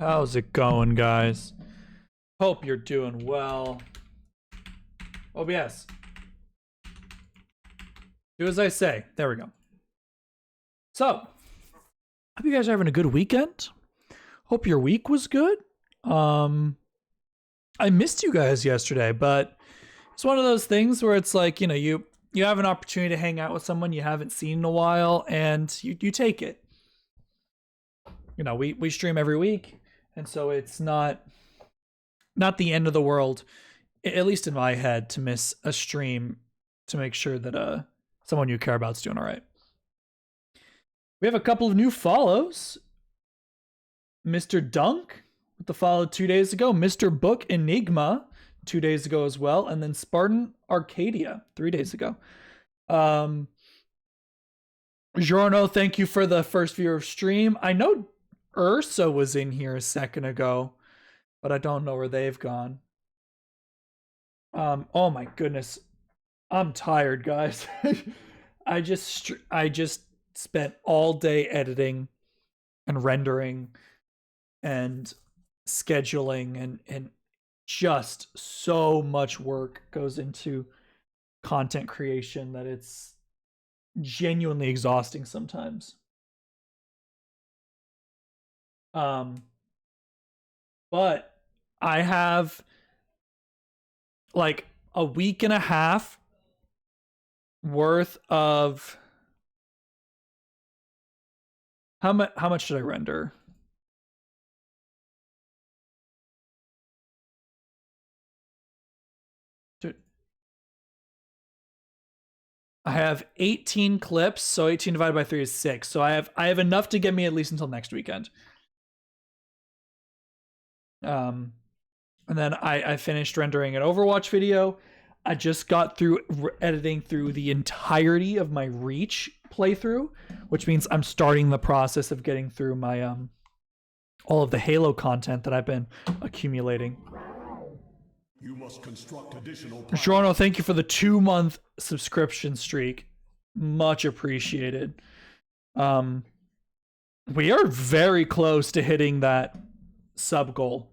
How's it going, guys? Hope you're doing well. OBS. Do as I say. There we go. So, hope you guys are having a good weekend. Hope your week was good. I missed you guys yesterday, but it's one of those things where it's like, you have an opportunity to hang out with someone you haven't seen in a while, and you take it. We stream every week, and so it's not the end of the world, at least in my head, to miss a stream to make sure that someone you care about is doing all right. We have a couple of new follows. Mr. Dunk with the follow 2 days ago. Mr. Book Enigma 2 days ago as well. And then Spartan Arcadia 3 days ago. Giorno, thank you for the first viewer of stream. I know Ursa was in here a second ago, but I don't know where they've gone. Oh my goodness. I'm tired, guys. I just spent all day editing and rendering and scheduling and just so much work goes into content creation that it's genuinely exhausting sometimes. But I have like a week and a half worth of how much did I render? Dude. I have 18 clips, so 18 divided by 3 is 6. So I have enough to get me at least until next weekend. And then I finished rendering an Overwatch video. I just got through editing through the entirety of my Reach playthrough, which means I'm starting the process of getting through my all of the Halo content that I've been accumulating. You must construct additional. Giorno, thank you for the 2-month subscription streak. Much appreciated. We are very close to hitting that sub goal.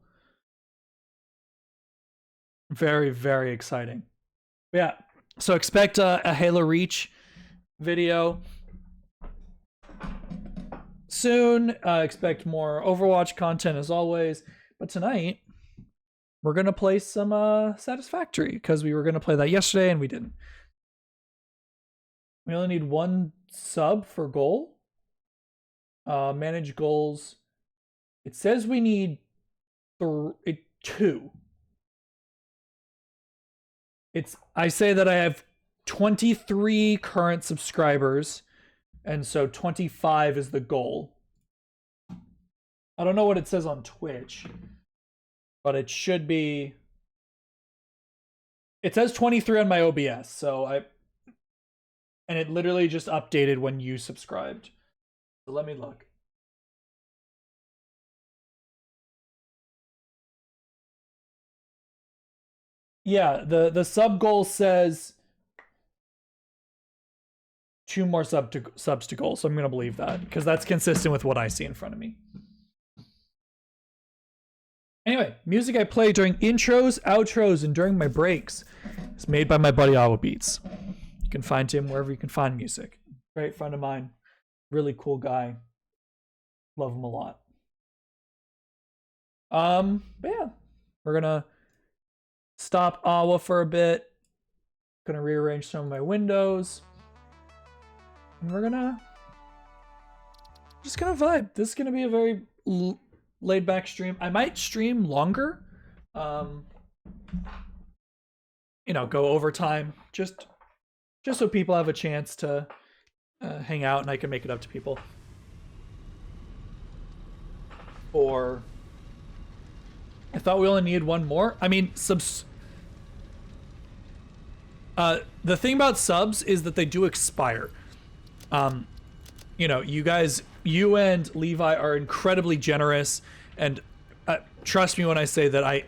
Very, very exciting. Yeah, so expect a Halo Reach video soon. Expect more Overwatch content as always. But tonight, we're going to play some Satisfactory, because we were going to play that yesterday and we didn't. We only need 1 sub for goal. Manage goals. It says we need 2. I say that I have 23 current subscribers, and so 25 is the goal. I don't know what it says on Twitch, but it should be. It says 23 on my OBS, and it literally just updated when you subscribed. So let me look. Yeah, the sub goal says 2 more subs to goal, so I'm gonna believe that because that's consistent with what I see in front of me. Anyway, music I play during intros, outros, and during my breaks is made by my buddy Awa Beats. You can find him wherever you can find music. Great friend of mine, really cool guy. Love him a lot. But yeah, we're gonna stop Awa for a bit. Gonna rearrange some of my windows. And we're just gonna vibe. This is gonna be a very laid back stream. I might stream longer. Go overtime. Just so people have a chance to hang out and I can make it up to people. Or I thought we only needed 1 more. I mean, the thing about subs is that they do expire. You guys, you and Levi are incredibly generous, and trust me when I say that I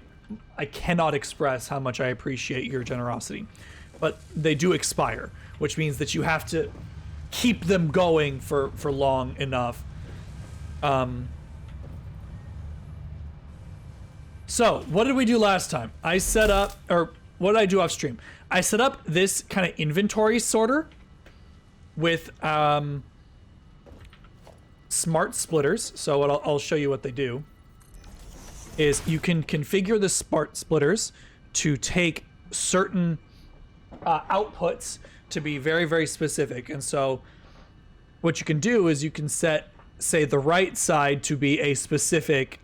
cannot express how much I appreciate your generosity. But they do expire, which means that you have to keep them going for long enough. So what did we do last time? I set up, or what did I do off stream? I set up this kind of inventory sorter with smart splitters. So what I'll show you what they do is you can configure the smart splitters to take certain outputs to be very, very specific. And so what you can do is you can set, say, the right side to be a specific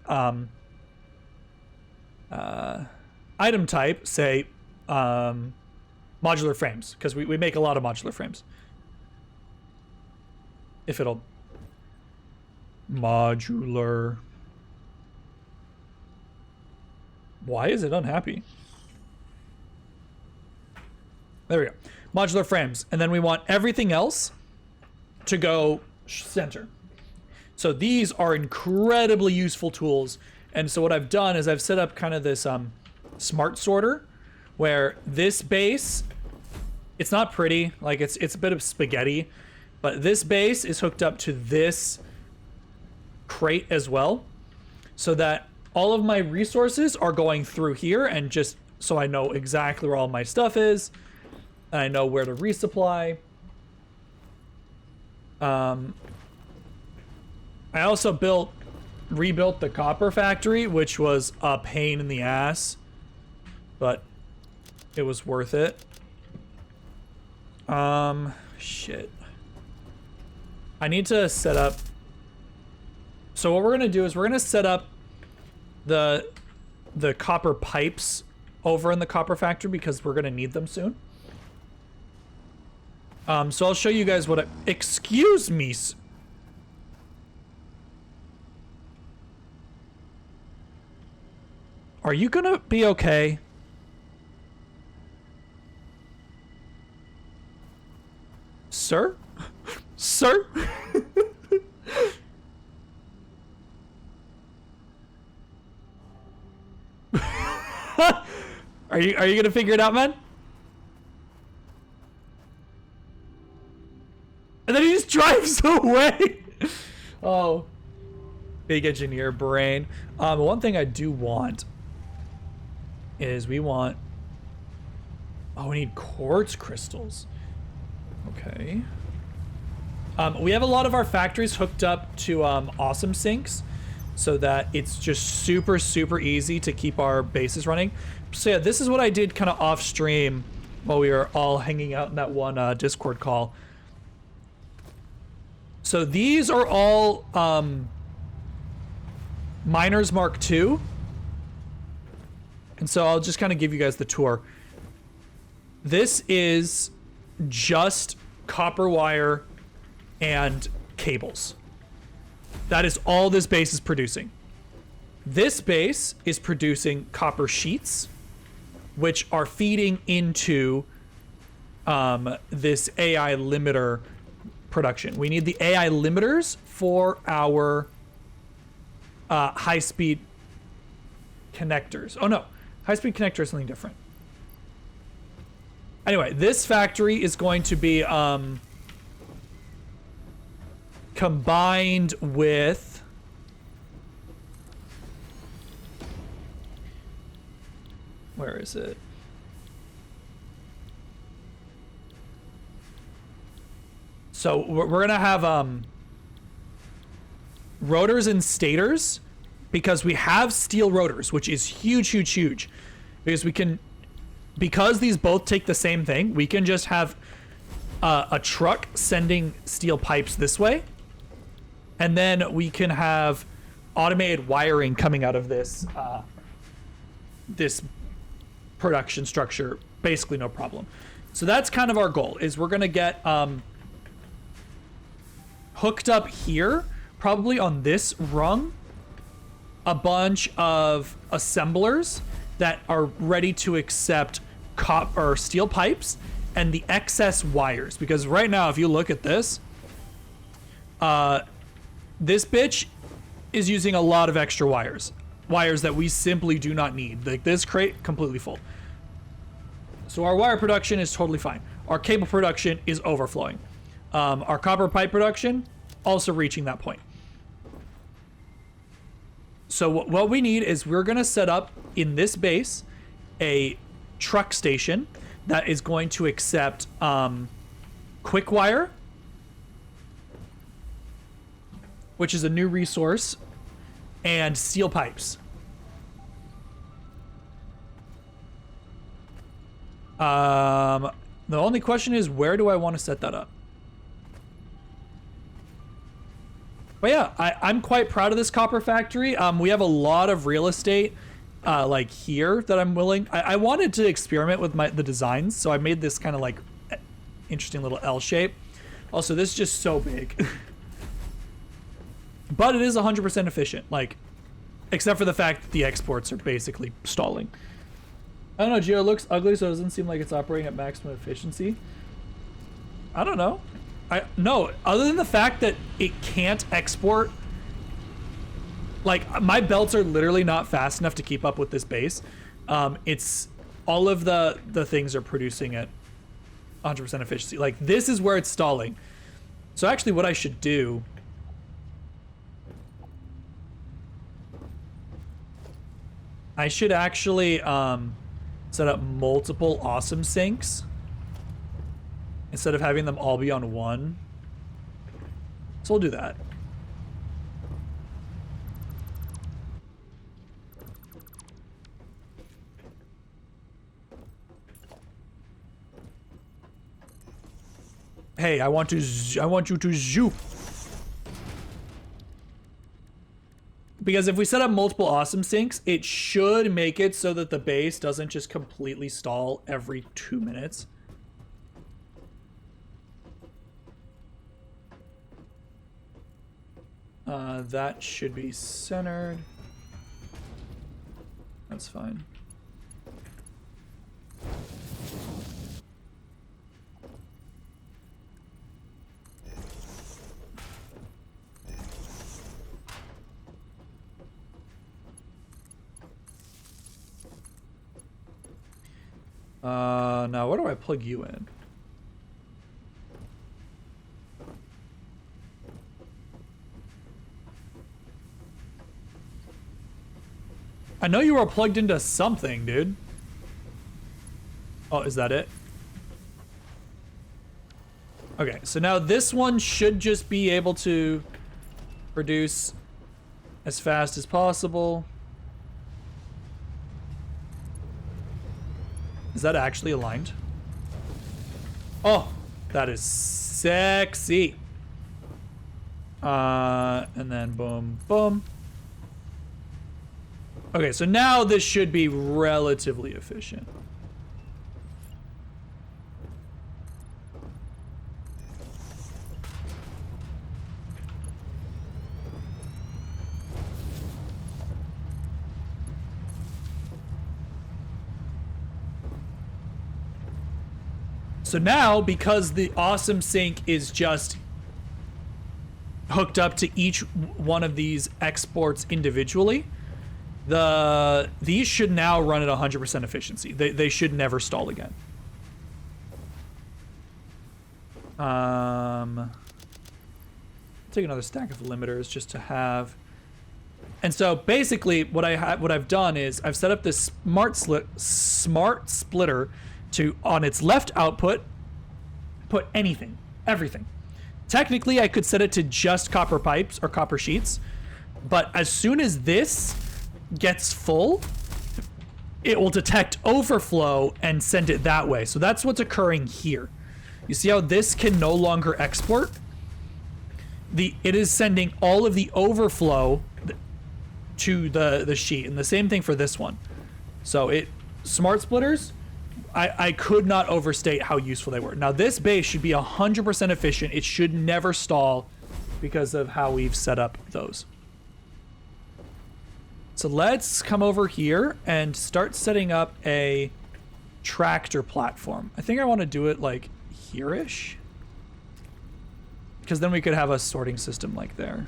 item type, say modular frames, because we make a lot of modular frames. If it'll modular, why is it unhappy? There we go. Modular frames. And then we want everything else to go center. So these are incredibly useful tools. And so what I've done is I've set up kind of this smart sorter where this base, it's not pretty, like it's a bit of spaghetti, but this base is hooked up to this crate as well, so that all of my resources are going through here, and just so I know exactly where all my stuff is, and I know where to resupply. I also rebuilt the copper factory, which was a pain in the ass, but it was worth it. Shit. I need to set up. So what we're gonna do is we're gonna set up the copper pipes over in the copper factory because we're gonna need them soon. So I'll show you guys what excuse me. Are you gonna be okay? Sir? Sir? Are you gonna figure it out, man? And then he just drives away. Oh. Big engineer brain. One thing I do want is we need quartz crystals. Okay. We have a lot of our factories hooked up to awesome sinks so that it's just super, super easy to keep our bases running. So yeah, this is what I did kind of off stream while we were all hanging out in that one Discord call. So these are all Miners Mark II. And so I'll just kind of give you guys the tour. This is just copper wire and cables. That is all this base is producing. This base is producing copper sheets, which are feeding into this AI limiter production. We need the AI limiters for our high-speed connectors. Oh no, high-speed connector is something different. Anyway, this factory is going to be combined with where is it? So we're gonna have rotors and stators, because we have steel rotors, which is huge, huge, huge. Because these both take the same thing, we can just have a truck sending steel pipes this way, and then we can have automated wiring coming out of this this production structure, basically no problem. So that's kind of our goal, is we're gonna get hooked up here, probably on this rung, a bunch of assemblers that are ready to accept copper or steel pipes and the excess wires. Because right now, if you look at this, this bitch is using a lot of extra wires that we simply do not need. Like this crate, completely full. So our wire production is totally fine. Our cable production is overflowing. Our copper pipe production also reaching that point. So what we need is we're going to set up in this base a truck station that is going to accept quick wire, which is a new resource, and steel pipes. The only question is, where do I want to set that up? But yeah, I'm quite proud of this copper factory. We have a lot of real estate like here that I'm willing. I wanted to experiment with the designs, so I made this kind of like interesting little L shape. Also, this is just so big. But it is 100% efficient, like, except for the fact that the exports are basically stalling. I don't know, Geo looks ugly, so it doesn't seem like it's operating at maximum efficiency. I don't know. No, other than the fact that it can't export. Like, my belts are literally not fast enough to keep up with this base. It's all of the things are producing at 100% efficiency. Like, this is where it's stalling. So actually what I should do, I should actually set up multiple awesome sinks instead of having them all be on one. So we'll do that. Hey, I want you to zoop. Because if we set up multiple awesome sinks, it should make it so that the base doesn't just completely stall every 2 minutes. That should be centered. That's fine. Now where do I plug you in? I know you were plugged into something, dude. Oh, is that it? Okay, so now this one should just be able to produce as fast as possible. Is that actually aligned? Oh, that is sexy. And then boom, boom. Okay, so now this should be relatively efficient. So now, because the awesome sink is just hooked up to each one of these exports individually, these should now run at 100% efficiency. They should never stall again. Take another stack of limiters just to have. And so basically, what I've done is I've set up this smart splitter to, on its left output, put everything. Technically, I could set it to just copper pipes or copper sheets, but as soon as this gets full, it will detect overflow and send it that way. So that's what's occurring here. You see how this can no longer export? It is sending all of the overflow to the sheet, and the same thing for this one. So smart splitters, I could not overstate how useful they were. Now this base should be 100% efficient. It should never stall because of how we've set up those. So let's come over here and start setting up a tractor platform. I think I want to do it like here-ish, because then we could have a sorting system like there.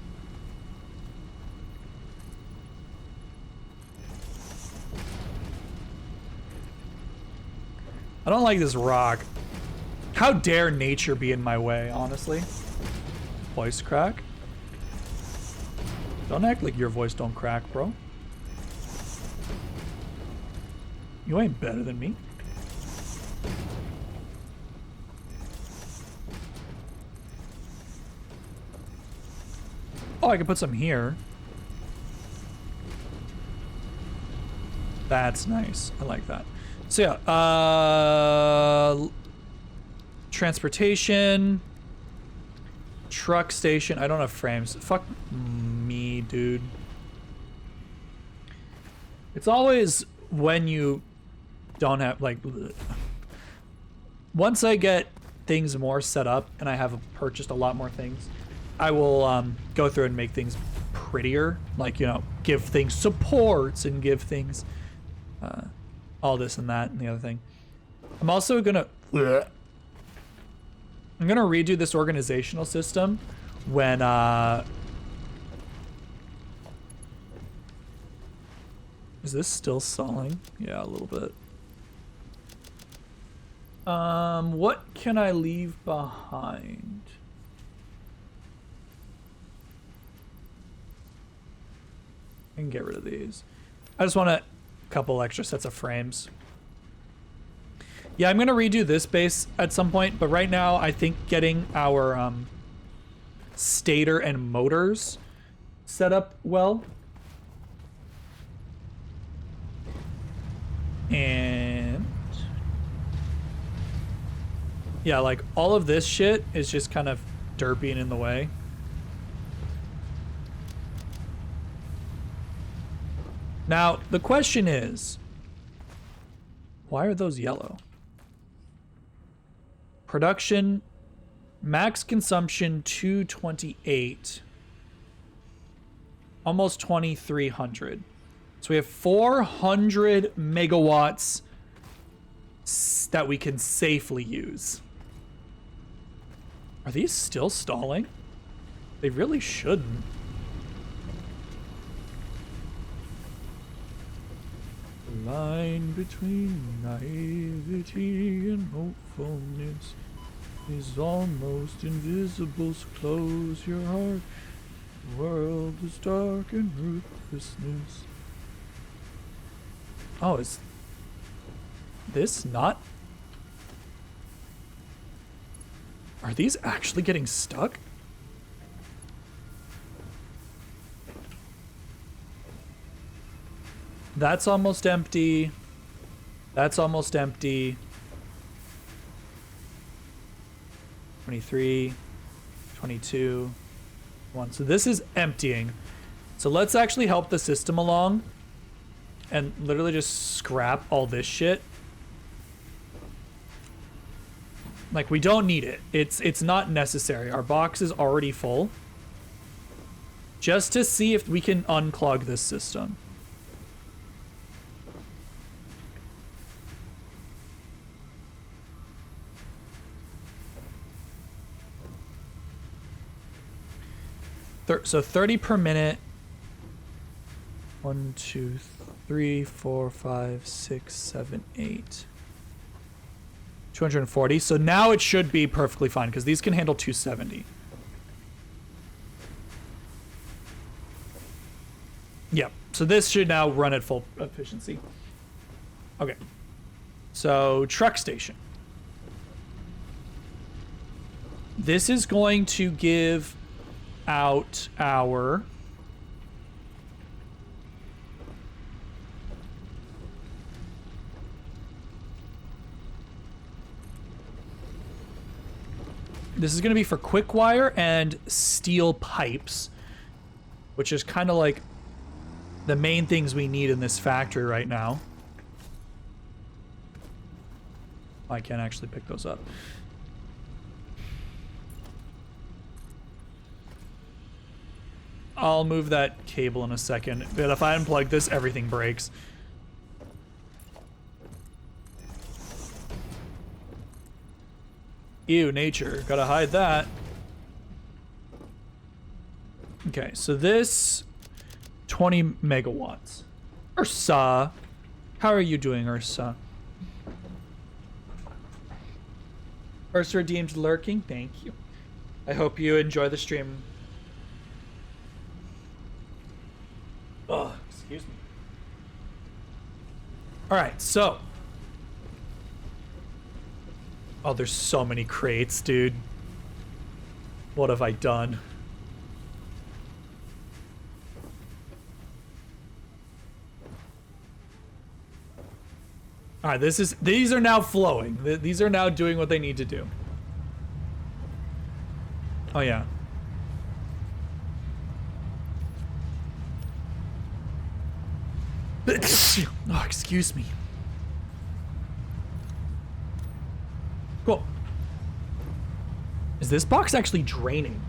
I don't like this rock. How dare nature be in my way, honestly? Voice crack. Don't act like your voice don't crack, bro. You ain't better than me. Oh, I can put some here. That's nice. I like that. So yeah, transportation, truck station. I don't have frames. Fuck me, dude. It's always when you don't have, like, once I get things more set up and I have purchased a lot more things, I will go through and make things prettier, like, you know, give things supports and give things all this and that and the other thing. I'm also gonna redo this organizational system when is this still stalling? Yeah, a little bit. What can I leave behind? I can get rid of these. I just want a couple extra sets of frames. Yeah, I'm gonna redo this base at some point, but right now I think getting our stator and motors set up well. And yeah, like all of this shit is just kind of derping in the way. Now, the question is, why are those yellow? Production, max consumption 228, almost 2,300. So we have 400 megawatts that we can safely use. Are these still stalling? They really shouldn't. The line between naivety and hopefulness is almost invisible, so close your heart. The world is dark and ruthlessness. Oh, is this not? Are these actually getting stuck? That's almost empty. That's almost empty. 23, 22, 1. So this is emptying. So let's actually help the system along and literally just scrap all this shit. Like, we don't need it. It's not necessary. Our box is already full. Just to see if we can unclog this system. So 30 per minute. 1, 2, 3, 4, 5, 6, 7, 8. 240. So now it should be perfectly fine because these can handle 270. Yep. So this should now run at full efficiency. Okay. So truck station. This is going to give out our this is going to be for quick wire and steel pipes, which is kind of like the main things we need in this factory right now. I can't actually pick those up. I'll move that cable in a second, but if I unplug this, everything breaks. Ew, nature. Gotta hide that. Okay, so this 20 megawatts. Ursa. How are you doing, Ursa? Ursa redeemed lurking. Thank you. I hope you enjoy the stream. All right, so. Oh, there's so many crates, dude. What have I done? All right, these are now flowing. These are now doing what they need to do. Oh yeah. Oh, excuse me. Cool. Is this box actually draining?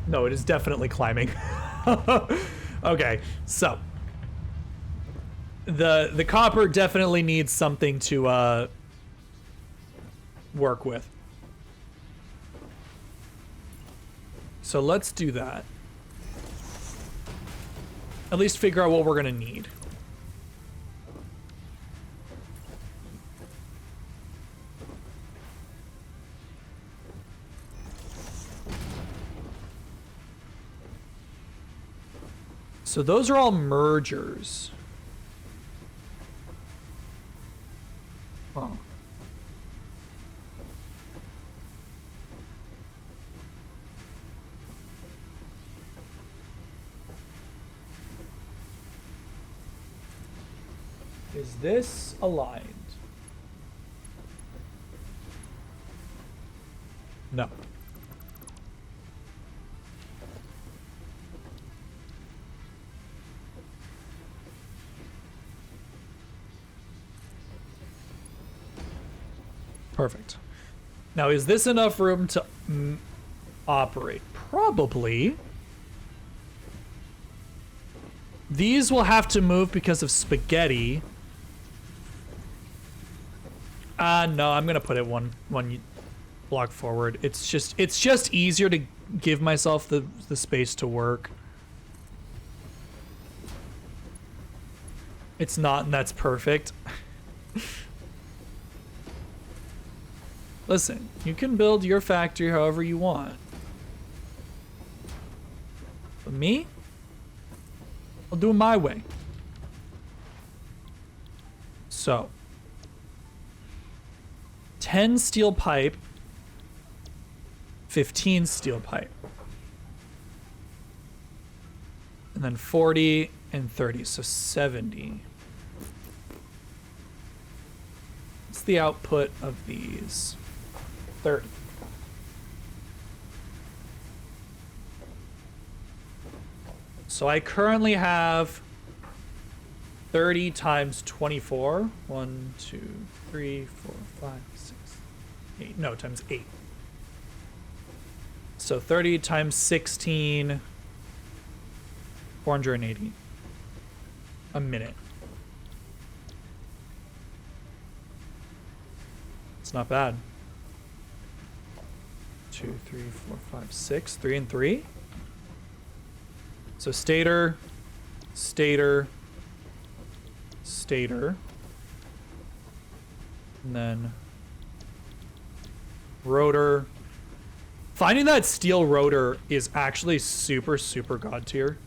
No, it is definitely climbing. Okay, so the copper definitely needs something to work with. So let's do that. At least figure out what we're gonna need. So those are all mergers. Oh. Is this aligned? No. Perfect. Now, is this enough room to operate? Probably. These will have to move because of spaghetti. No, I'm gonna put it one block forward. It's just easier to give myself the space to work. It's not, and that's perfect. Listen, you can build your factory however you want. But me? I'll do it my way. So. 10 steel pipe. 15 steel pipe. And then 40 and 30, so 70. What's the output of these? 30. So I currently have 30 times 24. 1, 2, 3, 4, 5, 6, 8. No, times 8. So 30 times 16. 480. A minute. It's not bad. 2, 3, 4, 5, 6. 3 and 3. So stator, stator, stator. And then rotor. Finding that steel rotor is actually super, super god tier.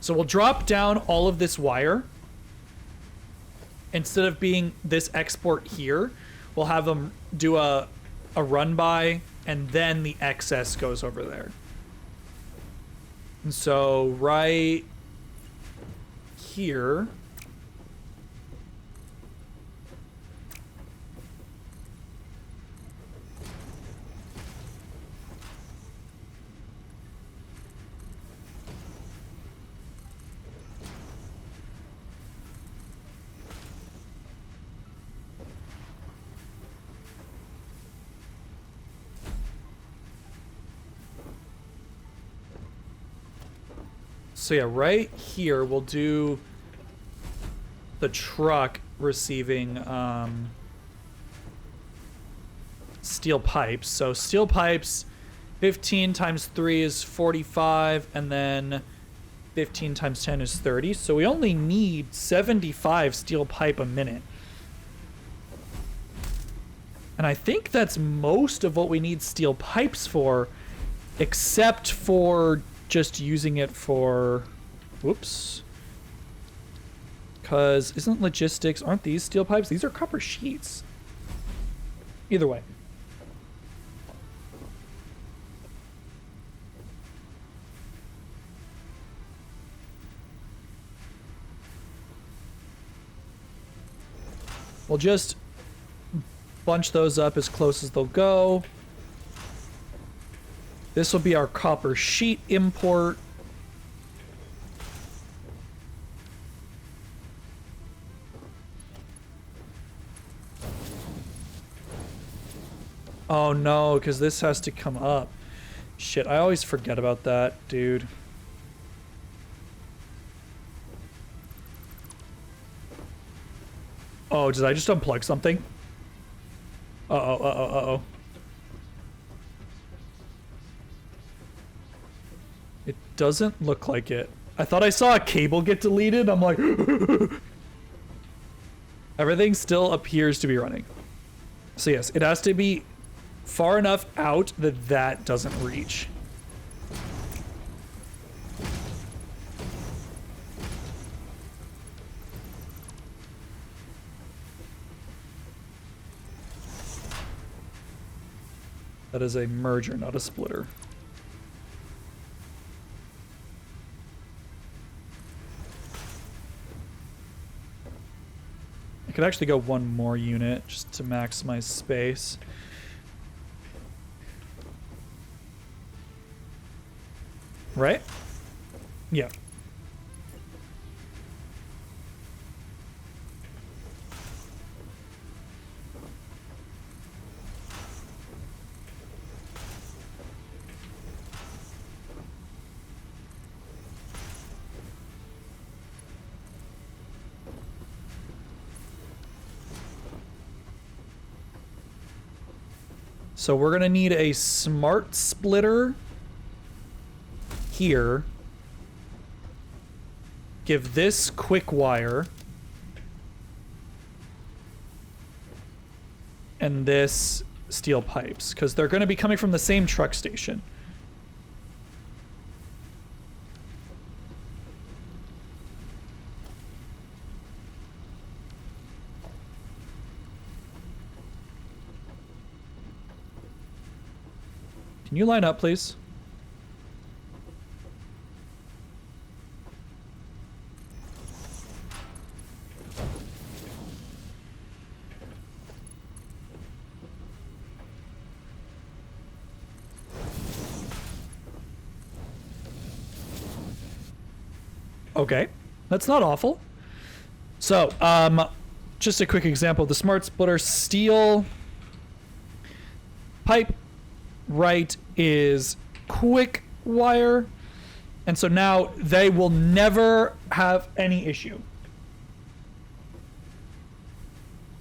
So we'll drop down all of this wire. Instead of being this export here, we'll have them do a run by, and then the excess goes over there. And so right here, so yeah, right here we'll do the truck receiving steel pipes. So steel pipes, 15 times 3 is 45, and then 15 times 10 is 30. So we only need 75 steel pipe a minute. And I think that's most of what we need steel pipes for, except for just using it for... Whoops. Because isn't logistics... Aren't these steel pipes? These are copper sheets. Either way. We'll just bunch those up as close as they'll go. This will be our copper sheet import. Oh no, because this has to come up. Shit, I always forget about that, dude. Oh, did I just unplug something? Uh-oh, uh-oh, uh-oh. It doesn't look like it. I thought I saw a cable get deleted. I'm like... Everything still appears to be running. So yes, it has to be far enough out that that doesn't reach. That is a merger, not a splitter. I could actually go one more unit just to maximize space. Right? Yeah. So we're gonna need a smart splitter here. Give this quick wire. And this steel pipes, because they're gonna be coming from the same truck station. Can you line up, please? Okay, that's not awful. So, just a quick example. The smart splitter steel pipe right is quick wire, and so now they will never have any issue.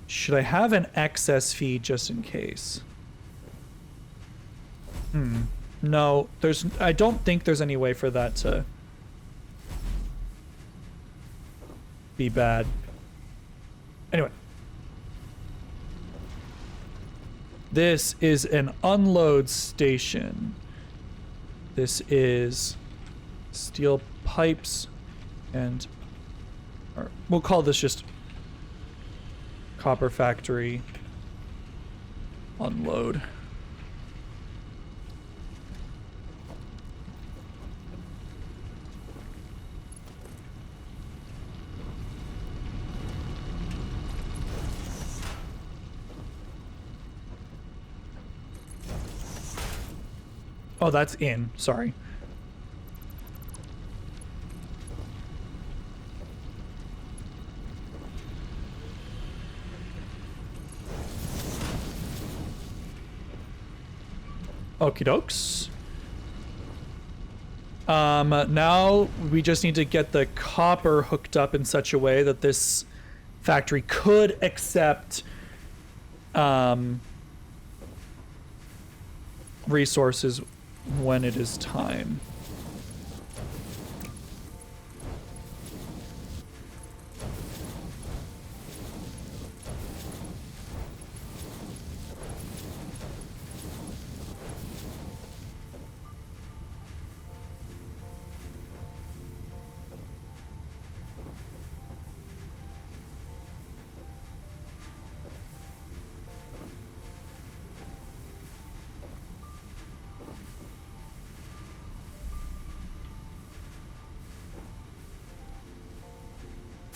Should I have an excess feed just in case? No, I don't think there's any way for that to be bad. Anyway. This is an unload station. This is steel pipes and... or we'll call this just copper factory unload. Oh, that's in. Sorry. Okie dokes. Now we just need to get the copper hooked up in such a way that this factory could accept resources when it is time.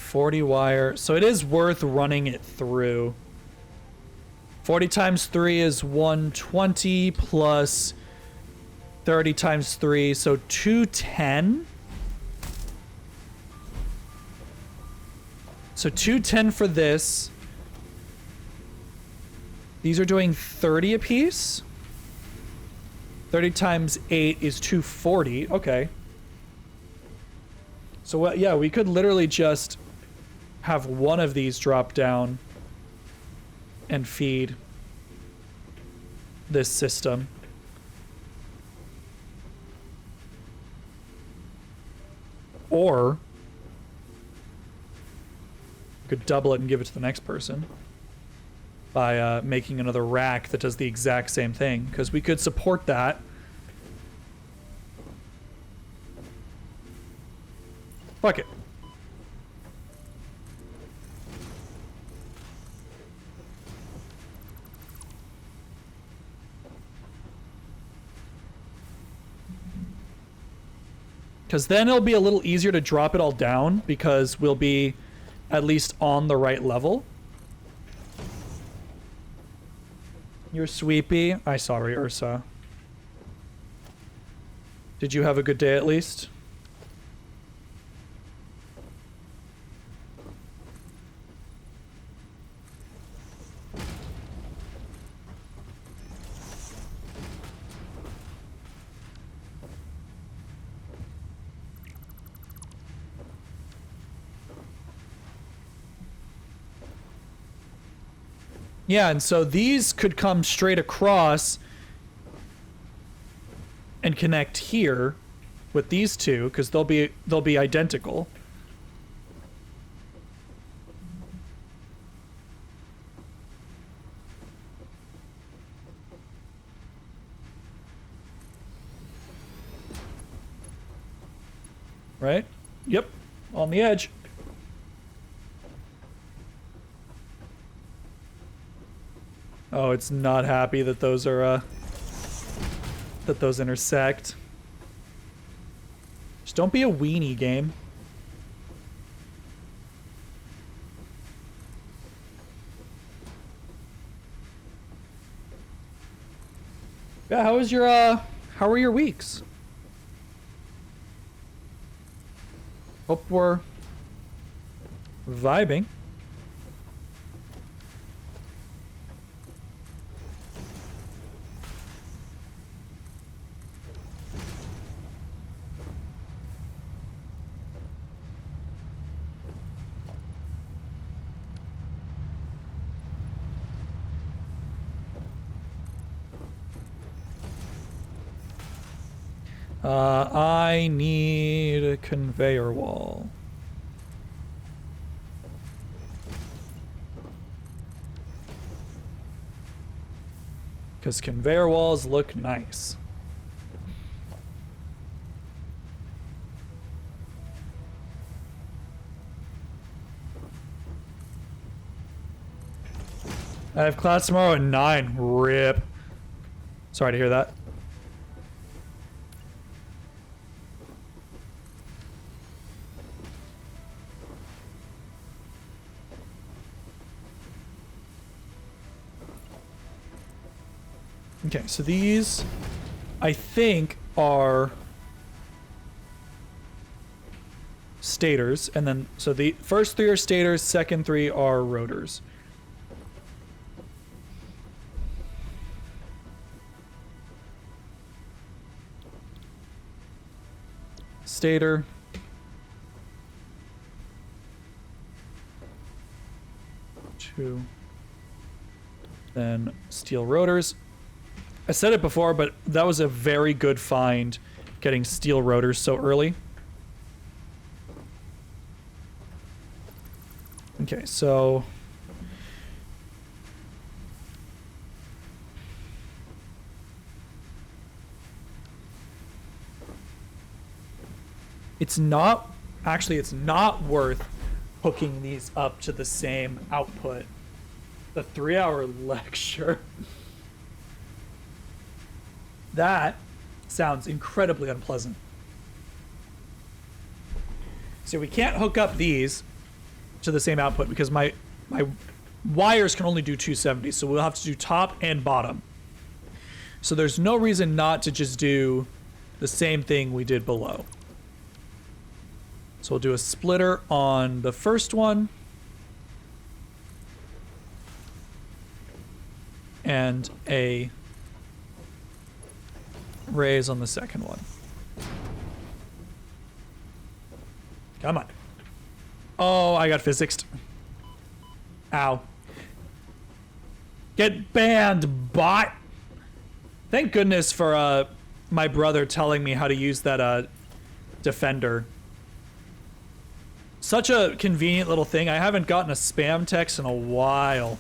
40 wire. So it is worth running it through. 40 times 3 is 120 plus 30 times 3, so 210. So 210 for this. These are doing 30 apiece. 30 times 8 is 240. Okay. So yeah, we could literally just have one of these drop down and feed this system. Or we could double it and give it to the next person by making another rack that does the exact same thing, because we could support that. Fuck it. Because then it'll be a little easier to drop it all down, because we'll be at least on the right level. You're sweepy. I'm sorry, Ursa. Did you have a good day at least? Yeah, and so these could come straight across and connect here with these two, because they'll be identical. Right? Yep. On the edge. Oh, it's not happy that those are, that those intersect. Just don't be a weenie, game. Yeah, how was your, how were your weeks? Hope we're vibing. I need a conveyor wall. Because conveyor walls look nice. I have class tomorrow at 9. Rip. Sorry to hear that. Okay, so these, I think, are stators, and then, so the first 3 are stators, second 3 are rotors. Stator. Two. Then steel rotors. I said it before, but that was a very good find, getting steel rotors so early. Okay, so it's not, actually it's not worth hooking these up to the same output. The 3-hour lecture. That sounds incredibly unpleasant. So we can't hook up these to the same output because my wires can only do 270, so we'll have to do top and bottom. So there's no reason not to just do the same thing we did below. So we'll do a splitter on the first one. And a raise on the second one. Come on. Oh, I got physicsed. Ow. Get banned, bot! Thank goodness for my brother telling me how to use that defender. Such a convenient little thing. I haven't gotten a spam text in a while.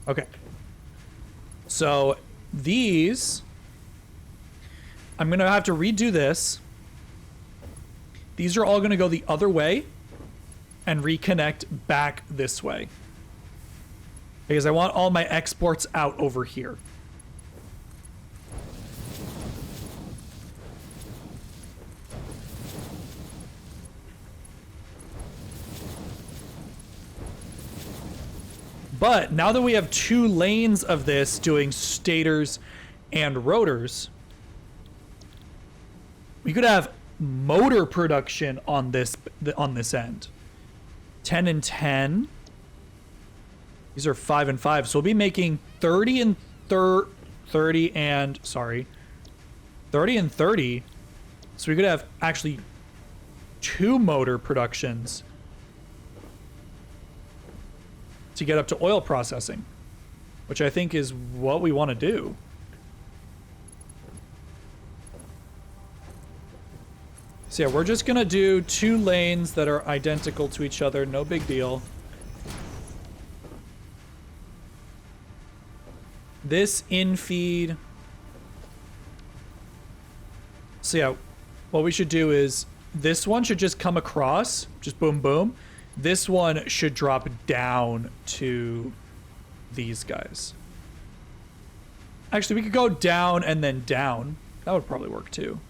Okay. So these, I'm gonna have to redo this. These are all gonna go the other way and reconnect back this way. Because I want all my exports out over here. But now that we have 2 lanes of this doing stators and rotors, we could have motor production on this end. 10 and 10. These are 5 and 5. So we'll be making 30 and 30 and 30 and 30. So we could have actually 2 motor productions to get up to oil processing, which I think is what we want to do. So yeah, we're just gonna do 2 lanes that are identical to each other, no big deal. This in-feed. So yeah, what we should do is this one should just come across, just boom, boom. This one should drop down to these guys. Actually, we could go down and then down. That would probably work too.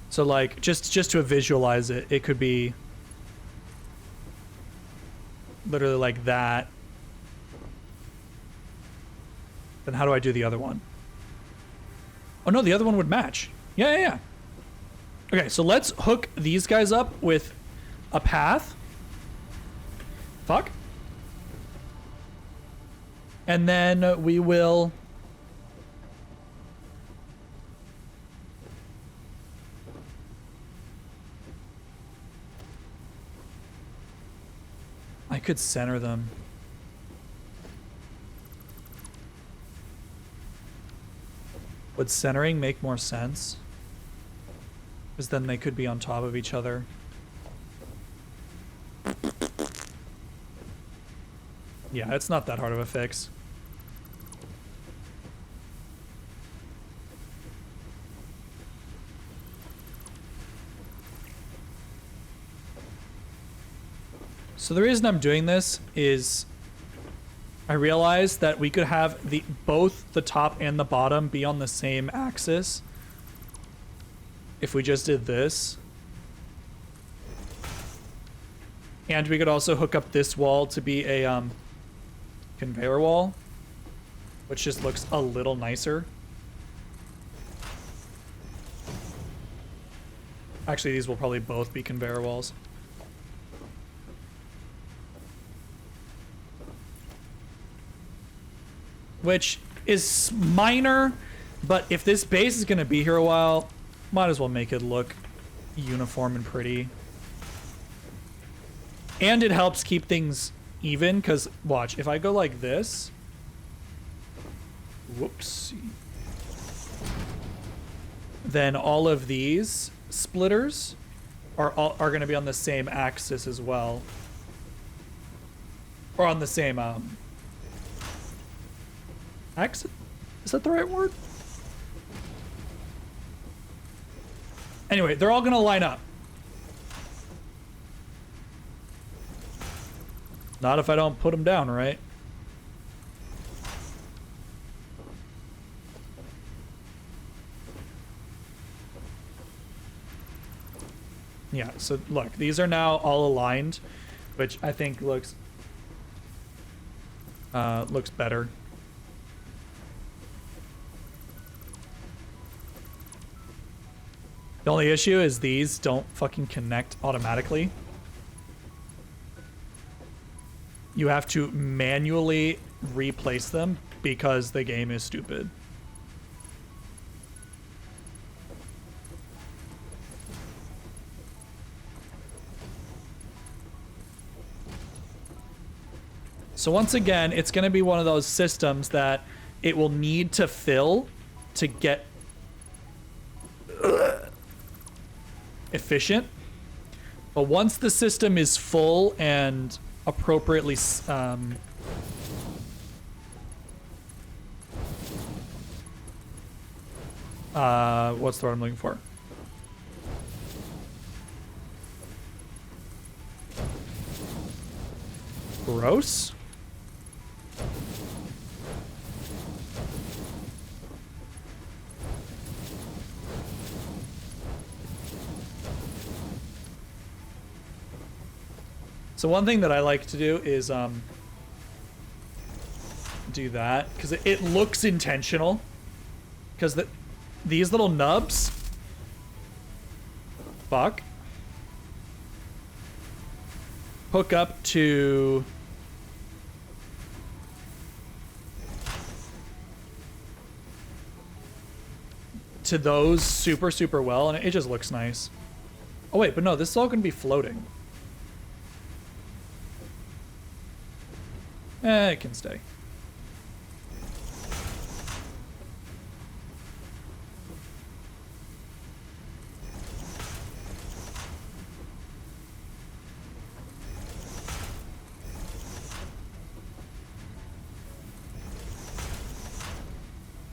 So like, just to visualize it, it could be literally like that. Then how do I do the other one? Oh no, the other one would match. Yeah. Okay, so let's hook these guys up with a path. Fuck. And then we will... I could center them. Would centering make more sense? Because then they could be on top of each other. Yeah, it's not that hard of a fix. So the reason I'm doing this is I realized that we could have both the top and the bottom be on the same axis if we just did this. And we could also hook up this wall to be a conveyor wall, which just looks a little nicer. Actually, these will probably both be conveyor walls. Which is minor, but if this base is going to be here a while, might as well make it look uniform and pretty. And it helps keep things even, because watch, if I go like this, whoopsie, then all of these splitters are going to be on the same axis as well, or on the same axis. Is that the right word? Anyway, they're all going to line up. Not if I don't put them down, right? Yeah, so look, these are now all aligned, which I think looks better. The only issue is these don't fucking connect automatically. You have to manually replace them because the game is stupid. So once again, it's going to be one of those systems that it will need to fill to get efficient. But once the system is full and appropriately what's the word I'm looking for? Gross? So one thing that I like to do is do that because it looks intentional, because these little nubs, fuck, hook up to those super well, and it just looks nice. Oh wait, but no, this is all gonna be floating. It can stay.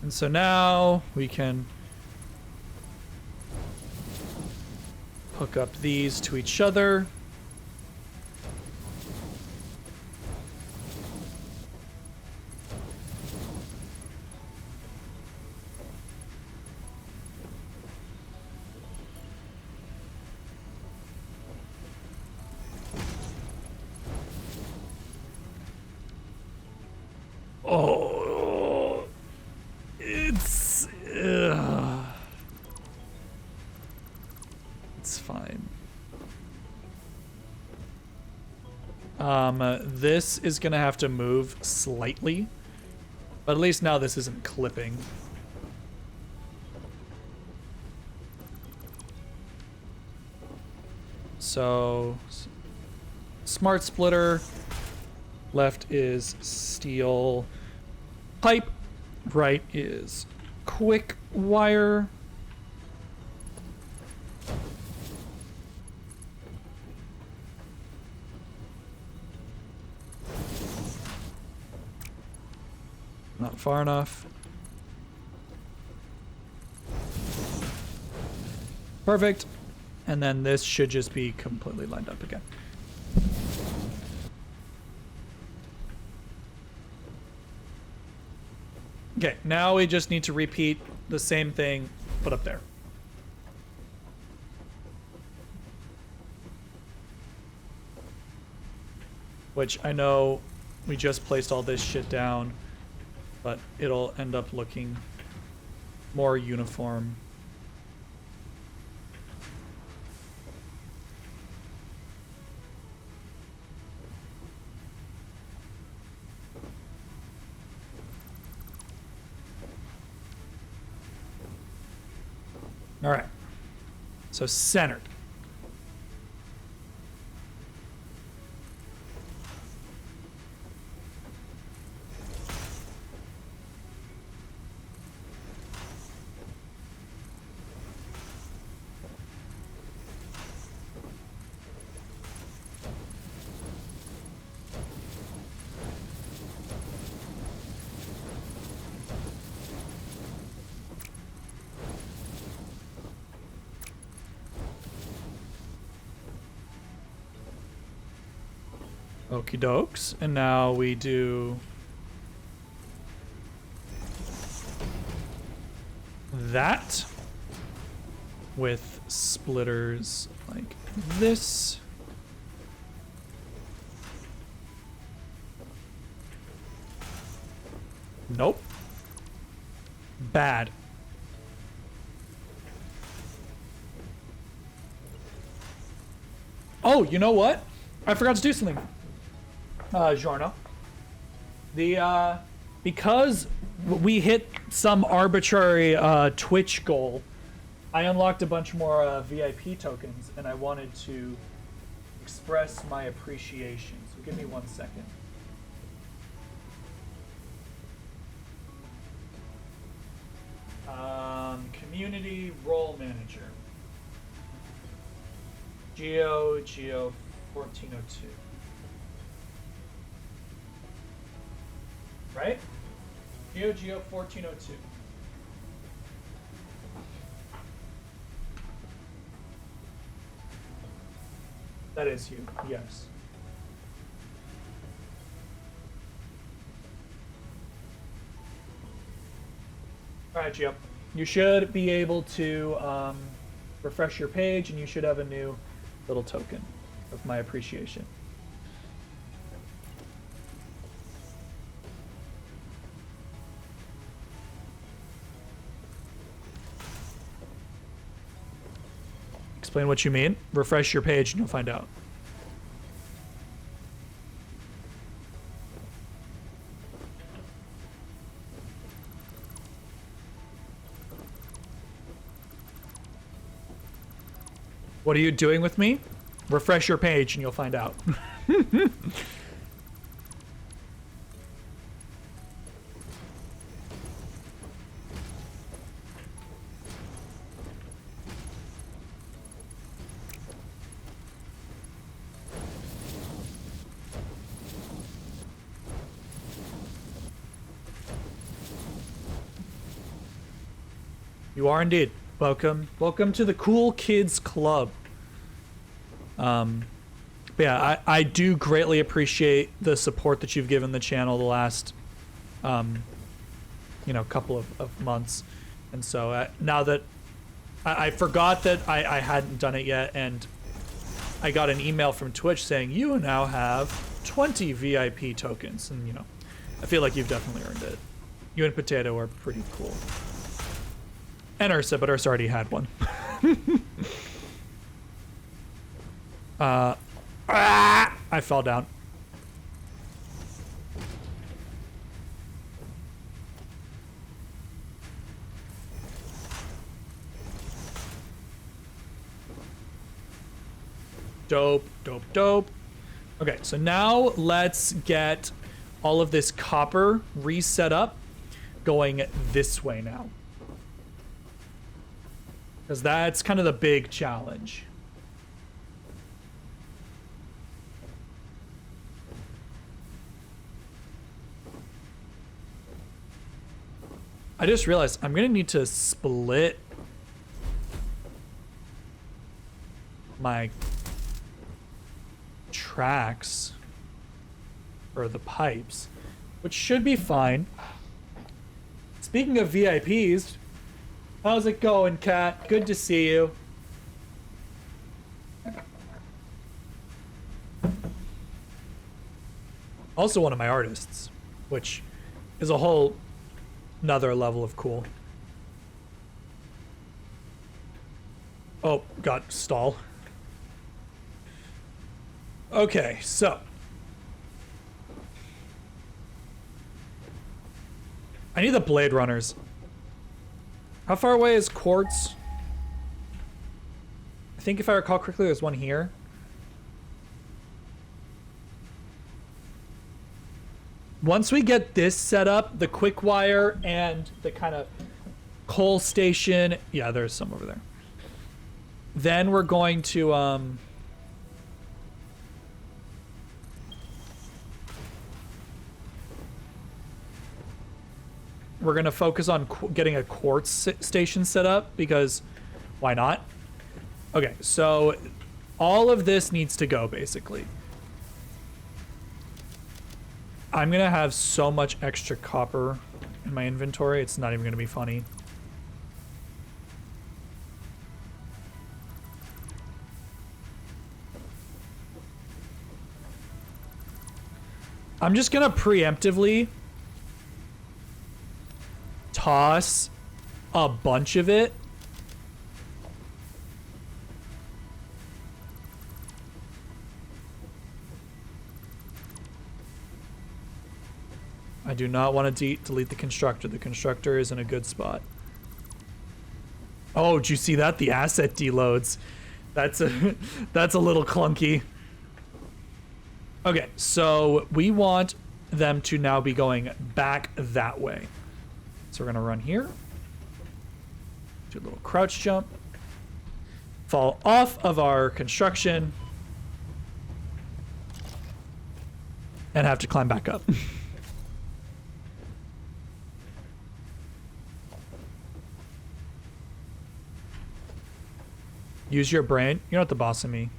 And so now we can hook up these to each other. Oh, it's fine. This is gonna have to move slightly, but at least now this isn't clipping. So, smart splitter. Left is steel pipe. Right is quick wire. Not far enough. Perfect. And then this should just be completely lined up again. Okay, now we just need to repeat the same thing, but up there. Which I know we just placed all this shit down, but it'll end up looking more uniform. All right, so centered. Okie dokes. And now we do that. with splitters like this. Nope. Bad. Oh, you know what? I forgot to do something. Giorno. Because we hit some arbitrary Twitch goal, I unlocked a bunch more VIP tokens, and I wanted to express my appreciation. So give me 1 second. Community role manager. Geo 1402. Right? Geo 1402. That is you, yes. Alright, Geo. You should be able to refresh your page, and you should have a new little token of my appreciation. Explain what you mean. Refresh your page and you'll find out. What are you doing with me? Refresh your page and you'll find out. You are indeed. Welcome. Welcome to the Cool Kids Club. But yeah, I do greatly appreciate the support that you've given the channel the last, couple of months. And so now that I forgot that I hadn't done it yet, and I got an email from Twitch saying you now have 20 VIP tokens. And, I feel like you've definitely earned it. You and Potato are pretty cool. And Ursa, but Ursa already had one. I fell down. Dope, dope, dope. Okay, so now let's get all of this copper reset up, going this way now. Because that's kind of the big challenge. I just realized I'm gonna need to split my tracks or the pipes, which should be fine. Speaking of VIPs, how's it going, Kat? Good to see you. Also one of my artists, which is a whole another level of cool. Oh, got stall. Okay, so I need the Blade Runners. How far away is Quartz? I think if I recall correctly, there's one here. Once we get this set up, the quick wire and the kind of coal station, yeah, there's some over there. Then we're going to we're gonna focus on getting a quartz station set up, because why not? Okay, so all of this needs to go, basically. I'm gonna have so much extra copper in my inventory, it's not even gonna be funny. I'm just gonna preemptively toss a bunch of it. I do not want to delete the constructor. The constructor is in a good spot. Oh, did you see that? The asset deloads. That's a little clunky. Okay, so we want them to now be going back that way. So we're gonna run here. Do a little crouch jump. Fall off of our construction. And have to climb back up. Use your brain. You're not the boss of me.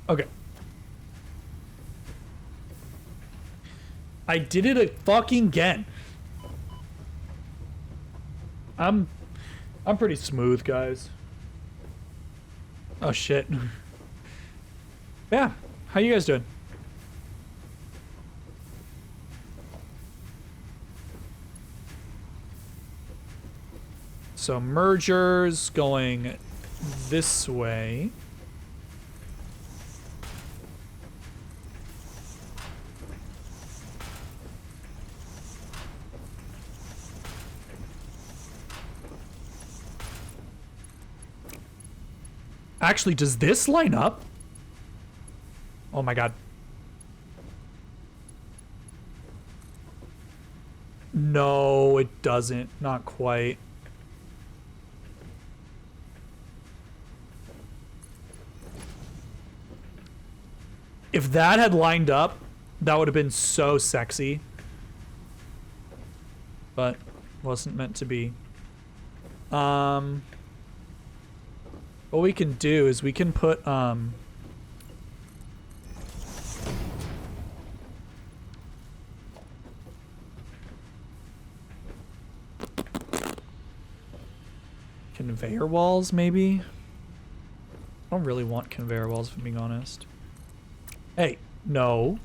Okay. I did it fucking again. I'm pretty smooth, guys. Oh shit. Yeah. How you guys doing? So mergers going this way. Actually, does this line up? Oh my god. No, it doesn't. Not quite. If that had lined up, that would have been so sexy. But wasn't meant to be. What we can do is we can put conveyor walls, maybe? I don't really want conveyor walls, if I'm being honest. Hey, no.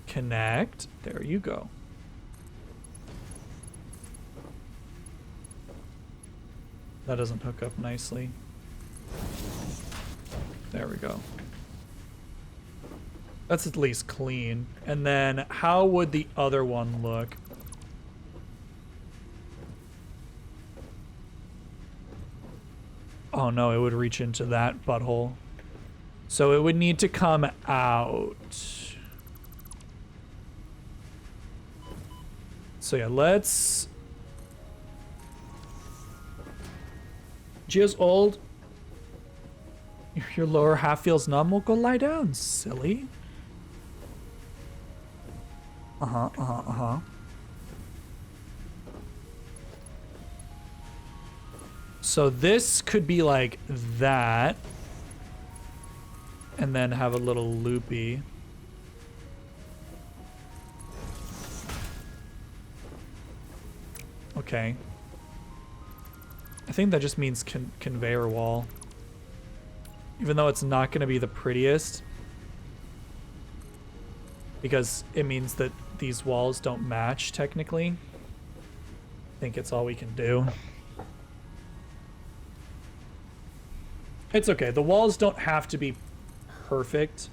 Connect. There you go. That doesn't hook up nicely. There we go. That's at least clean. And then how would the other one look? Oh no, it would reach into that butthole. So it would need to come out. So yeah, let's... Gio's old. If your lower half feels numb, well, go lie down, silly. Uh-huh. So this could be like that. And then have a little loopy. Okay. I think that just means conveyor wall. Even though it's not going to be the prettiest. Because it means that these walls don't match, technically. I think it's all we can do. It's okay. The walls don't have to be perfect.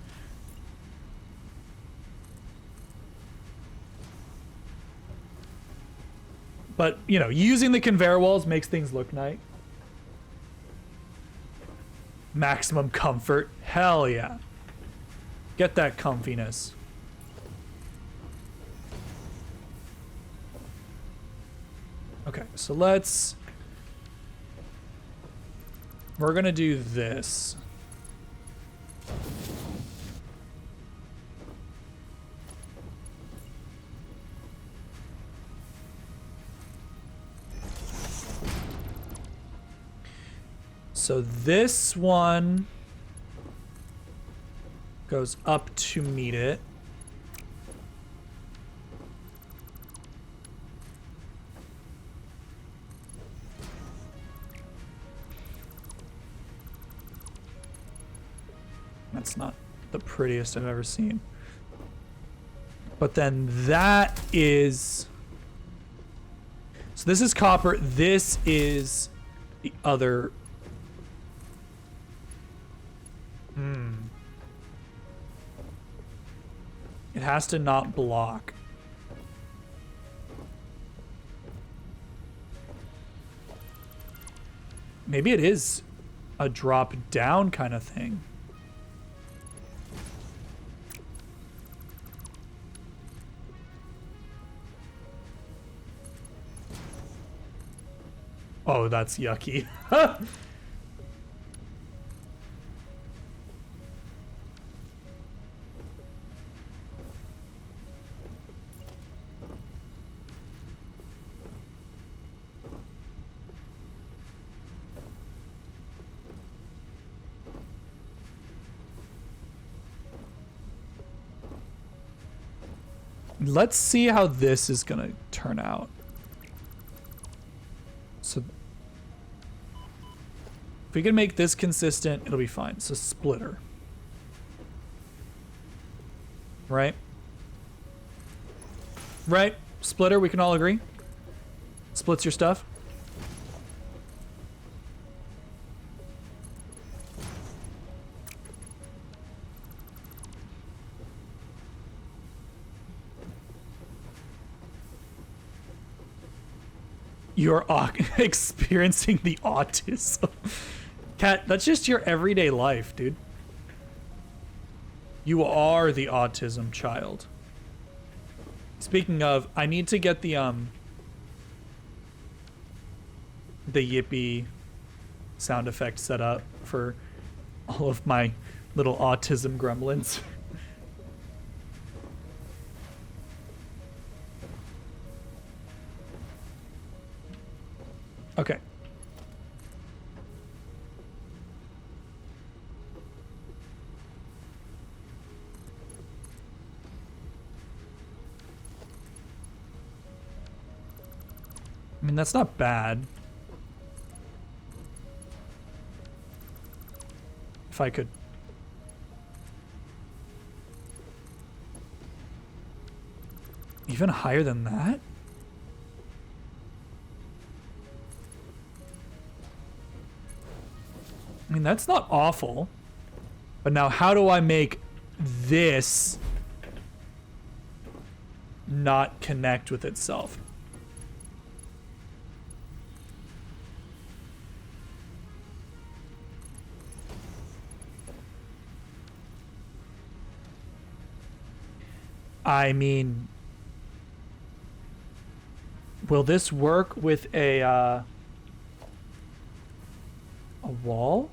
But, you know, using the conveyor walls makes things look nice. Maximum comfort. Hell yeah. Get that comfiness. Okay, so let's... We're gonna do this. So this one goes up to meet it. That's not the prettiest I've ever seen. But then that is... So this is copper. This is the other... It has to not block. Maybe it is a drop down kind of thing. Oh, that's yucky. Let's see how this is gonna turn out. So if we can make this consistent, it'll be fine. So splitter. Right? Right? Splitter, we can all agree? Splits your stuff? You're experiencing the autism. Cat, that's just your everyday life, dude. You are the autism child. Speaking of, I need to get the yippee sound effect set up for all of my little autism gremlins. Okay. I mean, that's not bad. If I could... Even higher than that? I mean, that's not awful. But now how do I make this not connect with itself? I mean, will this work with a wall?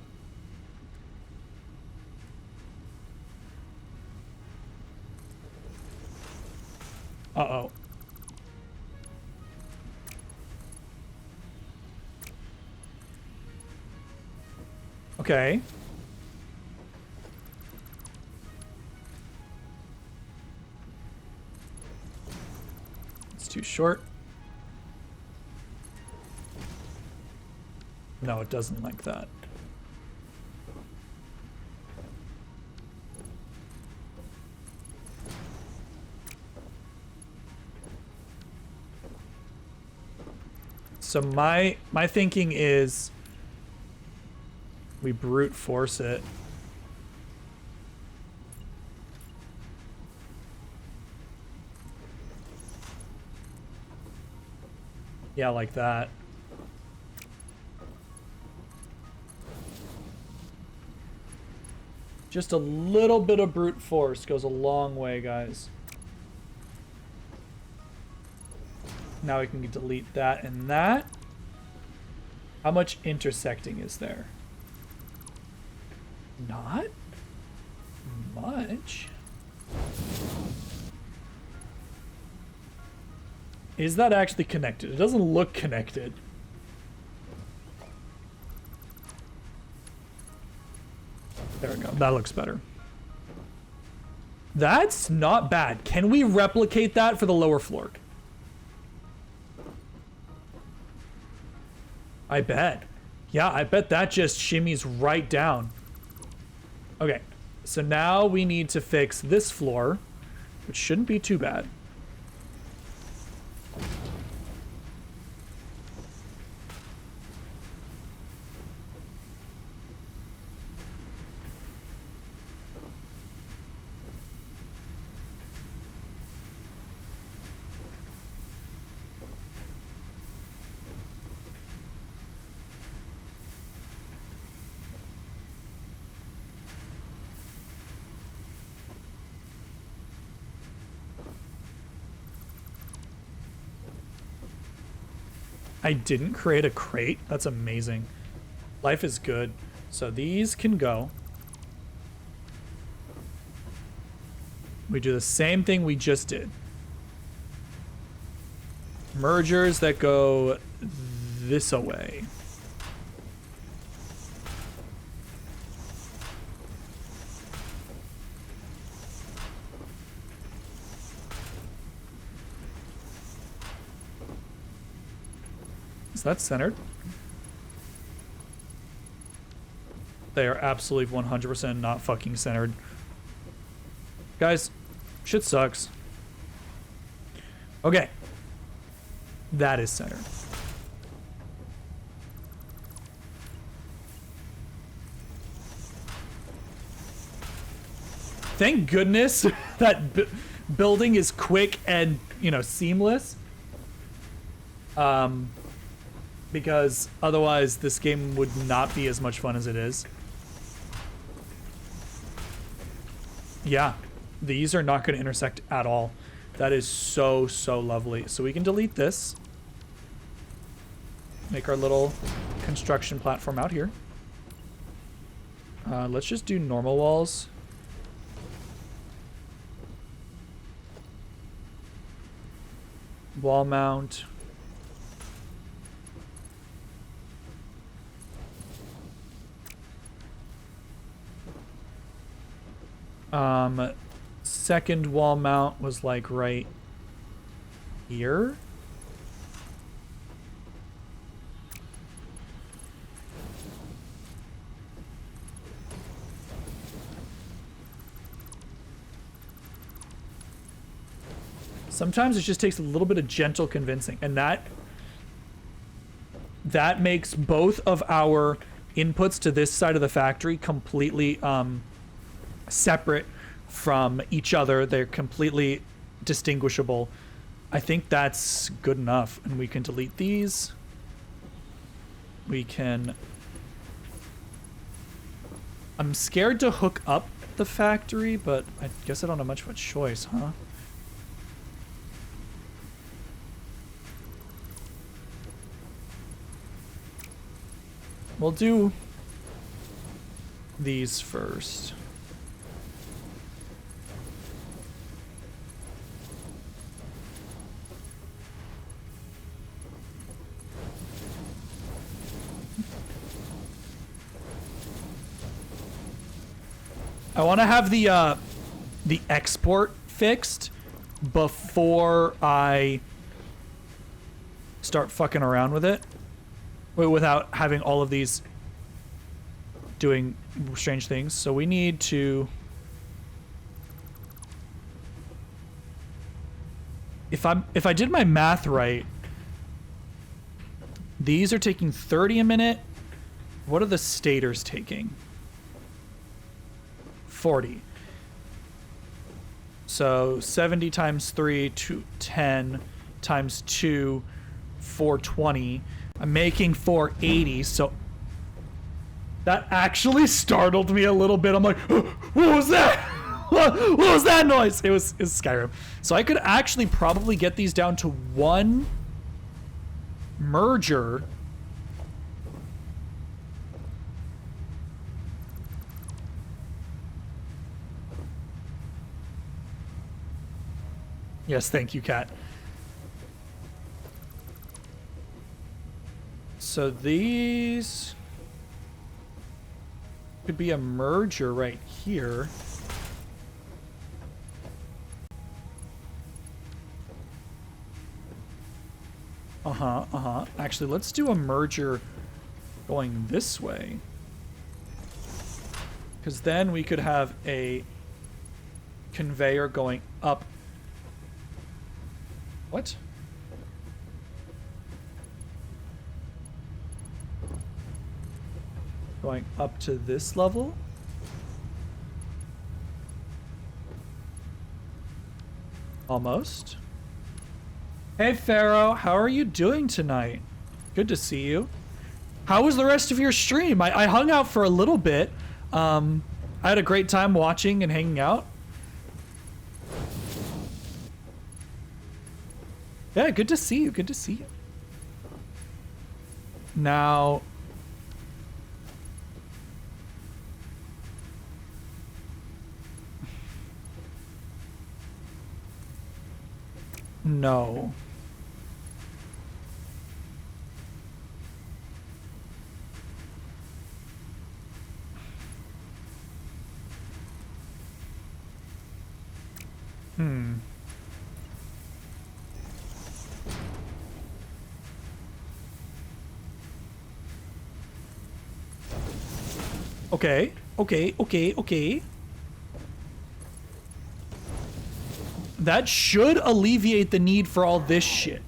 Uh-oh. Okay. It's too short. No, it doesn't like that. So my thinking is we brute force it. Yeah, like that. Just a little bit of brute force goes a long way, guys. Now we can delete that and that. How much intersecting is there? Not much. Is that actually connected? It doesn't look connected. There we go. That looks better. That's not bad. Can we replicate that for the lower floor? I bet. Yeah, I bet that just shimmies right down. Okay. So now we need to fix this floor, which shouldn't be too bad. I didn't create a crate. That's amazing. Life is good. So these can go. We do the same thing we just did. Mergers that go this away. Is that centered? They are absolutely 100% not fucking centered. Guys, shit sucks. Okay. That is centered. Thank goodness that building is quick and, you know, seamless. Because otherwise this game would not be as much fun as it is. Yeah, these are not going to intersect at all. That is so, so lovely. So we can delete this. Make our little construction platform out here. Let's just do normal walls. Wall mount. Second wall mount was like right here. Sometimes it just takes a little bit of gentle convincing, and that makes both of our inputs to this side of the factory completely separate from each other. They're completely distinguishable. I think that's good enough, and we can delete these. We can... I'm scared to hook up the factory, but I guess I don't have much of a choice, huh? We'll do these first. I want to have the export fixed before I start fucking around with it, without having all of these doing strange things. So we need to, if I did my math right, these are taking 30 a minute. What are the stators taking? 40. So 70 times 3, 210 times 2, 420. I'm making 480, so that actually startled me a little bit. I'm like, what was that? What was that noise? It was Skyrim. So I could actually probably get these down to one merger. Yes, thank you, Kat. So these could be a merger right here. Actually, let's do a merger going this way. Because then we could have a conveyor going up. What? Going up to this level? Almost. Hey Pharaoh, how are you doing tonight? Good to see you. How was the rest of your stream? I hung out for a little bit. I had a great time watching and hanging out. Yeah, good to see you. Good to see you. Now, no. Okay, okay. That should alleviate the need for all this shit.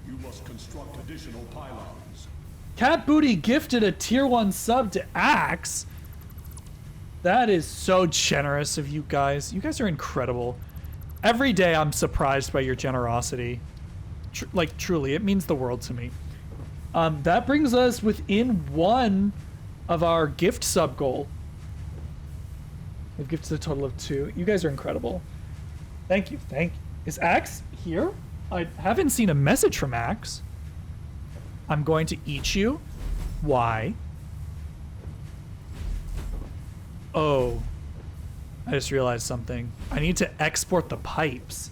You must construct additional pylons. Cat Booty gifted a tier 1 sub to Axe. That is so generous of you guys. You guys are incredible. Every day I'm surprised by your generosity. Like, truly, it means the world to me. That brings us within one of our gift sub goal. We've gifted a total of 2. You guys are incredible. Thank you, thank you. Is Axe here? I haven't seen a message from Axe. I'm going to eat you. Why? Oh. I just realized something. I need to export the pipes.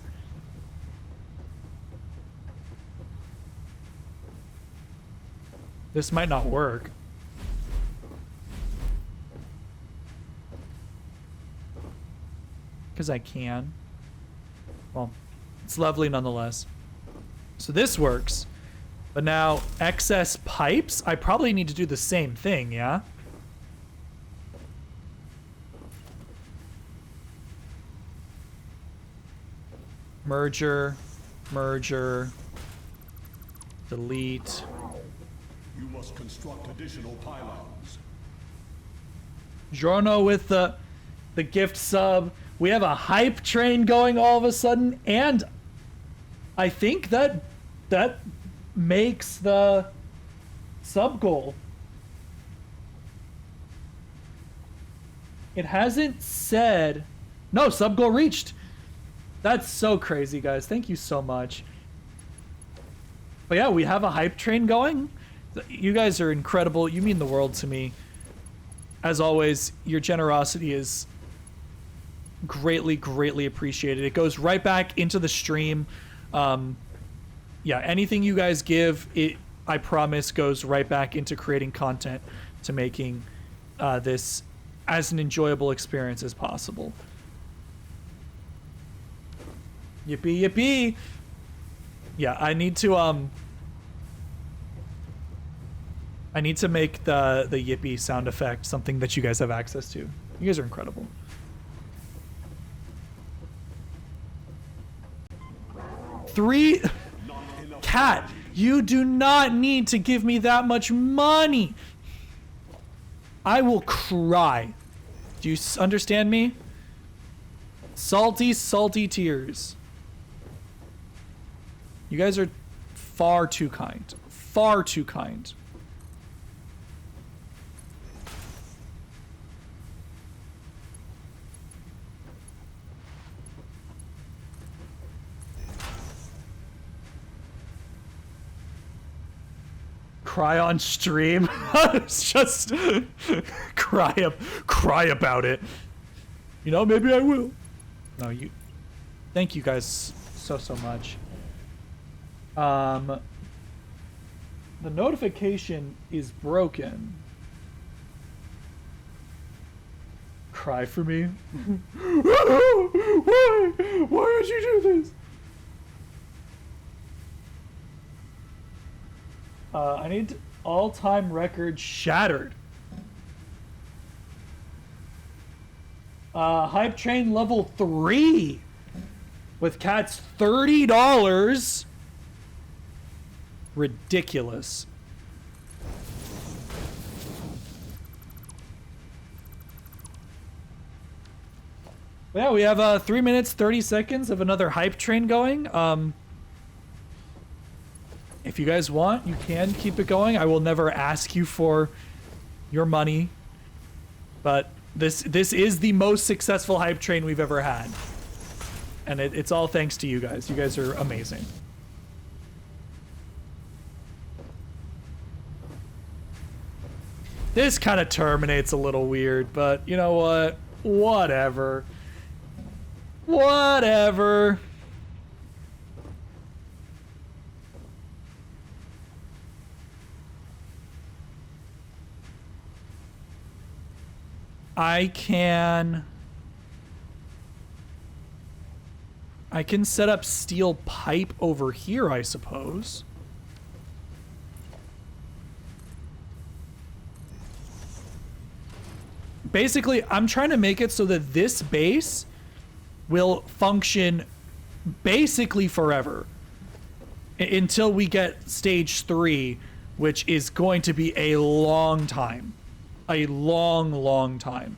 This might not work. Because I can. Well, it's lovely nonetheless. So this works. But now, excess pipes? I probably need to do the same thing, yeah? Merger. Delete. You must construct additional pylons. Giorno with the gift sub. We have a hype train going all of a sudden, and I think that makes the sub goal. It hasn't said... No, sub goal reached. That's so crazy, guys. Thank you so much. But yeah, we have a hype train going. You guys are incredible. You mean the world to me. As always, your generosity is greatly appreciated. It goes right back into the stream. Yeah, anything you guys give, it, I promise, goes right back into creating content, to making this as an enjoyable experience as possible. Yippee yippee. Yeah, I need to make the yippee sound effect something that you guys have access to. You guys are incredible. Three. Cat, you do not need to give me that much money. I will cry. Do you understand me? Salty tears. You guys are far too kind. Far too kind. Cry on stream. It's just cry about it. You know, maybe I will. No, you. Thank you guys so much. The notification is broken. Cry for me. Why? Why did you do this? I need all-time record shattered. Hype train level 3 with cats $30. Ridiculous. Yeah, we have 3 minutes 30 seconds of another hype train going. If you guys want, you can keep it going. I will never ask you for your money, but this is the most successful hype train we've ever had, and it's all thanks to you guys. You guys are amazing. This kind of terminates a little weird, but you know what? Whatever. Whatever. I can set up steel pipe over here, I suppose. Basically, I'm trying to make it so that this base will function basically forever until we get stage 3, which is going to be a long time. A long, long time.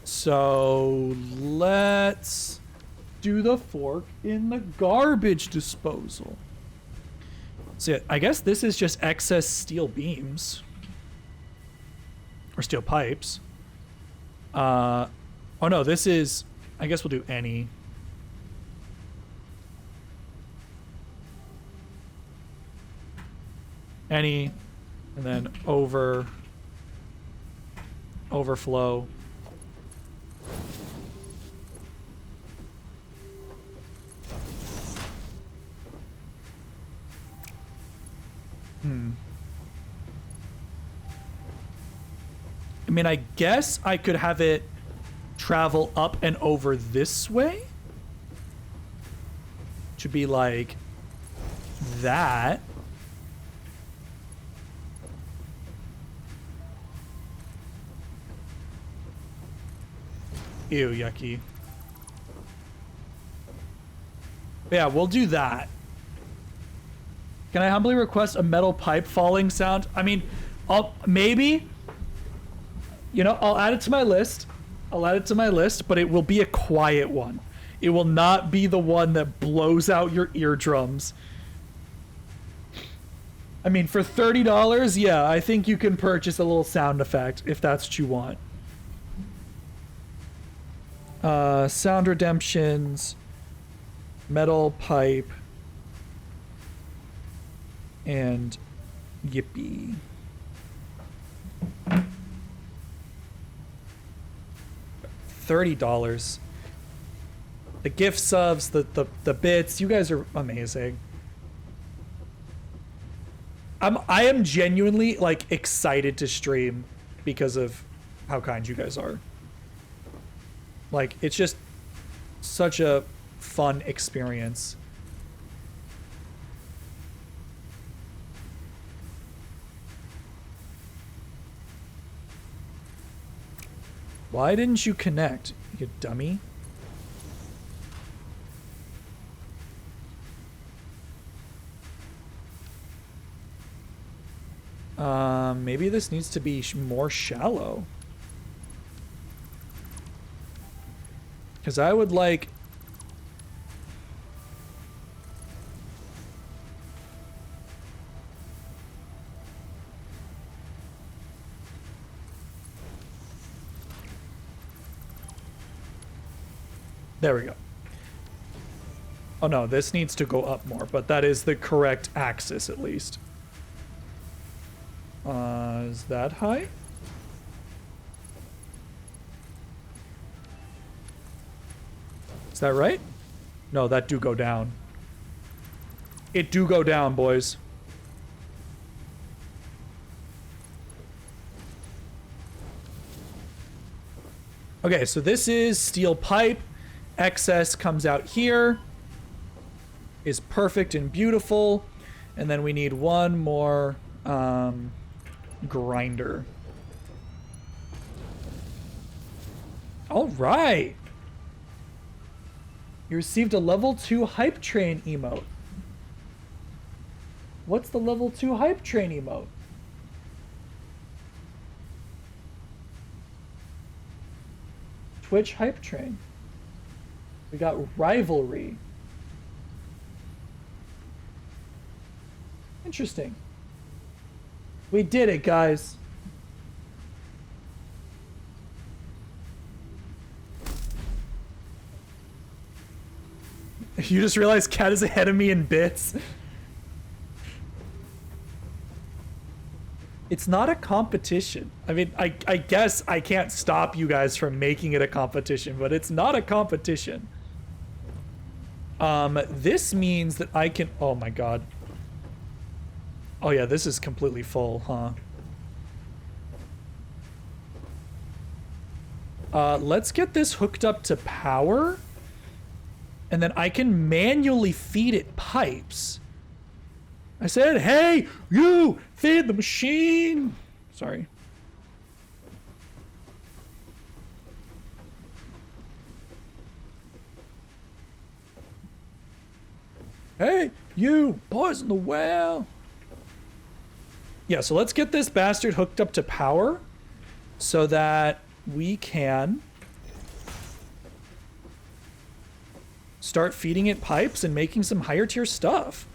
So let's do the fork in the garbage disposal. So I guess this is just excess steel beams. Or steel pipes. Oh no, this is... I guess we'll do any. Any, and then overflow. I mean, I guess I could have it travel up and over this way. Should be like that. Ew, yucky. Yeah, we'll do that. Can I humbly request a metal pipe falling sound? I mean, maybe, you know, I'll add it to my list. I'll add it to my list, but it will be a quiet one. It will not be the one that blows out your eardrums. I mean, for $30, yeah, I think you can purchase a little sound effect if that's what you want. Sound redemptions, metal pipe, and yippee. $30. The gift subs, the bits, you guys are amazing. I am genuinely like excited to stream because of how kind you guys are. Like, it's just such a fun experience. Why didn't you connect, you dummy? Maybe this needs to be more shallow. Because I would like... There we go. Oh no, this needs to go up more, but that is the correct axis at least. Is that high? Is that right? No, that do go down. It do go down, boys. Okay, so this is steel pipe. Excess comes out here. Is perfect and beautiful. And then we need one more grinder. All right. You received a level 2 hype train emote. What's the level 2 hype train emote? Twitch hype train. We got rivalry. Interesting. We did it, guys. You just realized Cat is ahead of me in bits. It's not a competition. I mean, I guess I can't stop you guys from making it a competition, but it's not a competition. This means that I can... Oh my god. Oh yeah, this is completely full, huh? Let's get this hooked up to power. And then I can manually feed it pipes. I said, hey, you, feed the machine. Sorry. Hey, you, poison the well. Yeah, so let's get this bastard hooked up to power so that we can start feeding it pipes and making some higher tier stuff.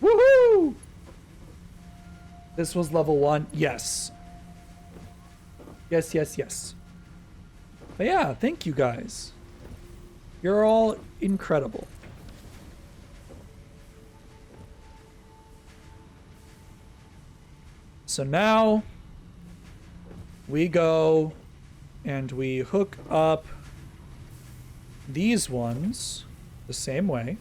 Woohoo! This was level 1. Yes. Yes, yes, yes. But yeah, thank you guys. You're all incredible. So now we go and we hook up these ones the same way.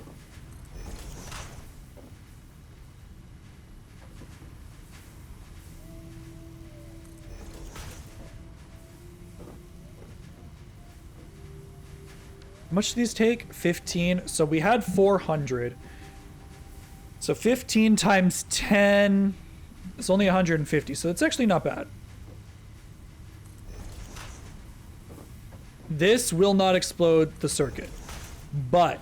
How much do these take? 15. So we had 400. So 15 times 10 is only 150. So it's actually not bad. This will not explode the circuit, but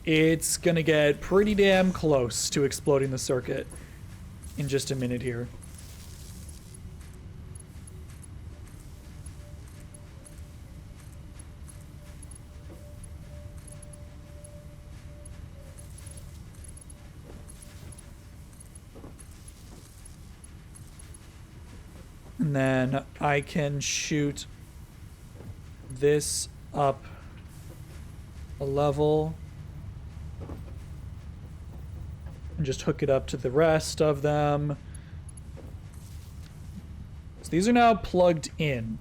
it's going to get pretty damn close to exploding the circuit in just a minute here. And then I can shoot this up a level and just hook it up to the rest of them. So these are now plugged in.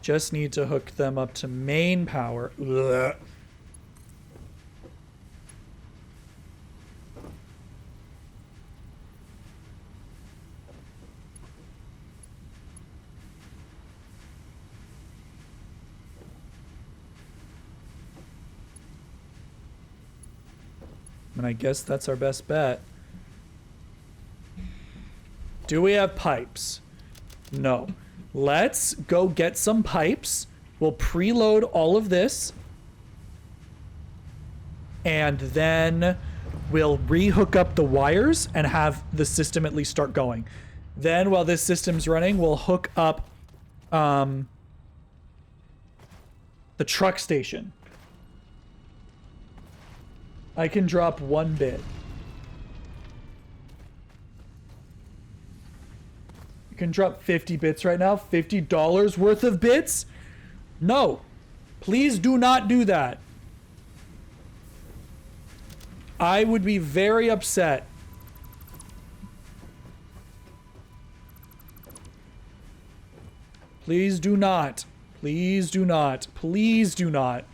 Just need to hook them up to main power. Ugh. And I guess that's our best bet. Do we have pipes? No. Let's go get some pipes. We'll preload all of this. And then we'll rehook up the wires and have the system at least start going. Then while this system's running, we'll hook up the truck station. I can drop 1 bit. You can drop 50 bits right now. $50 worth of bits? No. Please do not do that. I would be very upset. Please do not. Please do not. Please do not.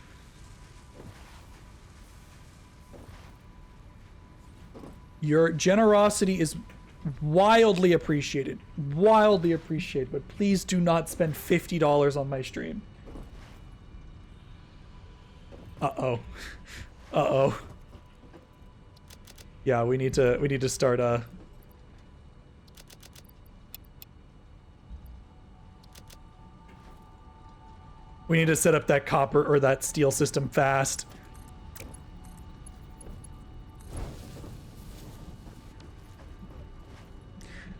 Your generosity is wildly appreciated. Wildly appreciated. But please do not spend $50 on my stream. Uh-oh. Uh-oh. Yeah, we need to start we need to set up that copper or that steel system fast.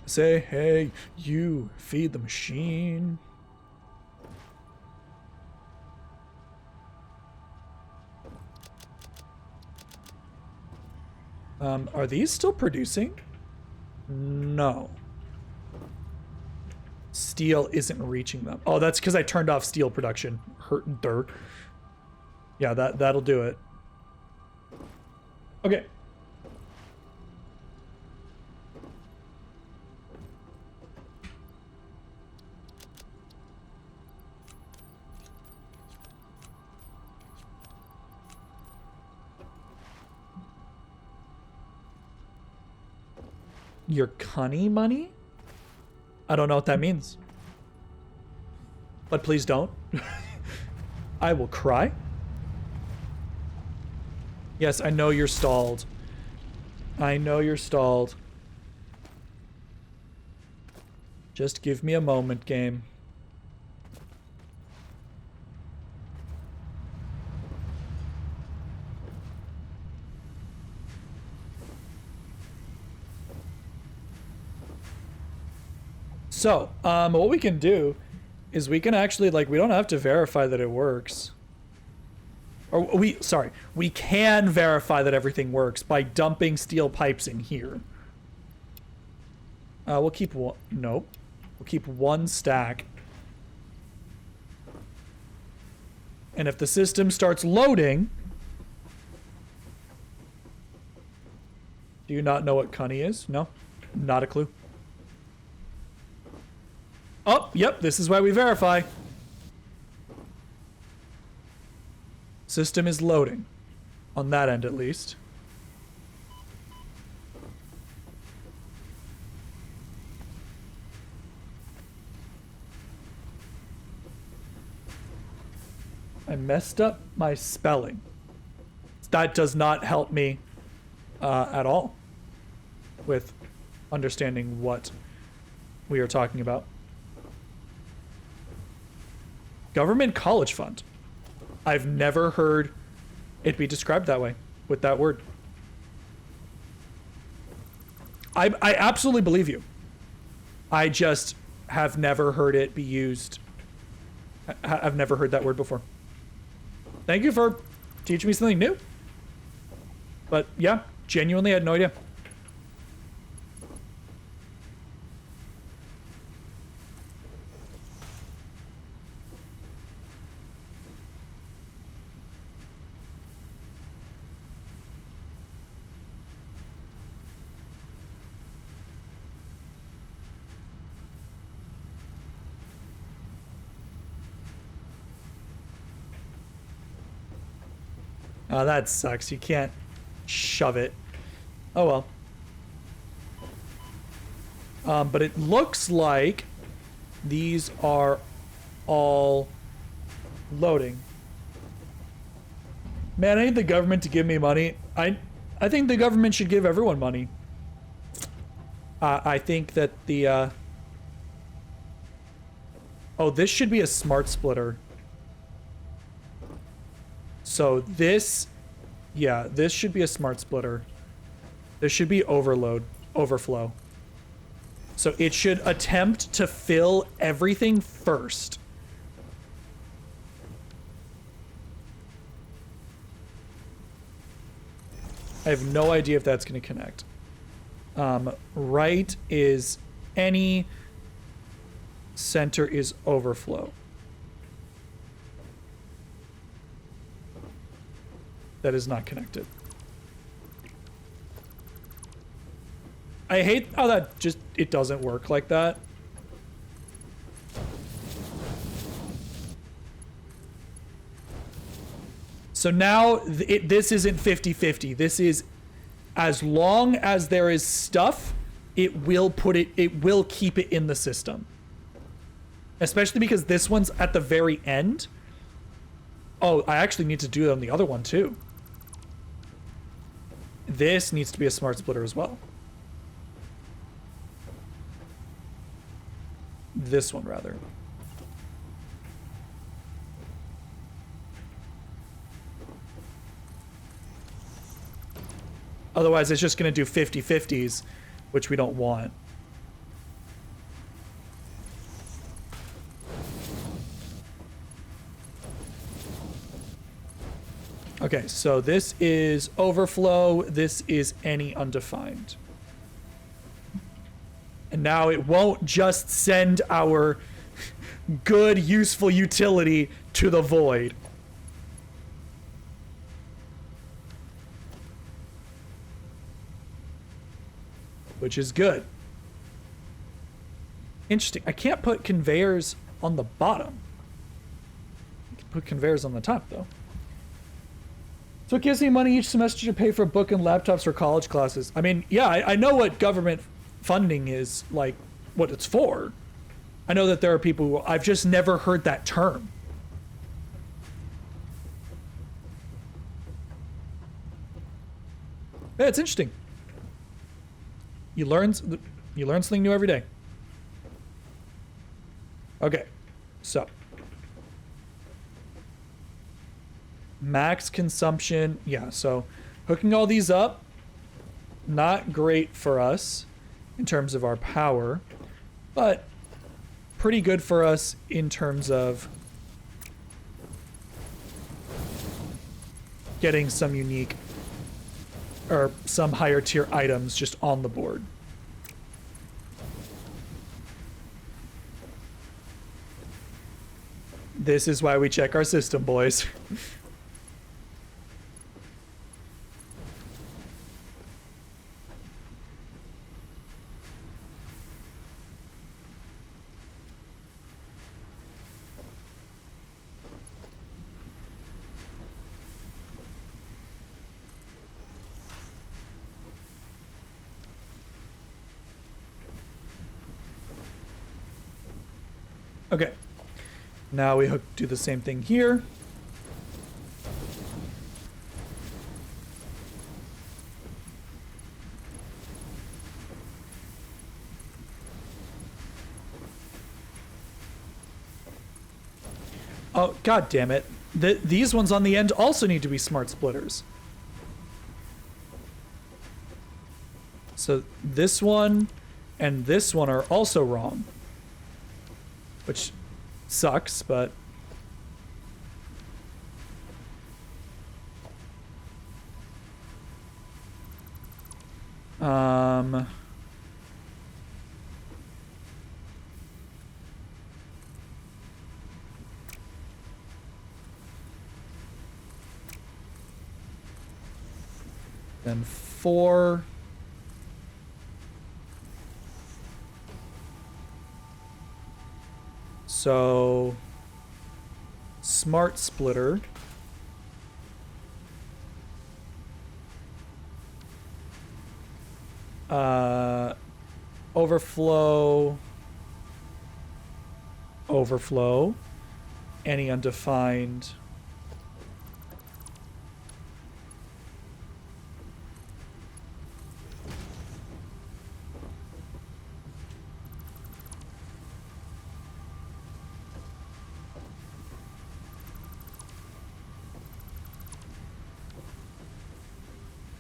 Say, hey, you feed the machine. Are these still producing? No. Steel isn't reaching them. Oh, that's because I turned off steel production. Hurt dirt. Yeah, that'll do it. Okay. Your cunny money? I don't know what that means. But please don't. I will cry. Yes, I know you're stalled. I know you're stalled. Just give me a moment, game. So, what we can do is we can actually, like, we don't have to verify that it works. Or we can verify that everything works by dumping steel pipes in here. We'll keep one, nope. We'll keep one stack. And if the system starts loading... Do you not know what cunny is? No? Not a clue. Oh, yep, this is why we verify. System is loading. On that end, at least. I messed up my spelling. That does not help me at all with understanding what we are talking about. Government college fund. I've never heard it be described that way, with that word. I absolutely believe you. I just have never heard it be used. I've never heard that word before. Thank you for teaching me something new. But yeah, genuinely had no idea. Oh, that sucks. You can't shove it. Oh well. But it looks like these are all loading. Man, I need the government to give me money. I think the government should give everyone money. I think that the oh, this should be a smart splitter. So this, yeah, this should be a smart splitter. This should be overflow. So it should attempt to fill everything first. I have no idea if that's going to connect. Right is any, center is overflow. That is not connected. I hate how that just, it doesn't work like that. So now this isn't 50-50. This is, as long as there is stuff, it will keep it in the system. Especially because this one's at the very end. Oh, I actually need to do it on the other one too. This needs to be a smart splitter as well. This one, rather. Otherwise, it's just going to do 50-50s, which we don't want. Okay, so this is overflow. This is any undefined. And now it won't just send our good, useful utility to the void. Which is good. Interesting. I can't put conveyors on the bottom. I can put conveyors on the top, though. So it gives me money each semester to pay for a book and laptops for college classes. I mean, yeah, I know what government funding is, like, what it's for. I know that there are people who, I've just never heard that term. Yeah, it's interesting. You learn something new every day. Okay, so max consumption. Yeah, so hooking all these up, not great for us in terms of our power, but pretty good for us in terms of getting some unique or some higher tier items just on the board. This is why we check our system, boys. Okay. Now we do the same thing here. Oh, god damn it. These ones on the end also need to be smart splitters. So this one and this one are also wrong. Which sucks, but then 4. So smart splitter. Overflow. Overflow. Any undefined.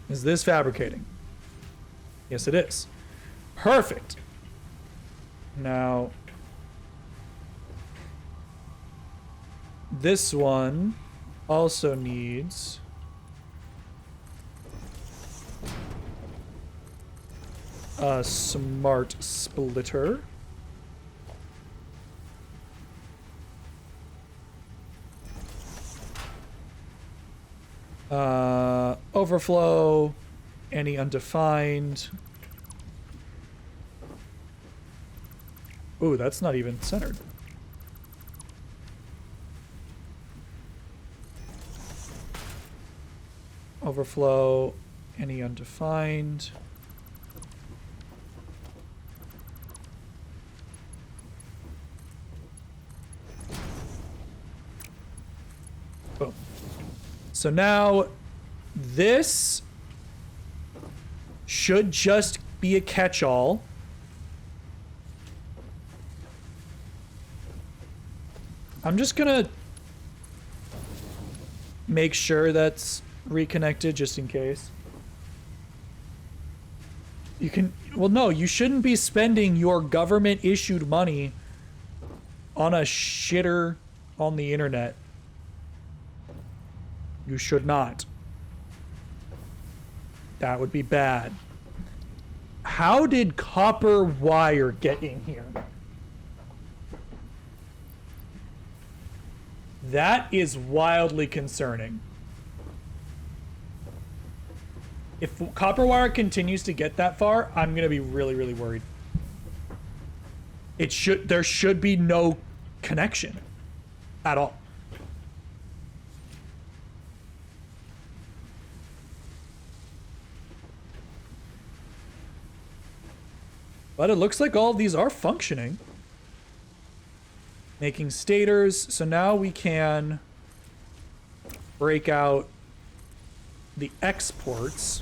Is this fabricating? Yes, it is. Perfect. Now, this one also needs a smart splitter. Overflow, any undefined. Ooh, that's not even centered. Overflow, any undefined. Boom. So now this should just be a catch-all. I'm just gonna make sure that's reconnected just in case. You can, well, no, you shouldn't be spending your government issued money on a shitter on the internet. You should not. That would be bad. How did copper wire get in here? That is wildly concerning. If copper wire continues to get that far, I'm going to be really, really worried. There should be no connection at all. But it looks like all of these are functioning. Making stators. So now we can break out the exports,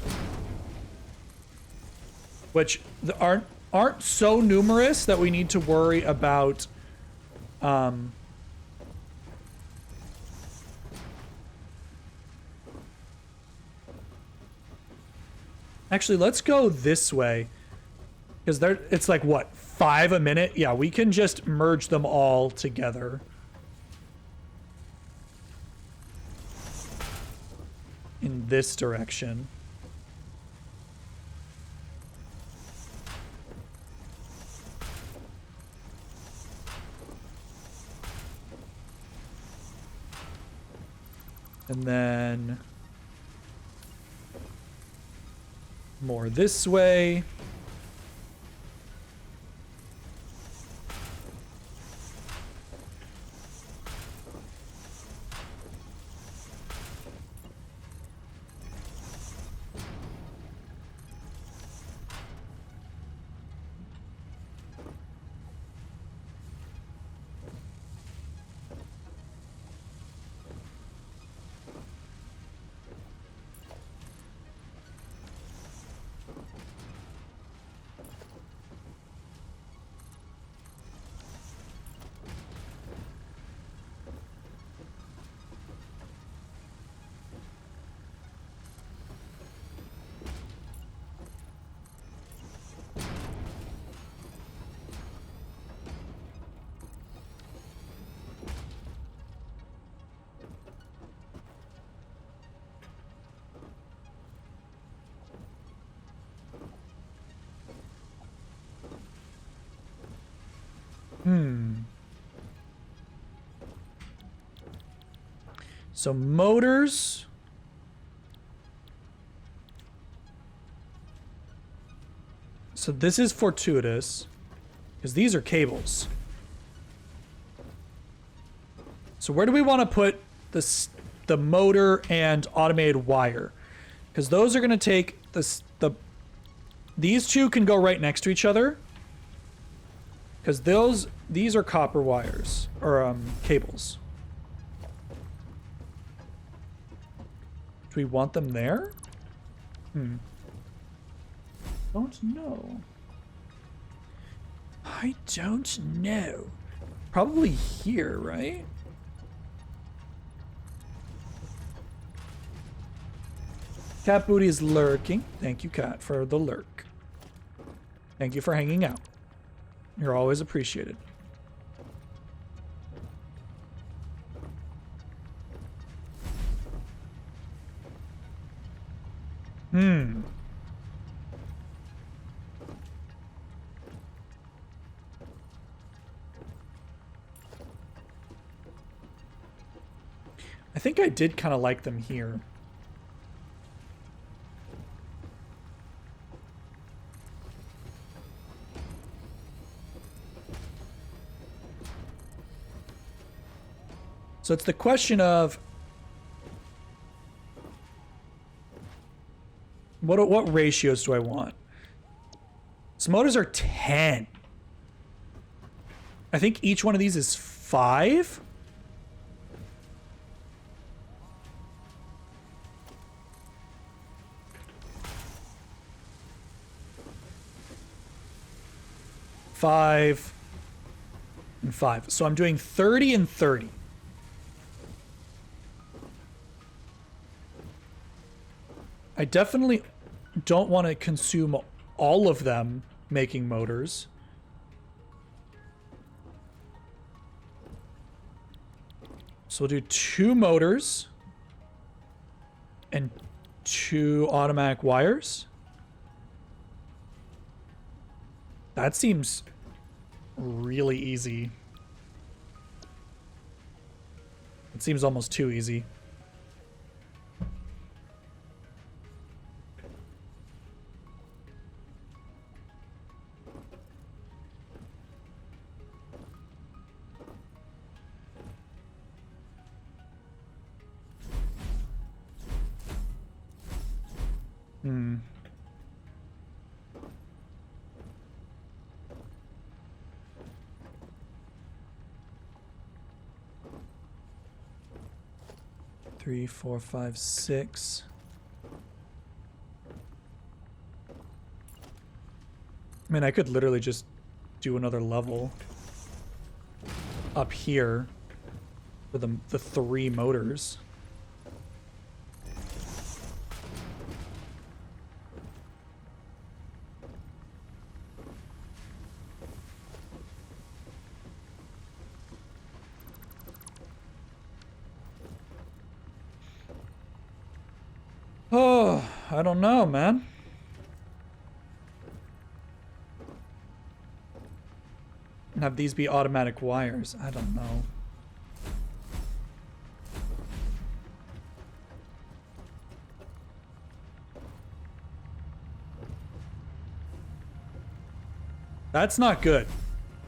which aren't so numerous that we need to worry about actually, let's go this way. Because it's like, what, 5 a minute? Yeah, we can just merge them all together. In this direction. And then more this way. So motors. So this is fortuitous, because these are cables. So where do we want to put the motor and automated wire? Because those are going to take these two can go right next to each other. Because these are copper wires or cables. Do we want them there? Don't know. I don't know. Probably here, right? Cat Booty is lurking. Thank you, Cat, for the lurk. Thank you for hanging out. You're always appreciated. I think I did kind of like them here. So it's the question of what ratios do I want? So motors are 10. I think each one of these is 5. Five and 5. So I'm doing 30 and 30. I definitely don't want to consume all of them making motors. So we'll do 2 motors and 2 automatic wires. That seems really easy. It seems almost too easy. Hmm. Three, 4, 5, 6. I mean, I could literally just do another level up here for the 3 motors. Oh, I don't know, man. And have these be automatic wires. I don't know. That's not good.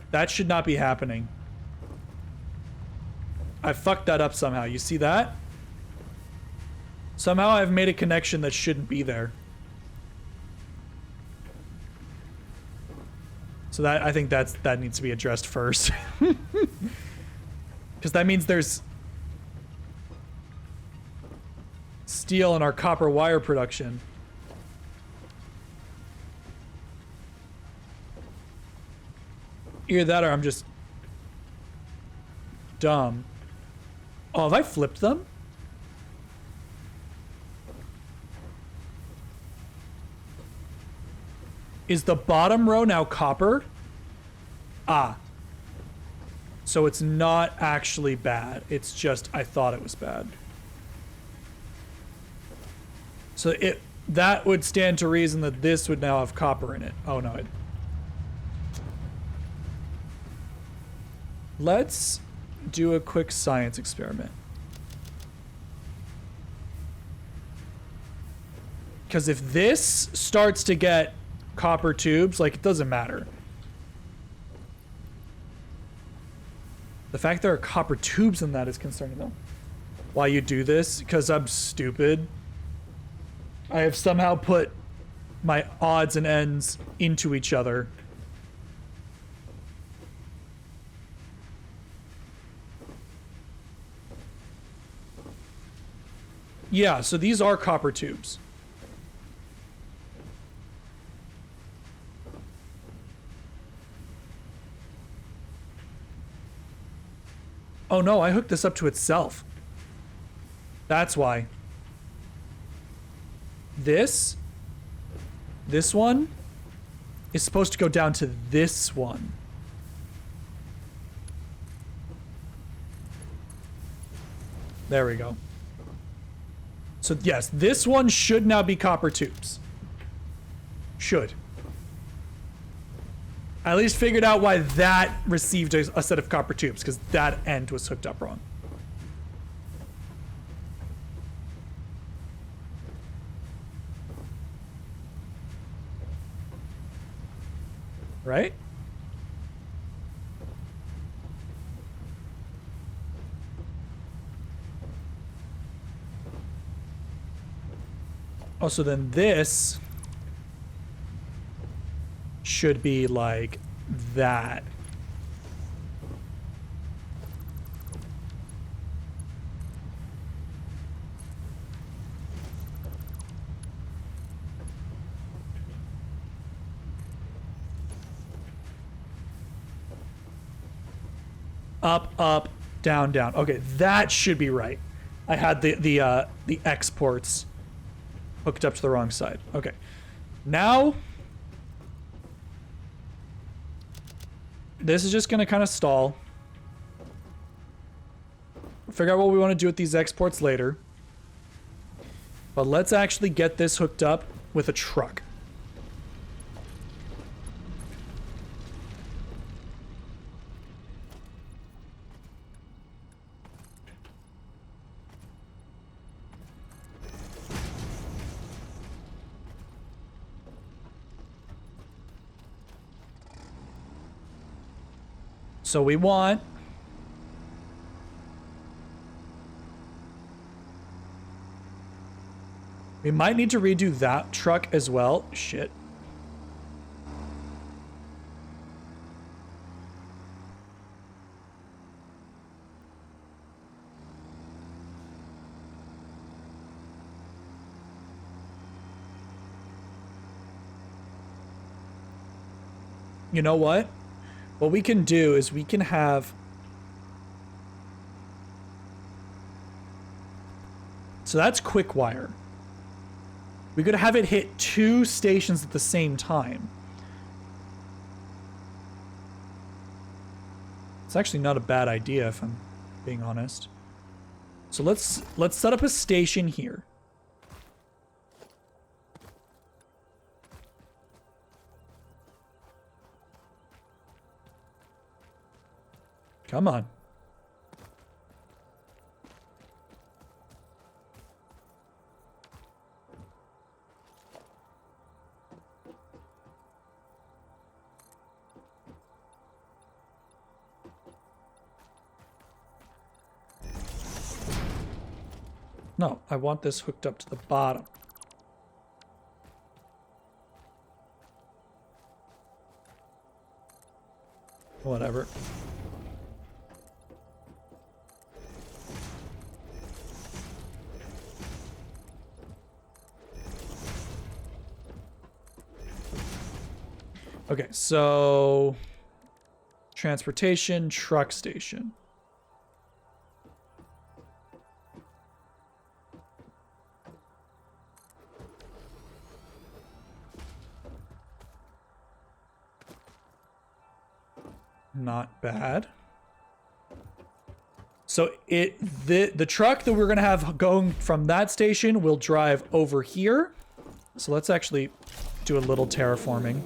That should not be happening. I fucked that up somehow. You see that? Somehow I've made a connection that shouldn't be there. So that, I think that needs to be addressed first. Because that means there's steel in our copper wire production. Either that or I'm just dumb. Oh, have I flipped them? Is the bottom row now copper? Ah. So it's not actually bad. It's just I thought it was bad. So that would stand to reason that this would now have copper in it. Oh no. Let's do a quick science experiment. Because if this starts to get copper tubes, like, it doesn't matter. The fact there are copper tubes in that is concerning though. Why you do this? Because I'm stupid. I have somehow put my odds and ends into each other. Yeah, so these are copper tubes. Oh no, I hooked this up to itself. That's why. This one is supposed to go down to this one. There we go. So yes, this one should now be copper tubes. Should. I at least figured out why that received a set of copper tubes, because that end was hooked up wrong. Right? Oh, so then this should be like that. Up, up, down, down. Okay, that should be right. I had the exports hooked up to the wrong side. Okay. Now this is just gonna kind of stall. Figure out what we want to do with these exports later. But let's actually get this hooked up with a truck. So we want we might need to redo that truck as well. Shit. You know what? What we can do is we can have... So that's quick wire. We could have it hit 2 stations at the same time. It's actually not a bad idea if I'm being honest. So let's set up a station here. Come on. No, I want this hooked up to the bottom. Whatever. Okay, so transportation, truck station. Not bad. So the truck that we're gonna have going from that station will drive over here. So let's actually do a little terraforming.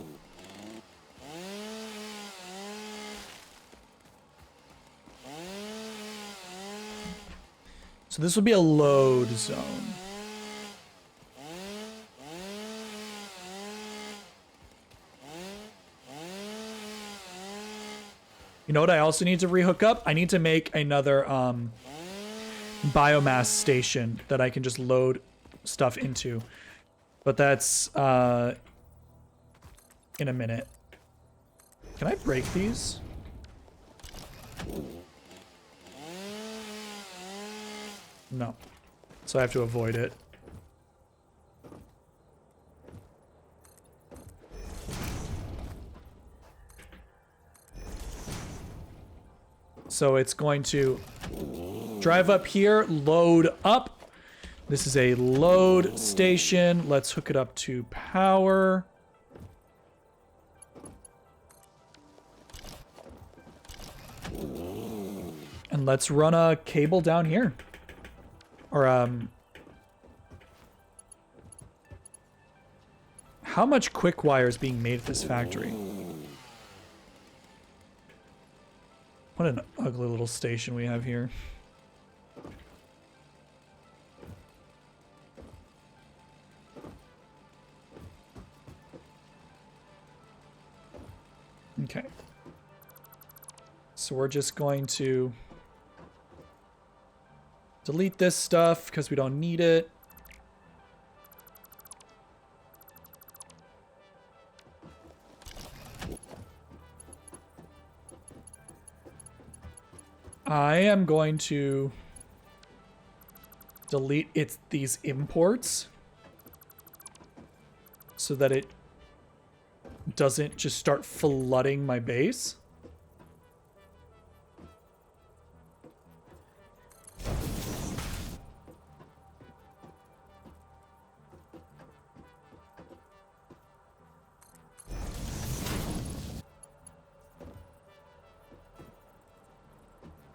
So this will be a load zone. You know what I also need to rehook up? I need to make another biomass station that I can just load stuff into. But that's in a minute. Can I break these? No. So I have to avoid it. So it's going to drive up here, load up. This is a load station. Let's hook it up to power. And let's run a cable down here. Or, how much quick wire is being made at this factory? What an ugly little station we have here. Okay. So we're just going to delete this stuff because we don't need it. I am going to delete these imports so that it doesn't just start flooding my base.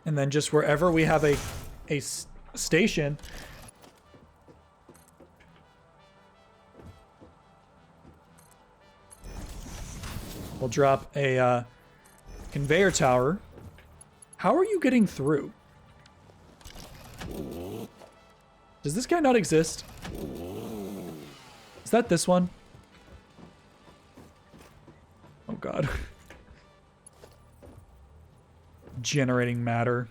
And then just wherever we have a station, we'll drop a conveyor tower. How are you getting through? Does this guy not exist? Is that this one? Oh god. Generating matter.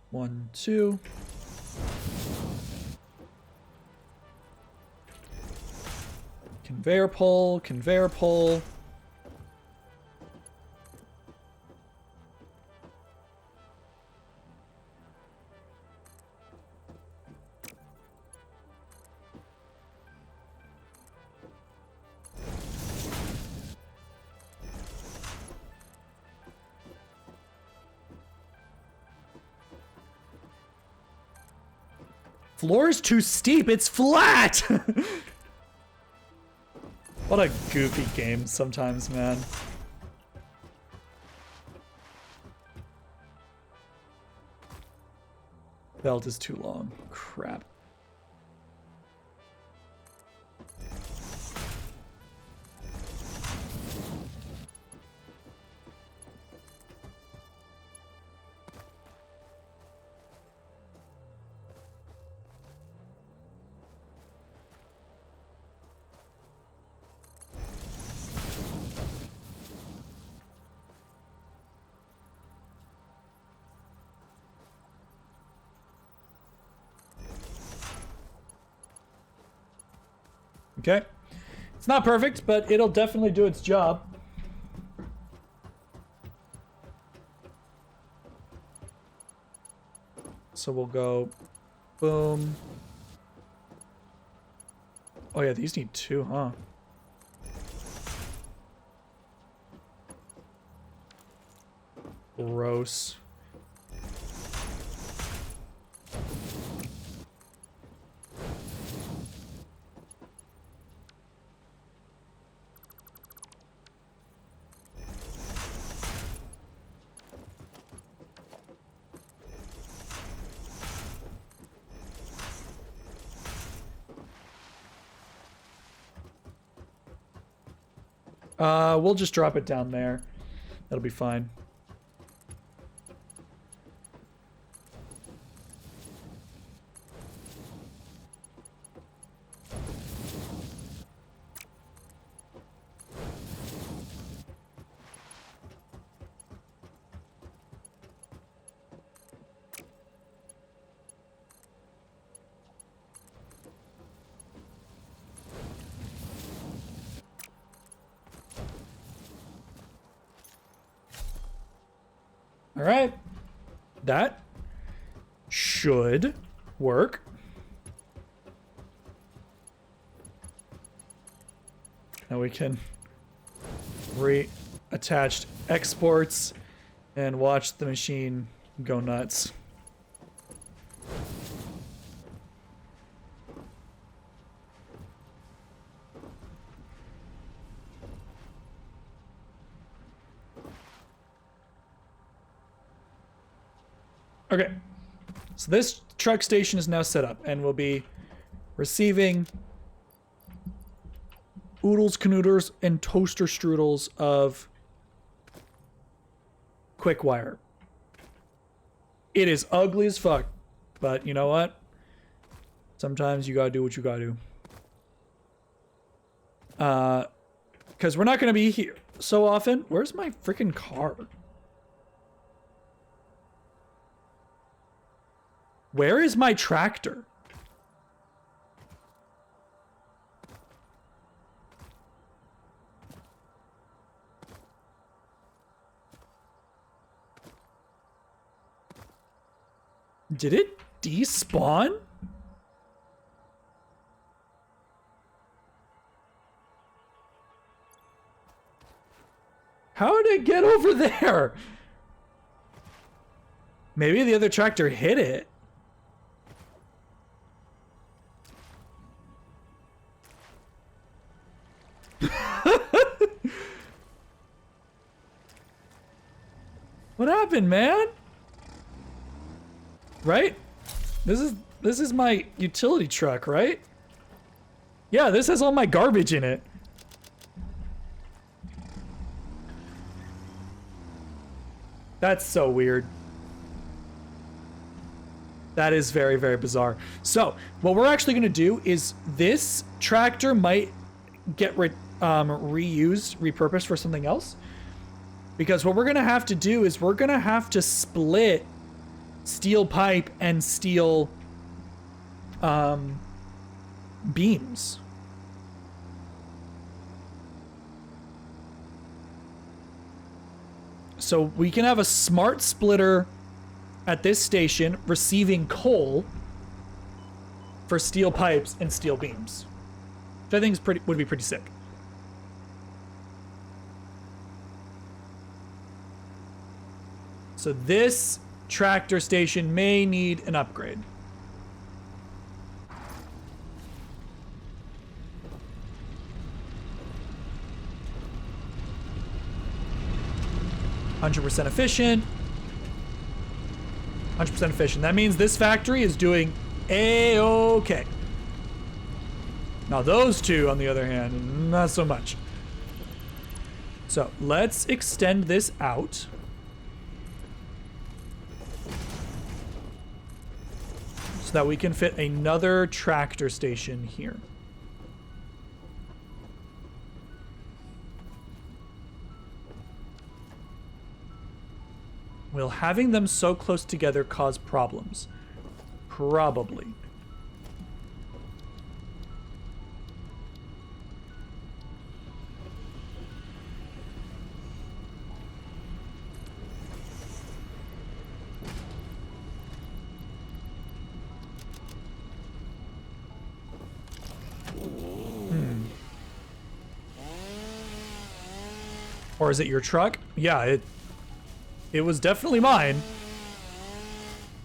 One, two. Conveyor pole, conveyor pole. Floor is too steep, it's flat! What a goofy game sometimes, man. Belt is too long. Crap. Okay. It's not perfect, but it'll definitely do its job. So we'll go boom. Oh yeah, these need two, huh? Gross. We'll just drop it down there. That'll be fine. All right. That should work. Now we can reattach exports and watch the machine go nuts. Okay. So this truck station is now set up and will be receiving oodles, canoodles, and toaster strudels of quick wire. It is ugly as fuck, but you know what? Sometimes you gotta do what you gotta do. Because we're not gonna be here so often. Where's my freaking car? Where is my tractor? Did it despawn? How did it get over there? Maybe the other tractor hit it. What happened, man? Right? This is my utility truck, right? Yeah, this has all my garbage in it. That's so weird. That is very, very bizarre. So, what we're actually going to do is this tractor might get reused, repurposed for something else. Because what we're going to have to do is we're going to have to split steel pipe and steel beams. So we can have a smart splitter at this station receiving coal for steel pipes and steel beams, which I think is would be pretty sick. So this tractor station may need an upgrade. %100% efficient. 100% efficient. That means this factory is doing A-okay. Now those two, on the other hand, not so much. So let's extend this out. So that we can fit another tractor station here. Will having them so close together cause problems? Probably. Or is it your truck? Yeah, it was definitely mine.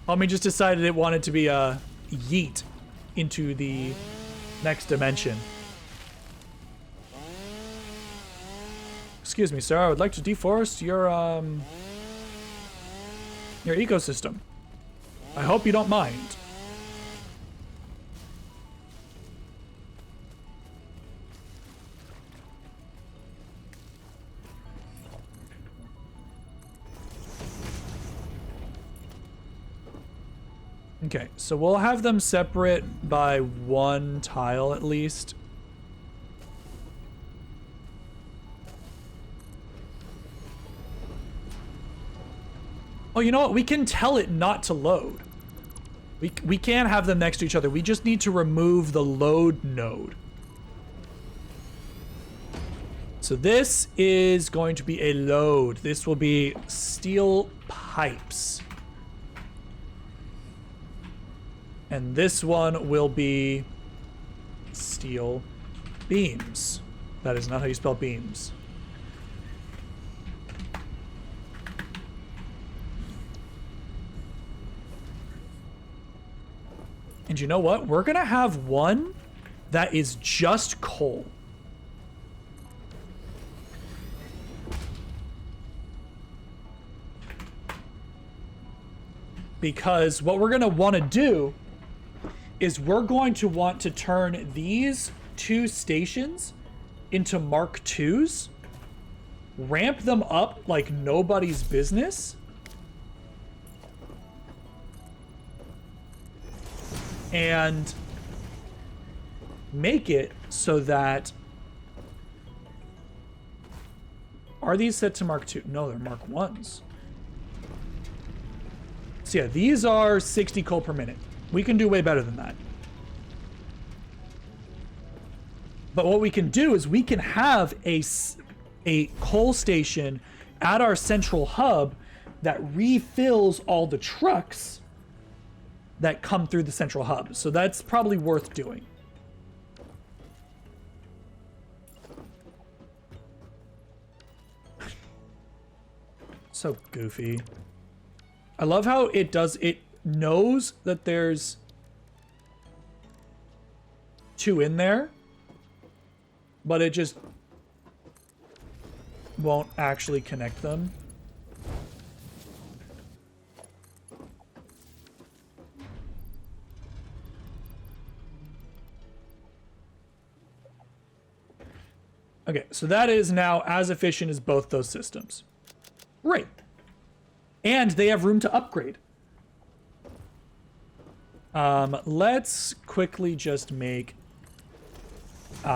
Homie just decided it wanted to be a yeet into the next dimension. Excuse me, sir. I would like to deforest your ecosystem. I hope you don't mind. Okay, so we'll have them separate by one tile at least. Oh, you know what? We can tell it not to load. We can't have them next to each other. We just need to remove the load node. So this is going to be a load. This will be steel pipes. And this one will be steel beams. That is not how you spell beams. And you know what? We're gonna have one that is just coal. because what we're going to want to do is we're going to want to turn these 2 stations into Mark IIs, ramp them up like nobody's business, and make it so that... Are these set to Mark II? No, they're Mark 1s. So yeah, these are 60 coal per minute. We can do way better than that. But what we can do is we can have a coal station at our central hub that refills all the trucks that come through the central hub. So that's probably worth doing. So goofy. I love how it knows that there's 2 in there, but it just won't actually connect them. Okay, so that is now as efficient as both those systems. Great. And they have room to upgrade. Let's quickly just make 2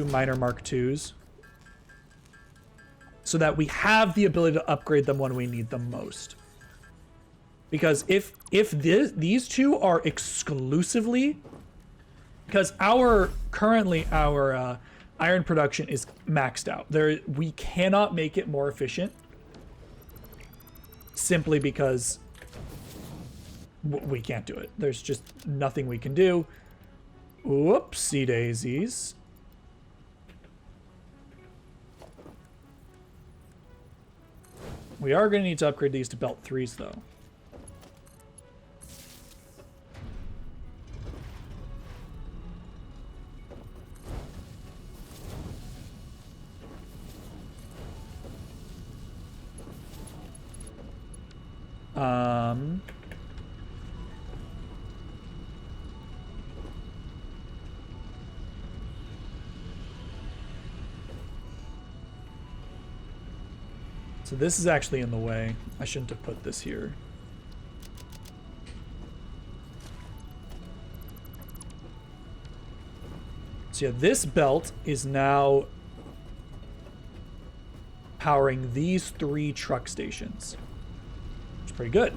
minor Mark IIs so that we have the ability to upgrade them when we need them most. Because if these 2 are exclusively, because currently our iron production is maxed out. We cannot make it more efficient simply because we can't do it. There's just nothing we can do. Whoopsie daisies. We are going to need to upgrade these to belt 3s though. So this is actually in the way. I shouldn't have put this here. So yeah, this belt is now powering these 3 truck stations. It's pretty good.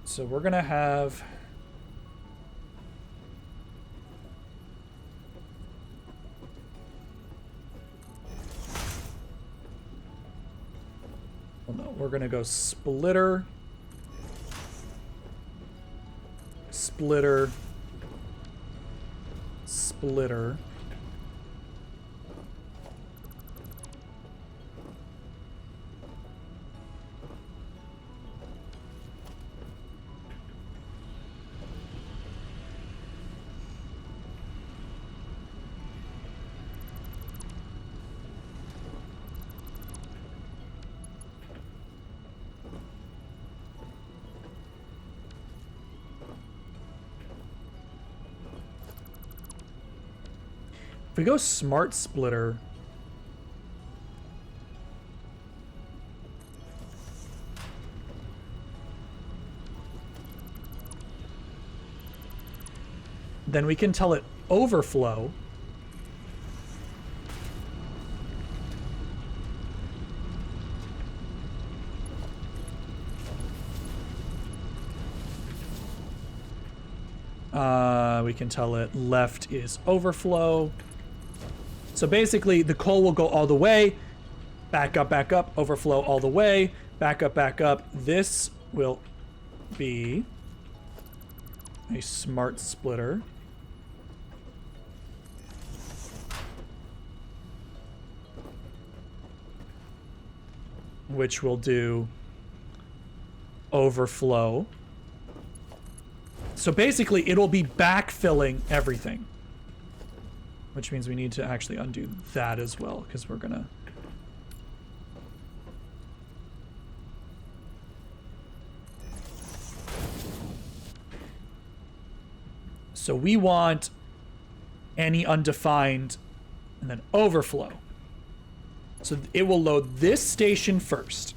So we're gonna have... Well, no, we're gonna go splitter, splitter, splitter. If we go smart splitter, then we can tell it overflow. We can tell it left is overflow. So basically, the coal will go all the way, back up, overflow all the way, back up. This will be a smart splitter. Which will do overflow. So basically, it'll be backfilling everything. Which means we need to actually undo that as well, because we're gonna... So we want any undefined and then overflow. So it will load this station first.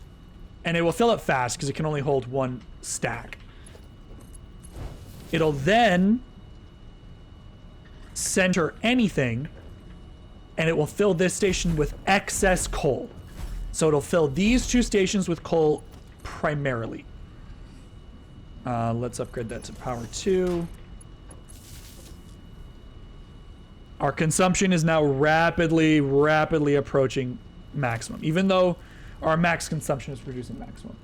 And it will fill up fast because it can only hold one stack. It'll then center anything, and it will fill this station with excess coal. So it'll fill these two stations with coal primarily. Let's upgrade that to power 2. Our consumption is now rapidly approaching maximum, even though our max consumption is producing maximum.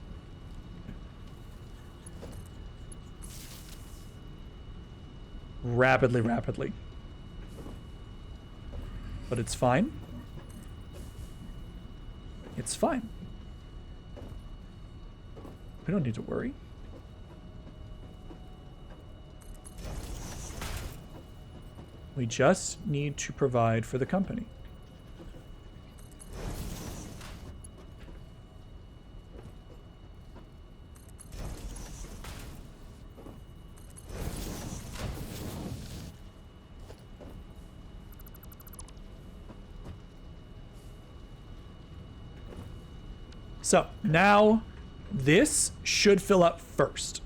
Rapidly. But it's fine. It's fine. We don't need to worry. We just need to provide for the company. So now this should fill up first.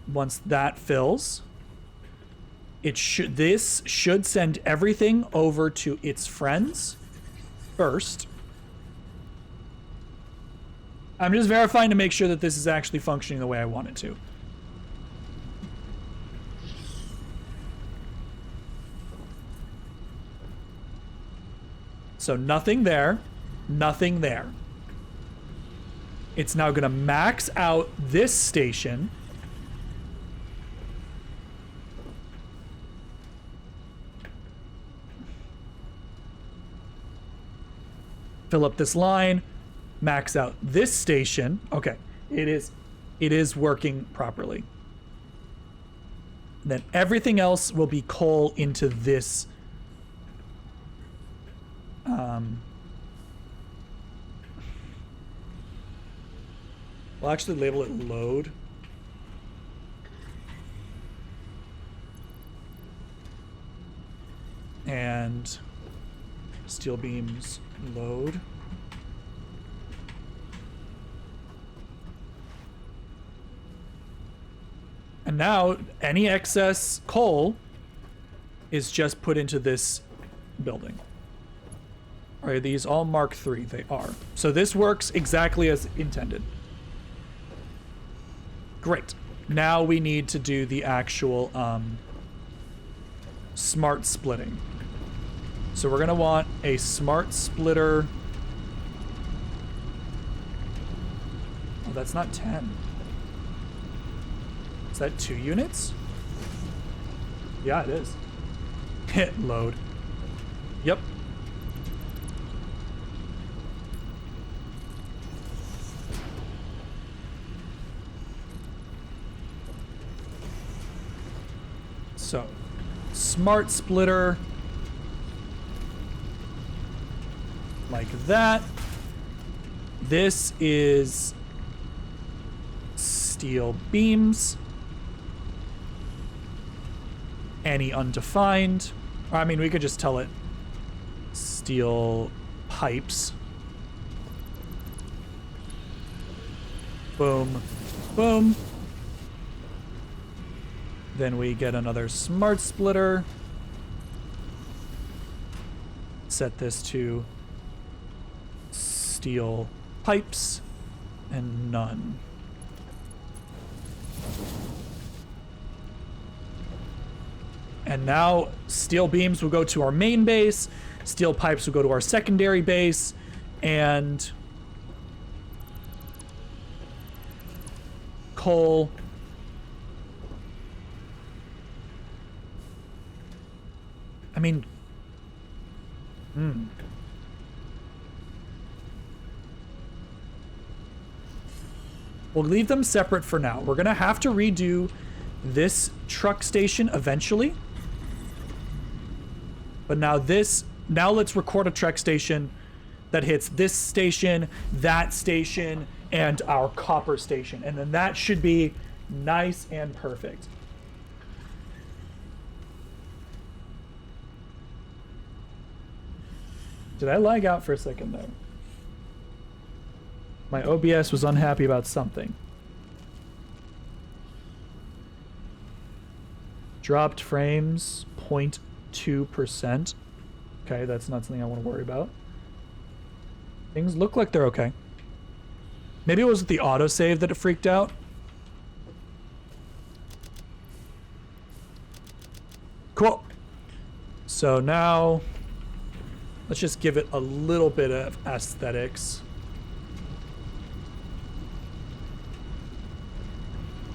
Once that fills, this should send everything over to its friends first. I'm just verifying to make sure that this is actually functioning the way I want it to. So nothing there, nothing there. It's now going to max out this station. Fill up this line, max out this station. Okay, it is working properly. Then everything else will be coal into this. We'll actually label it load. And steel beams load. And now any excess coal is just put into this building. Are these all Mark III? They are. So this works exactly as intended. Great. Now we need to do the actual smart splitting. So we're going to want a smart splitter. Oh, that's not 10. Is that 2 units? Yeah, it is. Hit load. Yep. So, smart splitter. Like that. This is steel beams. Any undefined. I mean, we could just tell it steel pipes. Boom. Boom. Then we get another smart splitter. Set this to steel pipes and none. And now steel beams will go to our main base, steel pipes will go to our secondary base, and coal I mean, we'll leave them separate for now. We're going to have to redo this truck station eventually. But now let's record a truck station that hits this station, that station, and our copper station. And then that should be nice and perfect. Did I lag out for a second there? My OBS was unhappy about something. Dropped frames 0.2%. Okay, that's not something I want to worry about. Things look like they're okay. Maybe it was the autosave that it freaked out. Cool. So now, let's just give it a little bit of aesthetics.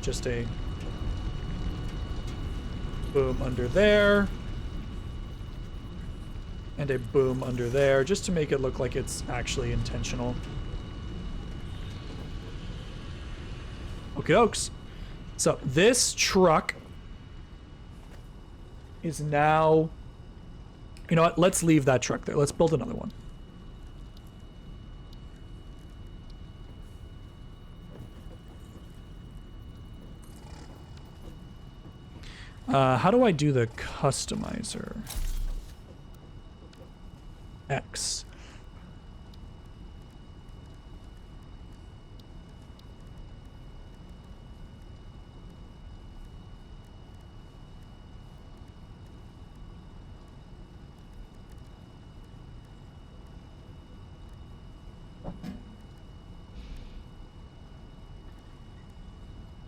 Just a boom under there. And a boom under there, just to make it look like it's actually intentional. Okay, dokes. So this truck is now... You know what? Let's leave that truck there. Let's build another one. How do I do the customizer? X.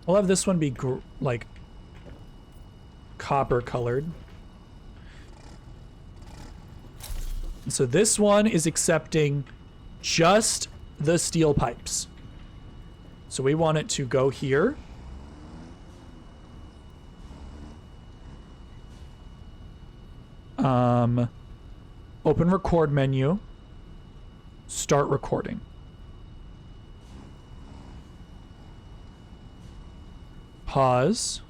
I'll have this one be like copper colored. So this one is accepting just the steel pipes. So we want it to go here. Open record menu. Start recording. Pause.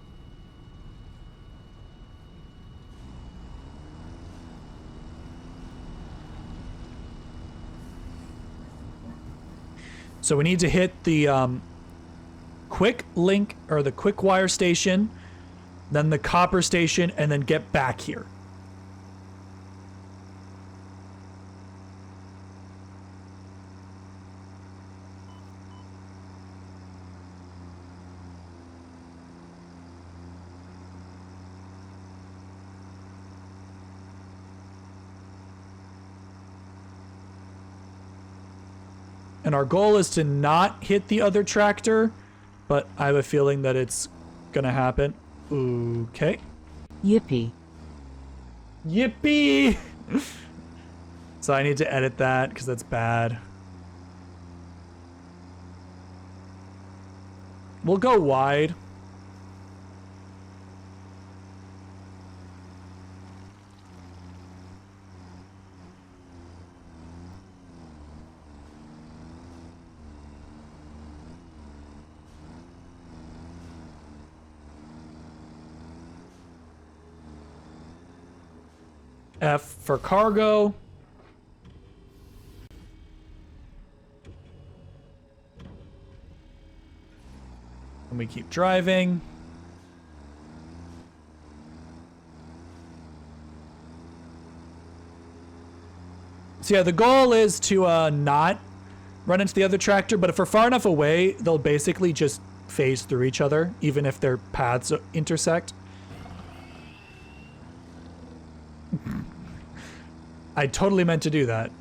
So we need to hit the quick link or the quick wire station, then the copper station, and then get back here. And our goal is to not hit the other tractor, but I have a feeling that it's gonna happen. Okay. Yippee. Yippee! So I need to edit that because that's bad. We'll go wide. F for cargo. And we keep driving. So yeah, the goal is to not run into the other tractor, but if we're far enough away, they'll basically just phase through each other, even if their paths intersect. I totally meant to do that.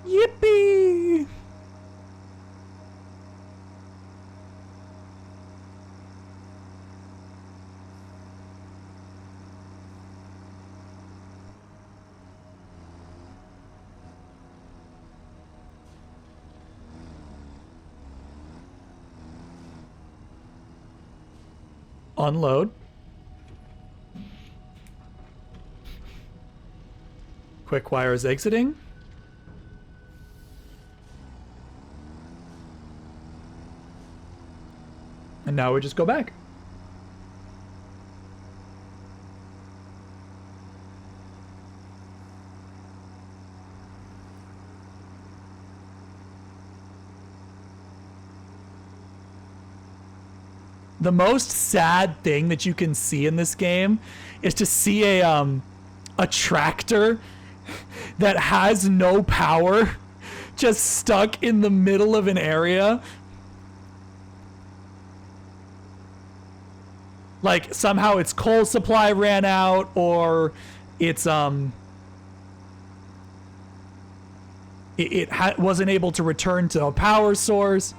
Yippee! Unload. Quick wire is exiting. And now we just go back. The most sad thing that you can see in this game is to see a tractor that has no power just stuck in the middle of an area. Like somehow its coal supply ran out, or it's wasn't able to return to a power source.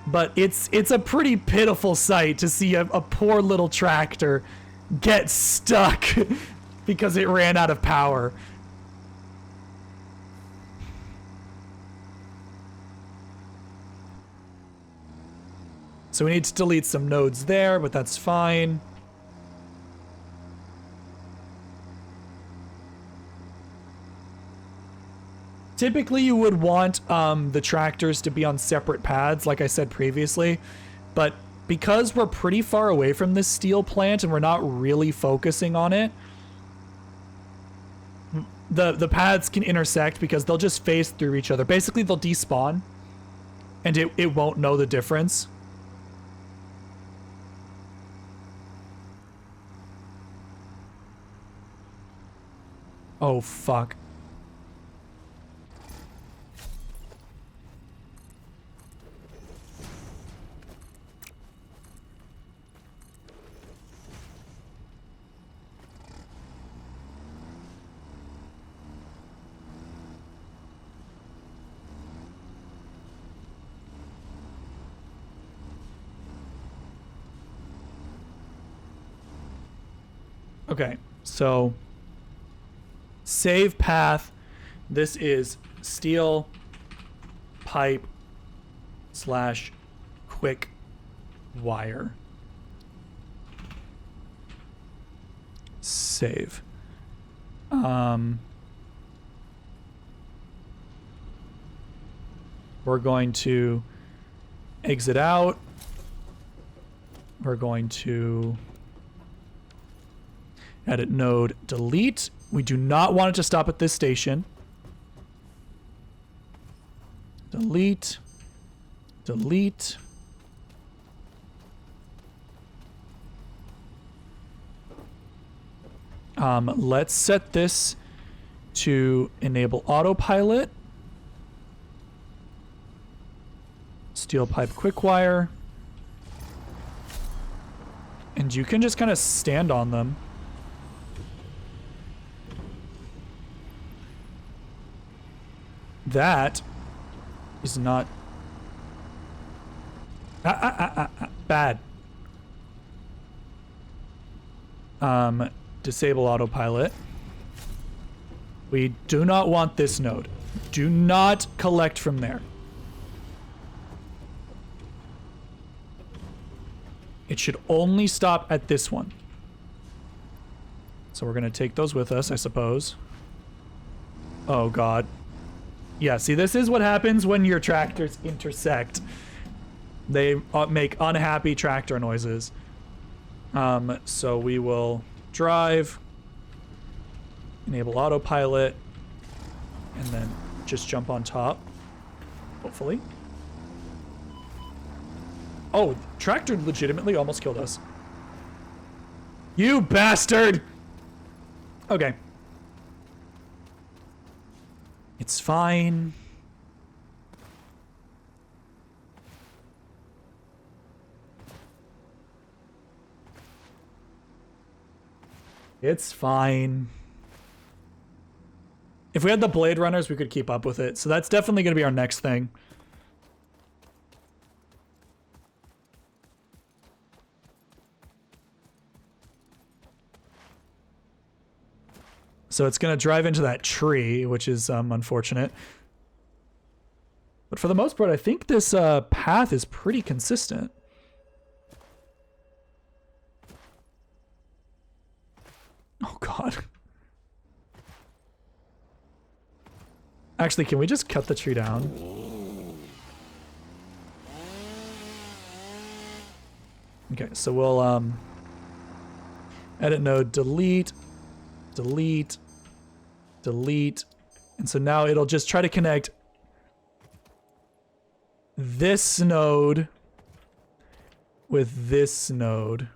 But it's a pretty pitiful sight to see a poor little tractor get stuck because it ran out of power. So we need to delete some nodes there, but that's fine. Typically, you would want the tractors to be on separate paths, like I said previously, but because we're pretty far away from this steel plant and we're not really focusing on it, the paths can intersect because they'll just phase through each other. Basically, they'll despawn, and it won't know the difference. Oh, fuck. Okay, so save path. This is steel pipe / quick wire. Save. We're going to exit out. We're going to edit node, delete. We do not want it to stop at this station. Delete. Delete. Let's set this to enable autopilot. Steel pipe quick wire. And you can just kind of stand on them. That is not bad. Disable autopilot. We do not want this node. Do not collect from there. It should only stop at this one. So we're going to take those with us, I suppose. Oh, God. Yeah, see, this is what happens when your tractors intersect. They make unhappy tractor noises. So we will drive, enable autopilot, and then just jump on top, hopefully. Oh, tractor legitimately almost killed us. You bastard! Okay. It's fine. It's fine. If we had the Blade Runners, we could keep up with it. So that's definitely going to be our next thing. So it's going to drive into that tree, which is unfortunate. But for the most part, I think this path is pretty consistent. Oh, God. Actually, can we just cut the tree down? Okay, so we'll edit node, delete, delete, delete. And so now it'll just try to connect this node with this node.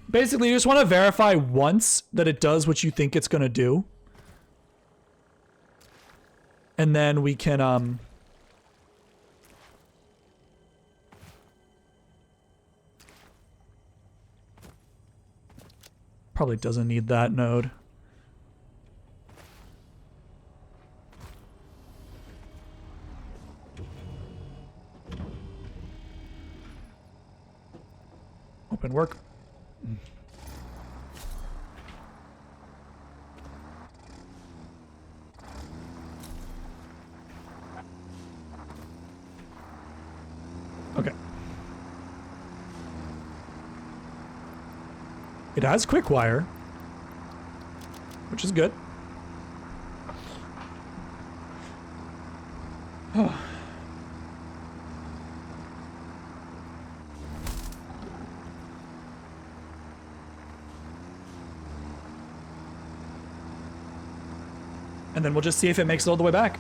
Basically, you just want to verify once that it does what you think it's going to do. And then we can, probably doesn't need that node. Open work. Okay. It has quick wire, which is good. And then we'll just see if it makes it all the way back.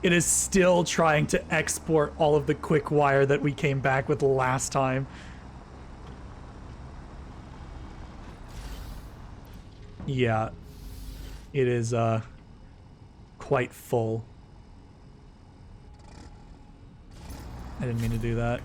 It is still trying to export all of the quick wire that we came back with last time. Yeah, it is quite full. I didn't mean to do that.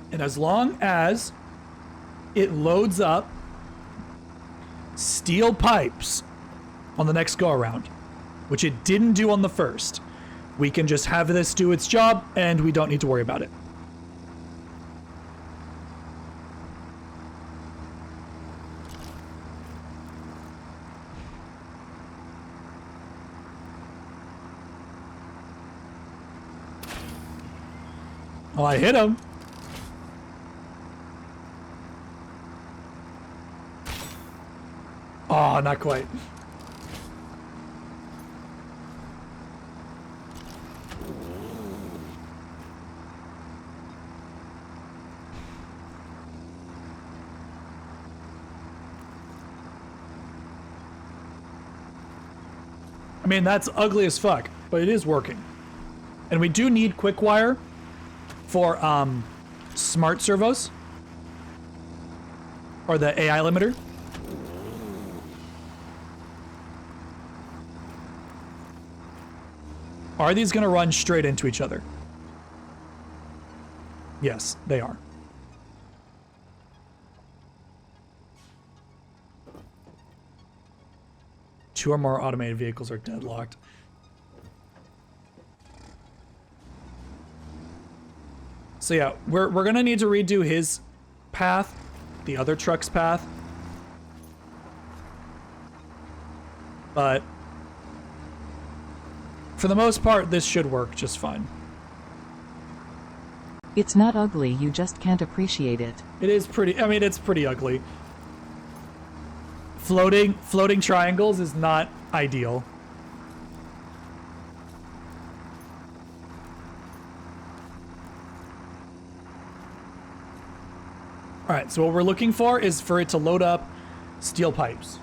And as long as it loads up steel pipes on the next go around, which it didn't do on the first, we can just have this do its job and we don't need to worry about it. Oh, I hit him. Oh, not quite. I mean, that's ugly as fuck, but it is working. And we do need quick wire for smart servos, or the AI limiter. Are these going to run straight into each other? Yes, they are. Two or more automated vehicles are deadlocked. So yeah, we're going to need to redo his path, the other truck's path. But for the most part, this should work just fine. It's not ugly, you just can't appreciate it. It is pretty, I mean, it's pretty ugly. Floating triangles is not ideal. All right, so what we're looking for is for it to load up steel pipes.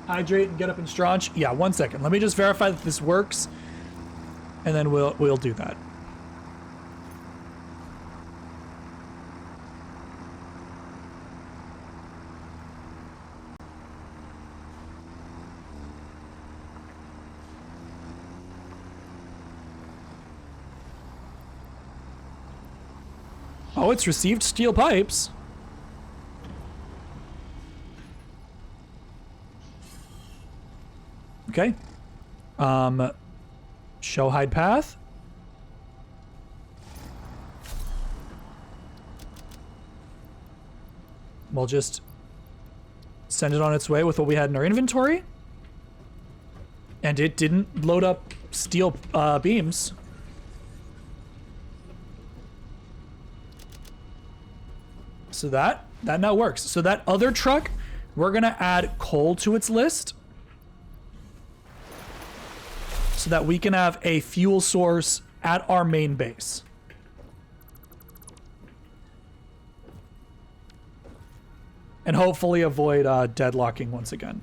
Hydrate and get up and straunch. Yeah, 1 second. Let me just verify that this works, and then we'll do that. Oh, it's received steel pipes. Okay. Show hide path. We'll just send it on its way with what we had in our inventory. And it didn't load up steel beams. So that now works. So that other truck, we're gonna add coal to its list so that we can have a fuel source at our main base. And hopefully avoid deadlocking once again.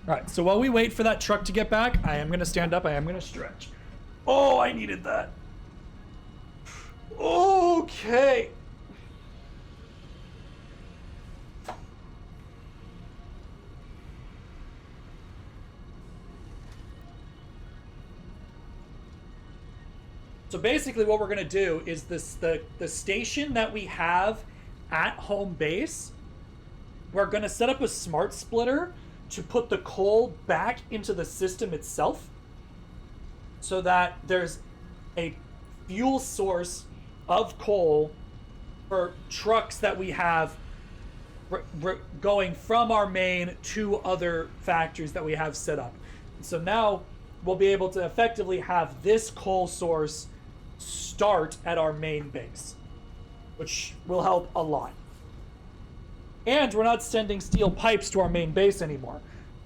All right, so while we wait for that truck to get back, I am going to stand up. I am going to stretch. Oh, I needed that. Okay. So basically what we're going to do is the station that we have at home base, we're going to set up a smart splitter to put the coal back into the system itself so that there's a fuel source of coal for trucks that we have going from our main to other factories that we have set up. So now we'll be able to effectively have this coal source start at our main base, which will help a lot. And we're not sending steel pipes to our main base anymore.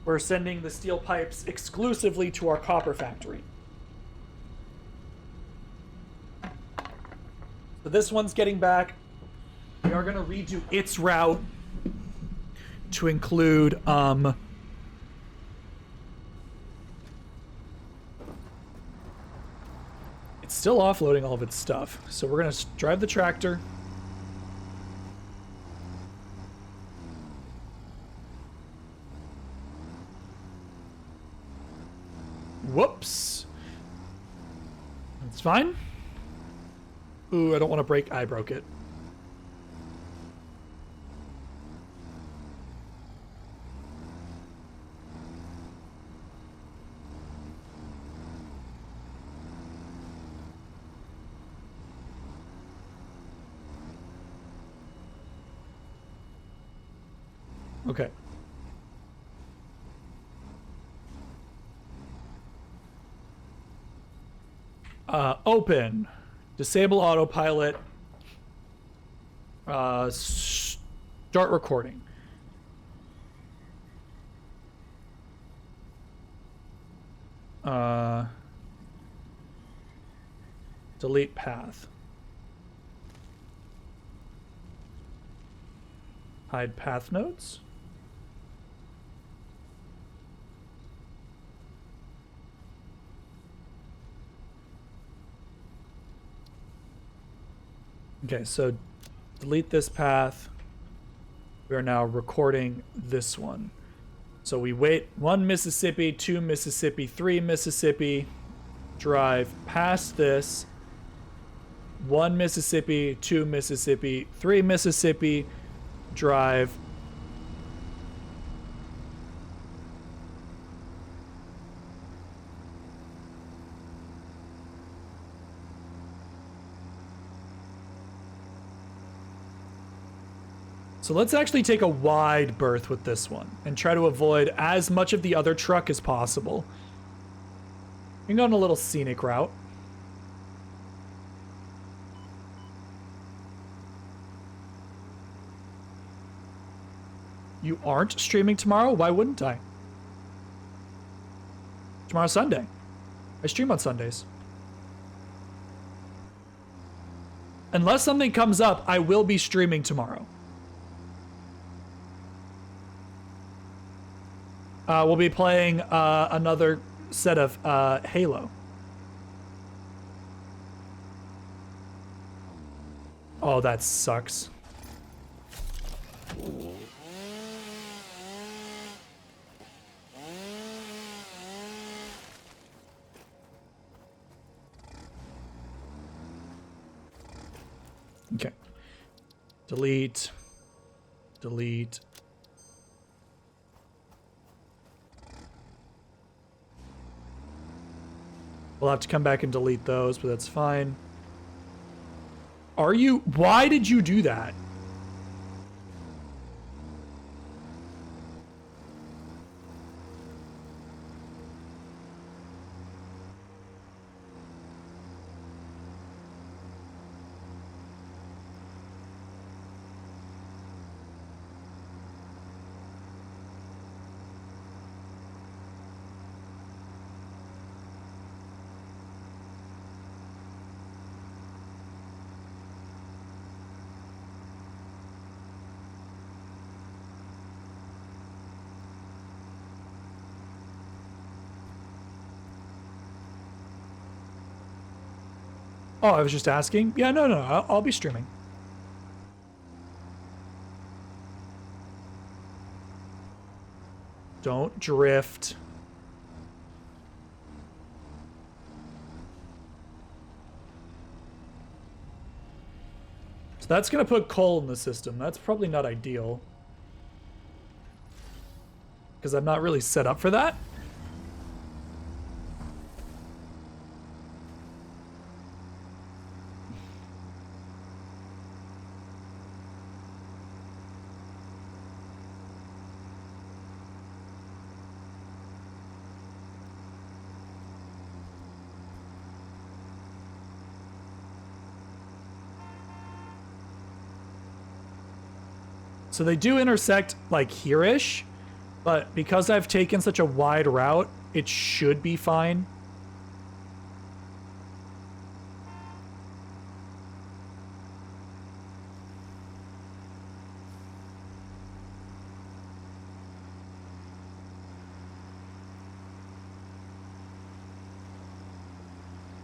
We're sending the steel pipes exclusively to our copper factory. So this one's getting back. We are going to redo its route to include it's still offloading all of its stuff. So we're going to drive the tractor. Whoops. It's fine. Ooh, I don't want to break. I broke it. Okay. Open. Disable autopilot. Start recording. Delete path. Hide path nodes. Okay, so delete this path. We are now recording this one. So we wait 1 Mississippi, 2 Mississippi, 3 Mississippi, drive past this. 1 Mississippi, 2 Mississippi, 3 Mississippi, drive. So let's actually take a wide berth with this one and try to avoid as much of the other truck as possible. You can go on a little scenic route. You aren't streaming tomorrow? Why wouldn't I? Tomorrow's Sunday. I stream on Sundays. Unless something comes up, I will be streaming tomorrow. We'll be playing another set of Halo. Oh, that sucks. Okay. Delete. Delete. We'll have to come back and delete those, but that's fine. Are you... Why did you do that? Oh, I was just asking. Yeah, no, I'll be streaming. Don't drift. So that's going to put coal in the system. That's probably not ideal. Because I'm not really set up for that. So they do intersect like here-ish, but because I've taken such a wide route, it should be fine.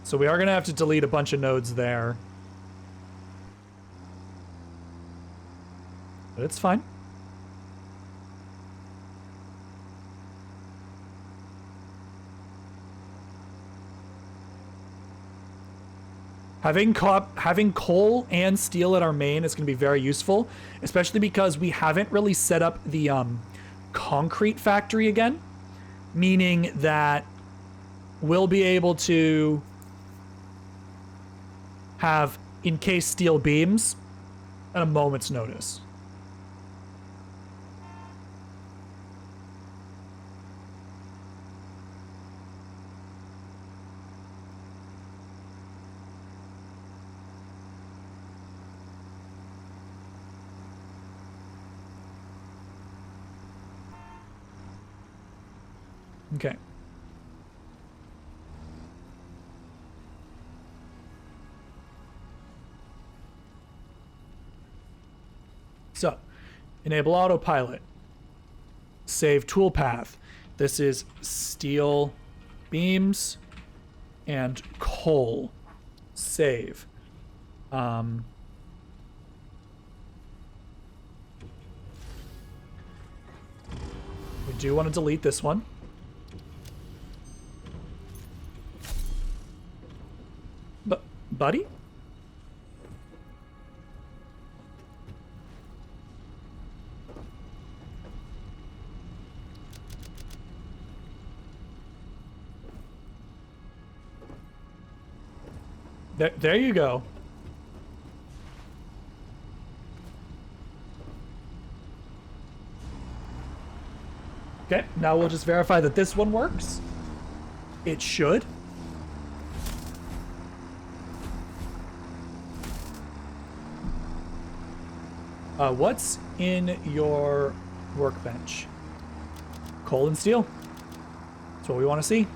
So we are going to have to delete a bunch of nodes there. But it's fine. Having coal and steel at our main is going to be very useful, especially because we haven't really set up the concrete factory again, meaning that we'll be able to have encased steel beams at a moment's notice. Okay. So, enable autopilot. Save toolpath. This is steel beams and coal. Save. We do want to delete this one. Buddy? There you go. Okay, now we'll just verify that this one works. It should. What's in your workbench? Coal and steel. That's what we want to see.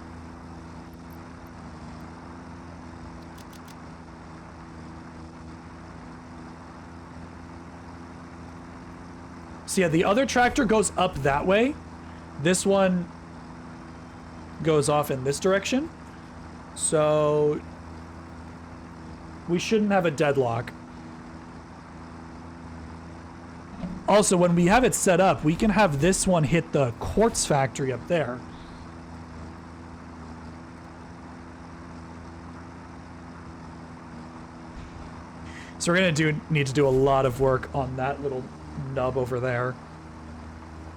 So yeah, the other tractor goes up that way. This one goes off in this direction. So we shouldn't have a deadlock. Also, when we have it set up, we can have this one hit the quartz factory up there. So we're gonna need to do a lot of work on that little nub over there.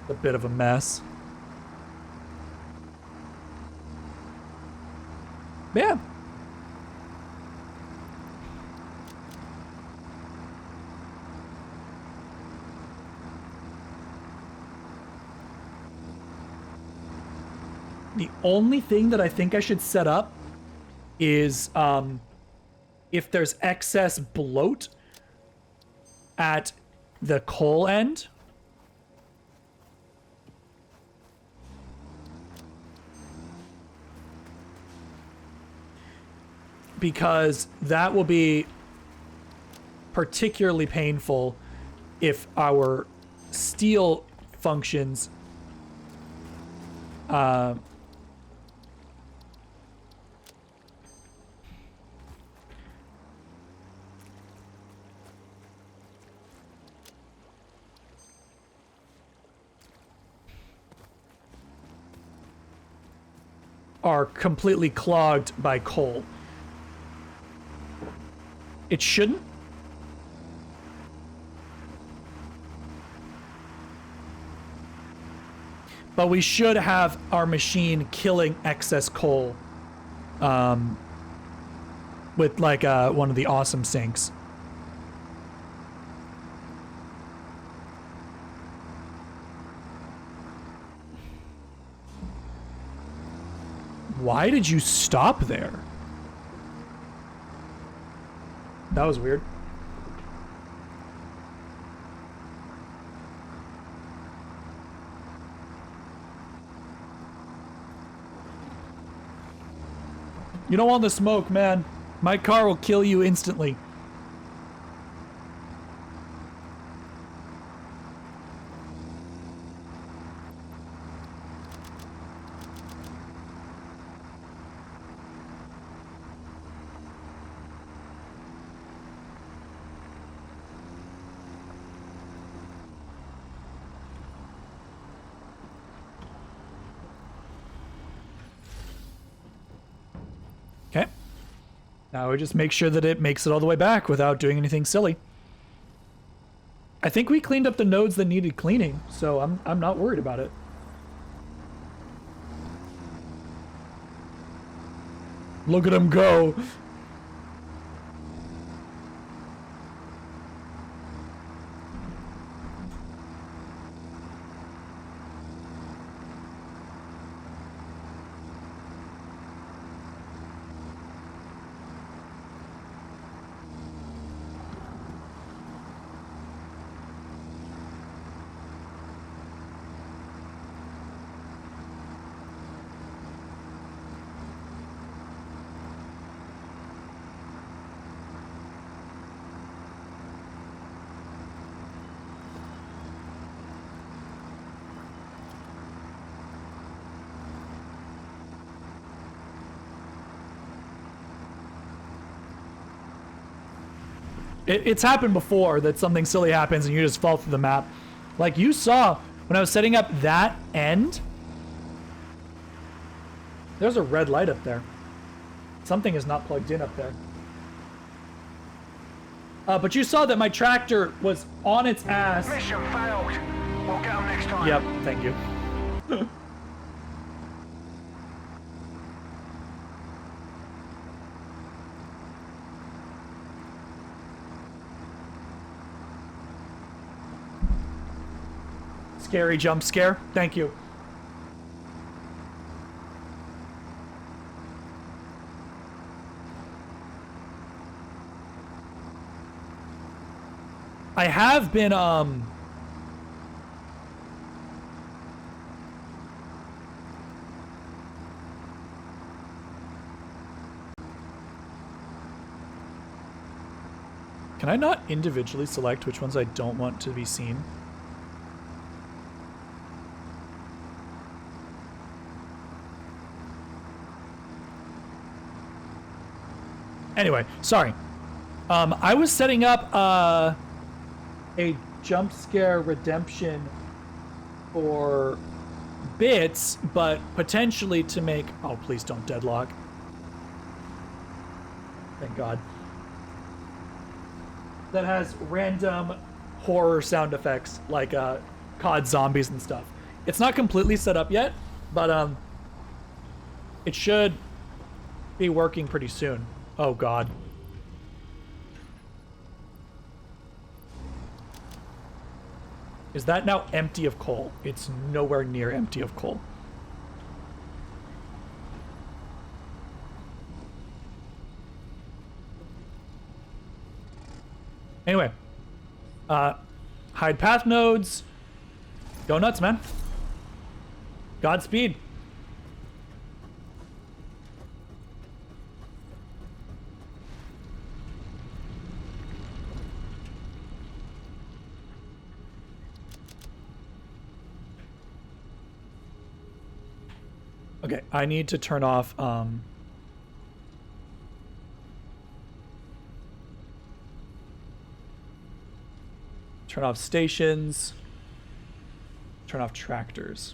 A bit of a mess. Yeah. The only thing that I think I should set up is if there's excess bloat at the coal end. Because that will be particularly painful if our steel functions are completely clogged by coal. It shouldn't. But we should have our machine killing excess coal with like one of the awesome sinks. Why did you stop there? That was weird. You don't want the smoke, man. My car will kill you instantly. Okay. Now we just make sure that it makes it all the way back without doing anything silly. I think we cleaned up the nodes that needed cleaning, so I'm not worried about it. Look at him go. It's happened before that something silly happens and you just fall through the map. Like you saw when I was setting up that end. There's a red light up there. Something is not plugged in up there. But you saw that my tractor was on its ass. Mission failed. We'll get them next time. Yep, thank you. Scary jump scare. Thank you. I have been Can I not individually select which ones I don't want to be seen? Anyway, sorry. I was setting up a jump scare redemption for bits, but potentially to make... Oh, please don't deadlock. Thank God. That has random horror sound effects like COD zombies and stuff. It's not completely set up yet, but it should be working pretty soon. Oh God. Is that now empty of coal? It's nowhere near empty of coal. Anyway, hide path nodes. Go nuts, man. Godspeed. Okay, I need to turn off turn off stations, turn off tractors.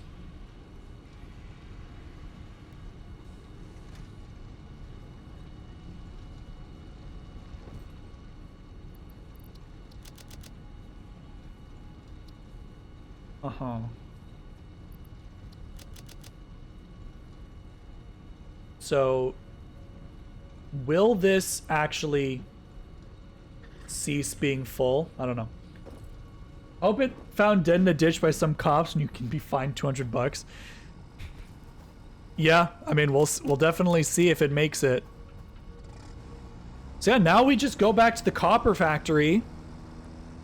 Uh-huh. So, will this actually cease being full? I don't know. Hope it found dead in a ditch by some cops and you can be fined $200. Yeah, I mean, we'll definitely see if it makes it. So yeah, now we just go back to the copper factory,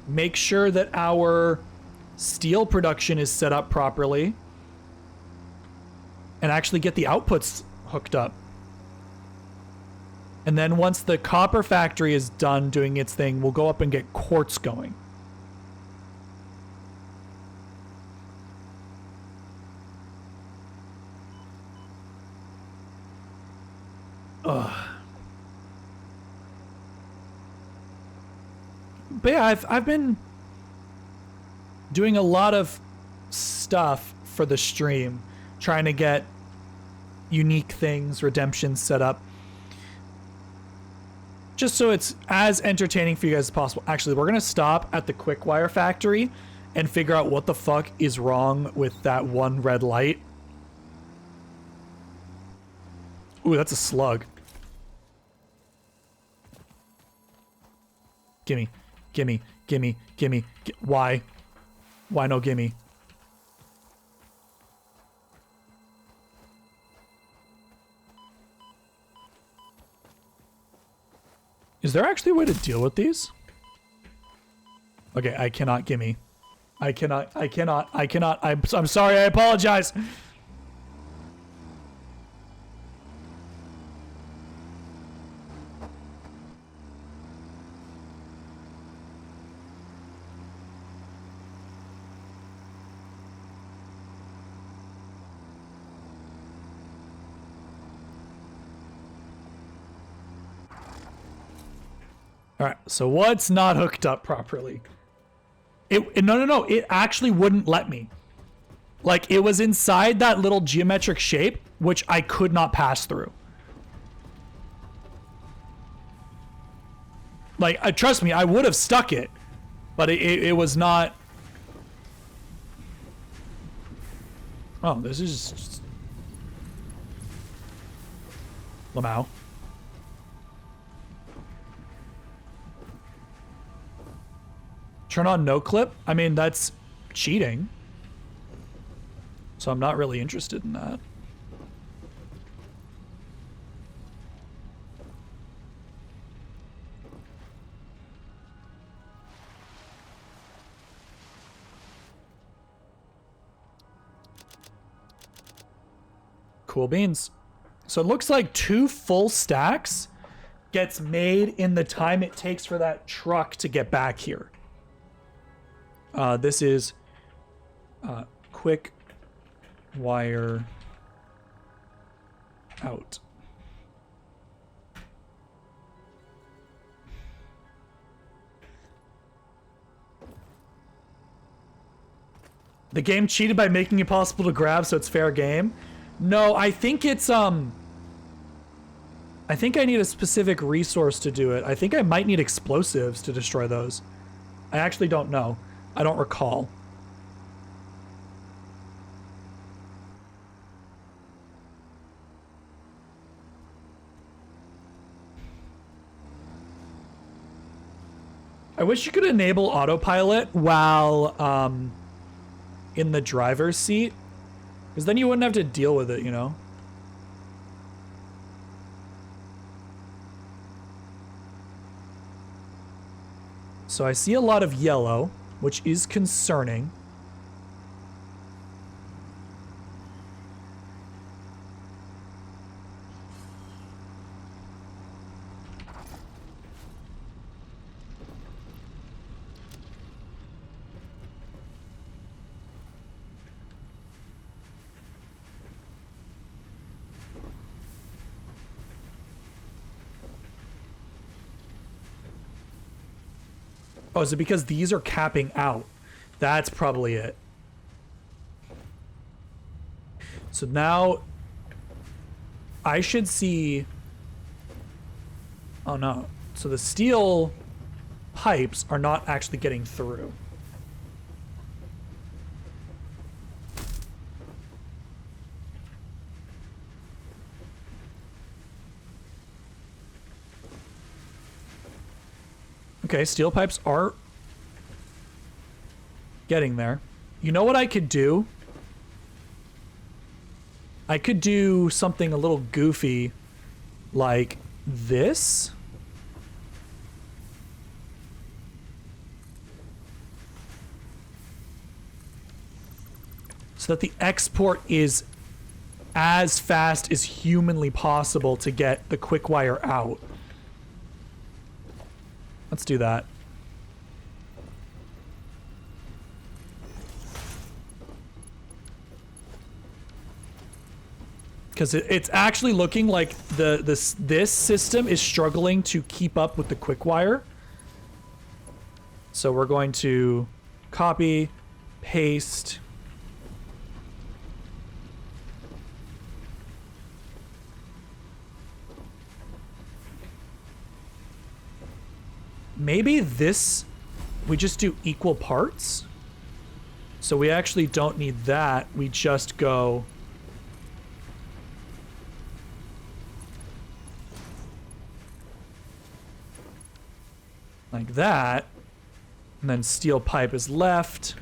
make sure that our steel production is set up properly, and actually get the outputs hooked up. And then once the copper factory is done doing its thing, we'll go up and get quartz going. Ugh. But yeah, I've been doing a lot of stuff for the stream, trying to get unique things, redemptions set up, just so it's as entertaining for you guys as possible. Actually, we're gonna stop at the quick wire factory and figure out what the fuck is wrong with that one red light. Ooh, that's a slug. Gimme, gimme, gimme, gimme. Why? Why no gimme? Is there actually a way to deal with these? Okay, I cannot gimme. I cannot. I'm sorry, I apologize. All right, so what's not hooked up properly? No. It actually wouldn't let me. Like, it was inside that little geometric shape, which I could not pass through. Like, trust me, I would have stuck it, but it was not. Oh, this is just... Lamau. Turn on no clip? I mean, that's cheating. So I'm not really interested in that. Cool beans. So it looks like 2 full stacks gets made in the time it takes for that truck to get back here. This is quick wire out. The game cheated by making it possible to grab, so it's fair game. No, I think it's I think I need a specific resource to do it. I think I might need explosives to destroy those. I actually don't know. I don't recall. I wish you could enable autopilot while in the driver's seat, because then you wouldn't have to deal with it, you know? So I see a lot of yellow, which is concerning. Oh, is it because these are capping out? That's probably it. So now I should see... Oh no. So the steel pipes are not actually getting through. Okay, steel pipes are getting there. You know what I could do? I could do something a little goofy like this. So that the export is as fast as humanly possible to get the quick wire out. Let's do that. Because it's actually looking like this system is struggling to keep up with the quick wire. So we're going to copy, paste. Maybe this, we just do equal parts. So we actually don't need that. We just go like that. And then steel pipe is left.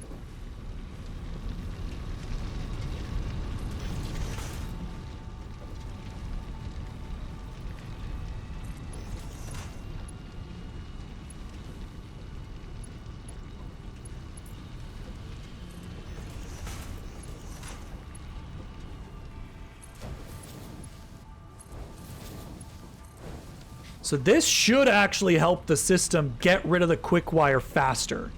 So this should actually help the system get rid of the quick wire faster.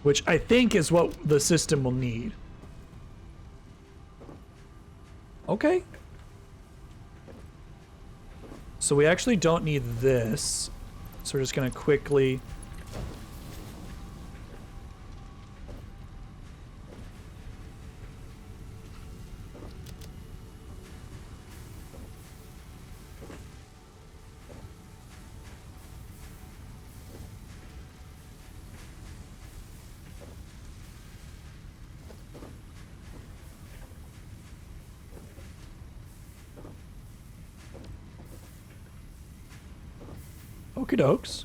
Which I think is what the system will need. Okay. So we actually don't need this. So we're just gonna quickly... Okie dokes.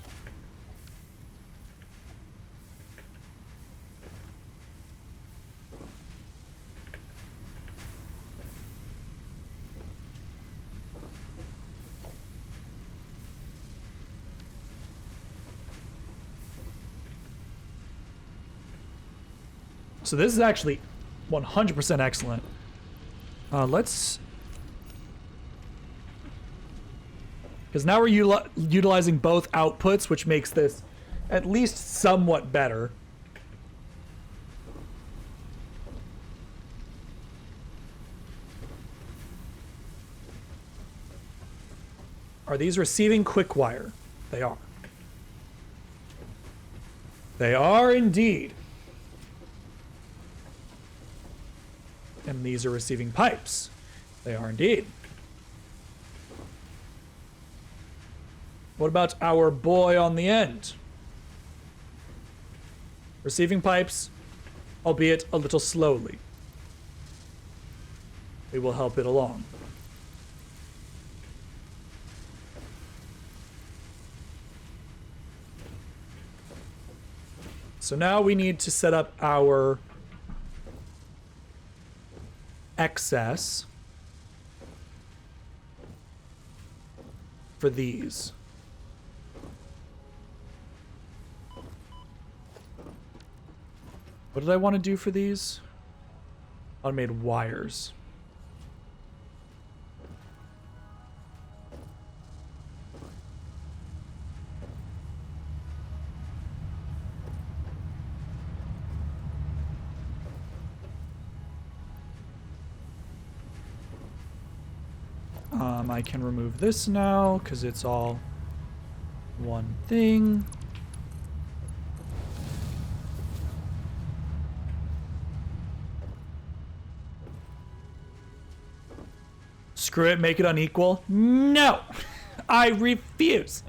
So this is actually 100% excellent. Let's... Because now we're utilizing both outputs, which makes this at least somewhat better. Are these receiving quick wire? They are. They are indeed. And these are receiving pipes. They are indeed. What about our boy on the end? Receiving pipes, albeit a little slowly. We will help it along. So now we need to set up our excess for these. What did I want to do for these? Automated wires. I can remove this now because it's all one thing. Screw it, make it unequal. No! I refuse.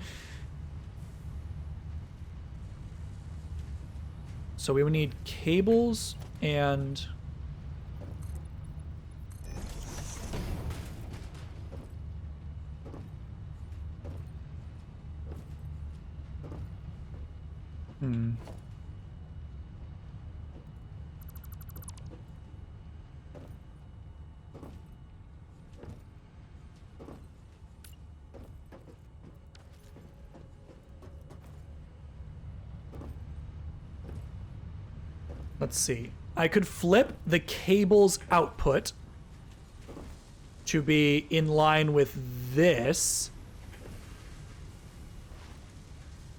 So we would need cables and... Let's see. I could flip the cable's output to be in line with this,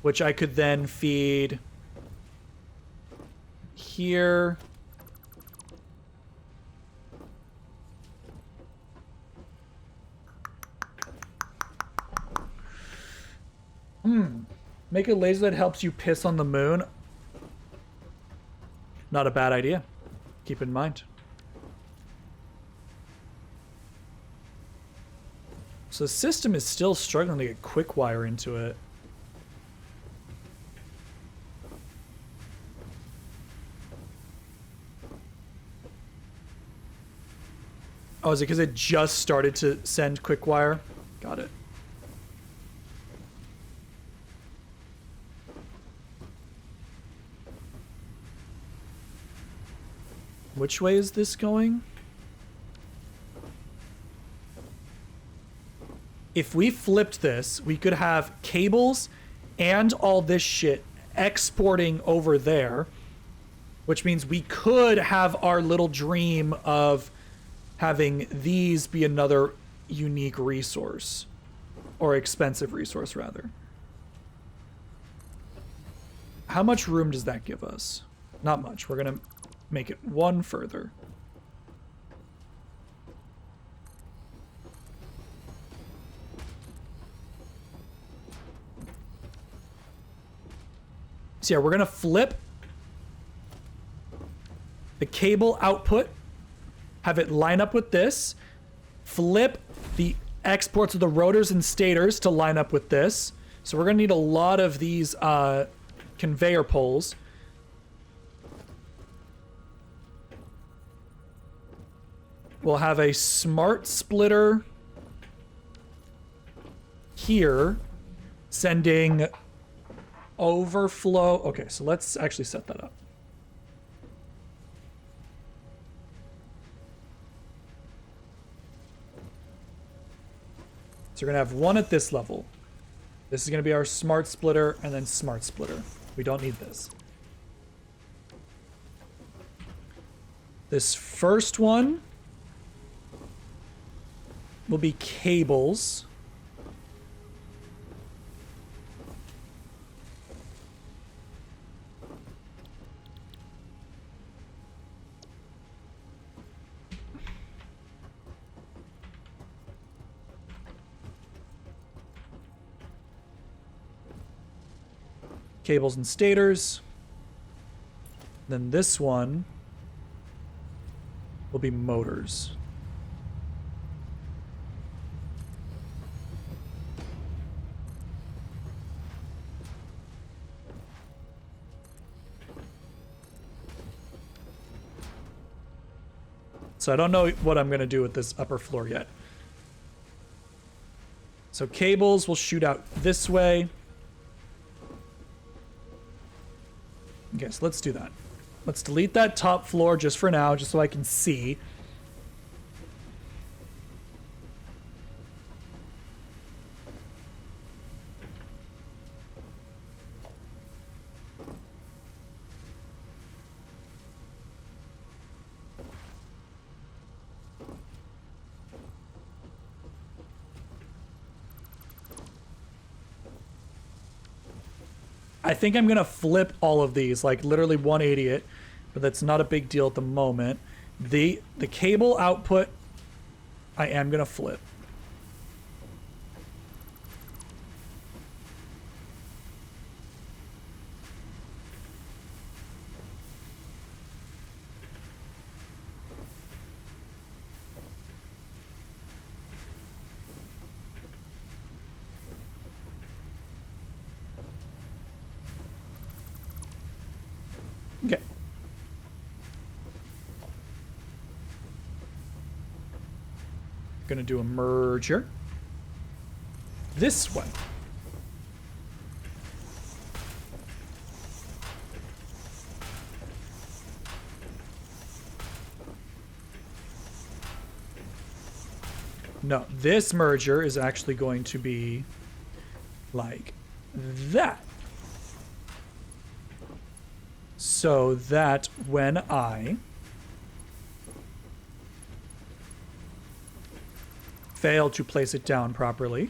which I could then feed here. Make a laser that helps you piss on the moon. Not a bad idea. Keep in mind. So the system is still struggling to get quick wire into it. Oh, is it because it just started to send quick wire? Got it. Which way is this going? If we flipped this, we could have cables and all this shit exporting over there, which means we could have our little dream of having these be another unique resource, or expensive resource rather. How much room does that give us? Not much. We're gonna make it one further. So yeah, we're gonna flip the cable output, have it line up with this, flip the exports of the rotors and stators to line up with this. So we're gonna need a lot of these conveyor poles. We'll have a smart splitter here sending overflow. Okay, so let's actually set that up. So we're going to have one at this level. This is going to be our smart splitter and then smart splitter. We don't need this. This first one will be cables. cables and stators. Then this one will be motors. So I don't know what I'm going to do with this upper floor yet. So cables will shoot out this way. Okay, so let's do that. Let's delete that top floor just for now, just so I can see. I think I'm gonna flip all of these, like literally 180 it, but that's not a big deal at the moment. The cable output, I am gonna flip. Okay. Gonna do a merger. This one. No, this merger is actually going to be like that. So that when I fail to place it down properly,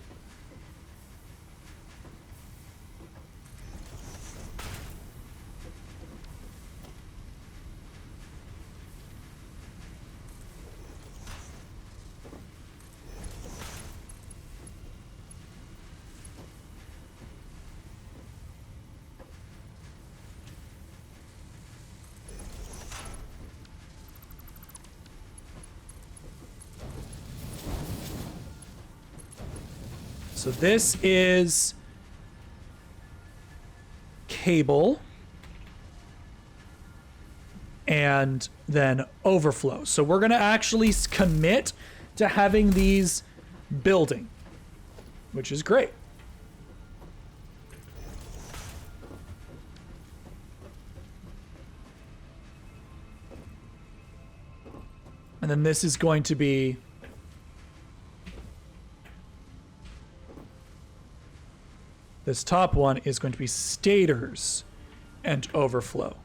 so this is cable and then overflow. So we're going to actually commit to having these building, which is great. And then this is going to be this top one is going to be stators and overflow.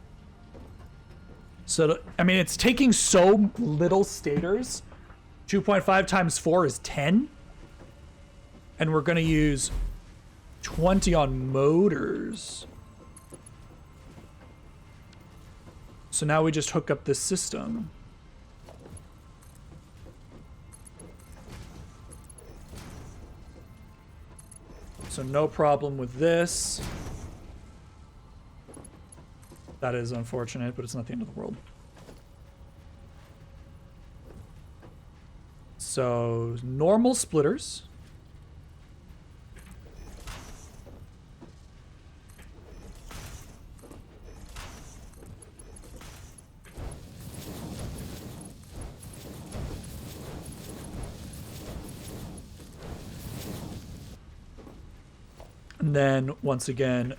So, I mean, it's taking so little stators. 2.5 times 4 is 10. And we're going to use 20 on motors. So now we just hook up this system. So no problem with this. That is unfortunate, but it's not the end of the world. So normal splitters. And then once again,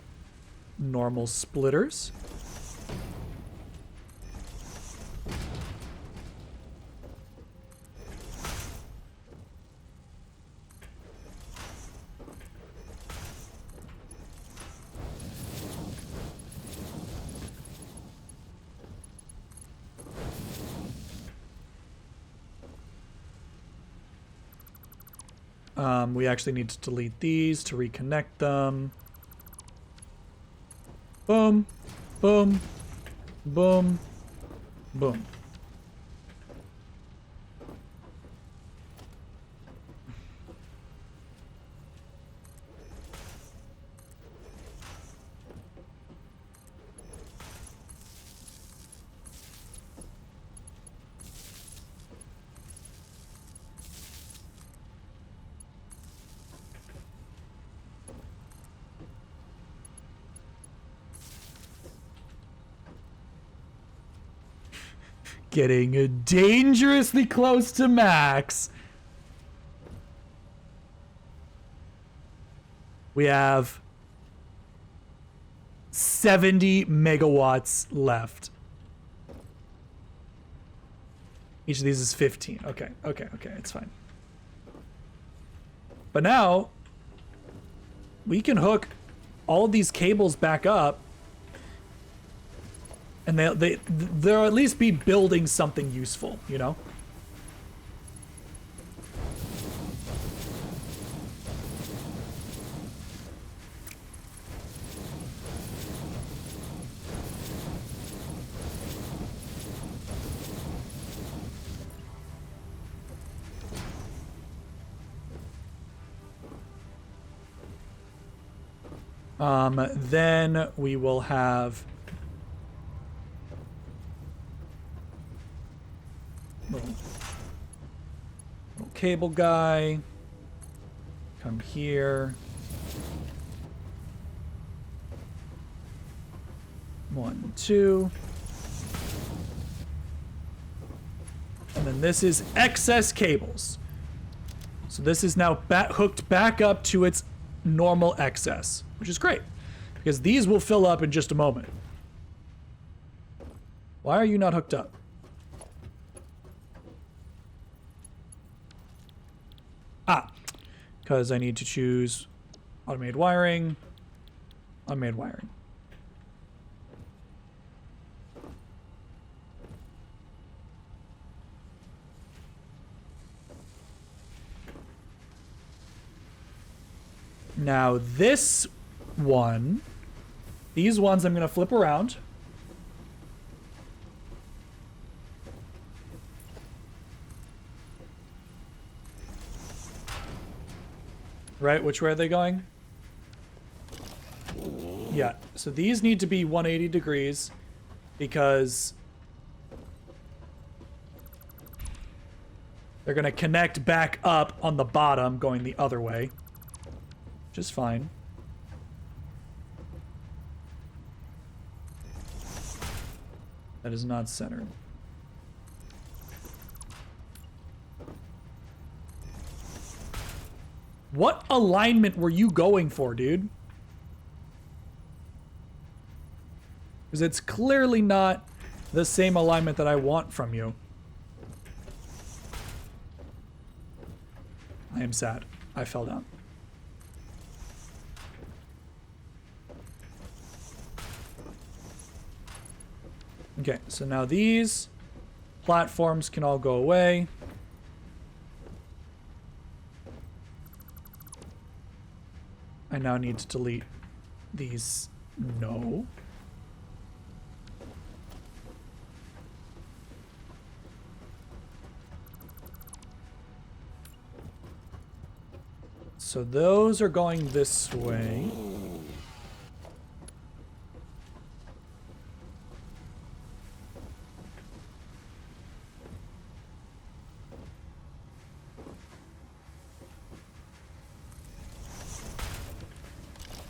normal splitters. We actually need to delete these to reconnect them. Boom, boom, boom, boom. Getting dangerously close to max. We have 70 megawatts left. Each of these is 15. Okay, it's fine. But now, we can hook all of these cables back up, and they'll at least be building something useful, you know? Then we will have little cable guy come here. 1, 2. And then this is excess cables. So this is now hooked back up to its normal excess, which is great because these will fill up in just a moment. Why are you not hooked up? Because I need to choose automated wiring, automated wiring. Now this one, these ones I'm gonna flip around. Right, which way are they going? Yeah, so these need to be 180 degrees because they're gonna connect back up on the bottom going the other way. Just fine. That is not centered. What alignment were you going for, dude? Because it's clearly not the same alignment that I want from you. I am sad. I fell down. Okay, so now these platforms can all go away. I now need to delete these. No. So those are going this way.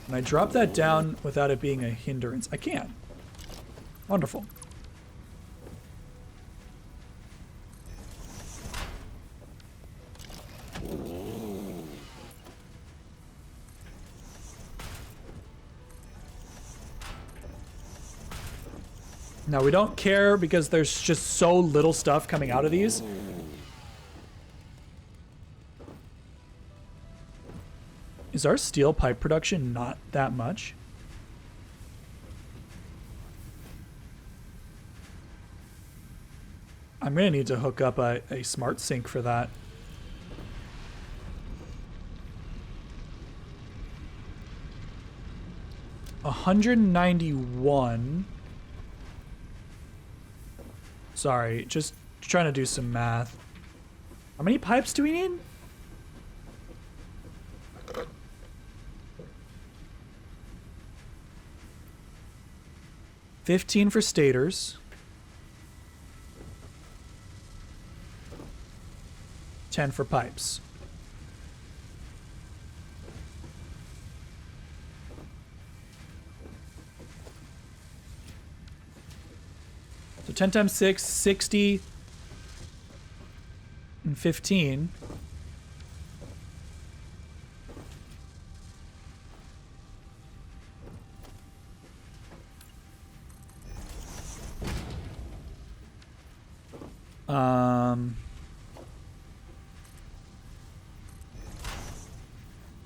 Can I drop that down without it being a hindrance? I can. Wonderful. Now we don't care because there's just so little stuff coming out of these. Is our steel pipe production not that much? I'm gonna need to hook up a smart sink for that. $191. Sorry, just trying to do some math. How many pipes do we need? $15 for stators. $10 for pipes. So 10 times 6, 60, and 15.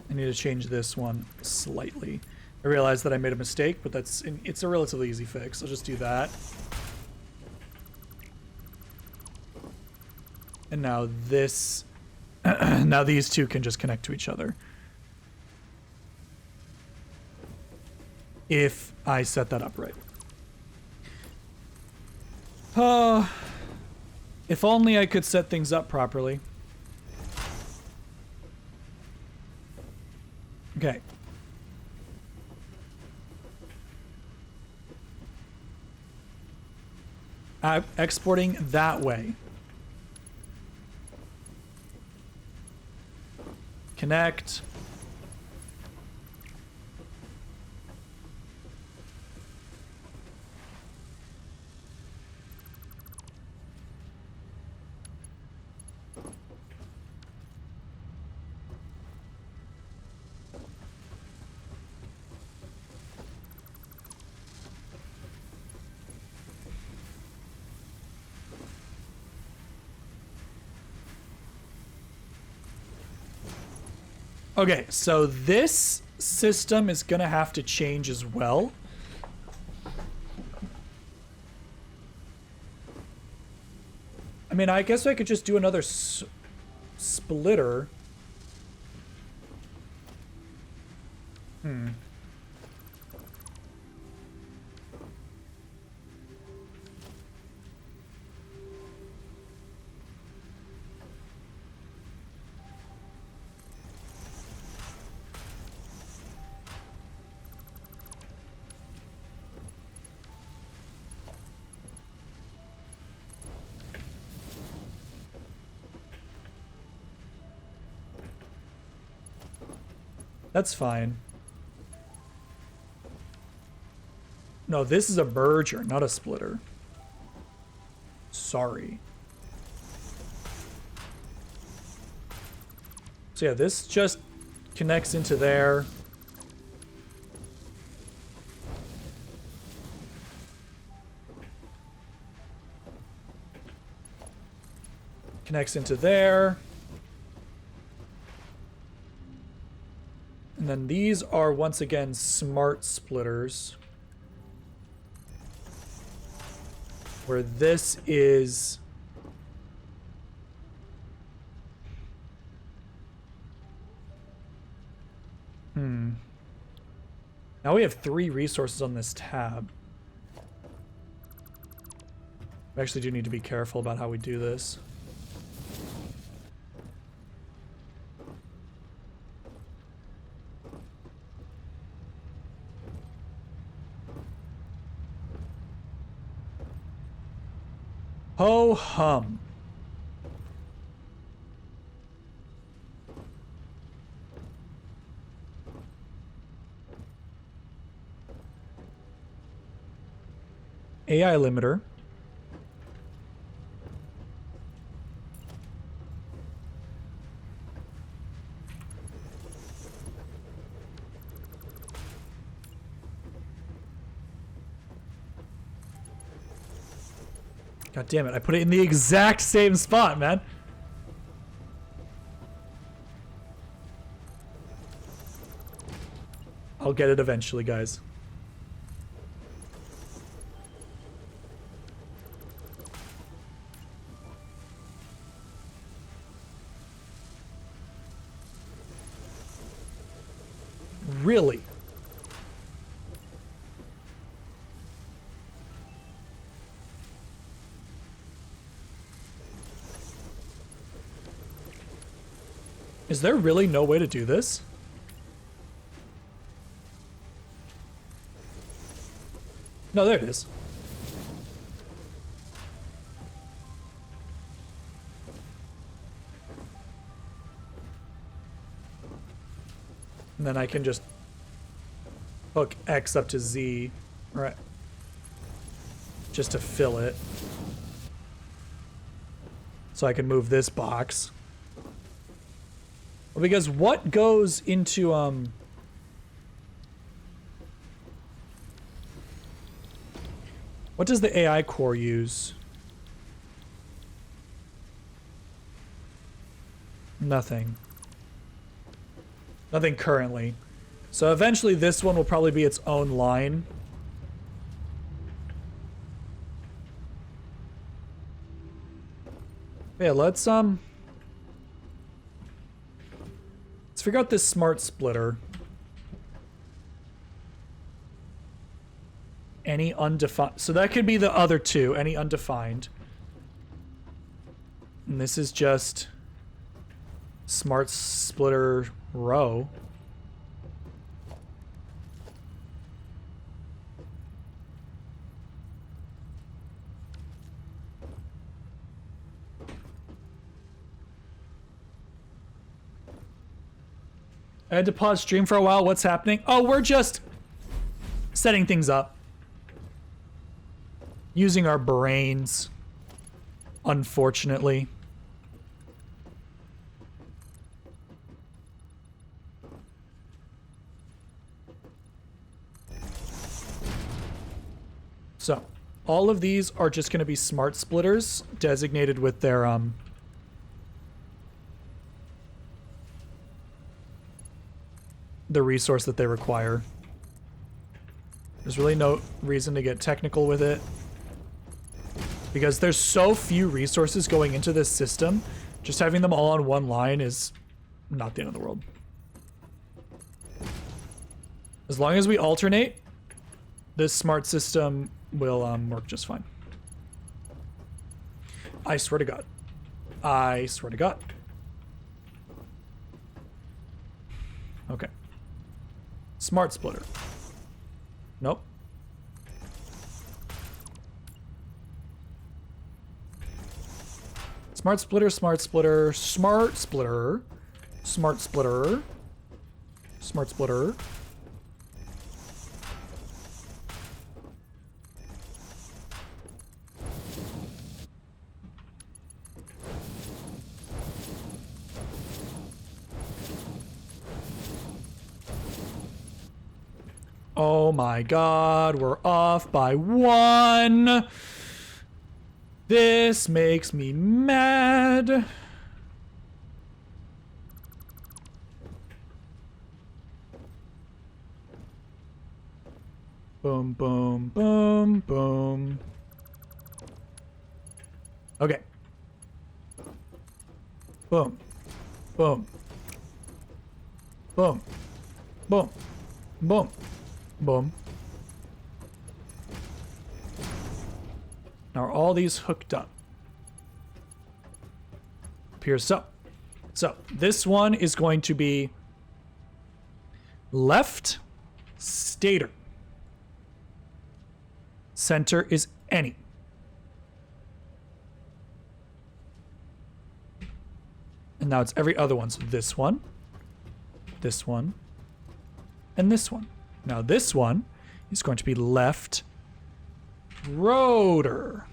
I need to change this one slightly. I realized that I made a mistake, but it's a relatively easy fix. I'll just do that. And now this, now these two can just connect to each other. If I set that up right. If only I could set things up properly. Okay. Exporting that way. Connect. Okay, so this system is gonna have to change as well. I mean, I guess I could just do another splitter. That's fine. No, this is a merger, not a splitter. Sorry. So yeah, this just connects into there. Connects into there. And then these are once again smart splitters. Where this is now we have 3 resources on this tab. We actually do need to be careful about how we do this. Ho hum. AI limiter. God damn it, I put it in the exact same spot, man. I'll get it eventually, guys. Really? Is there really no way to do this? No, there it is. And then I can just hook X up to Z. All right. just to fill it. So I can move this box. Well, because what goes into, what does the AI core use? Nothing. Nothing currently. So eventually this one will probably be its own line. Yeah, let's figure out this smart splitter. Any undefined. So that could be the other two. Any undefined. And this is just smart splitter row. I had to pause stream for a while. What's happening? Oh, we're just setting things up. Using our brains. Unfortunately. So, all of these are just going to be smart splitters designated with their the resource that they require. There's really no reason to get technical with it because there's so few resources going into this system. Just having them all on one line is not the end of the world. As long as we alternate, this smart system will work just fine. I swear to God. I swear to God. Okay. Smart splitter. Nope. Smart splitter, smart splitter, smart splitter, smart splitter, smart splitter. Oh my God, we're off by 1. This makes me mad. Boom, boom, boom, boom. Okay. Boom. Boom. Boom. Boom. Boom. Boom. Now are all these hooked up? Appears so. So this one is going to be left stator. Center is any. And now it's every other one. So this one, and this one. Now this one is going to be left rotor.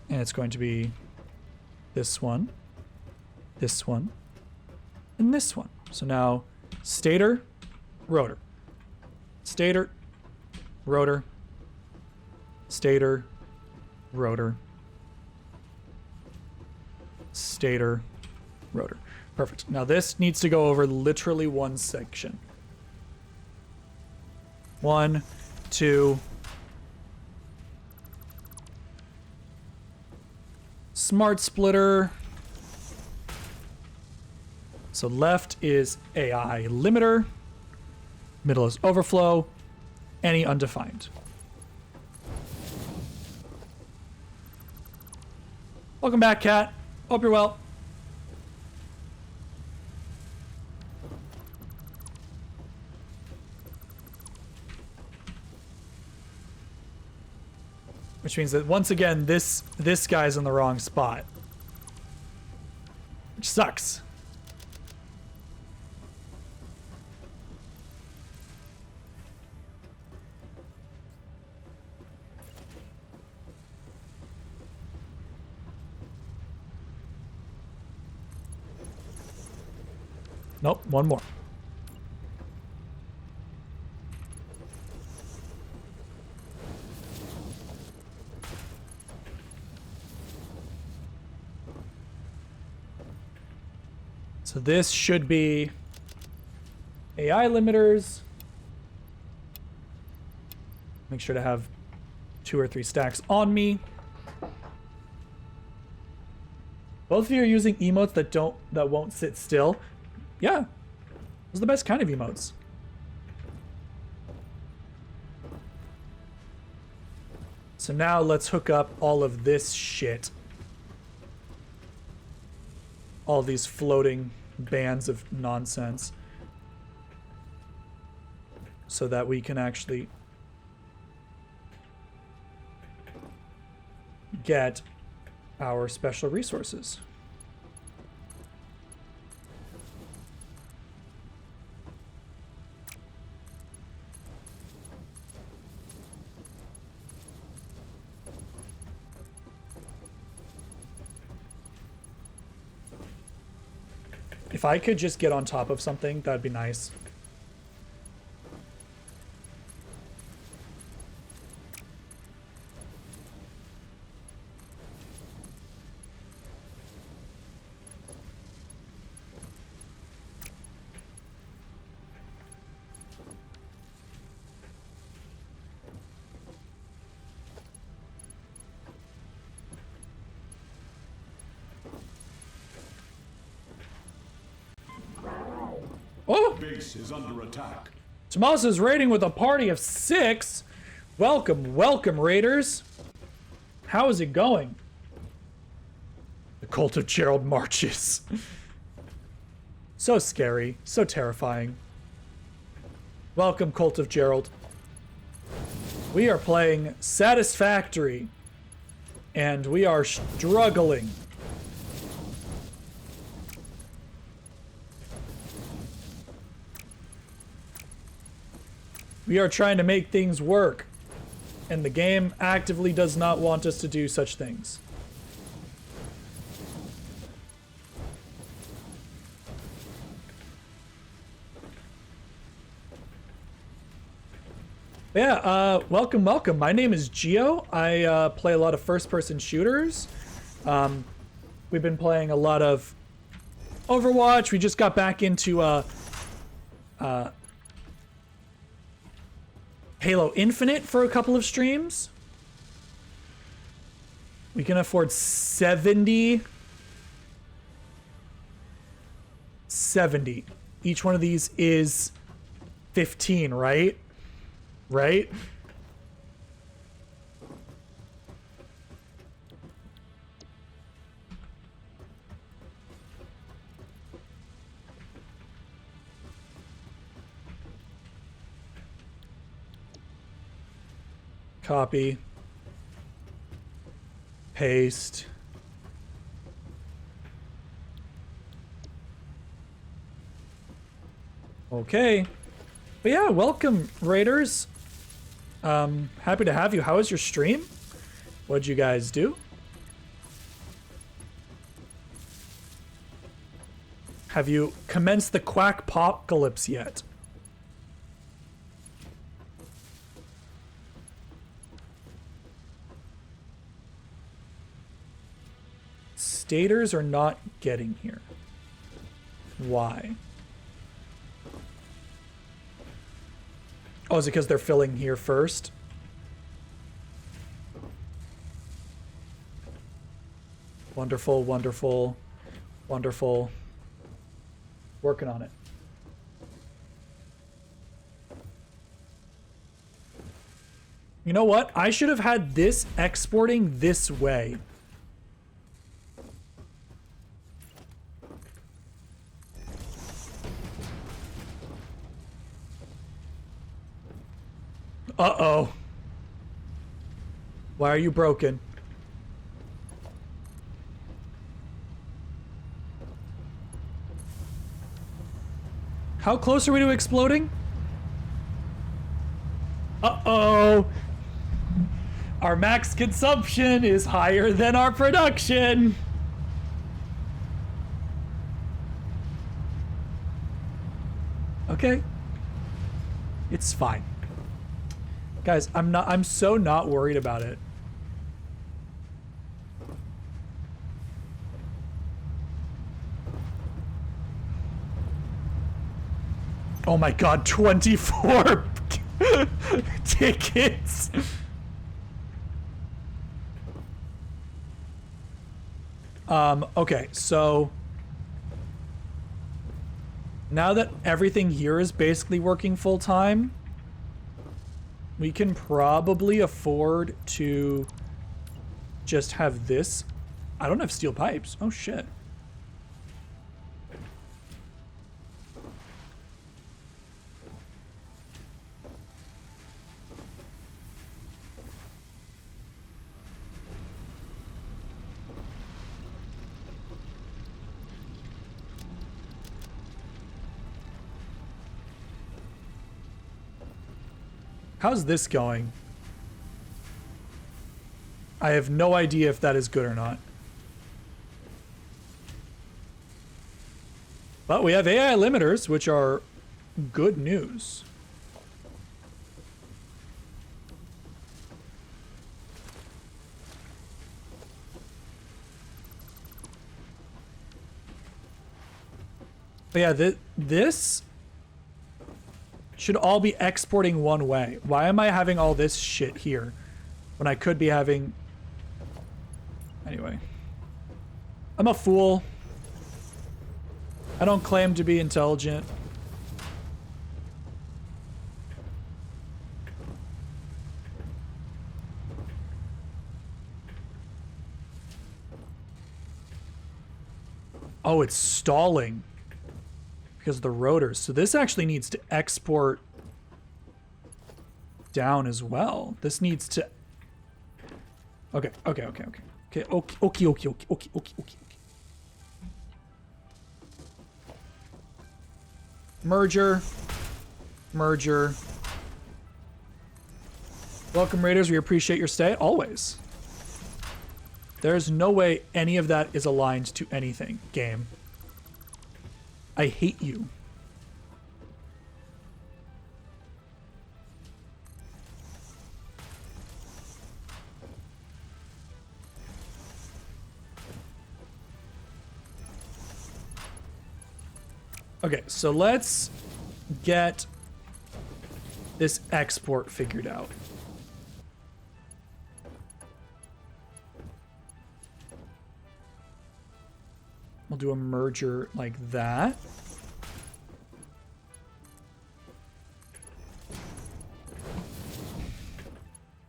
And it's going to be this one, and this one. So now stator, rotor. Stator, rotor. Stator, rotor. Stator, rotor. Perfect. Now this needs to go over literally one section. 1, 2. Smart splitter. So left is AI limiter. Middle is overflow. Any undefined. Welcome back, Kat. Hope you're well. Which means that once again, this guy's in the wrong spot. Which sucks. Nope, one more. So this should be AI limiters. Make sure to have 2 or 3 stacks on me. Both of you are using emotes that won't sit still. Yeah, those are the best kind of emotes. So now let's hook up all of this shit. All these floating bands of nonsense. So that we can actually get our special resources. If I could just get on top of something, that'd be nice. Oh! Base is under attack. Tomas raiding with a party of 6. Welcome, welcome, raiders. How is it going? The cult of Gerald marches. So scary, so terrifying. Welcome, cult of Gerald. We are playing Satisfactory, and we are struggling. We are trying to make things work, and the game actively does not want us to do such things. Yeah, welcome, welcome. My name is Gio. I play a lot of first-person shooters. We've been playing a lot of Overwatch. We just got back into Halo Infinite for a couple of streams. We can afford 70. Each one of these is 15, right? Right? Copy. Paste. Okay. But yeah, welcome, raiders. Happy to have you. How was your stream? What'd you guys do? Have you commenced the quackpocalypse yet? Staters are not getting here. Why? Oh, is it because they're filling here first? Wonderful, wonderful, wonderful. Working on it. You know what? I should have had this exporting this way. Uh-oh. Why are you broken? How close are we to exploding? Uh-oh. Our max consumption is higher than our production. okay. It's fine. Guys, I'm so not worried about it. Oh my god, 24 tickets. Okay, so now that everything here is basically working full time, we can probably afford to just have this. I don't have steel pipes. Oh shit. How's this going? I have no idea if that is good or not. But we have AI limiters, which are good news. But yeah, this should all be exporting one way. Why am I having all this shit here when I could be having... Anyway. I'm a fool. I don't claim to be intelligent. Oh, it's stalling because of the rotors. So this actually needs to export down as well. This needs to... Okay. Merger. Welcome, Raiders. We appreciate your stay. Always. There's no way any of that is aligned to anything, game. I hate you. Okay, so let's get this export figured out. We'll do a merger like that.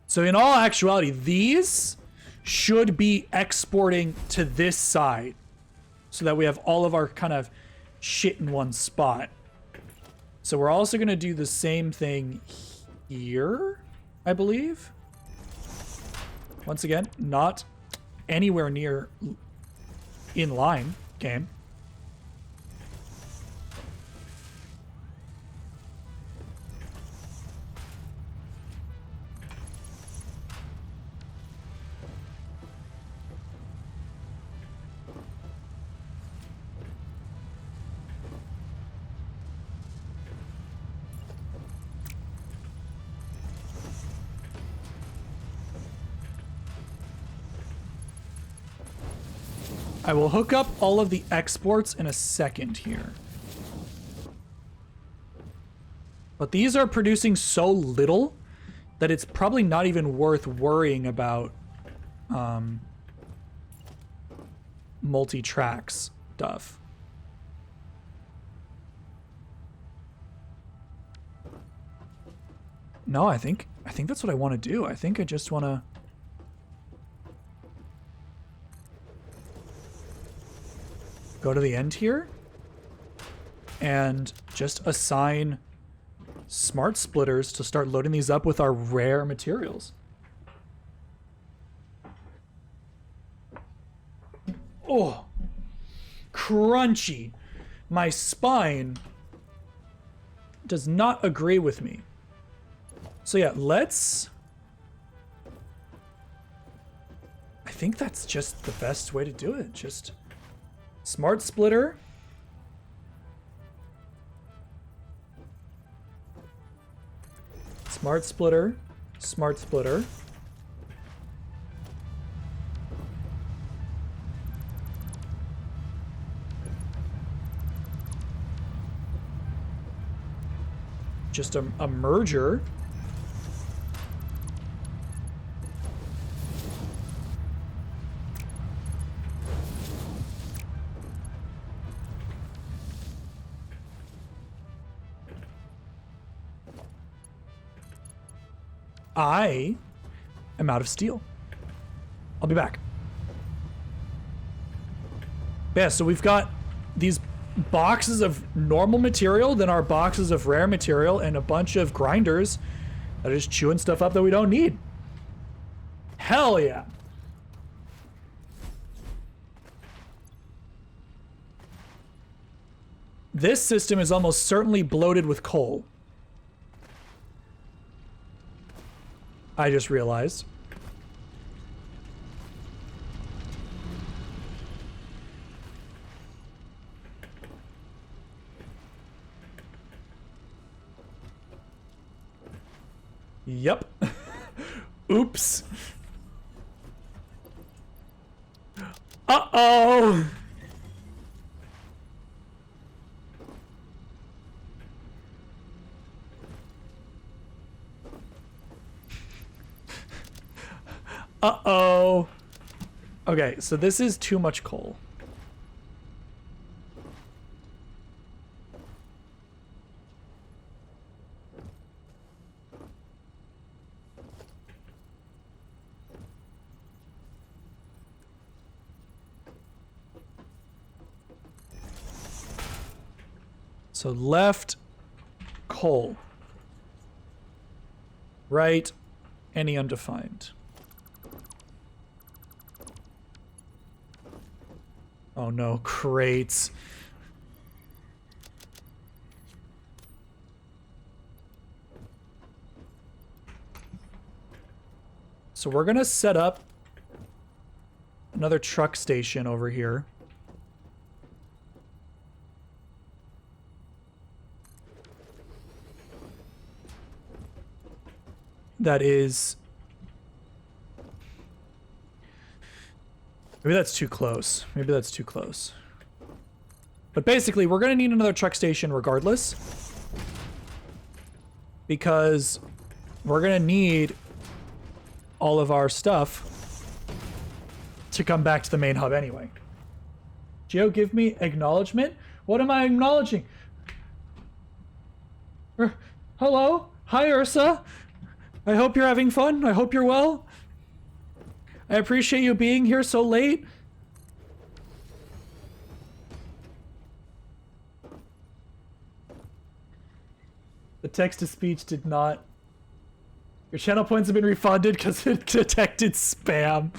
So in all actuality, these should be exporting to this side so that we have all of our kind of shit in one spot. So we're also going to do the same thing here, I believe. Once again, not anywhere near in line, game. I will hook up all of the exports in a second here. But these are producing so little that it's probably not even worth worrying about multi-tracks stuff. No, I think that's what I want to do. I think I just want to... go to the end here and just assign smart splitters to start loading these up with our rare materials. Oh, crunchy. My spine does not agree with me. So yeah, let's... I think that's just the best way to do it. Just... smart splitter. Smart splitter. Smart splitter. Just a merger. I am out of steel. I'll be back. Yeah, so we've got these boxes of normal material, then our boxes of rare material, and a bunch of grinders that are just chewing stuff up that we don't need. Hell yeah. This system is almost certainly bloated with coal. I just realized. Yep. Oops. Uh-oh. Uh-oh. Okay, so this is too much coal. So left, coal. Right, any undefined. Oh no, crates. So we're gonna set up another truck station over here. That is... Maybe that's too close. Maybe that's too close. But basically, we're going to need another truck station regardless. Because we're going to need all of our stuff to come back to the main hub anyway. Geo, give me acknowledgement? What am I acknowledging? Hello? Hi, Ursa. I hope you're having fun. I hope you're well. I appreciate you being here so late. The text-to-speech did not... Your channel points have been refunded because it detected spam.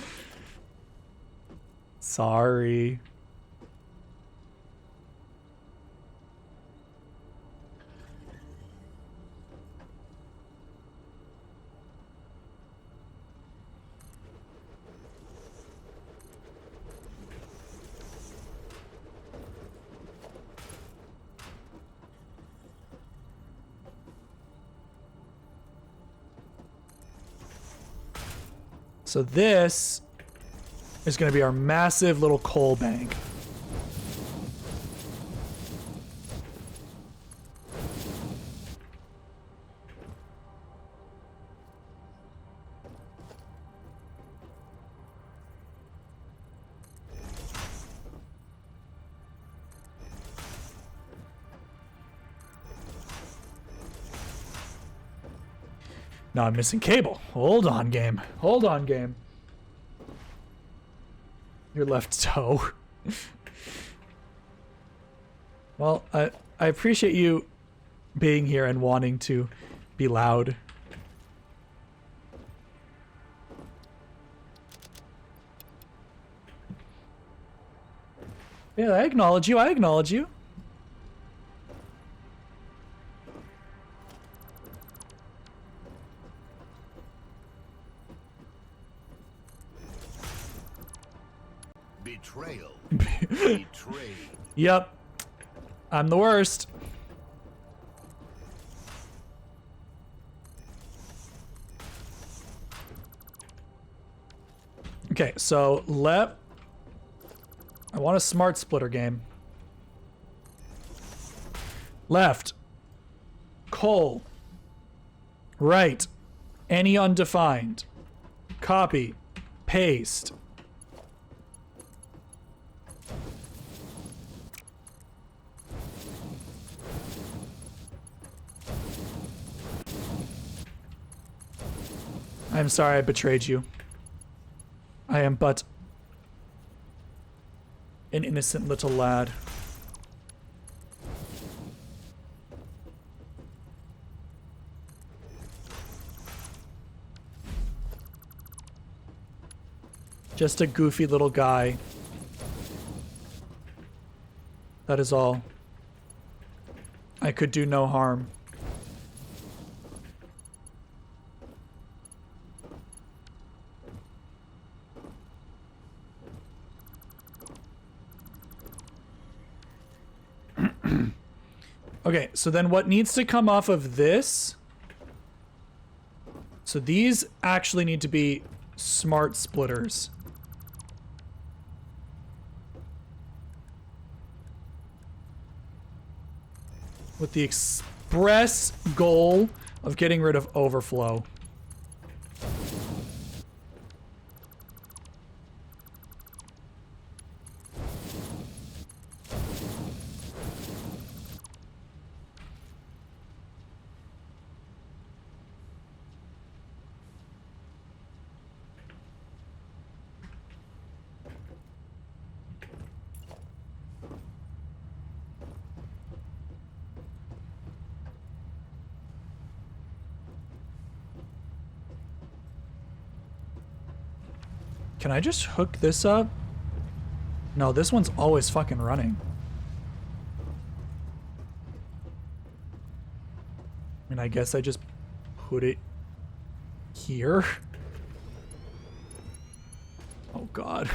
Sorry. So this is going to be our massive little coal bank. Now I'm missing cable. Hold on, game. Hold on, game. Your left toe. Well, I appreciate you being here and wanting to be loud. Yeah, I acknowledge you. I acknowledge you. Betrayal. Betrayed. Yep. I'm the worst. Okay, so I want a smart splitter game. Left. Coal. Right. Any undefined. Copy. Paste. I'm sorry I betrayed you. I am but an innocent little lad. Just a goofy little guy. That is all. I could do no harm. Okay, so then what needs to come off of this? So these actually need to be smart splitters. With the express goal of getting rid of overflow. Can I just hook this up? No, this one's always fucking running. And I guess I just put it here. Oh God.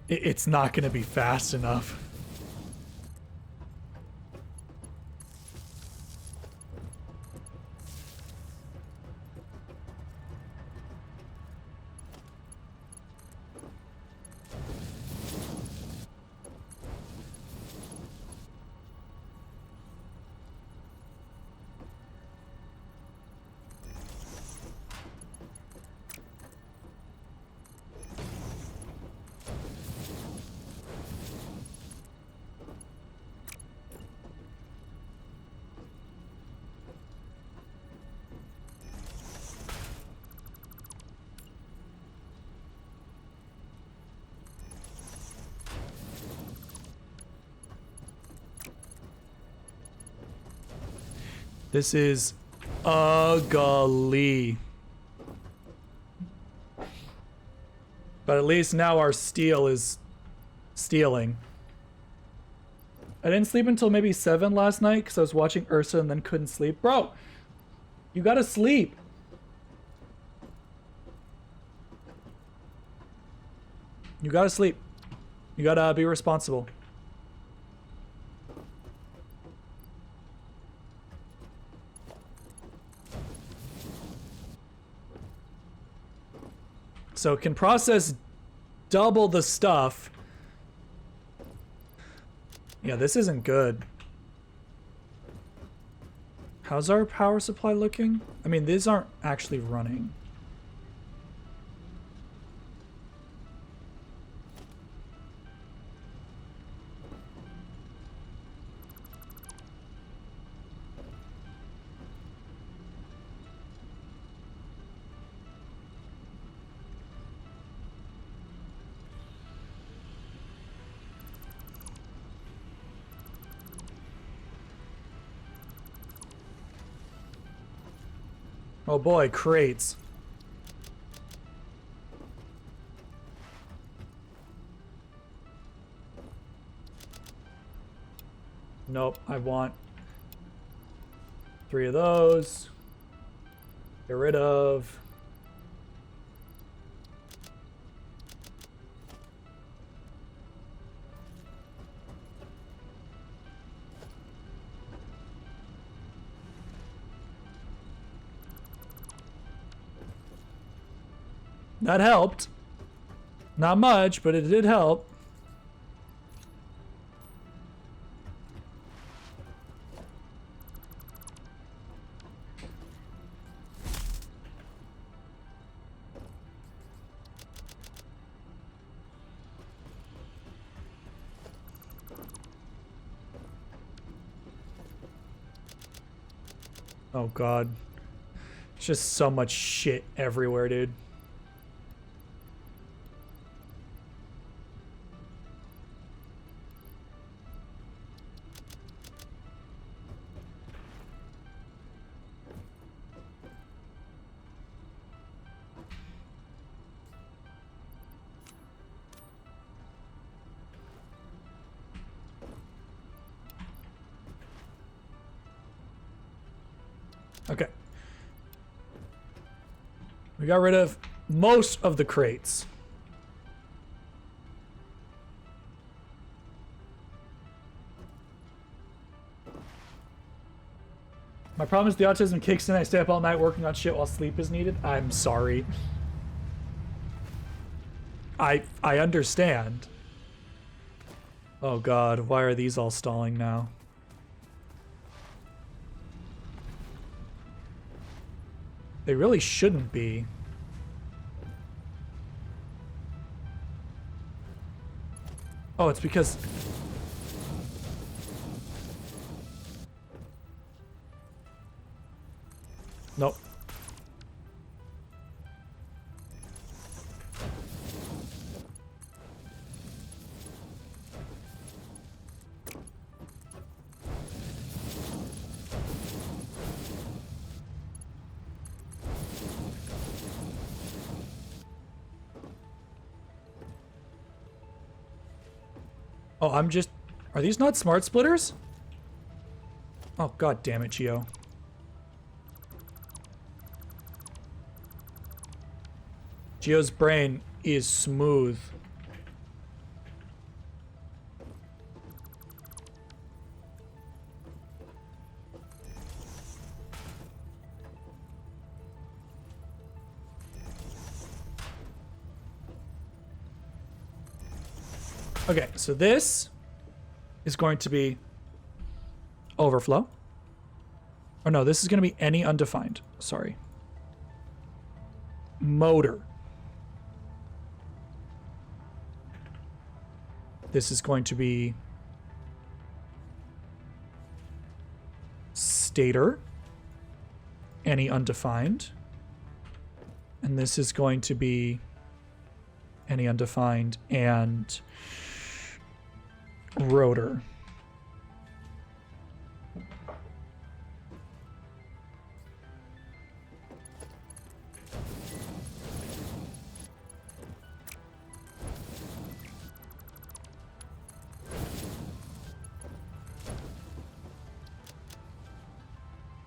It's not going to be fast enough. This is ugly. But at least now our steel is stealing. I didn't sleep until maybe 7 last night because I was watching Ursa and then couldn't sleep. Bro, you gotta sleep. You gotta sleep. You gotta be responsible. So it can process double the stuff. Yeah, this isn't good. How's our power supply looking? I mean, these aren't actually running. Oh boy, crates. Nope, I want 3 of those. Get rid of. That helped. Not much, but it did help. Oh god. It's just so much shit everywhere, dude. Okay. We got rid of most of the crates. My problem is the autism kicks in. I stay up all night working on shit while sleep is needed. I'm sorry. I understand. Oh god, why are these all stalling now? They really shouldn't be. Oh, it's because... Nope. Oh, I'm just... Are these not smart splitters? Oh, god damn it, Geo. Geo's brain is smooth. Okay, so this is going to be overflow. Or no, this is going to be any undefined. Sorry. Motor. This is going to be stator. Any undefined. And this is going to be any undefined and rotor.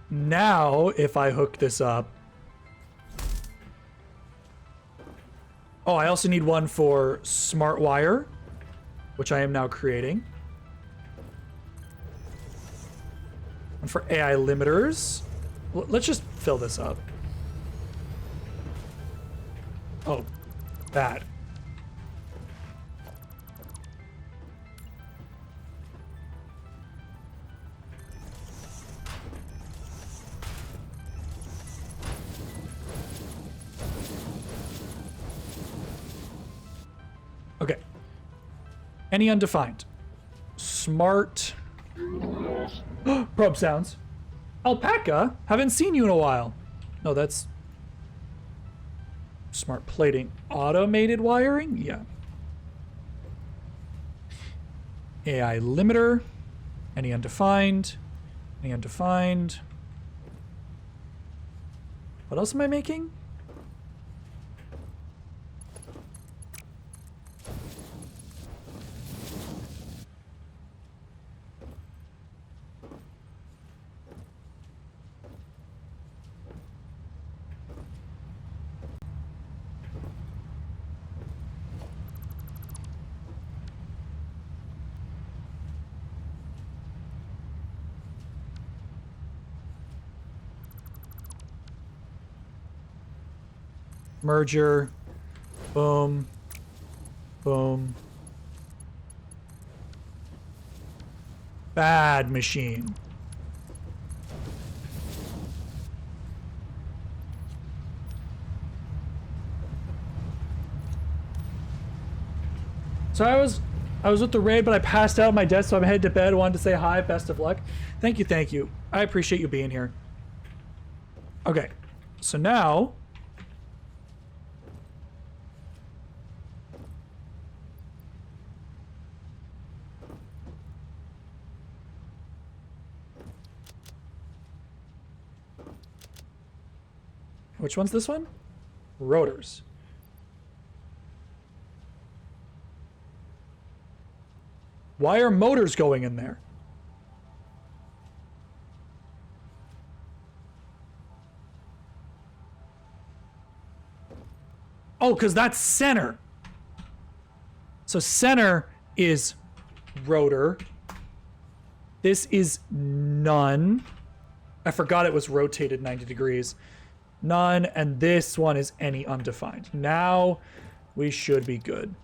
Now, if I hook this up... Oh, I also need one for smart wire, which I am now creating. One for AI limiters. Let's just fill this up. Oh, that. Okay. Any undefined. Smart. Probe sounds. Alpaca? Haven't seen you in a while. No, that's... Smart plating. Automated wiring? Yeah. AI limiter. Any undefined. Any undefined. What else am I making? Merger. Boom. Boom. Bad machine. So I was with the raid, but I passed out at my desk, so I'm headed to bed. Wanted to say hi, best of luck. Thank you, thank you. I appreciate you being here. Okay, so now which one's this one? Rotors. Why are motors going in there? Oh, because that's center. So center is rotor. This is none. I forgot it was rotated 90 degrees. None, and this one is any undefined. Now we should be good.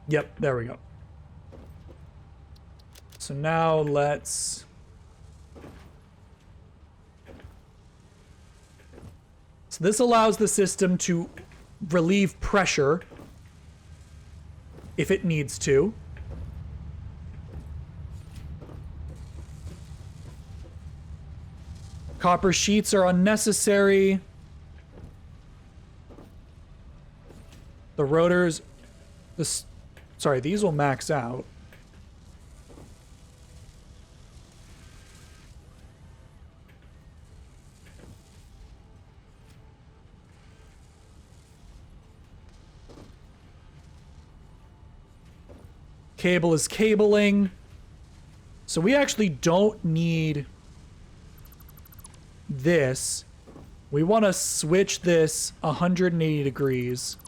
Yep, there we go. So now let's... So this allows the system to relieve pressure if it needs to. Copper sheets are unnecessary. The rotors... Sorry, these will max out. Cable is cabling. So we actually don't need this. We want to switch this 180 degrees.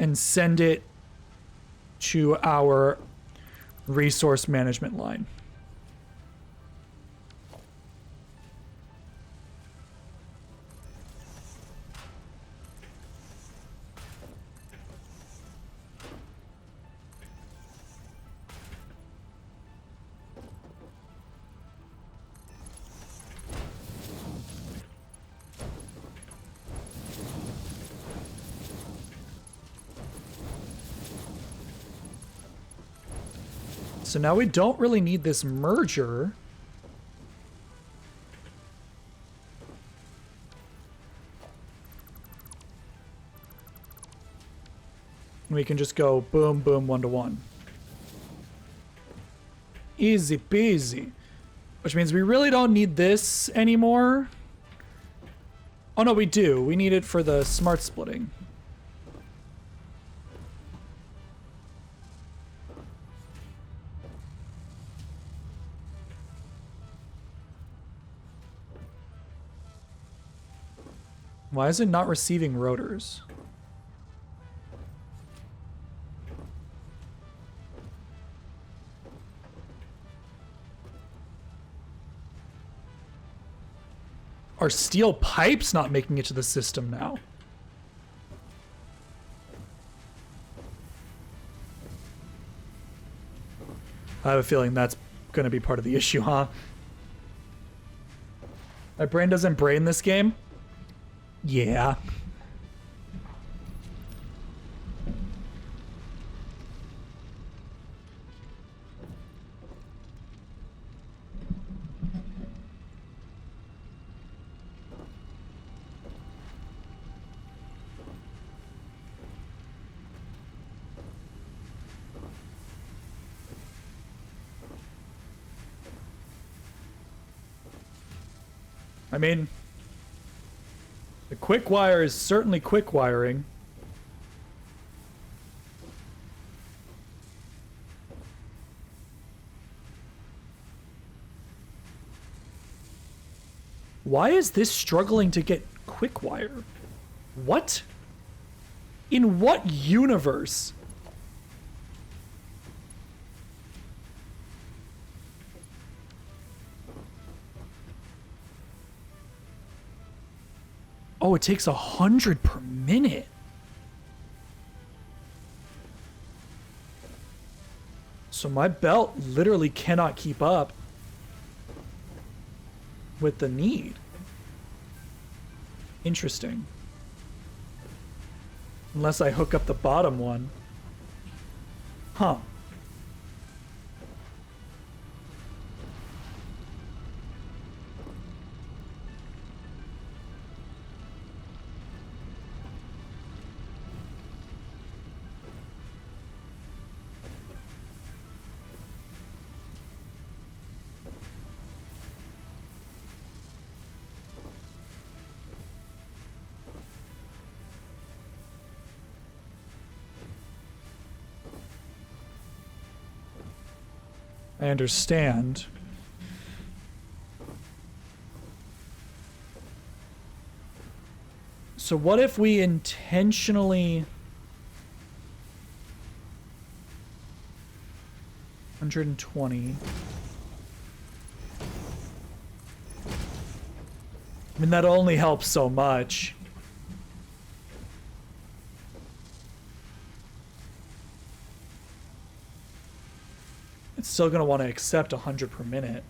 And send it to our resource management line. So now we don't really need this merger. We can just go boom, boom, 1 to 1. Easy peasy. Which means we really don't need this anymore. Oh no, we do. We need it for the smart splitting. Why is it not receiving rotors? Are steel pipes not making it to the system now? I have a feeling that's going to be part of the issue, huh? My brain doesn't brain this game? Yeah. I mean, the quick wire is certainly quick wiring. Why is this struggling to get quick wire? What? In what universe? Oh, it takes 100 per minute. So my belt literally cannot keep up with the need. Interesting. Unless I hook up the bottom one. Huh. I understand. So what if we intentionally 120? I mean, that only helps so much. It's still going to want to accept 100 per minute.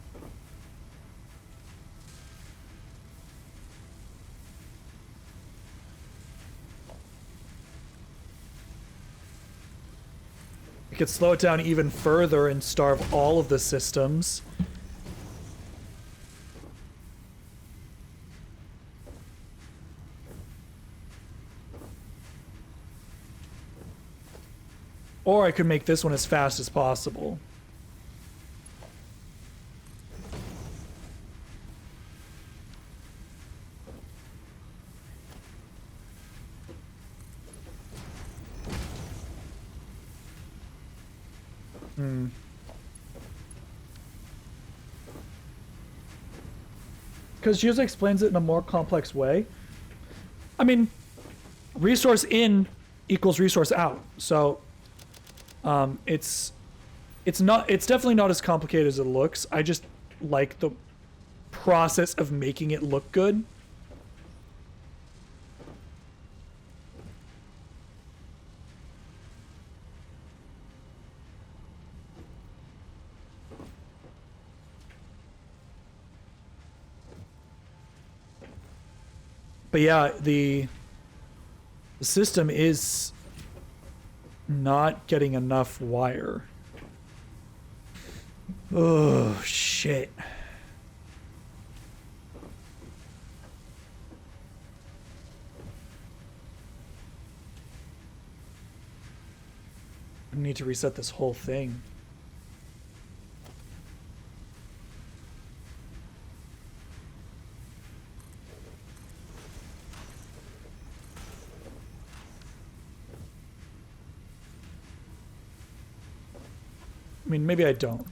We could slow it down even further and starve all of the systems. Or I could make this one as fast as possible. Because Yuza explains it in a more complex way. I mean, resource in equals resource out. So it's definitely not as complicated as it looks. I just like the process of making it look good. But yeah, the system is not getting enough wire. Oh, shit. I need to reset this whole thing. I mean, maybe I don't.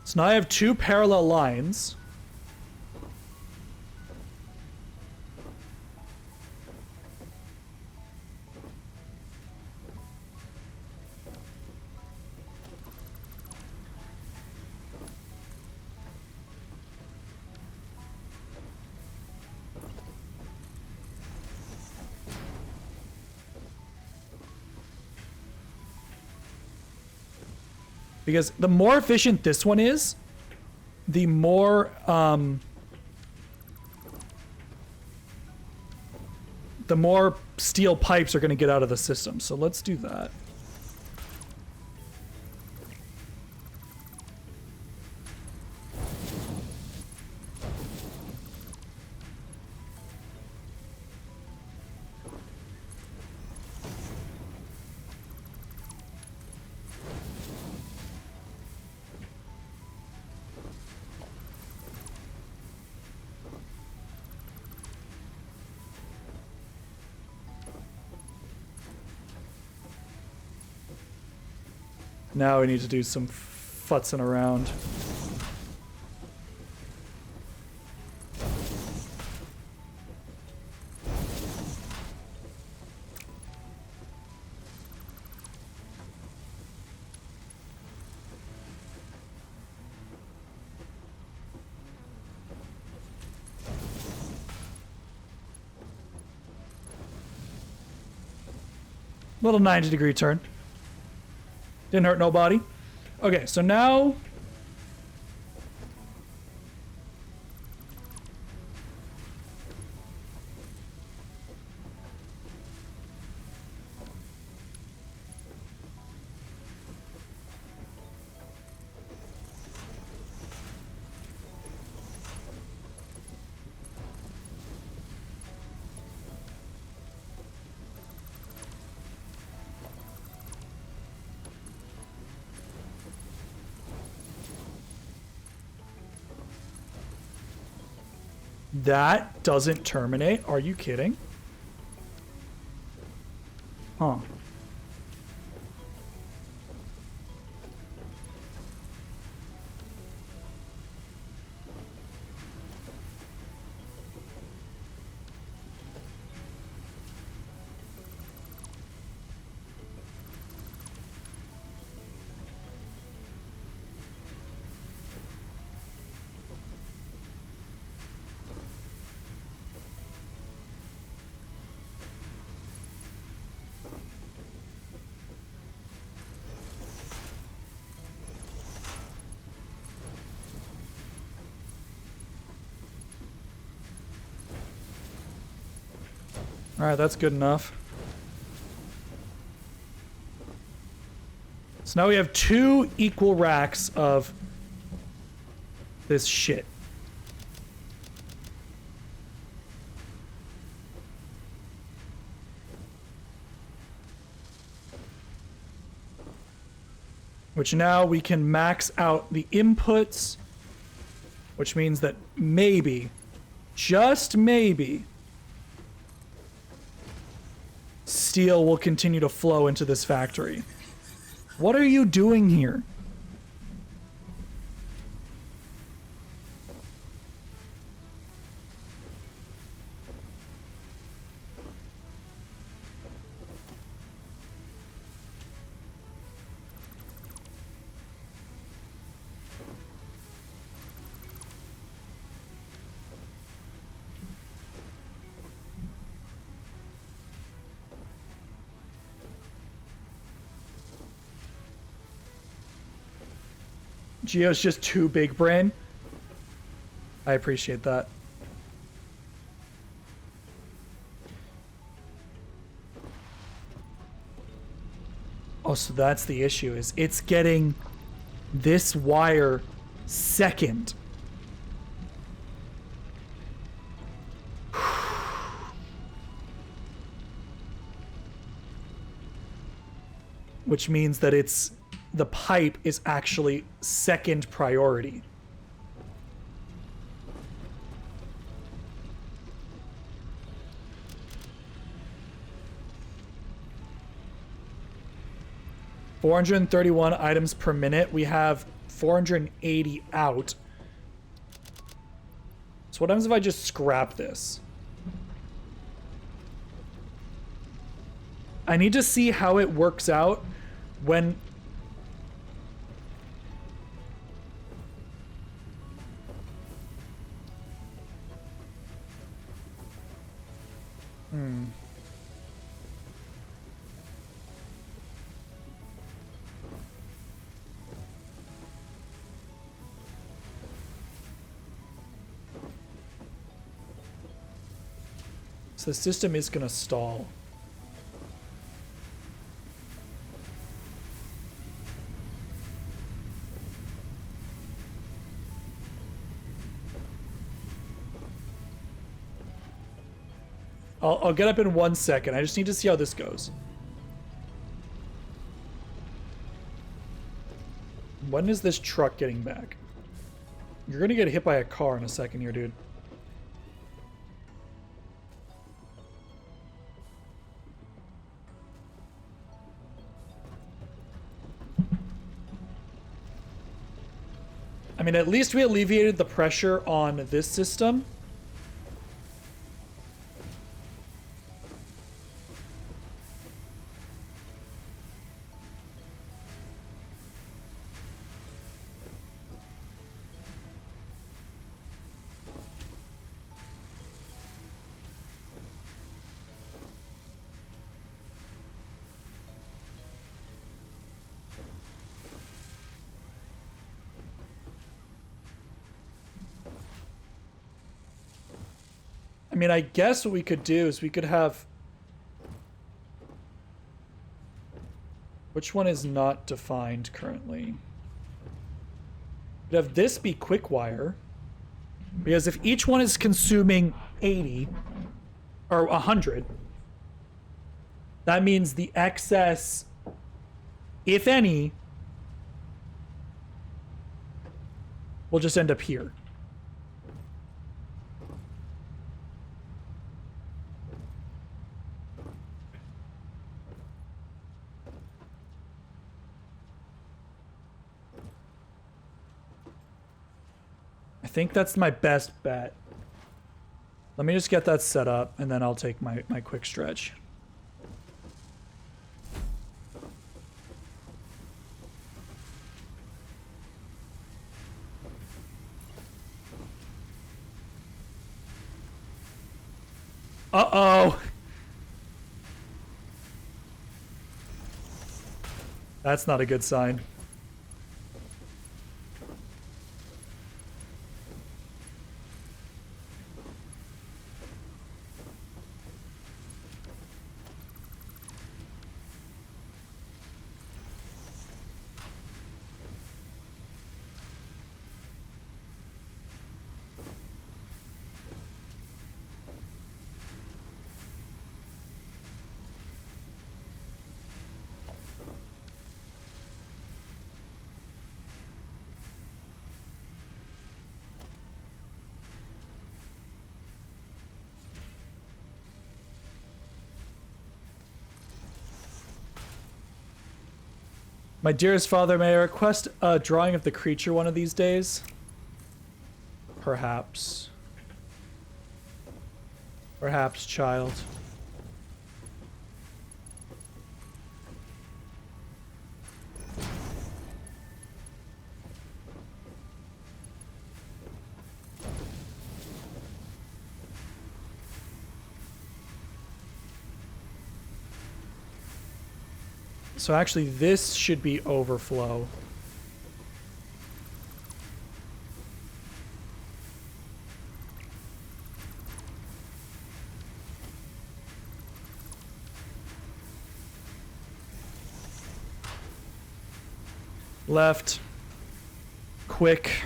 So now I have two parallel lines. Because the more efficient this one is, the more steel pipes are going to get out of the system. So let's do that. Now we need to do some futzing around. Little 90-degree turn. Didn't hurt nobody. Okay, so now... That doesn't terminate? Are you kidding? Huh. Alright, that's good enough. So now we have 2 equal racks of this shit. Which now we can max out the inputs, which means that maybe, just maybe, steel will continue to flow into this factory. What are you doing here? Geo's just too big brain. I appreciate that. Oh, so that's the issue, is it's getting this wire second. Which means that the pipe is actually second priority. $431 items per minute. We have 480 out. So what happens if I just scrap this? I need to see how it works out when... So the system is going to stall. I'll get up in 1 second. I just need to see how this goes. When is this truck getting back? You're gonna get hit by a car in a second here, dude. mean, at least we alleviated the pressure on this system. I mean, I guess what we could do is we could have... Which one is not defined currently? We'd have this be quick wire. Because if each one is consuming 80 or 100, that means the excess, if any, will just end up here. I think that's my best bet. Let me just get that set up, and then I'll take my quick stretch. Uh-oh! That's not a good sign. My dearest father, may I request a drawing of the creature one of these days? Perhaps. Perhaps, child. So actually, this should be overflow. Left. Quick.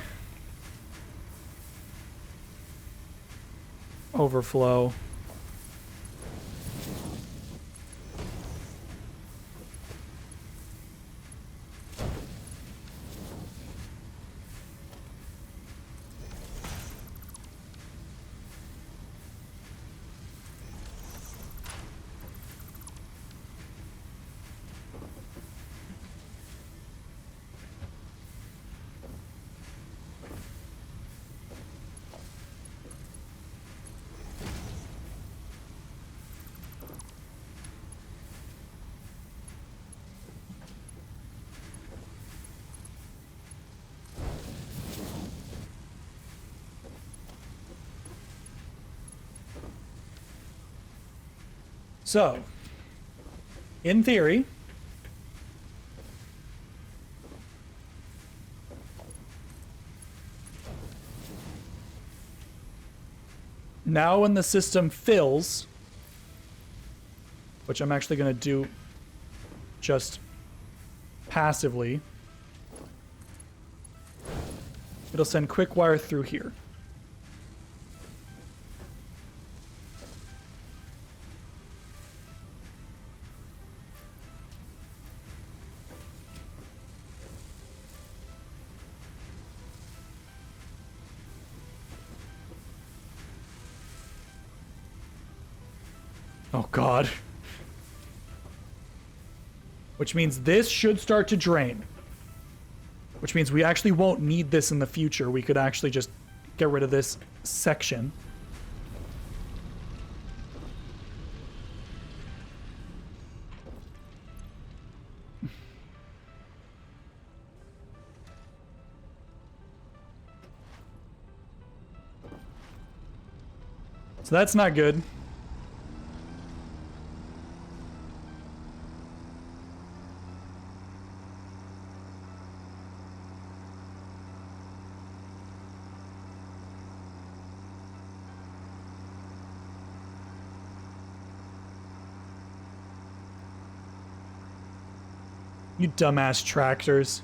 Overflow. So, in theory, now when the system fills, which I'm actually going to do just passively, it'll send quick wire through here. Oh god. Which means this should start to drain. which means we actually won't need this in the future. We could actually just get rid of this section. So that's not good. You dumbass tractors.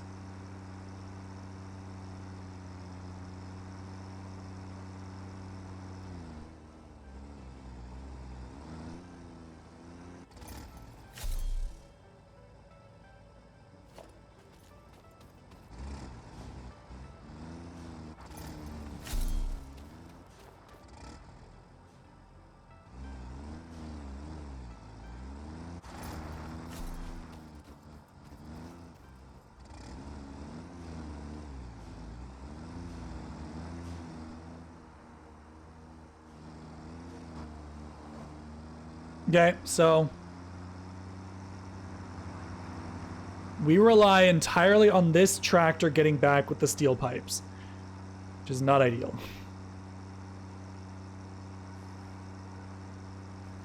Okay, so we rely entirely on this tractor getting back with the steel pipes, which is not ideal.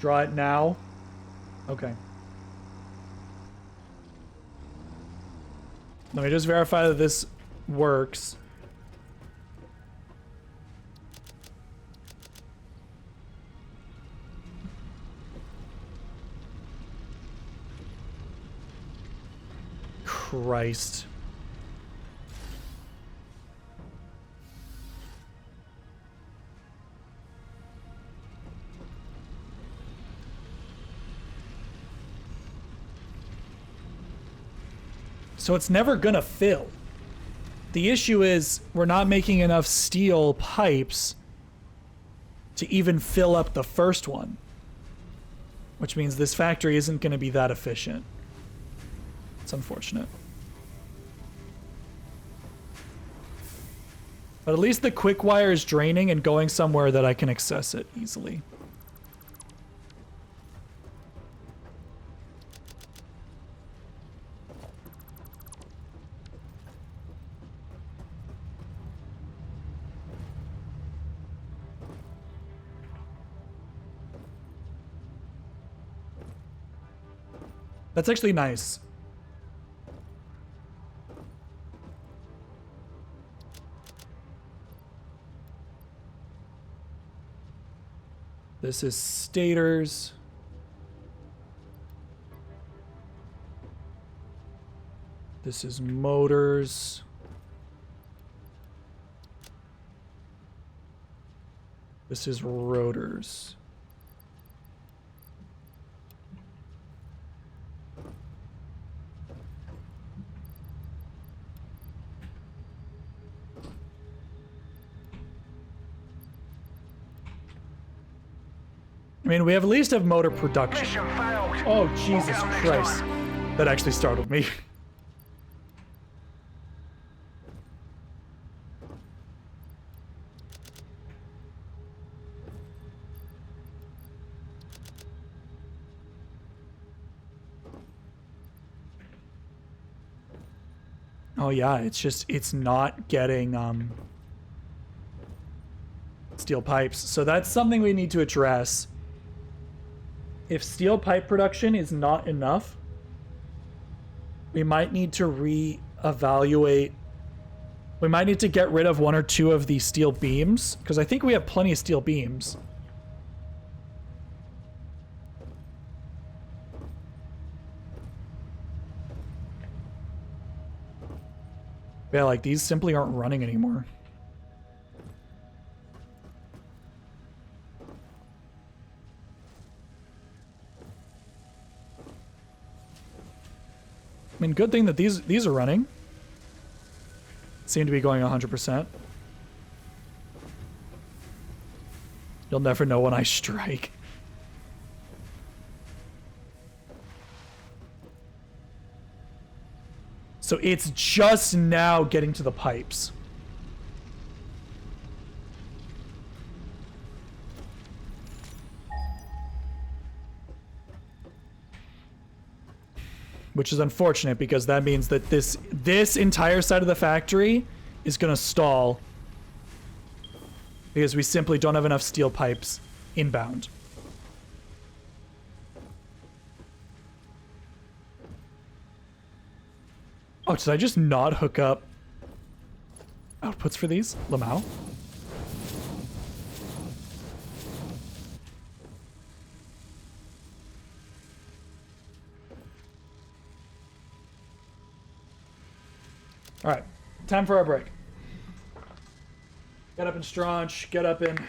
Draw it now. Okay. Let me just verify that this works. Christ. So it's never gonna fill. The issue is we're not making enough steel pipes to even fill up the first one, which means this factory isn't gonna be that efficient. It's unfortunate. But at least the quick wire is draining and going somewhere that I can access it easily. That's actually nice. This is stators. This is motors. This is rotors. I mean, we have at least have motor production. Mission failed. Oh, We'll Jesus get 'em next Christ. time. That actually startled me. Oh yeah, it's not getting steel pipes. So that's something we need to address. If steel pipe production is not enough, we might need to reevaluate. We might need to get rid of one or two of the steel beams, because I think we have plenty of steel beams. Yeah, like these simply aren't running anymore. I mean, good thing that these are running. Seem to be going 100%. You'll never know when I strike. So it's just now getting to the pipes. Which is unfortunate because that means that this entire side of the factory is gonna stall because we simply don't have enough steel pipes inbound. Oh, did I just not hook up outputs for these? Lamau? Alright, time for our break. Get up and straunch, get up and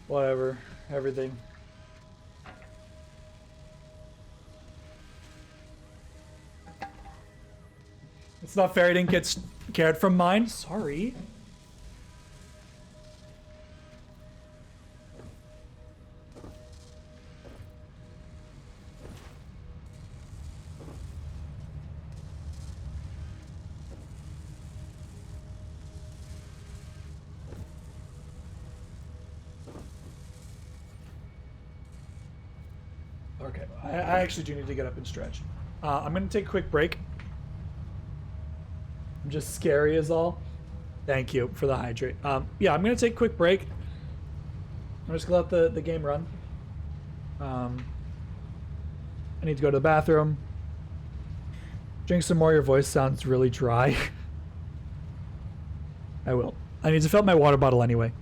whatever, everything. It's not fair I didn't get scared from mine. Sorry. Okay, I actually do need to get up and stretch. I'm going to take a quick break. I'm just scary as all. Thank you for the hydrate. Yeah, I'm going to take a quick break. I'm just going to let the game run. I need to go to the bathroom. Drink some more. Your voice sounds really dry. I will. I need to fill up my water bottle anyway.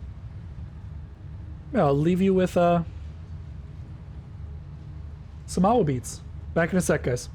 Yeah, I'll leave you with some owl beats. Back in a sec, guys.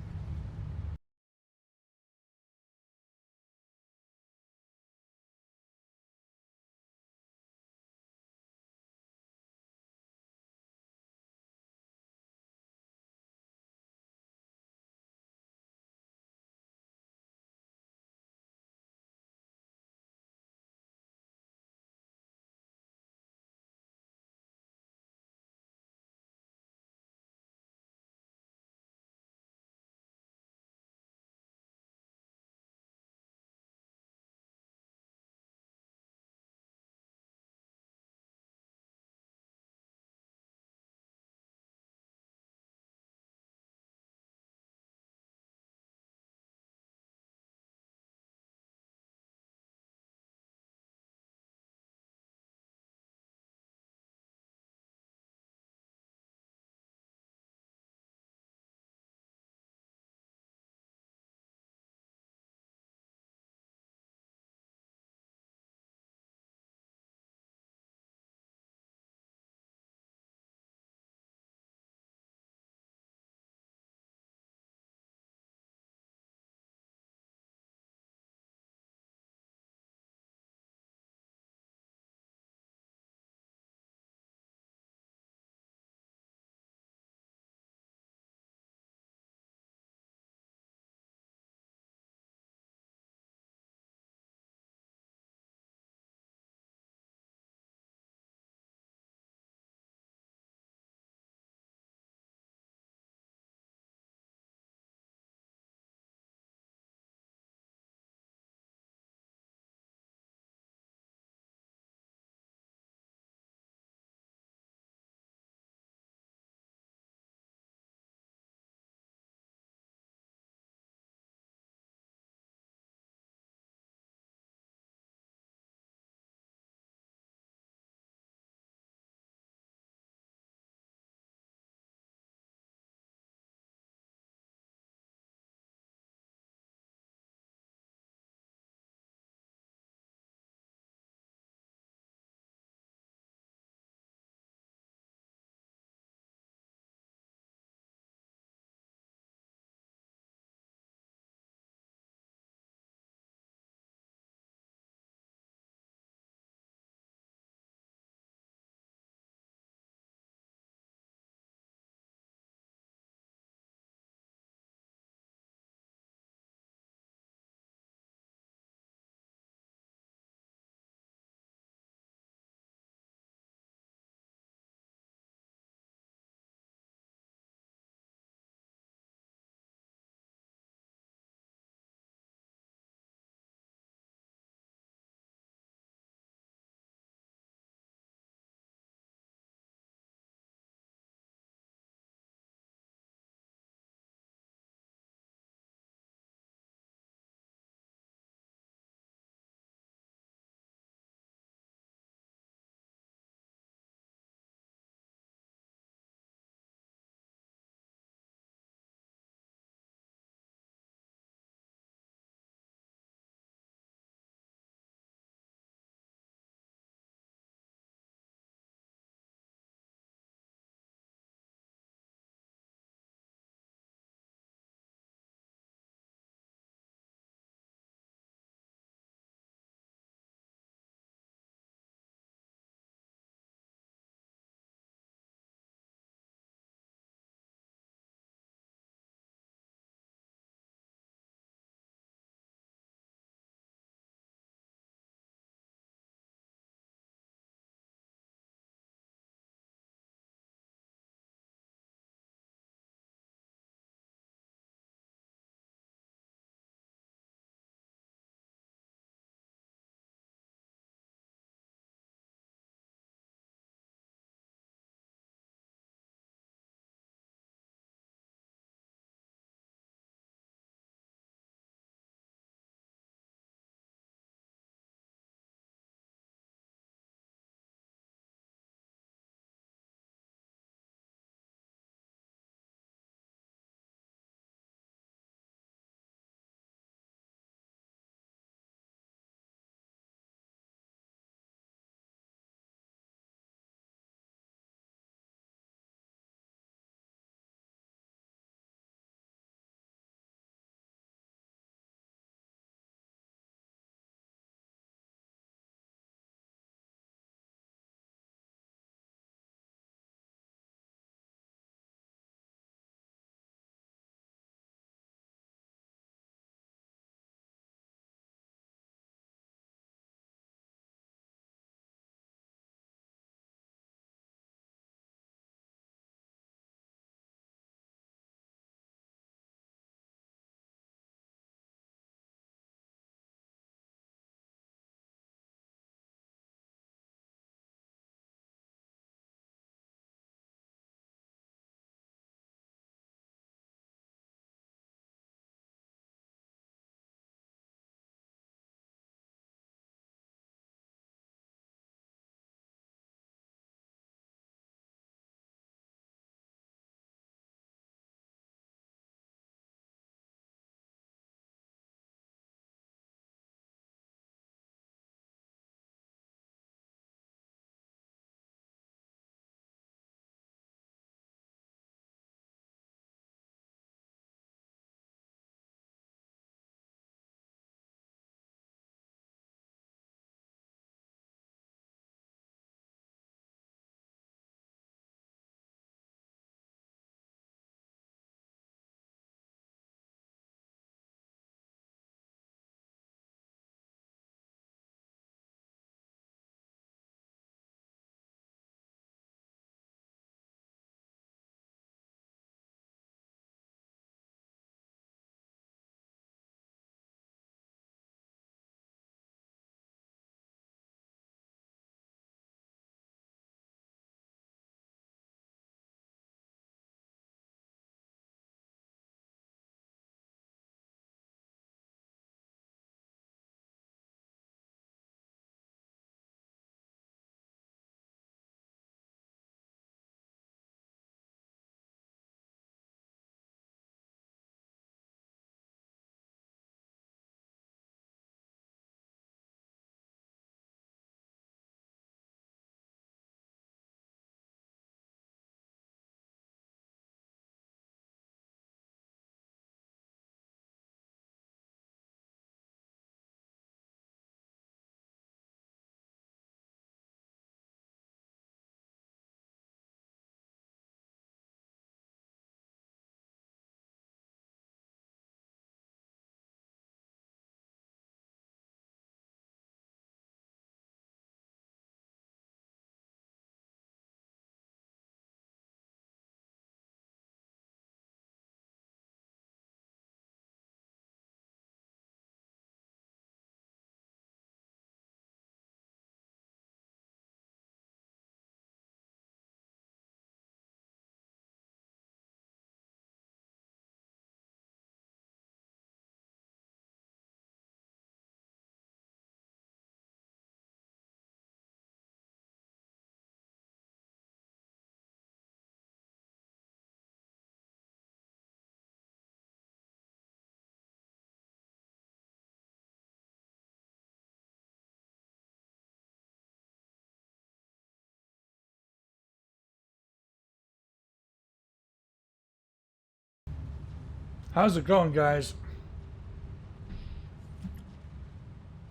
How's it going, guys?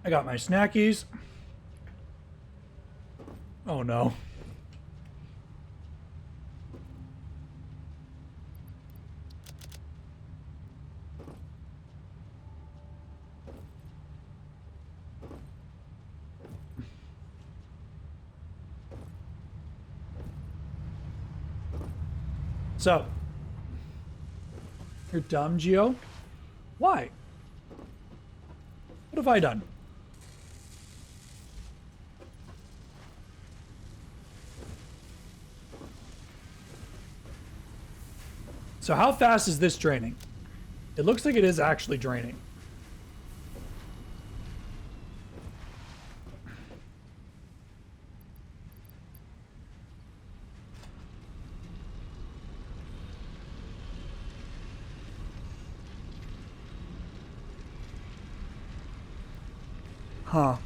I got my snackies. Oh no. So, you're dumb, Geo? Why? What have I done? So how fast is this draining? It looks like it is actually draining. Huh.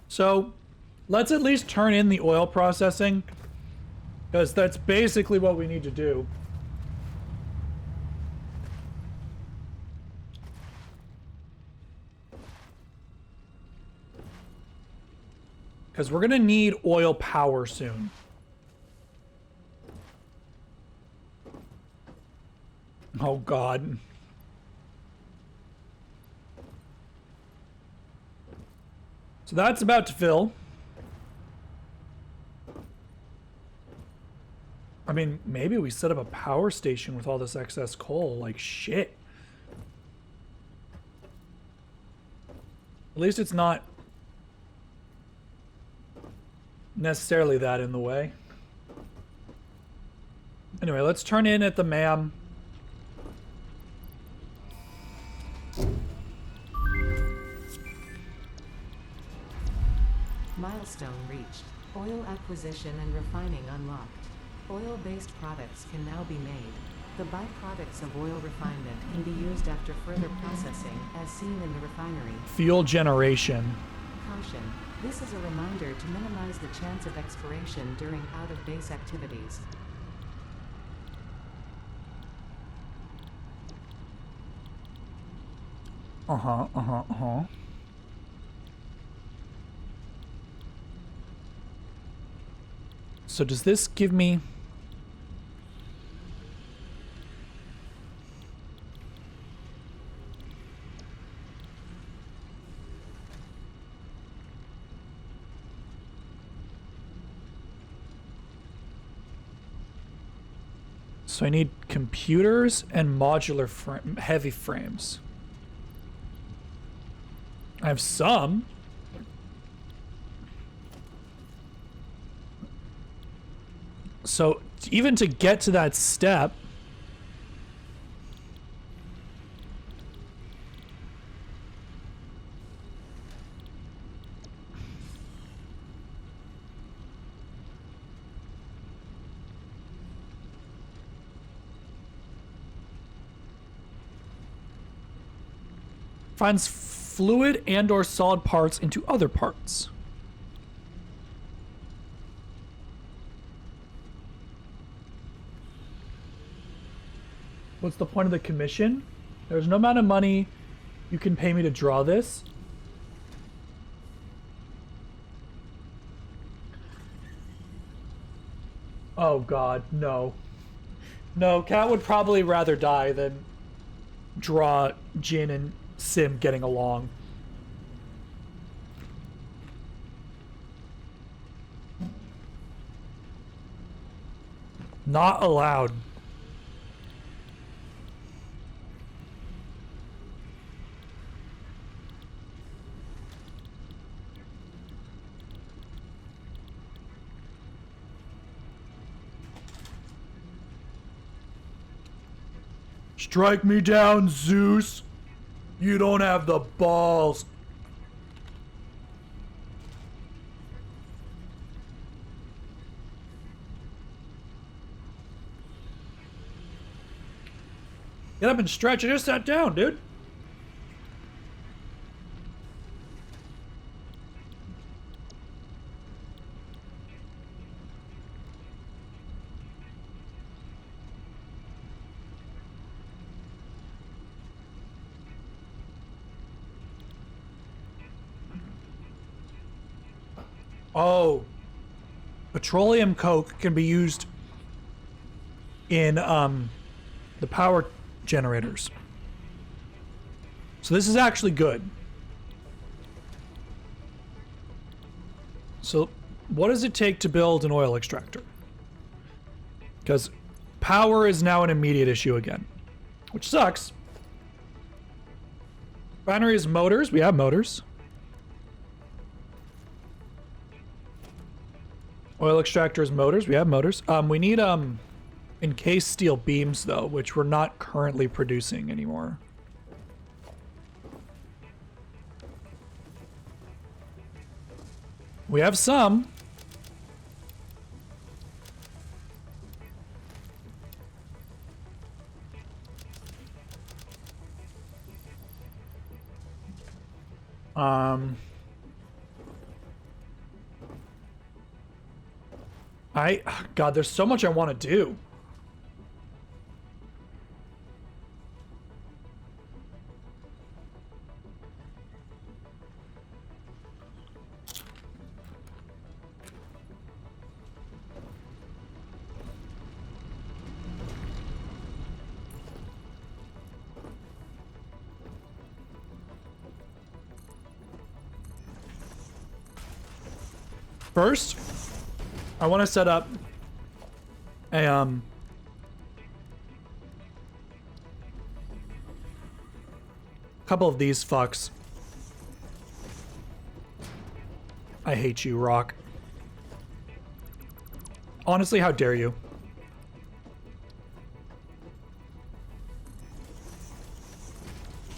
So, let's at least turn in the oil processing, because that's basically what we need to do. Because we're going to need oil power soon. Oh, God. So that's about to fill. I mean, maybe we set up a power station with all this excess coal. Like, shit. At least it's not necessarily that in the way. Anyway, let's turn in at the MAM. Milestone reached. Oil acquisition and refining unlocked. Oil-based products can now be made. The byproducts of oil refinement can be used after further processing, as seen in the refinery. Fuel generation. Caution. This is a reminder to minimize the chance of expiration during out-of-base activities. So does this give me... So I need computers and modular heavy frames. I have some. So even to get to that step, finds fluid and or solid parts into other parts. What's the point of the commission? There's no amount of money you can pay me to draw this. Oh God, no. No, Kat would probably rather die than draw Jin and Sim getting along. Not allowed. Strike me down, Zeus. You don't have the balls. Get up and stretch. I just sat down, dude. Oh, petroleum coke can be used in the power generators. So this is actually good. So what does it take to build an oil extractor? Because power is now an immediate issue again, which sucks. Refineries, motors. We have motors. Oil extractors, motors. We have motors. We need encased steel beams though, which we're not currently producing anymore. We have some. God, there's so much I want to do. First, I want to set up a couple of these fucks. I hate you, Rock. Honestly, how dare you?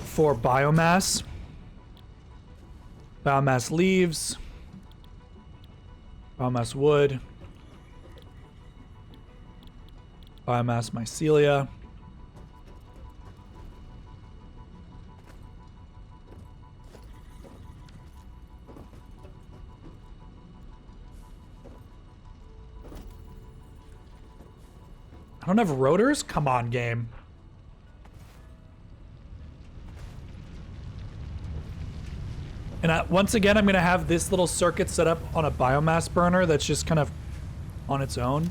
For biomass. Biomass leaves. Biomass wood. Biomass mycelia. I don't have rotors? Come on, game. And once again, I'm going to have this little circuit set up on a biomass burner that's just kind of on its own.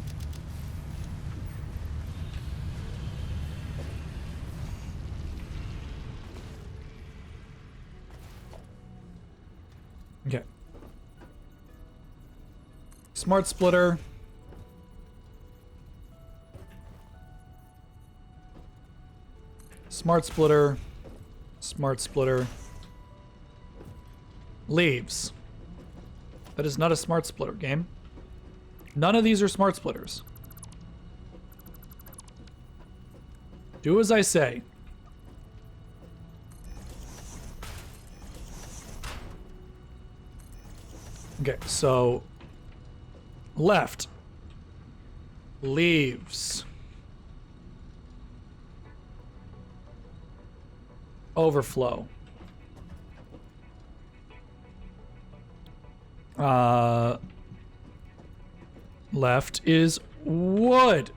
Okay. Smart splitter. Smart splitter. Smart splitter. Leaves. That is not a smart splitter, game. None of these are smart splitters. Do as I say. Okay, so left. Leaves. Overflow. Left is wood.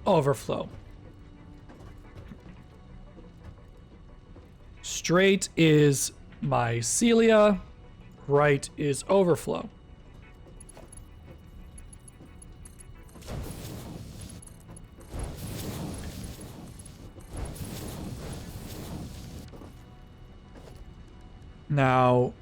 Overflow. Straight is mycelia. Right is overflow. Now,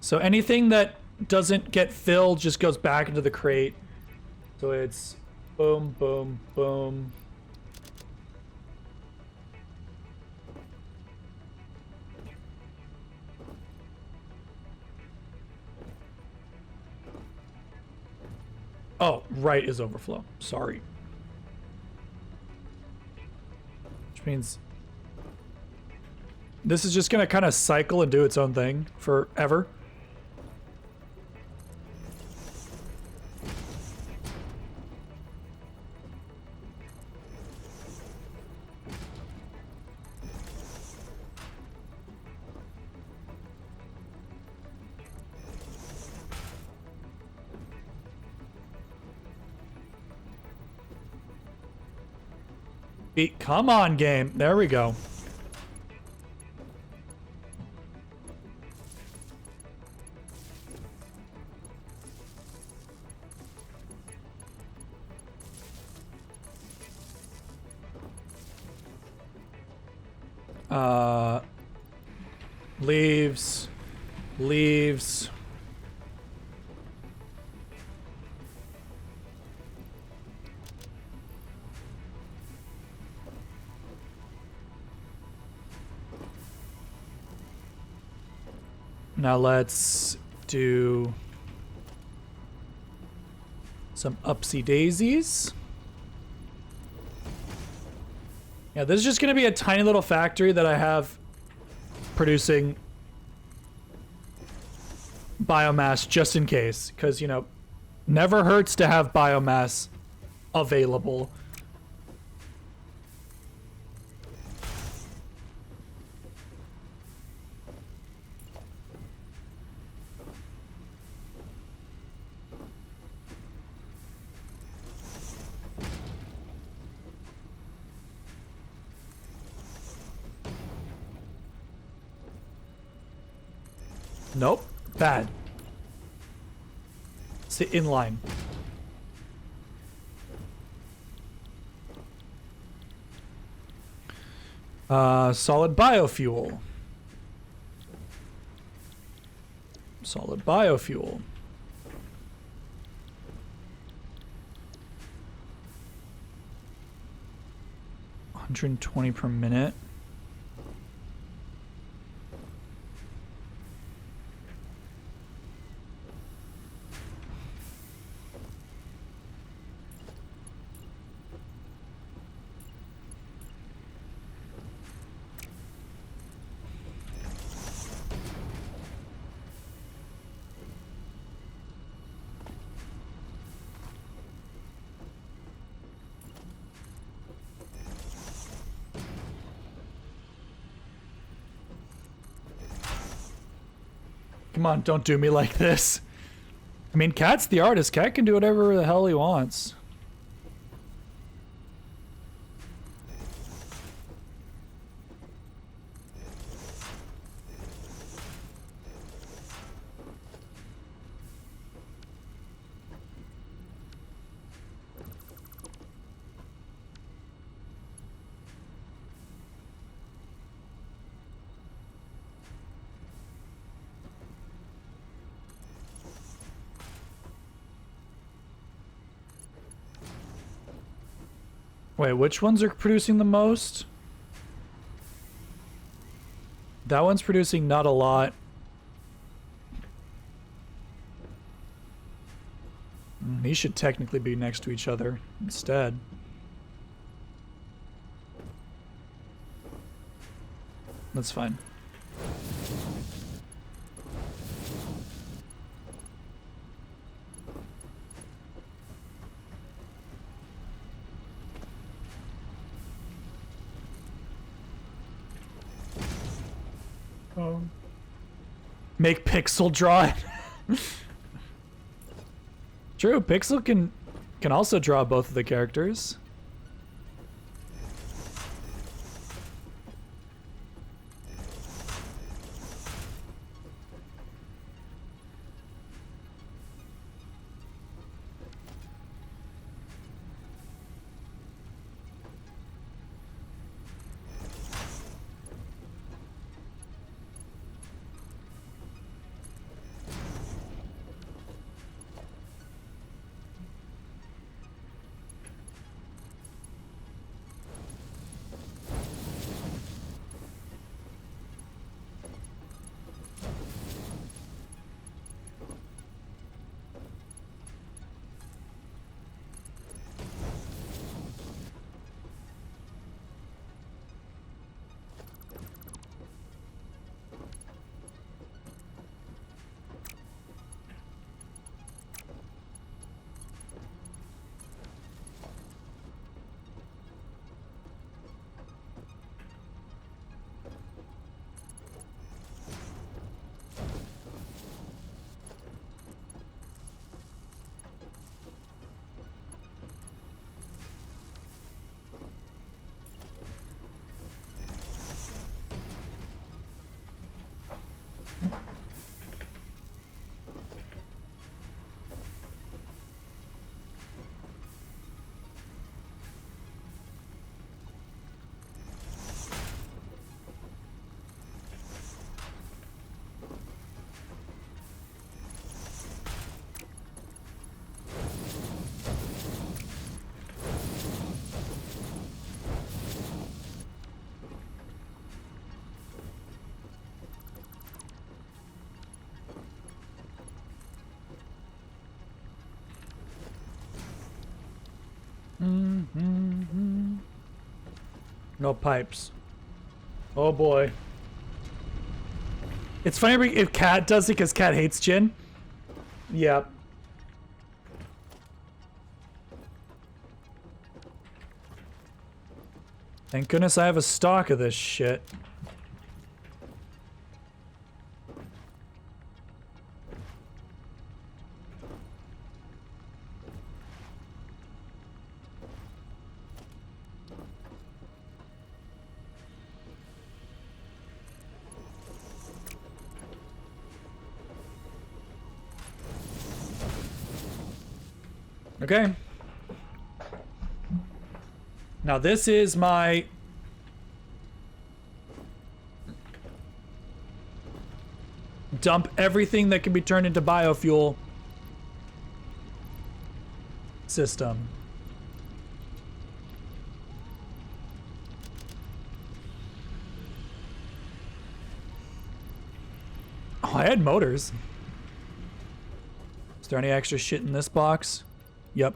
so anything that doesn't get filled just goes back into the crate. So it's boom, boom, boom. Oh, right is overflow. Sorry. Which means this is just gonna kind of cycle and do its own thing forever. Come on, game. There we go. Leaves. Leaves. Now let's do some upsy daisies. Yeah, this is just gonna be a tiny little factory that I have producing biomass just in case, because, you know, never hurts to have biomass available. Nope. Bad. Sit in line. Solid biofuel. Solid biofuel. 120 per minute. Come on, don't do me like this. I mean, Cat's the artist. Cat can do whatever the hell he wants. Wait, which ones are producing the most? That one's producing not a lot. These should technically be next to each other instead. That's fine. Make Pixel draw it. True, Pixel can also draw both of the characters. No pipes. Oh boy. It's funny if Cat does it because Cat hates gin. Yep. Thank goodness I have a stock of this shit. Okay. Now this is my dump everything that can be turned into biofuel system. Oh, I had motors. Is there any extra shit in this box? Yep.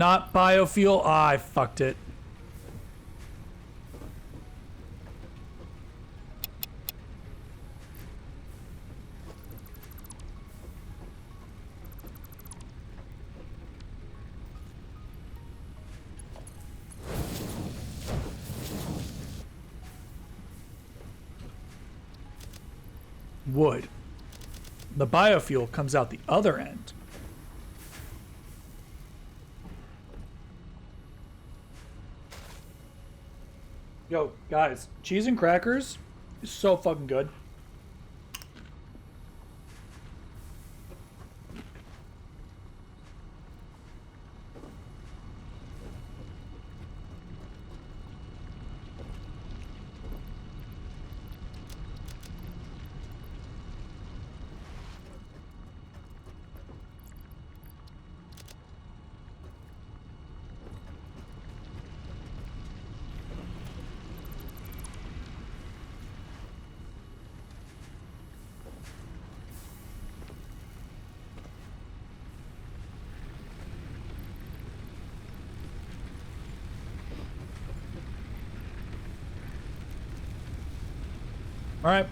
Not biofuel. Ah, I fucked it. Wood. The biofuel comes out the other end. Yo, guys, cheese and crackers is so fucking good. All right.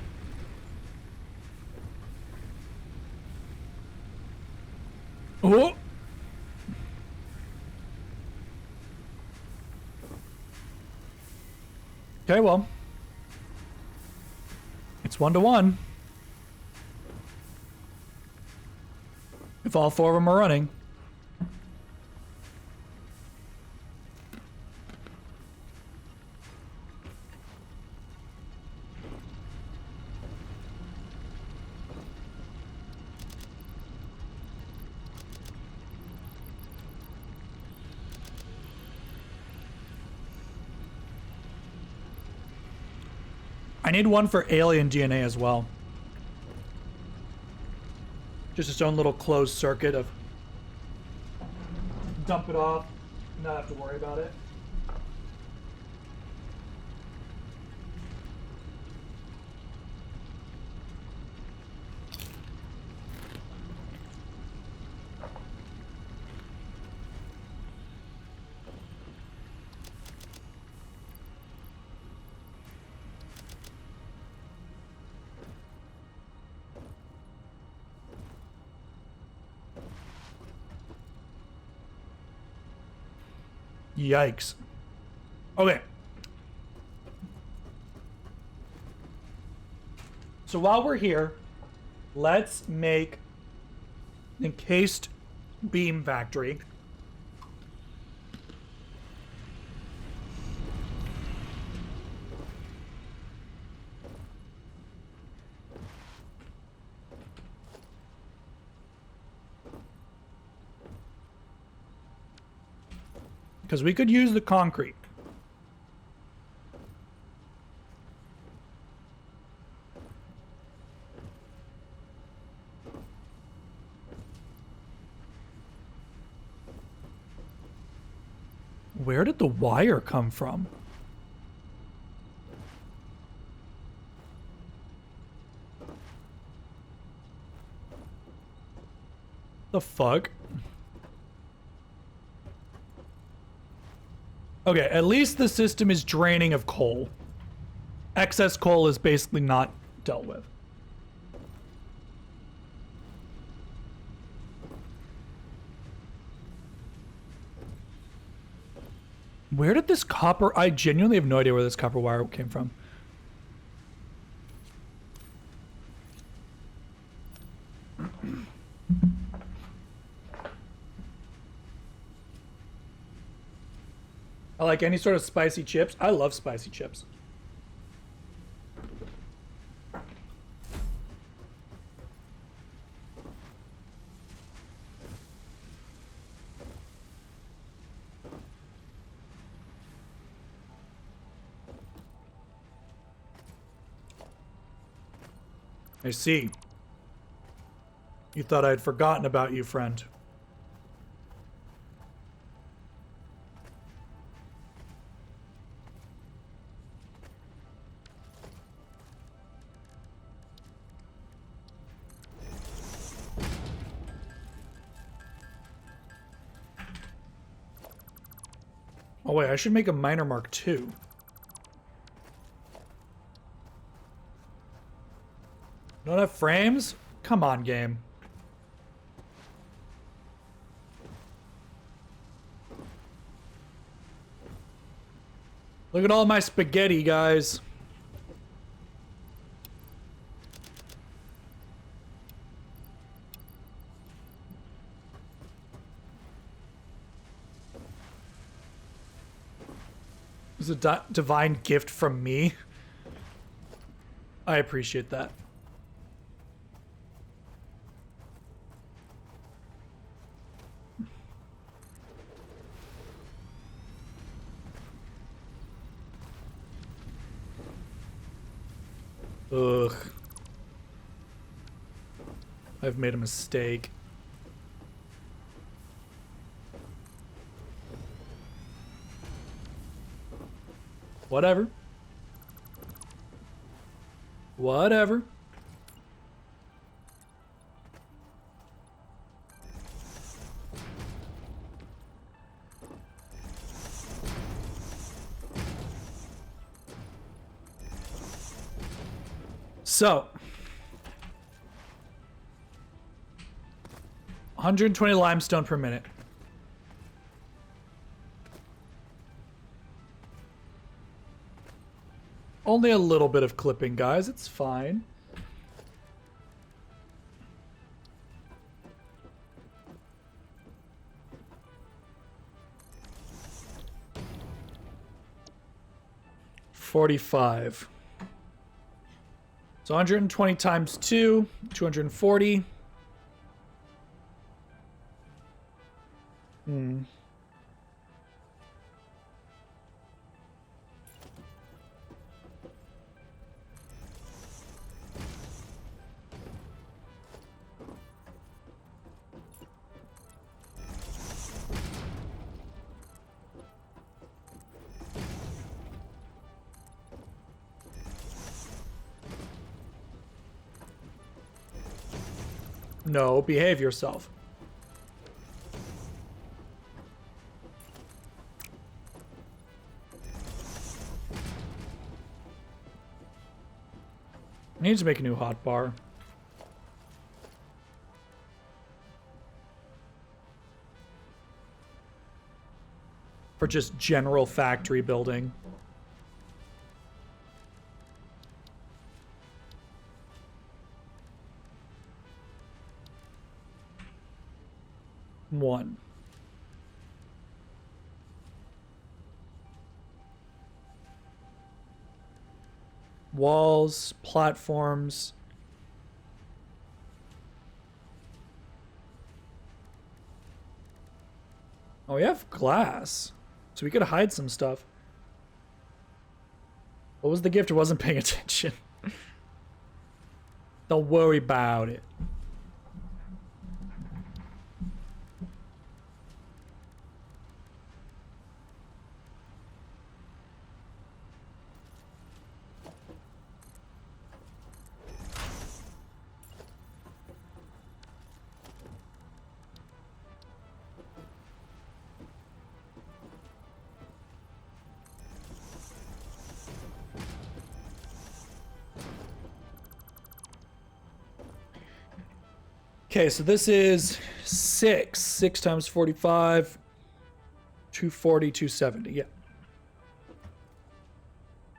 Oh. Okay, well. It's 1-to-1. If all four of them are running. I need one for alien DNA as well. Just its own little closed circuit of dump it off, not have to worry about it. Yikes. Okay. So while we're here, let's make an encased beam factory. Because we could use the concrete. Where did the wire come from? The fuck? Okay, at least the system is draining of coal. Excess coal is basically not dealt with. Where did this copper... I genuinely have no idea where this copper wire came from. I like any sort of spicy chips. I love spicy chips. I see. You thought I had forgotten about you, friend. Oh wait, I should make a miner mark too. Don't have frames? Come on, game. Look at all my spaghetti, guys. It's a divine gift from me. I appreciate that. Ugh. I've made a mistake. Whatever. Whatever. So, 120 limestone per minute. Only a little bit of clipping, guys. It's fine. $45. So 120 times 2, 240. No, behave yourself. I need to make a new hotbar. For just general factory building. One. Walls, platforms. Oh, we have glass. So we could hide some stuff. What was the gift? I wasn't paying attention. Don't worry about it. Okay, so this is 6. 6 times 45. 240, 270. Yeah.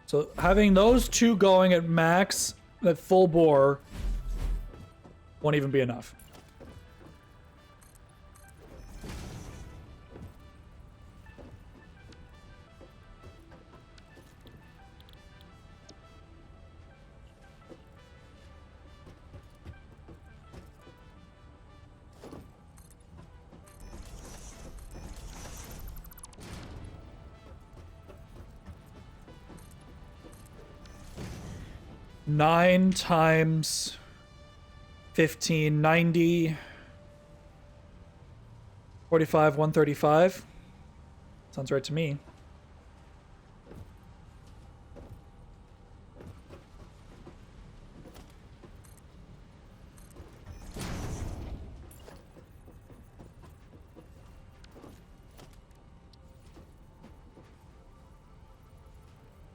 So having those two going at max, at full bore, won't even be enough. Nine times 15, 90, 45, 135. Sounds right to me.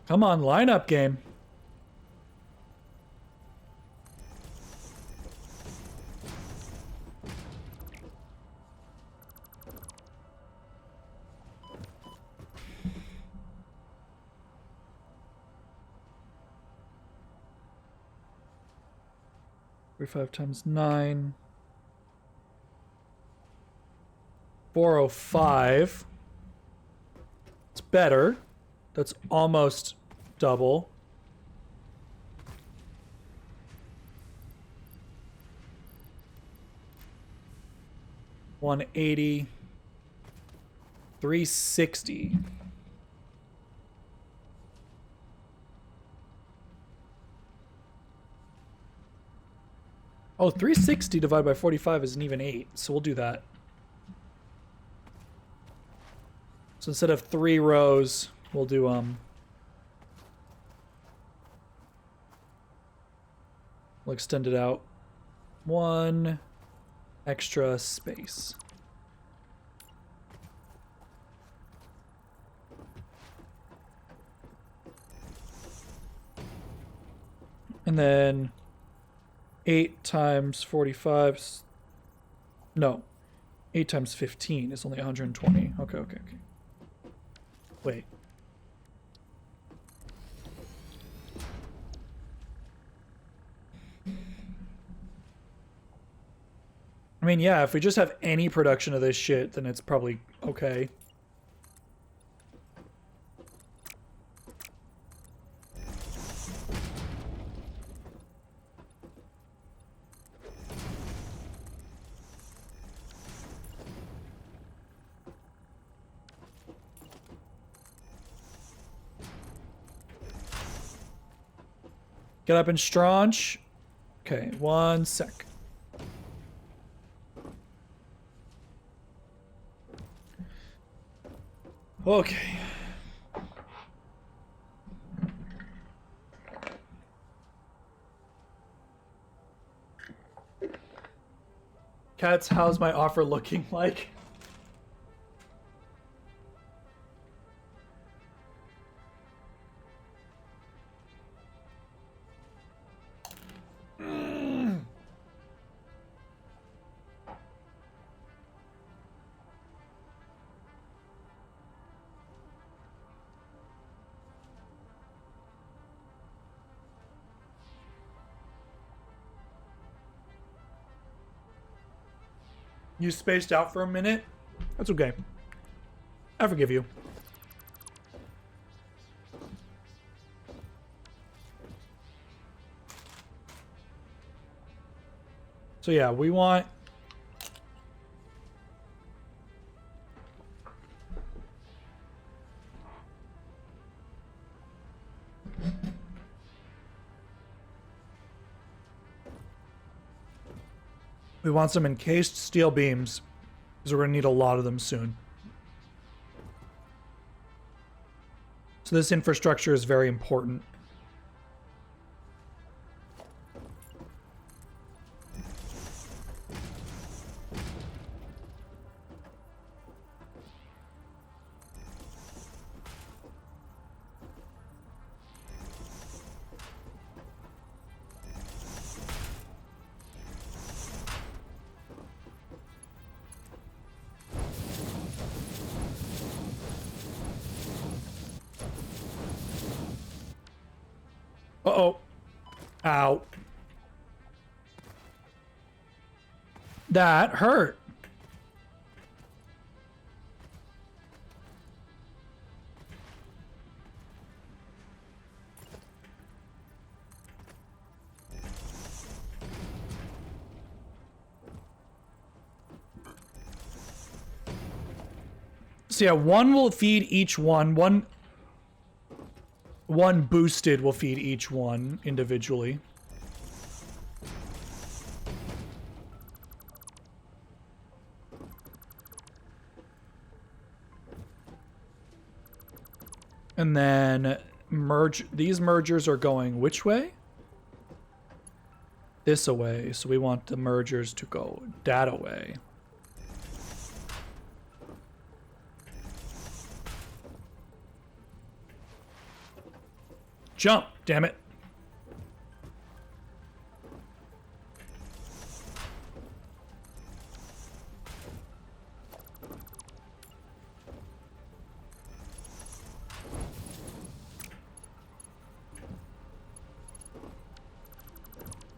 Come on, lineup game. Five times 9. 405. It's better. That's almost double. $180. 360. Oh, 360 divided by 45 isn't even 8, so we'll do that. So instead of 3 rows, we'll do we'll extend it out 1 extra space. And then 8 times 45. No. 8 times 15 is only 120. Okay. Wait. I mean, yeah, if we just have any production of this shit, then it's probably okay. Get up and straunch. Okay, 1 sec. Okay. Cats, how's my offer looking like? You spaced out for a minute? That's okay. I forgive you. So yeah, we want... We want some encased steel beams, because we're going to need a lot of them soon. So this infrastructure is very important. Uh-oh. Ow. That hurt. So yeah, one will feed each one. One boosted will feed each one individually. And then these mergers are going which way? This away. So we want the mergers to go that away. Jump, damn it.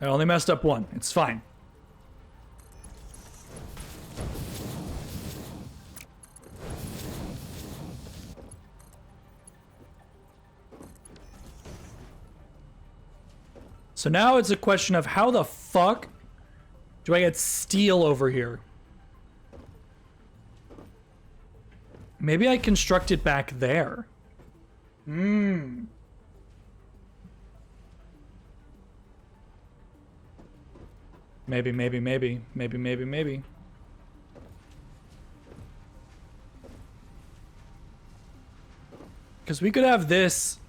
I only messed up one. It's fine. So now it's a question of how the fuck do I get steel over here? Maybe I construct it back there. Maybe. Because we could have this.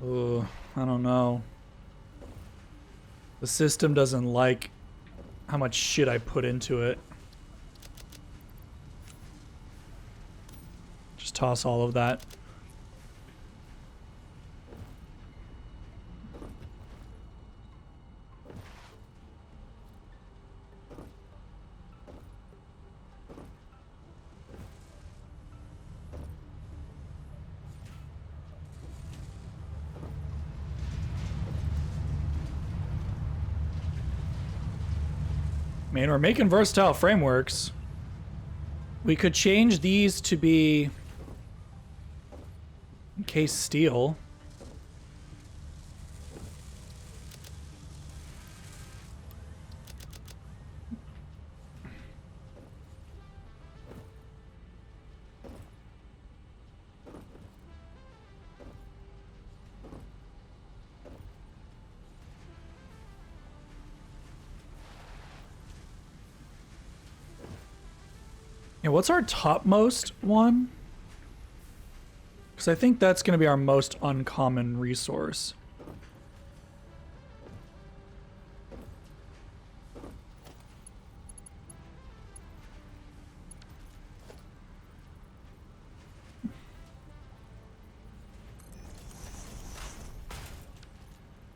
Oh, I don't know. The system doesn't like how much shit I put into it. Just toss all of that. Man, we're making versatile frameworks. We could change these to be encased steel. Yeah, what's our topmost one? Because I think that's going to be our most uncommon resource.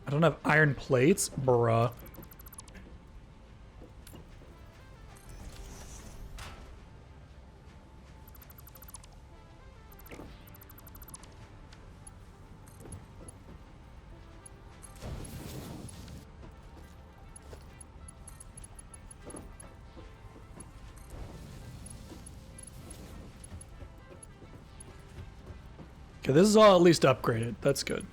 I don't have iron plates? Bruh. Okay, this is all at least upgraded. That's good.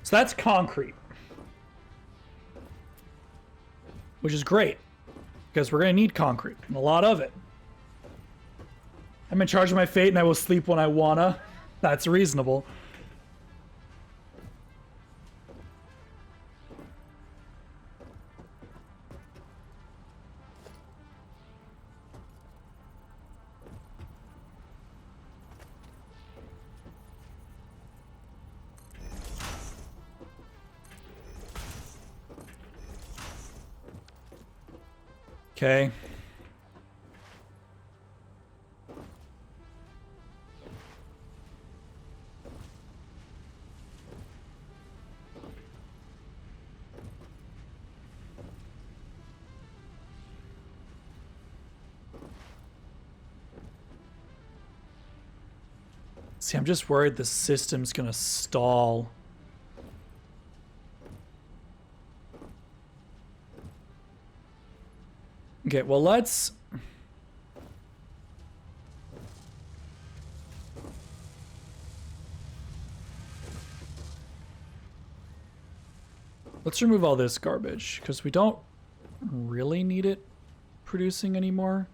So that's concrete. Which is great. Because we're going to need concrete. And a lot of it. I'm in charge of my fate and I will sleep when I wanna. That's reasonable. Okay. See, I'm just worried the system's gonna stall. Okay, well, let's remove all this garbage because we don't really need it producing anymore.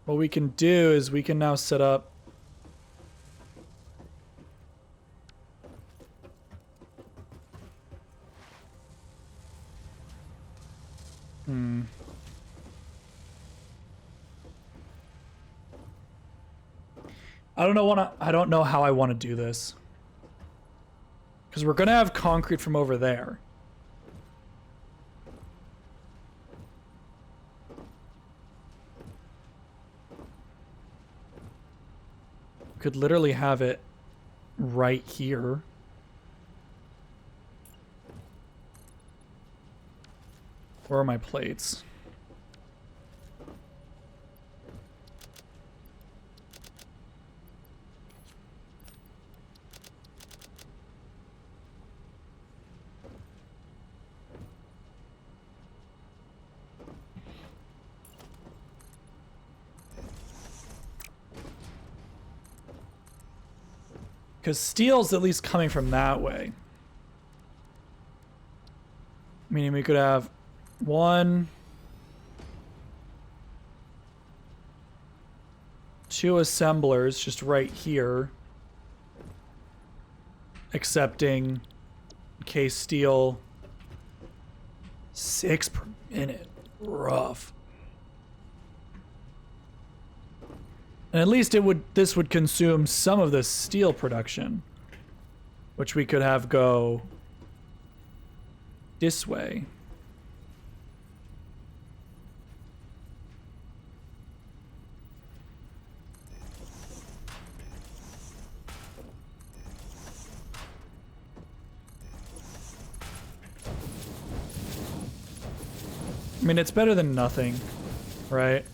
What we can do is we can now set up I don't know how I want to do this. Because we're going to have concrete from over there. We could literally have it right here. Where are my plates? Because steel's at least coming from that way. Meaning we could have one, two assemblers just right here. Accepting in case steel 6 per minute. Rough. And at least this would consume some of the steel production, which we could have go this way. I mean, it's better than nothing, right?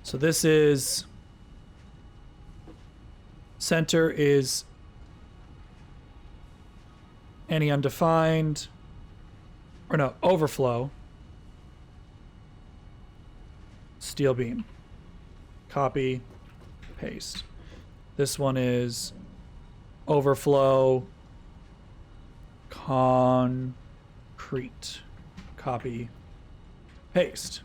So this is, center is any undefined, or no, overflow, steel beam, copy, paste. This one is overflow, concrete, copy, paste.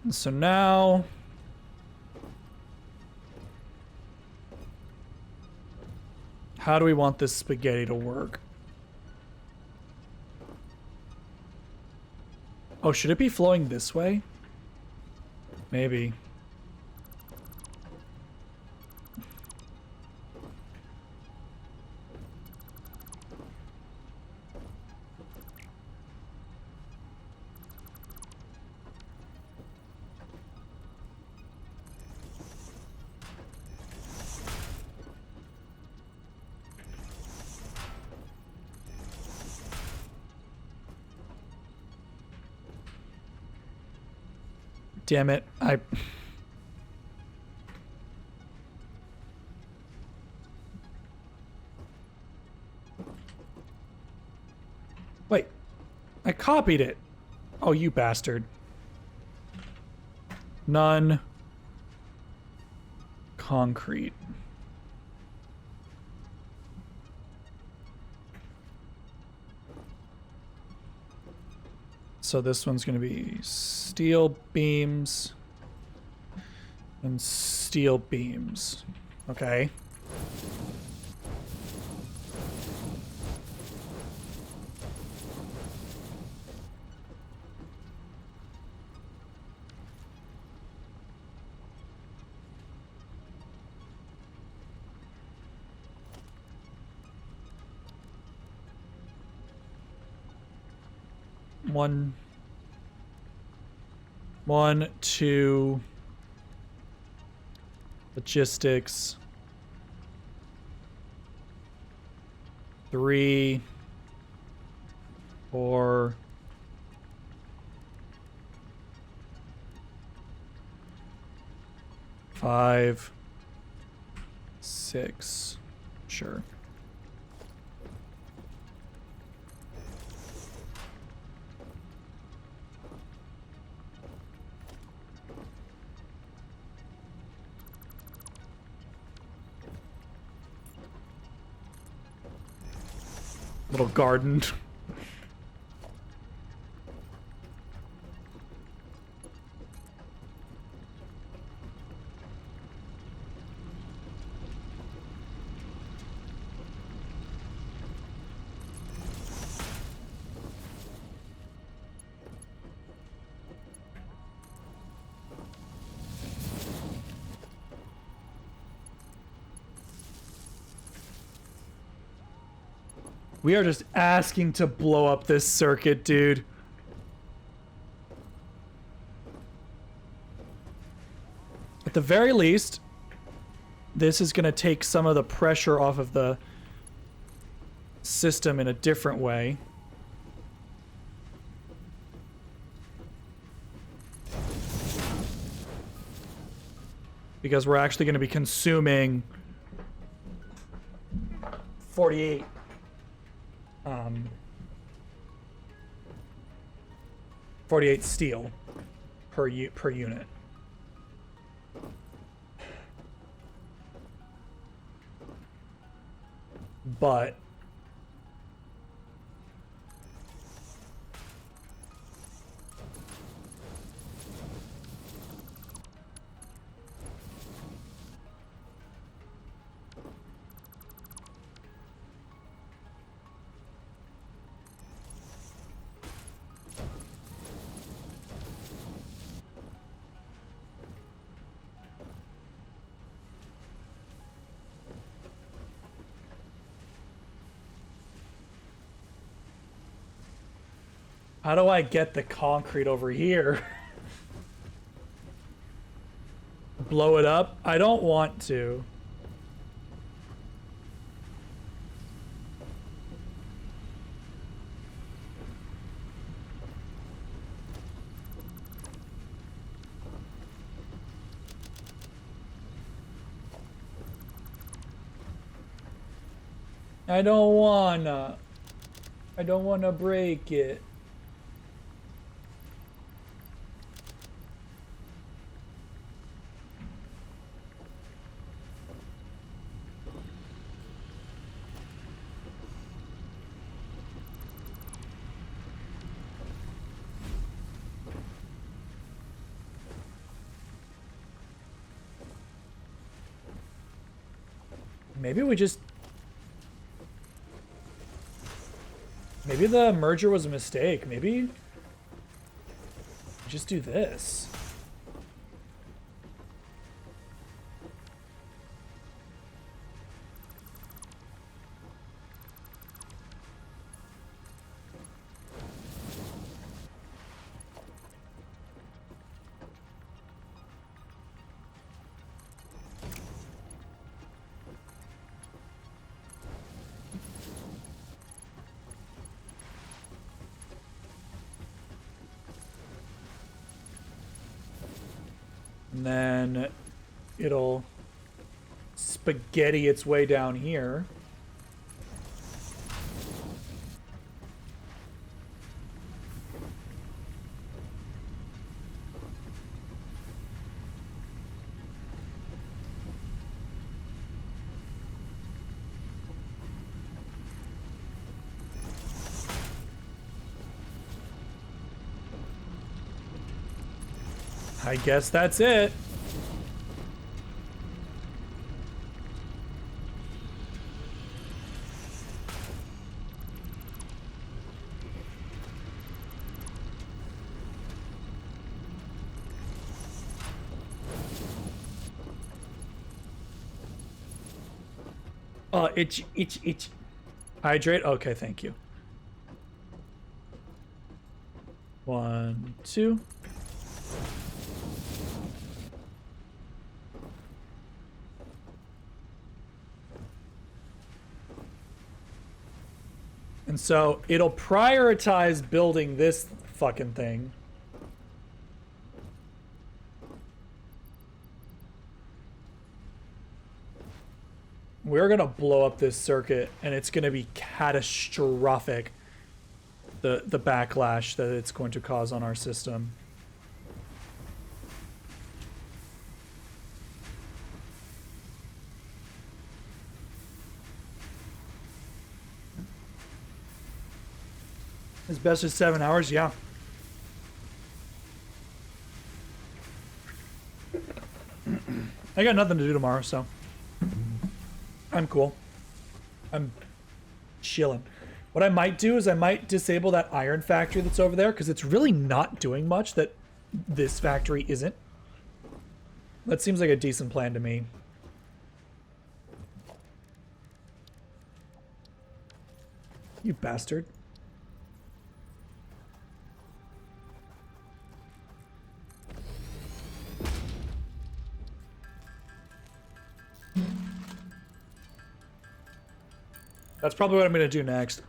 And so now how do we want this spaghetti to work? Oh, should it be flowing this way? Maybe. Damn it, Wait, I copied it. Oh, you bastard. None. Concrete. So this one's going to be steel beams and steel beams. Okay. One, 2, logistics, 3, 4, 5, 6. Sure. Little garden. We are just asking to blow up this circuit, dude. At the very least, this is going to take some of the pressure off of the system in a different way. Because we're actually going to be consuming 48 48 steel per unit. But how do I get the concrete over here? Blow it up? I don't want to. I don't wanna break it. Maybe we just... Maybe the merger was a mistake. Maybe... just do this. And then it'll spaghetti its way down here. I guess that's it. Itch. Hydrate? Okay, thank you. 1, 2. And so it'll prioritize building this fucking thing. We're gonna blow up this circuit, and it's gonna be catastrophic. The backlash that it's going to cause on our system. As best as 7 hours, yeah. I got nothing to do tomorrow, so I'm cool. I'm chilling. What I might do is I might disable that iron factory that's over there, because it's really not doing much that this factory isn't. That seems like a decent plan to me. You bastard. That's probably what I'm going to do next.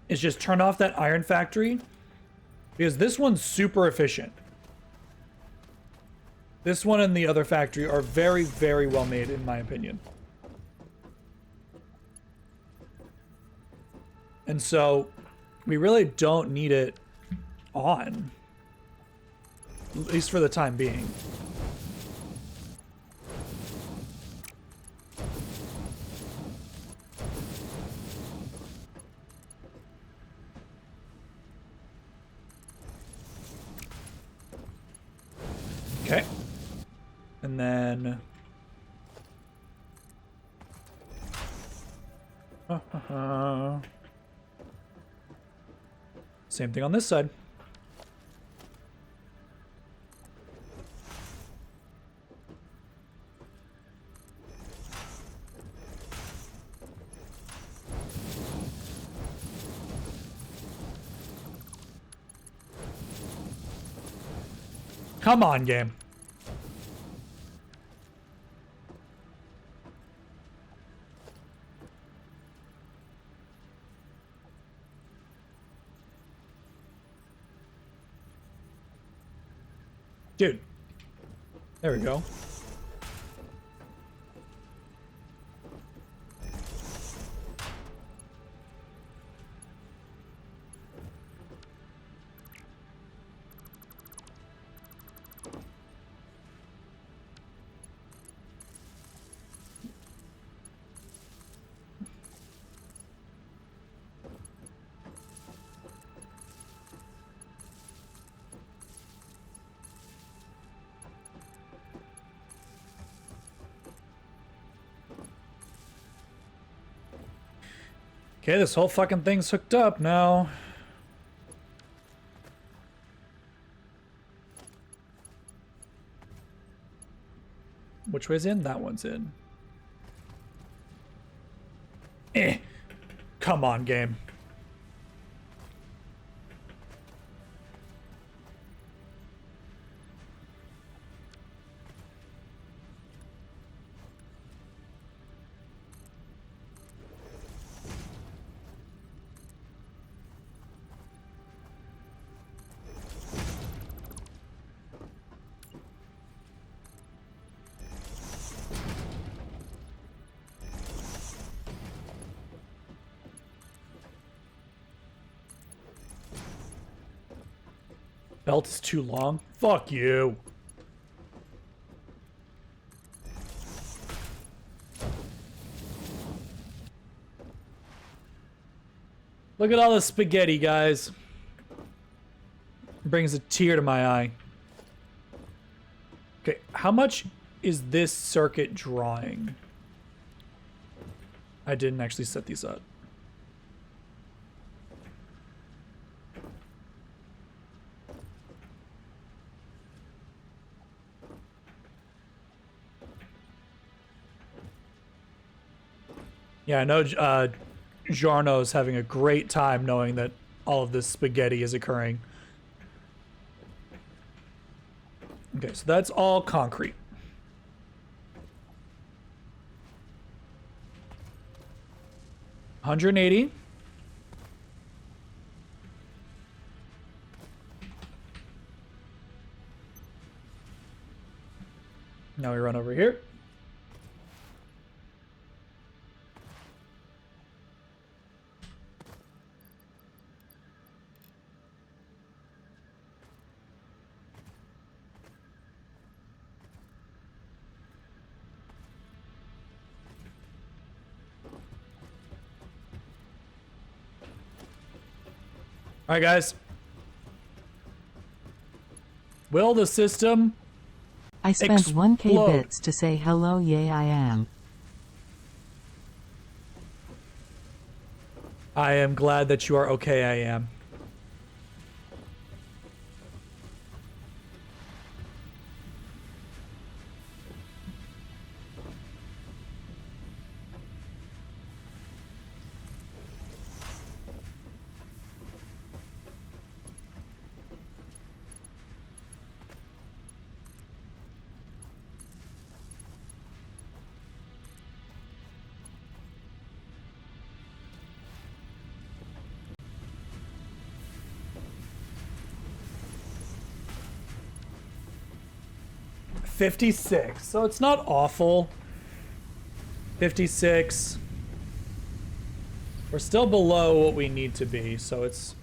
Is just turn off that iron factory, because this one's super efficient. This one and the other factory are very, very well made, in my opinion. And so, we really don't need it on. At least for the time being. Okay. And then... Same thing on this side. Come on, game. Dude. There we go. Okay, this whole fucking thing's hooked up now. Which way's in? That one's in. Come on, game. Belt is too long? Fuck you. Look at all the spaghetti, guys. Brings a tear to my eye. Okay, how much is this circuit drawing? I didn't actually set these up. Yeah, I know Jarno's having a great time knowing that all of this spaghetti is occurring. Okay, so that's all concrete. $180. Now we run over here. All right, guys. Will the system I spent 1k explode? bits to say hello, yay I am. I am glad that you are okay, I am. $56, so it's not awful. 56. We're still below what we need to be, so it's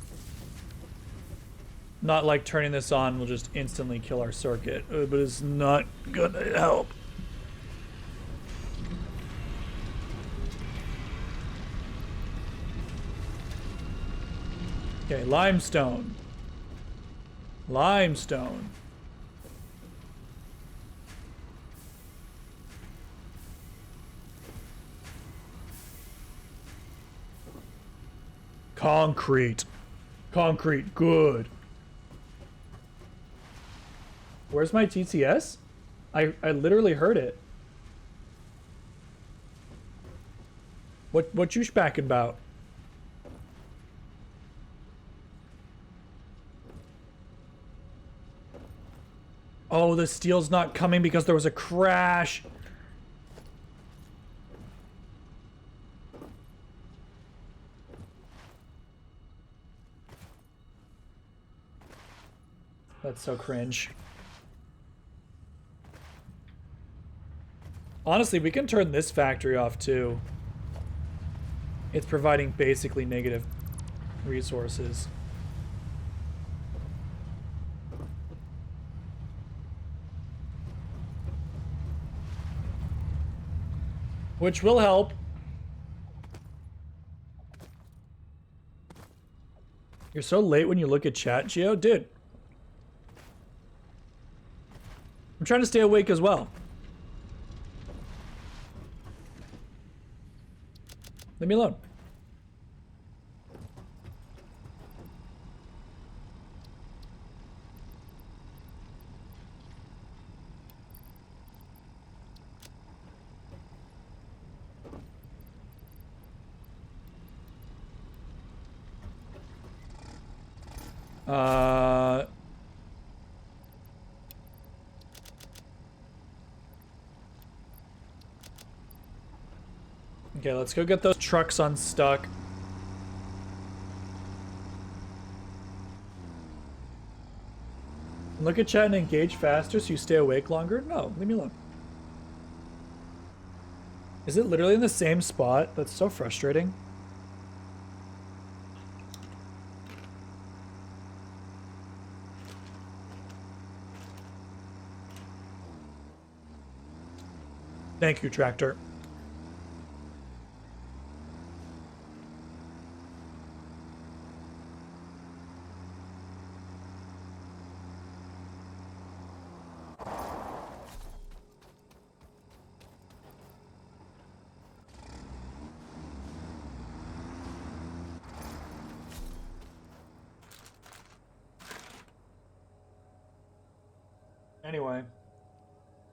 not like turning this on will just instantly kill our circuit, but it's not gonna help. Okay, limestone. Limestone. Concrete. Concrete, good. Where's my TTS? I literally heard it. What you spacking about? Oh, the steel's not coming because there was a crash. That's so cringe. Honestly, we can turn this factory off too. It's providing basically negative resources. Which will help. You're so late when you look at chat, Geo? Dude. I'm trying to stay awake as well. Leave me alone. Okay, let's go get those trucks unstuck. Look at chat and engage faster so you stay awake longer? No, leave me alone. Is it literally in the same spot? That's so frustrating. Thank you, tractor. Anyway,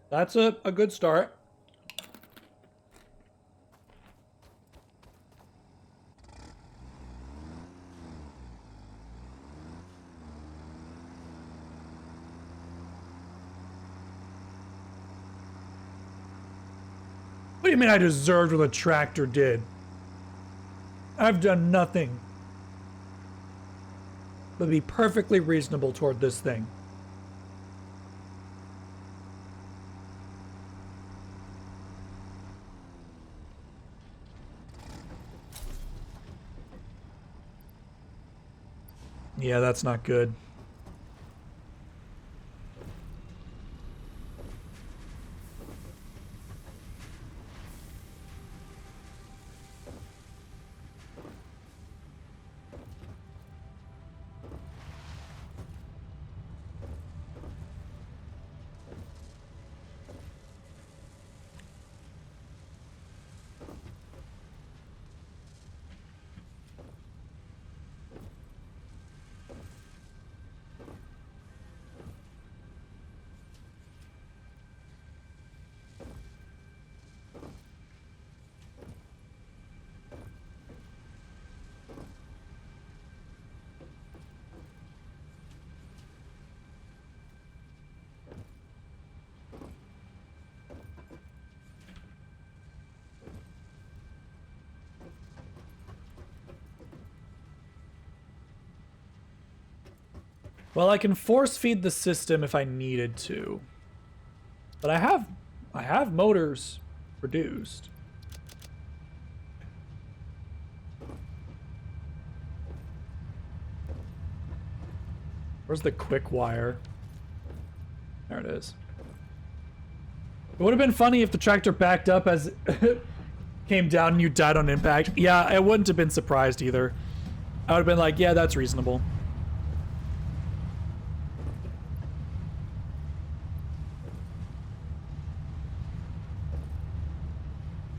that's a good start. What do you mean I deserved what the tractor did? I've done nothing but be perfectly reasonable toward this thing. Yeah, that's not good. Well, I can force feed the system if I needed to. But I have motors produced. Where's the quick wire? There it is. It would have been funny if the tractor backed up as came down and you died on impact. Yeah, I wouldn't have been surprised either. I would have been like, yeah, that's reasonable.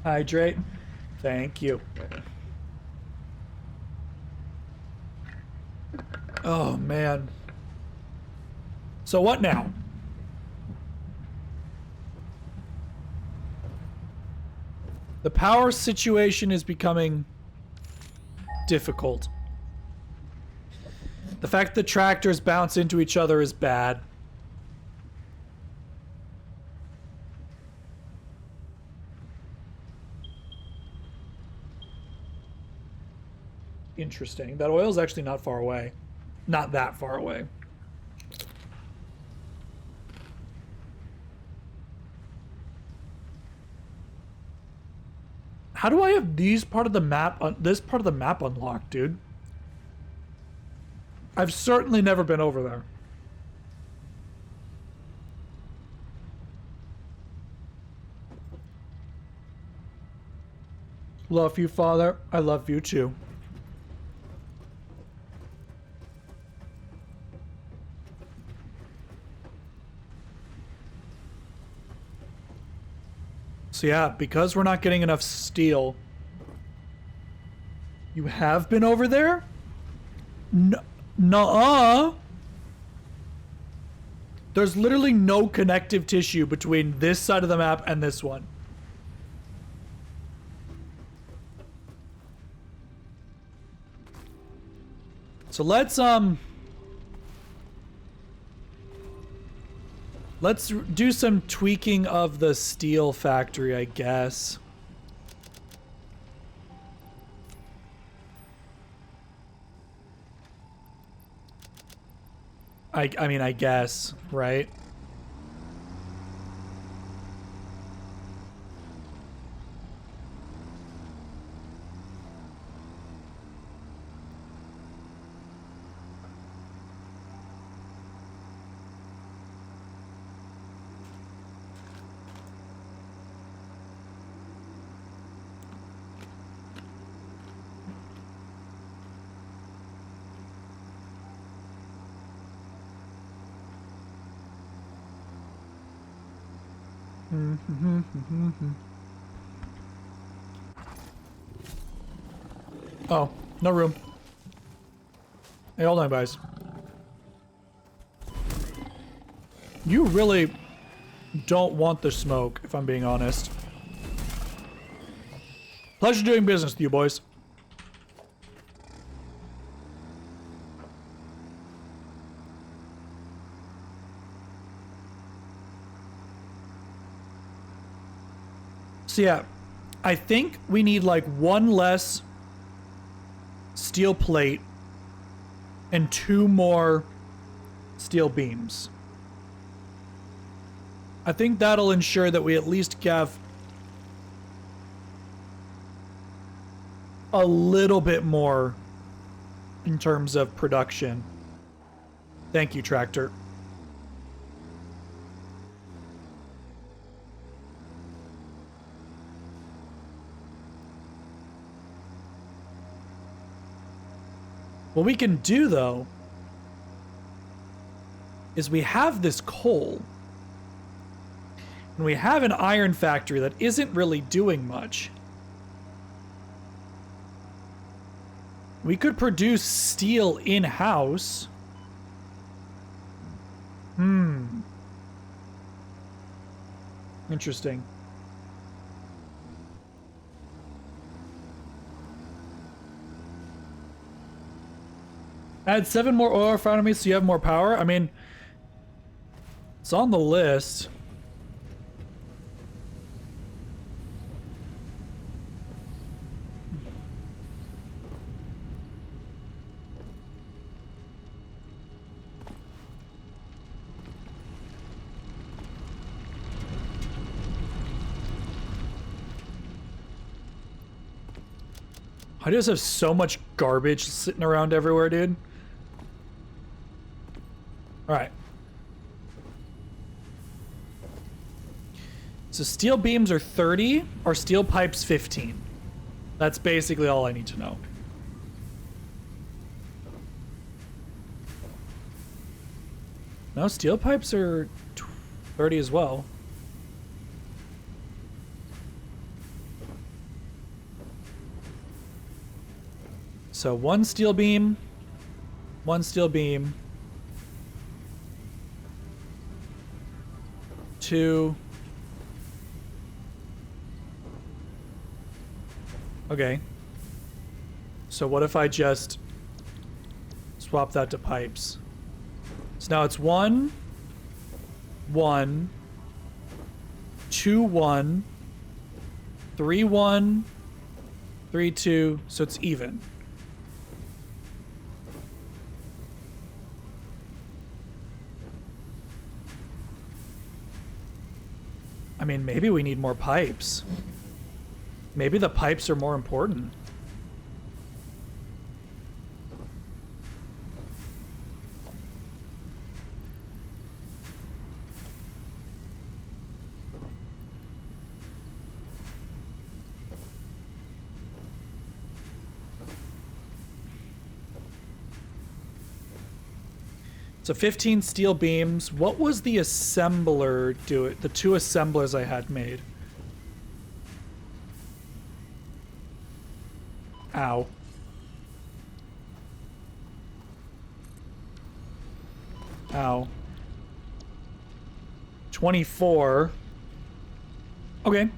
Hydrate. Thank you. Oh, man. So what now? The power situation is becoming difficult. The fact that tractors bounce into each other is bad. Interesting. That oil's actually not far away. Not that far away. How do I have these part of the map, this part of the map unlocked, dude? I've certainly never been over there. Love you, Father. I love you too. So yeah, because we're not getting enough steel. You have been over there? Nuh-uh. There's literally no connective tissue between this side of the map and this one. So let's do some tweaking of the steel factory, I guess. I mean, I guess, right? Oh, no room. Hey, hold on, guys. You really don't want the smoke, if I'm being honest. Pleasure doing business with you, boys. So yeah, I think we need like one less steel plate and 2 more steel beams. I think that'll ensure that we at least have a little bit more in terms of production. Thank you, tractor. What we can do, though, is we have this coal. And we have an iron factory that isn't really doing much. We could produce steel in-house. Interesting. Add 7 more oil refineries so you have more power. I mean, it's on the list. I just have so much garbage sitting around everywhere, dude. Alright. So steel beams are 30, or steel pipes 15. That's basically all I need to know. No, steel pipes are 30 as well. So 1 steel beam, 1 steel beam, 2. Okay. So what if I just swap that to pipes? So now it's 1, 1, 2, 1, 3, 1, 3, 2, so it's even. I mean, maybe we need more pipes. Maybe the pipes are more important. So 15 steel beams. What was the assembler do it? The 2 assemblers I had made. Ow. Ow. 24. Okay.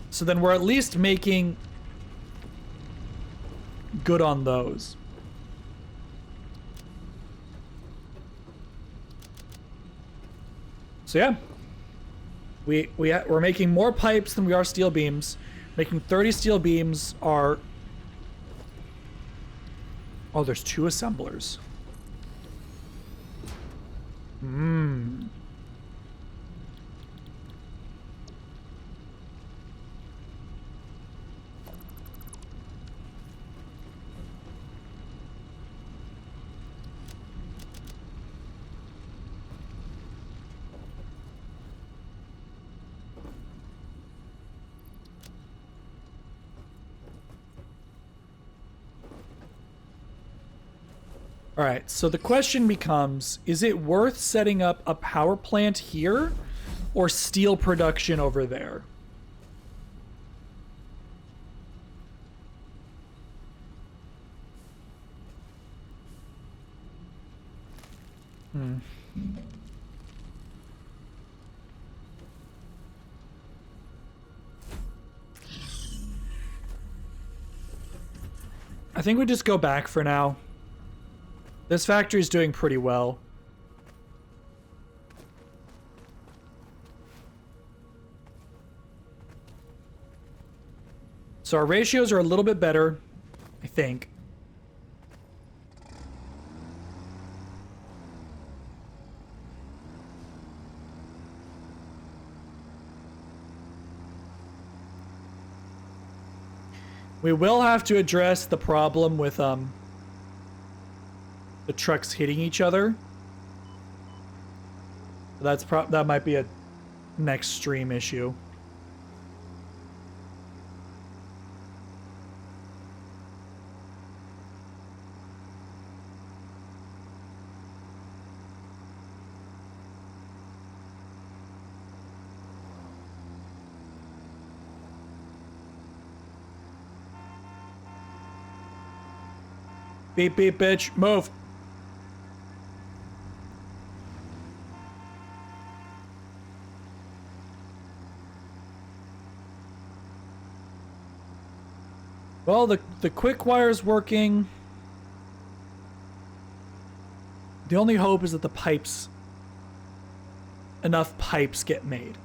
So then we're at least making good on those. So yeah, we're making more pipes than we are steel beams. Making 30 steel beams are... Oh, there's 2 assemblers. All right, so the question becomes, is it worth setting up a power plant here or steel production over there? I think we just go back for now. This factory's doing pretty well. So our ratios are a little bit better, I think. We will have to address the problem with the trucks hitting each other. That might be a next stream issue. Beep beep bitch, move. Well, the quick wire's working. The only hope is that enough pipes get made.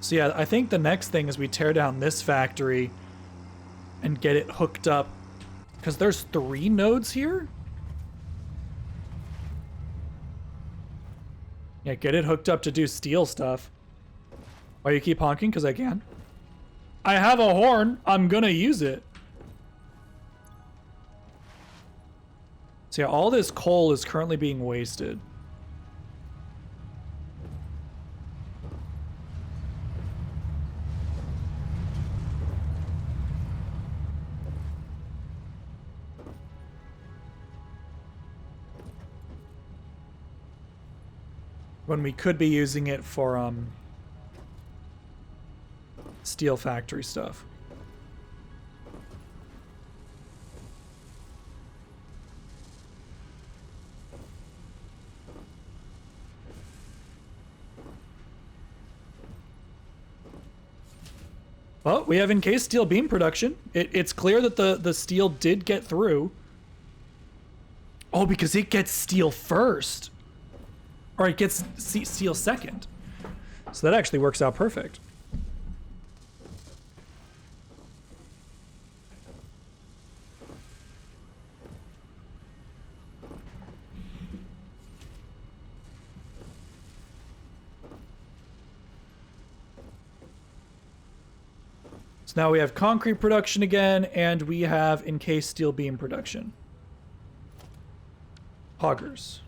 So yeah, I think the next thing is we tear down this factory and get it hooked up, because there's 3 nodes here? Yeah, get it hooked up to do steel stuff. Why you keep honking? Because I can. I have a horn. I'm gonna use it. So yeah, all this coal is currently being wasted. When we could be using it for steel factory stuff. Well, we have encased steel beam production. It's clear that the steel did get through. Oh, because it gets steel first. Or it gets steel second. So that actually works out perfect. So now we have concrete production again, and we have encased steel beam production. Hoggers.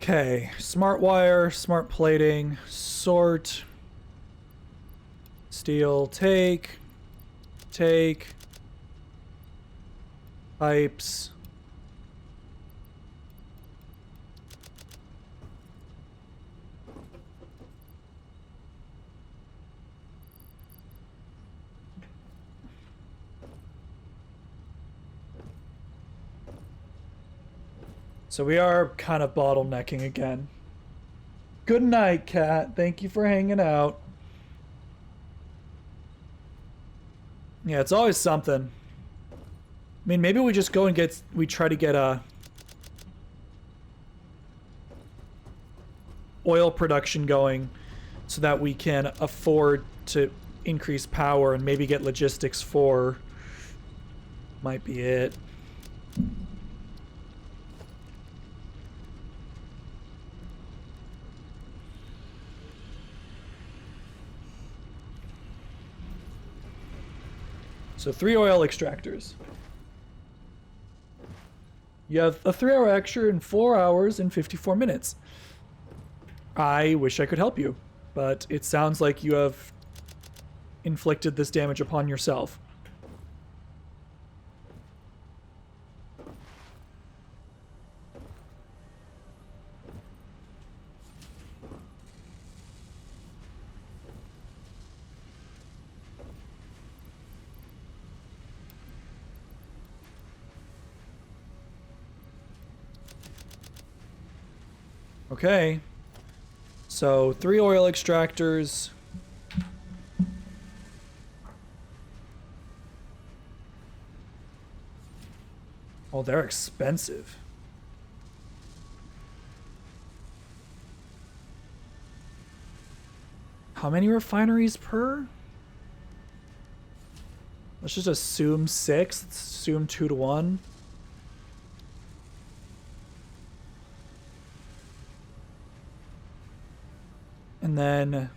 Okay, smart wire, smart plating, sort, steel, take, pipes. So we are kind of bottlenecking again. Good night, Cat. Thank you for hanging out. Yeah, it's always something. I mean, maybe we just go and we try to get a oil production going so that we can afford to increase power and maybe get logistics for, might be it. So 3 oil extractors. You have a 3-hour extra in 4 hours and 54 minutes. I wish I could help you, but it sounds like you have inflicted this damage upon yourself. Okay. So 3 oil extractors. Oh, they're expensive. How many refineries per? Let's just assume 6. Let's assume 2 to 1. And then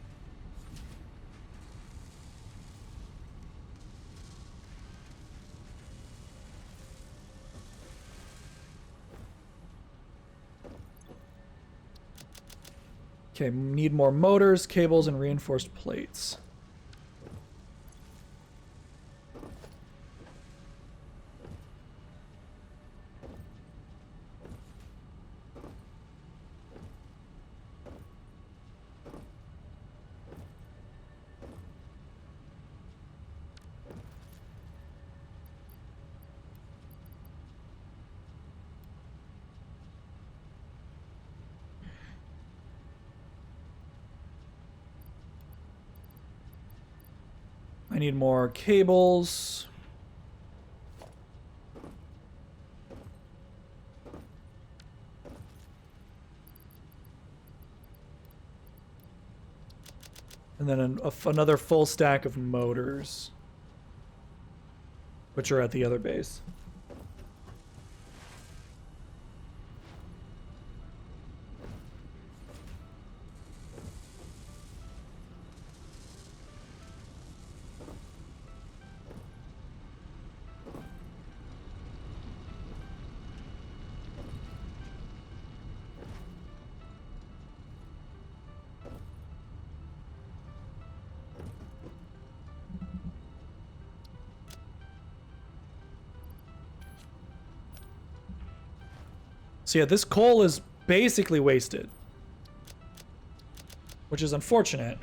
okay, need more motors, cables, and reinforced plates. I need more cables. And then another full stack of motors, which are at the other base. So yeah, this coal is basically wasted, which is unfortunate,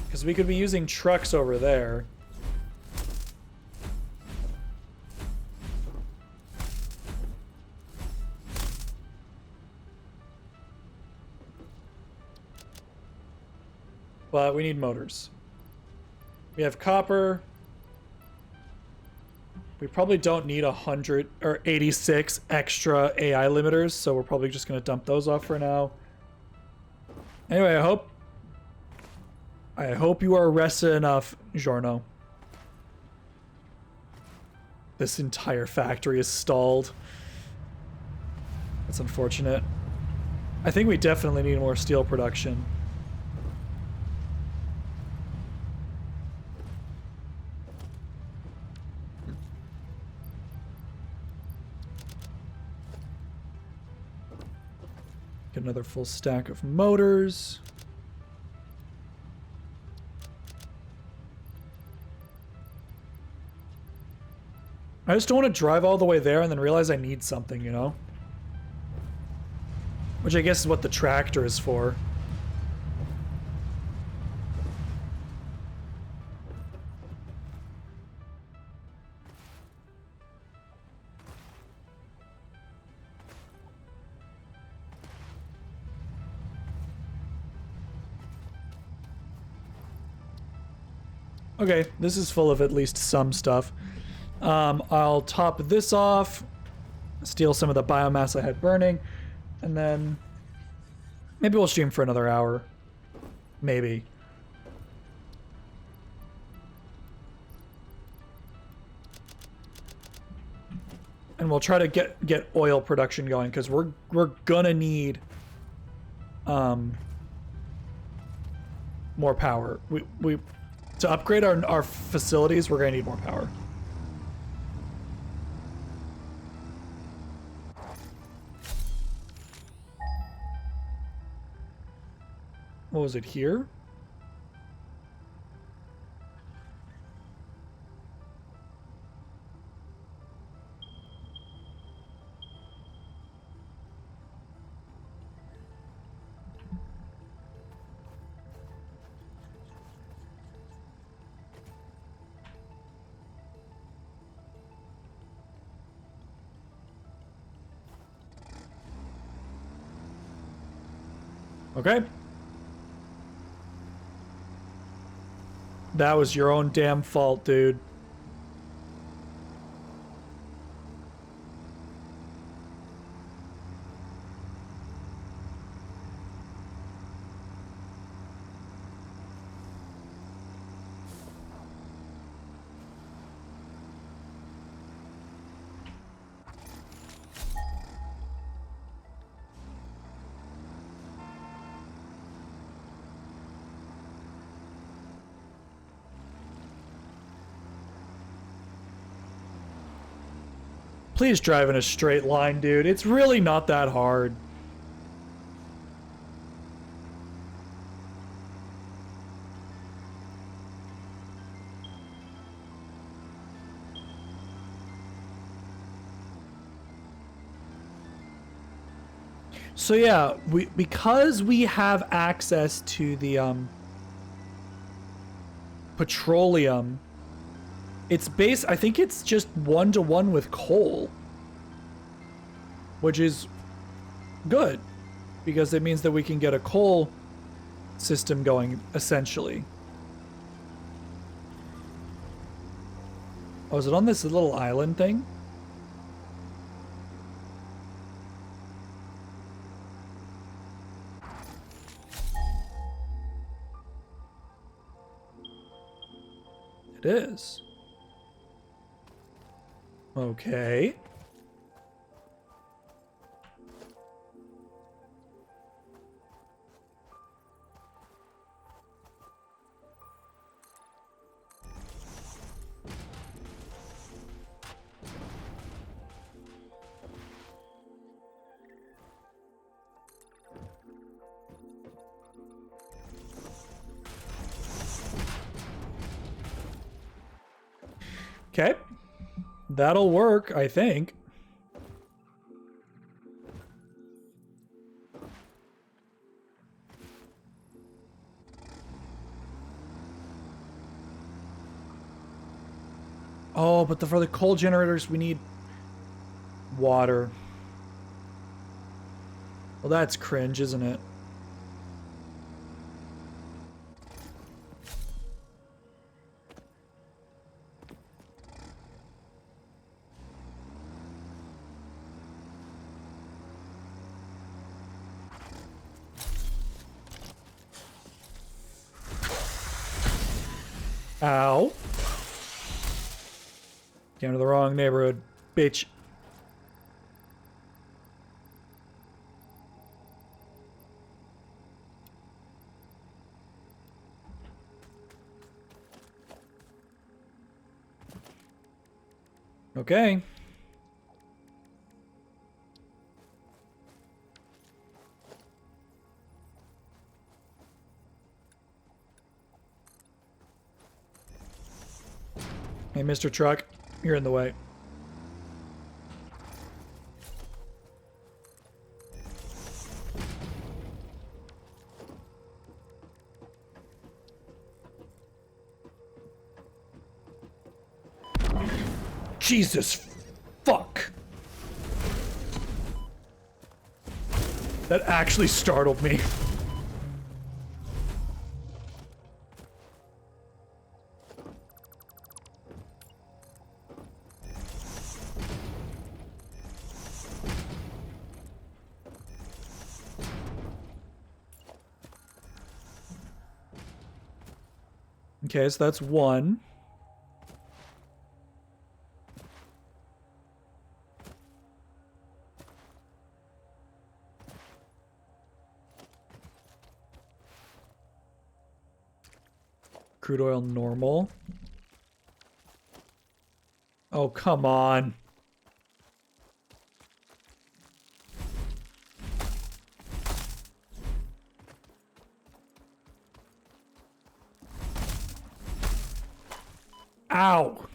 because we could be using trucks over there. But we need motors. We have copper. We probably don't need 100 or 86 extra AI limiters, so we're probably just going to dump those off for now. Anyway, I hope you are rested enough, Giorno. This entire factory is stalled. That's unfortunate. I think we definitely need more steel production. Get another full stack of motors. I just don't want to drive all the way there and then realize I need something, you know? Which I guess is what the tractor is for. Okay, this is full of at least some stuff. I'll top this off, steal some of the biomass I had burning, and then maybe we'll stream for another hour. Maybe. And we'll try to get oil production going, because we're gonna need more power. We to upgrade our facilities, we're gonna need more power. What was it here? Okay. That was your own damn fault, dude. Please drive in a straight line, dude. It's really not that hard. So yeah, because we have access to the petroleum, it's I think it's just 1-to-1 with coal, which is good because it means that we can get a coal system going essentially. Oh, is it on this little island thing? It is. Okay. Okay. That'll work, I think. Oh, but for the coal generators, we need water. Well, that's cringe, isn't it? Ow. Came to the wrong neighborhood, bitch. Okay. Hey, Mr. Truck, you're in the way. Jesus fuck. That actually startled me. Okay, so that's one. Crude oil normal. Oh, come on. Ow.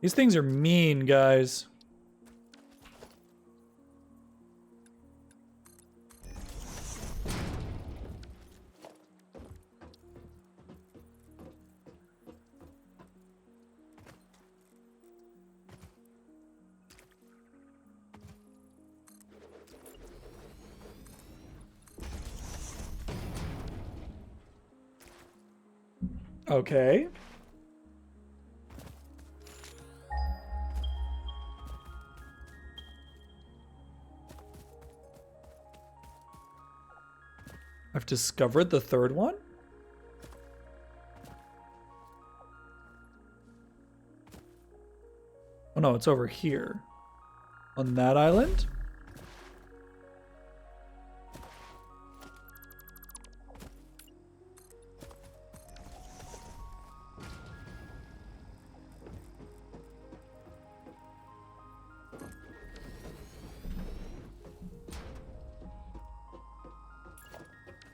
These things are mean, guys. Okay. I've discovered the third one? Oh no, it's over here. On that island?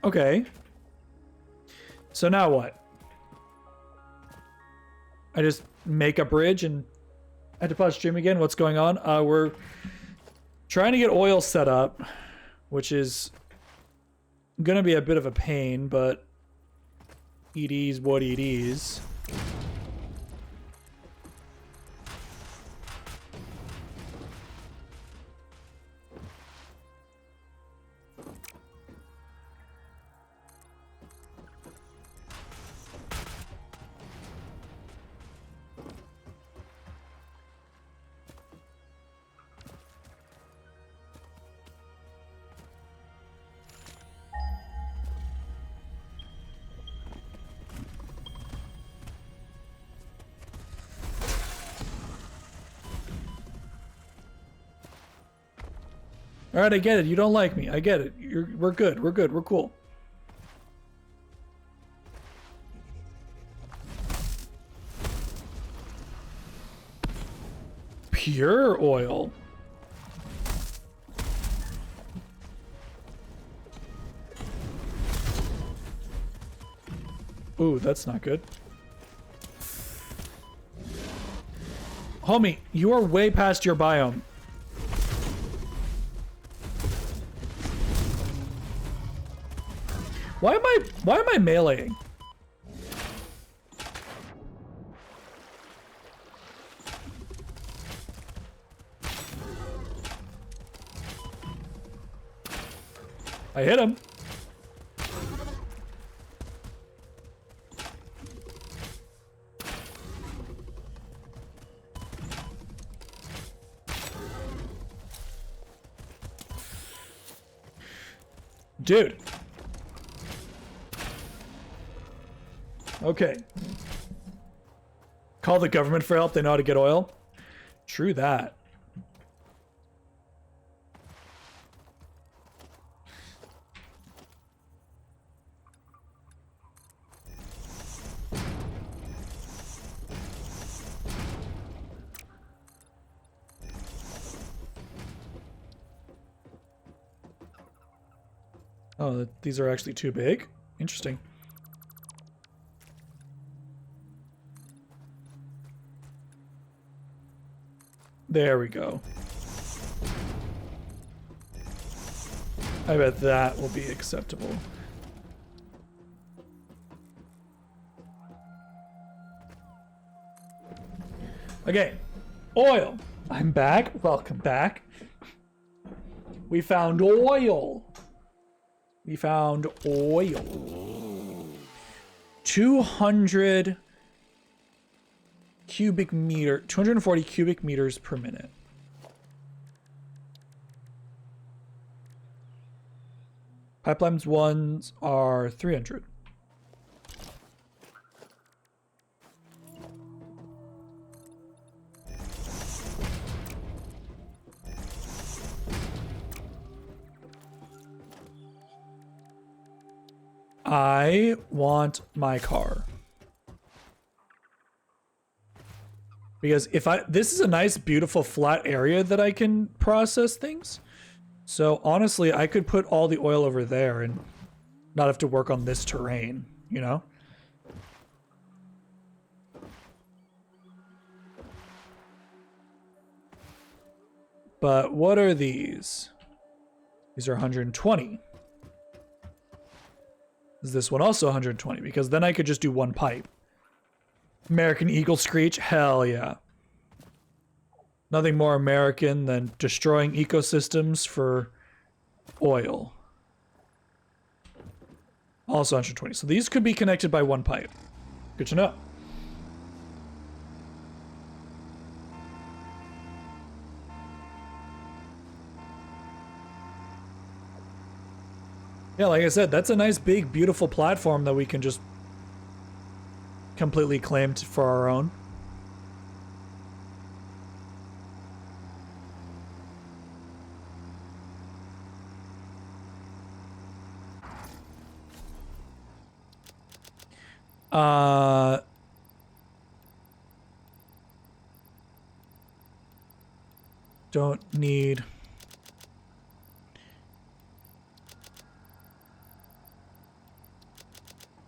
Okay. So now what? I just make a bridge and I had to pause stream again. What's going on? We're trying to get oil set up, which is gonna be a bit of a pain, but it is what it is. All right, I get it. You don't like me. I get it. We're good. We're good. We're cool. Pure oil. Ooh, that's not good. Homie, you are way past your biome. Why am I meleeing? I hit him. Dude. Okay. Call the government for help. They know how to get oil. True that. Oh, these are actually too big? Interesting. There we go. I bet that will be acceptable. Okay, oil. I'm back. Welcome back. We found oil. We found oil. 200 cubic meter, 240 cubic meters per minute. Pipelines ones are 300. I want my car. Because this is a nice, beautiful, flat area that I can process things. So honestly, I could put all the oil over there and not have to work on this terrain, you know? But what are these? These are 120. Is this one also 120? Because then I could just do one pipe. American Eagle Screech? Hell yeah. Nothing more American than destroying ecosystems for oil. Also 120. So these could be connected by one pipe. Good to know. Yeah, like I said, that's a nice, big, beautiful platform that we can just completely claim for our own. Don't need...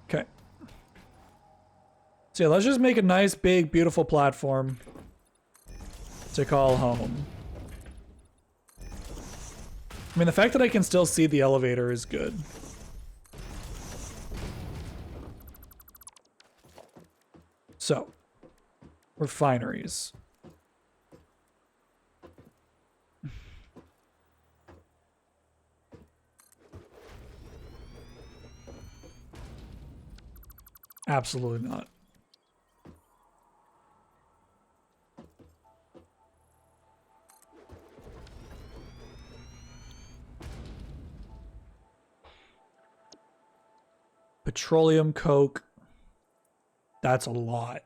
Okay. So yeah, let's just make a nice, big, beautiful platform to call home. I mean, the fact that I can still see the elevator is good. So, refineries. Absolutely not. Petroleum coke. That's a lot.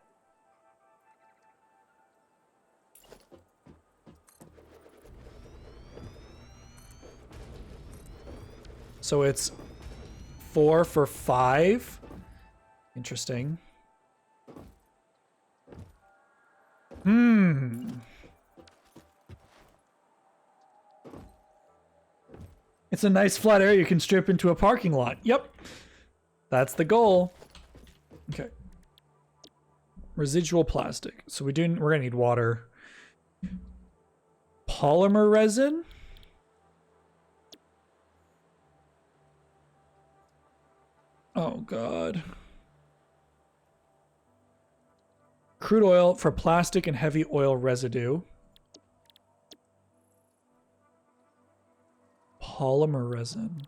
So it's 4 for 5. Interesting. It's a nice flat area you can strip into a parking lot. Yep. That's the goal. Okay. Residual plastic. So we're gonna need water. Polymer resin? Oh god. Crude oil for plastic and heavy oil residue. Polymer resin.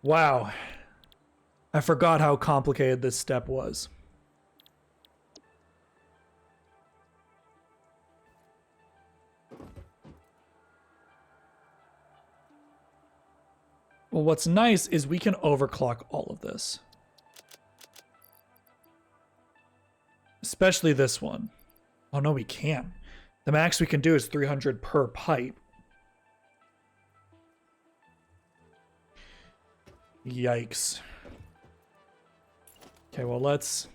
Wow. I forgot how complicated this step was. Well, what's nice is we can overclock all of this. Especially this one. Oh no, we can't. The max we can do is 300 per pipe. Yikes. Okay, well, let's...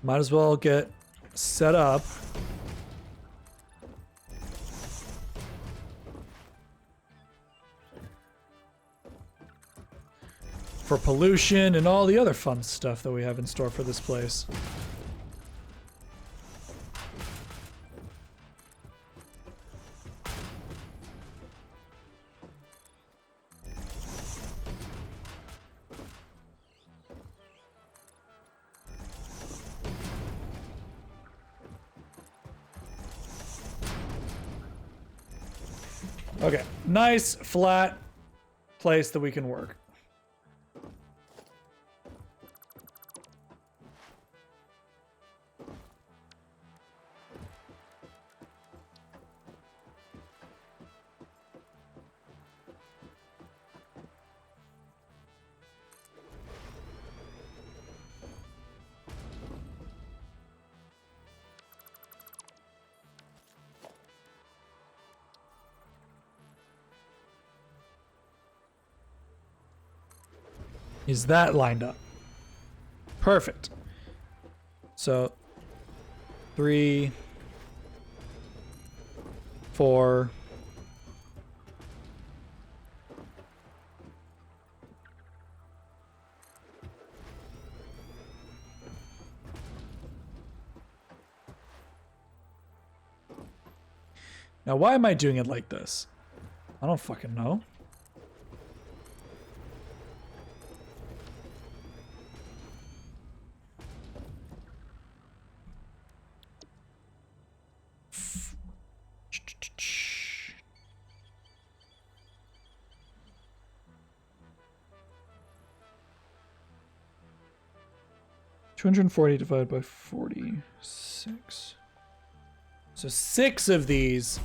Might as well get set up. For pollution and all the other fun stuff that we have in store for this place. Okay, nice flat place that we can work. is that lined up. Perfect. So 3, 4. Now, why am I doing it like this? I don't fucking know. $240 divided by 46. So 6 of these.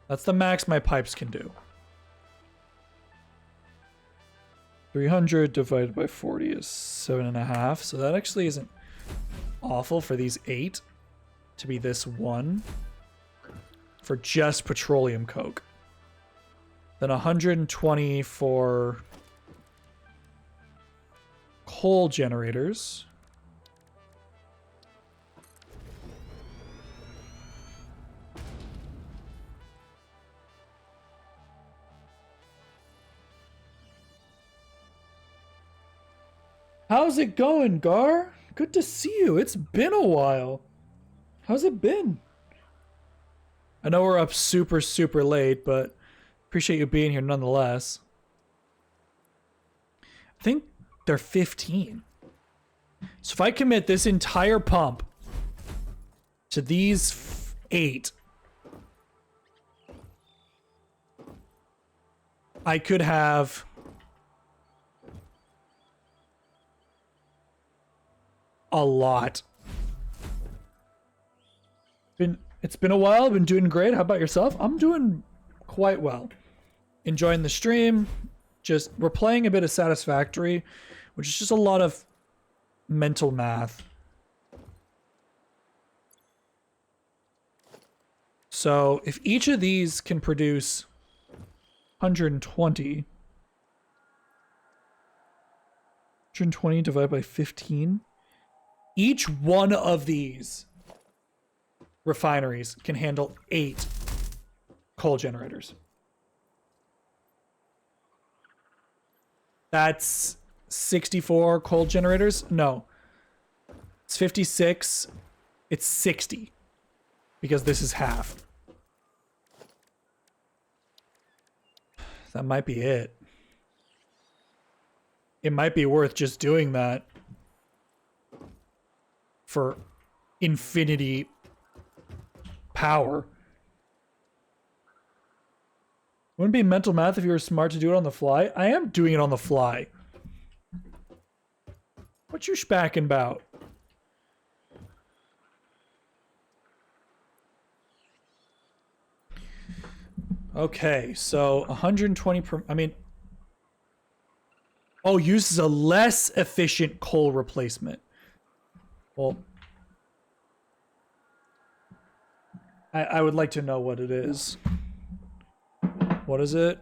That's the max my pipes can do. 300 divided by 40 is 7.5. So that actually isn't awful for these 8 to be this 1 for just petroleum coke. Then 120 for coal generators. How's it going, Gar? Good to see you. It's been a while. How's it been? I know we're up super, super late, but appreciate you being here nonetheless. I think they're 15. So if I commit this entire pump to these 8, I could have a lot. It's been a while. I've been doing great. How about yourself? I'm doing quite well. Enjoying the stream. We're playing a bit of Satisfactory, which is just a lot of mental math. So if each of these can produce 120 divided by 15, each one of these refineries can handle 8 coal generators. That's 64 coal generators? No. It's 56. It's 60. Because this is half. That might be it. It might be worth just doing that for infinity power. Wouldn't it be mental math if you were smart to do it on the fly? I am doing it on the fly. What you spacking about? Okay, so 120 per... I mean... Oh, uses a less efficient coal replacement. Well... I would like to know what it is. What is it?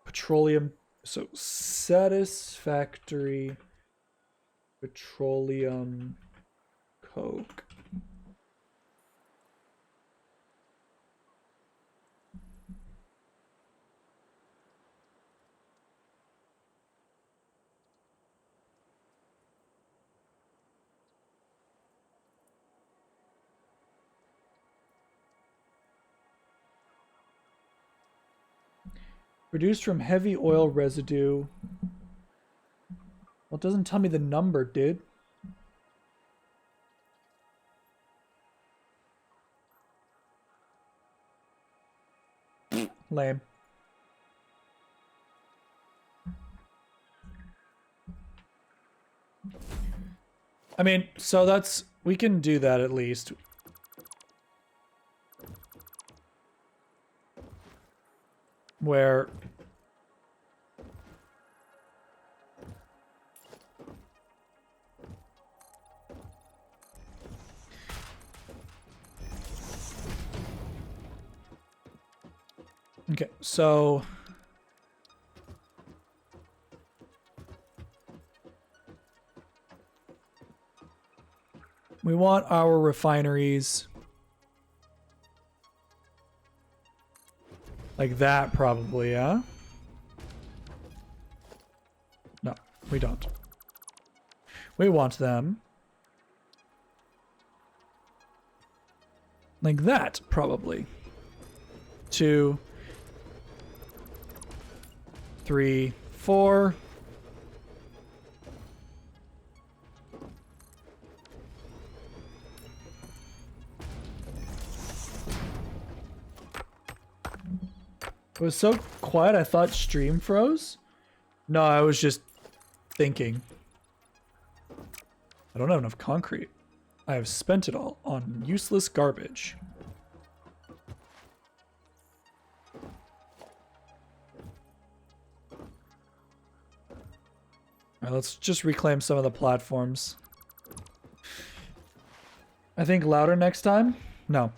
Petroleum. So, Satisfactory petroleum coke. Produced from heavy oil residue. Well, it doesn't tell me the number, dude. Lame. I mean, so that's... We can do that at least. Where... Okay, so we want our refineries like that, probably, yeah? No, we don't. We want them like that, probably. 2, 3, 4. It was so quiet, I thought stream froze. No, I was just thinking. I don't have enough concrete. I have spent it all on useless garbage. All right, let's just reclaim some of the platforms. I think louder next time? No.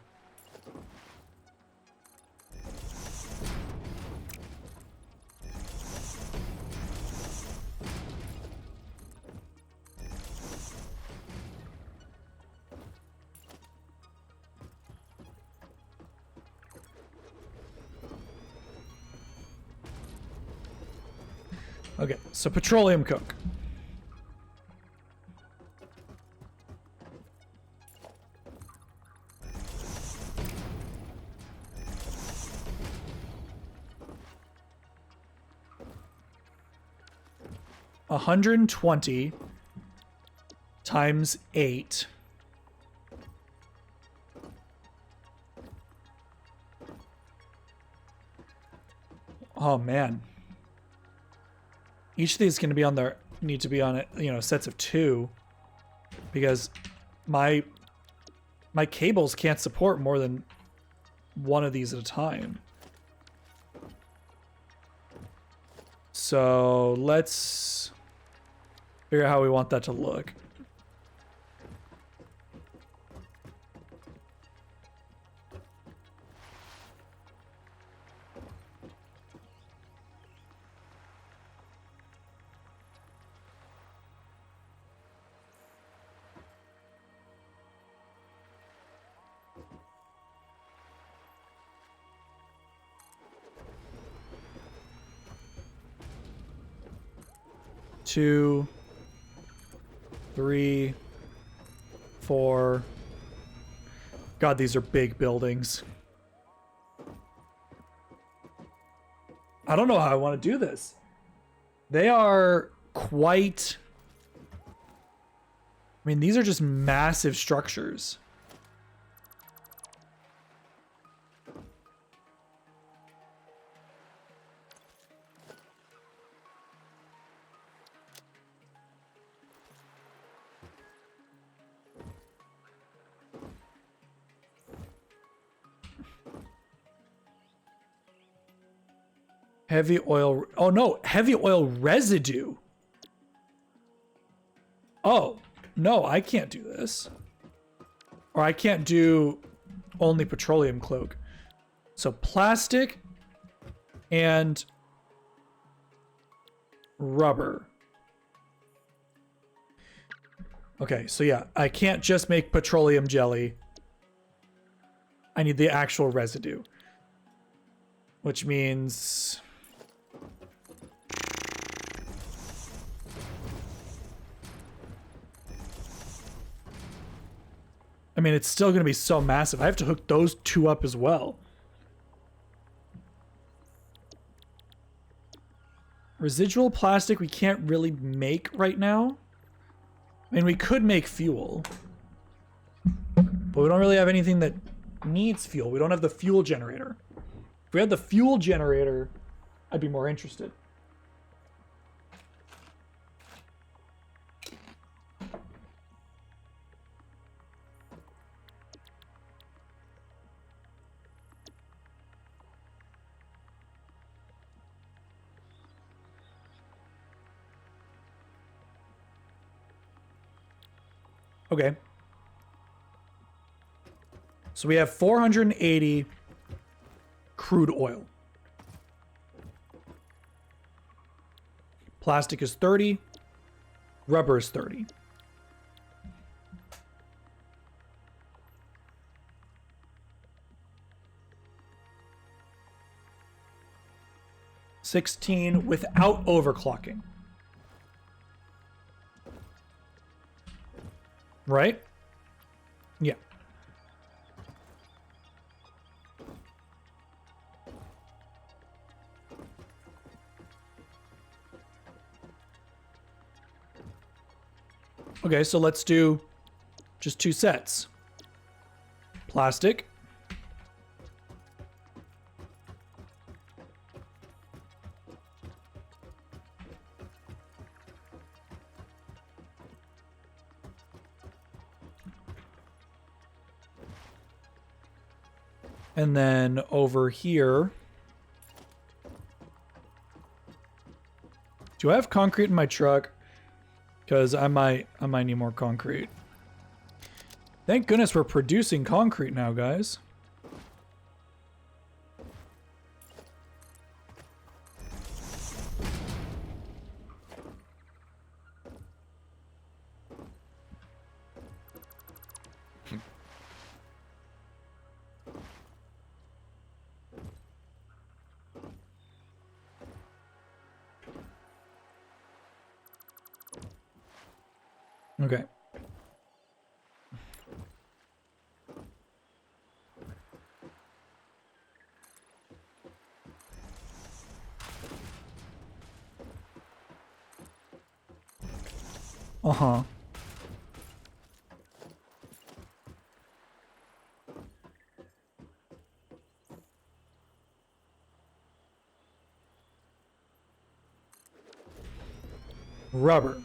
Okay, so petroleum coke. $120 times 8. Oh man. Each of these is going to be on their need to be on it, you know, sets of 2 because my cables can't support more than one of these at a time. So let's figure out how we want that to look. Two, 3, 4. God, these are big buildings. I don't know how I want to do this. They are quite... I mean, these are just massive structures. Heavy oil. Oh no, heavy oil residue. Oh, no, I can't do this. Or I can't do only petroleum cloak. So plastic and rubber. Okay, so yeah, I can't just make petroleum jelly. I need the actual residue. Which means... I mean, it's still going to be so massive. I have to hook those 2 up as well. Residual plastic we can't really make right now. I mean, we could make fuel. But we don't really have anything that needs fuel. We don't have the fuel generator. If we had the fuel generator, I'd be more interested. Okay. So we have 480 crude oil. Plastic is 30. Rubber is 30. $16 without overclocking. Right? Yeah. Okay, so let's do just 2 sets. Plastic. And then over here. Do I have concrete in my truck? Because I might need more concrete. Thank goodness we're producing concrete now, guys. Okay. Uh-huh. Rubber.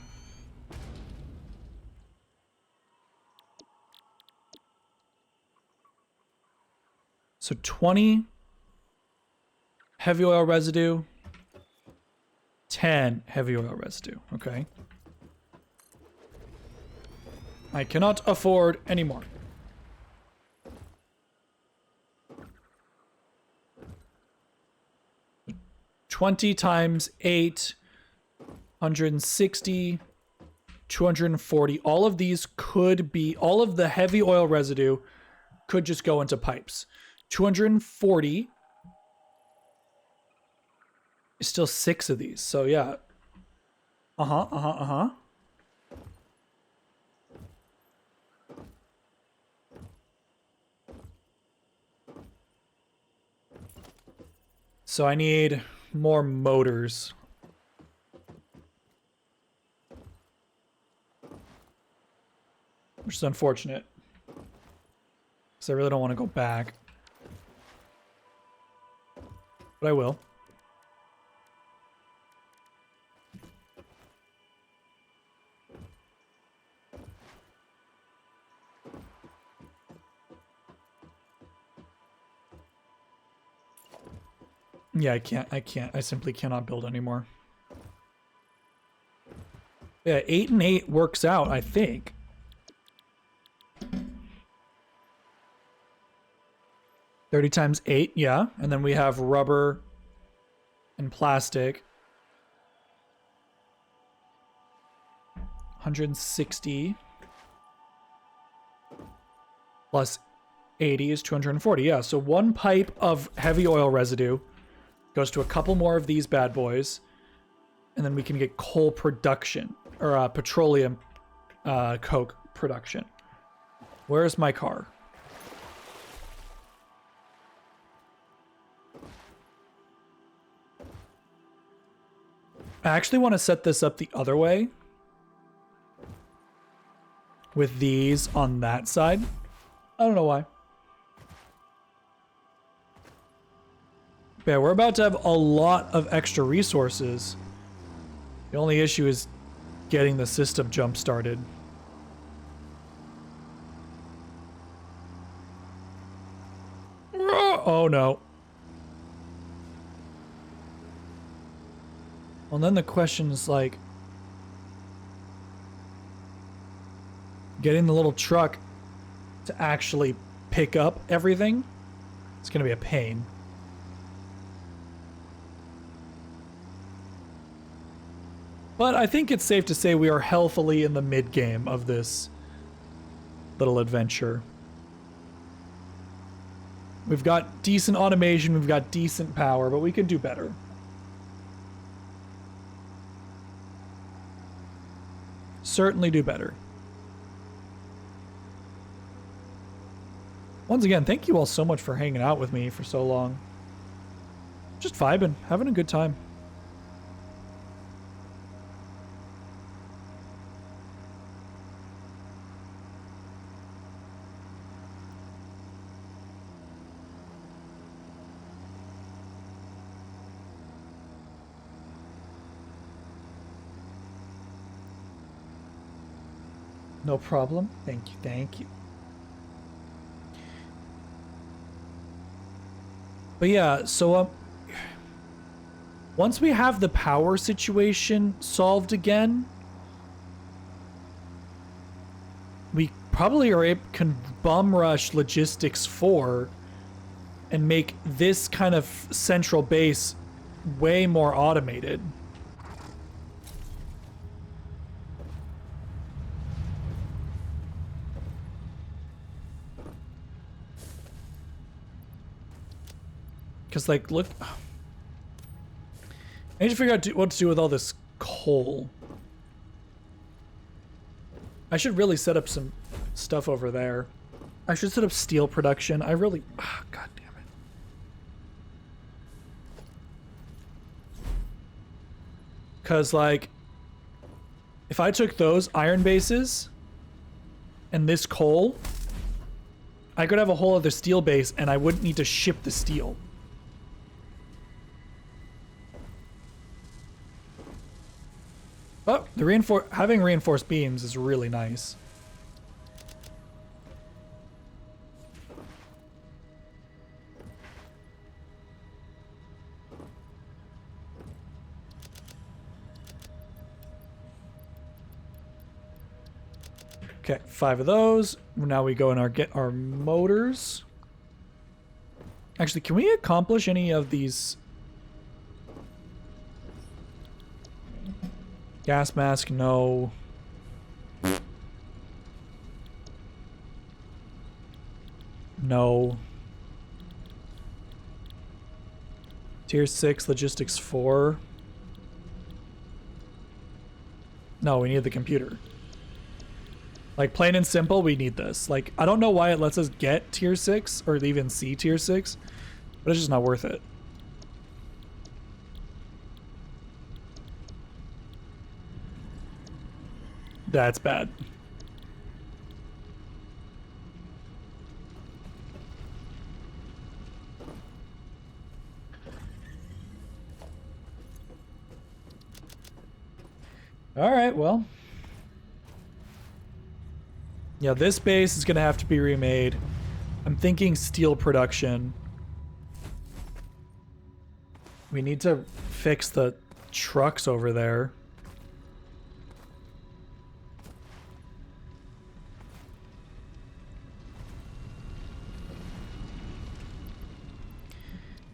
So 20 heavy oil residue, 10 heavy oil residue. Okay. I cannot afford any more. $20 times 8, 160, 240. All of these could be, all of the heavy oil residue could just go into pipes. 240 is still 6 of these. So yeah. So I need more motors. Which is unfortunate. Because I really don't want to go back. But I will. Yeah, I can't. I simply cannot build anymore. Yeah, 8 and 8 works out, I think. $30 times 8, yeah. And then we have rubber and plastic. 160 plus 80 is 240. Yeah, so 1 pipe of heavy oil residue goes to a couple more of these bad boys. And then we can get coal production, or petroleum coke production. Where's my car? I actually want to set this up the other way. With these on that side. I don't know why. But yeah, we're about to have a lot of extra resources. The only issue is getting the system jump started. Oh no. Well, then the question is like getting the little truck to actually pick up everything. It's gonna be a pain. But I think it's safe to say we are healthily in the mid-game of this little adventure. We've got decent automation, we've got decent power, but we could do better. Certainly do better. Once again, thank you all so much for hanging out with me for so long. Just vibing, having a good time. No problem. Thank you, thank you. But yeah, so once we have the power situation solved again, we probably can bum rush Logistics 4 and make this kind of central base way more automated. Because, like, look... I need to figure out what to do with all this coal. I should really set up some stuff over there. I should set up steel production. I really... Oh, God damn it. Because, like... If I took those iron bases and this coal, I could have a whole other steel base and I wouldn't need to ship the steel. Oh, the having reinforced beams is really nice. Okay, 5 of those. Now we go and get our motors. Actually, can we accomplish any of these? Gas mask, no. No. Tier 6, Logistics 4. No, we need the computer. Like, plain and simple, we need this. Like, I don't know why it lets us get Tier 6, or even see Tier 6, but it's just not worth it. That's bad. All right, well. Yeah, this base is going to have to be remade. I'm thinking steel production. We need to fix the trucks over there.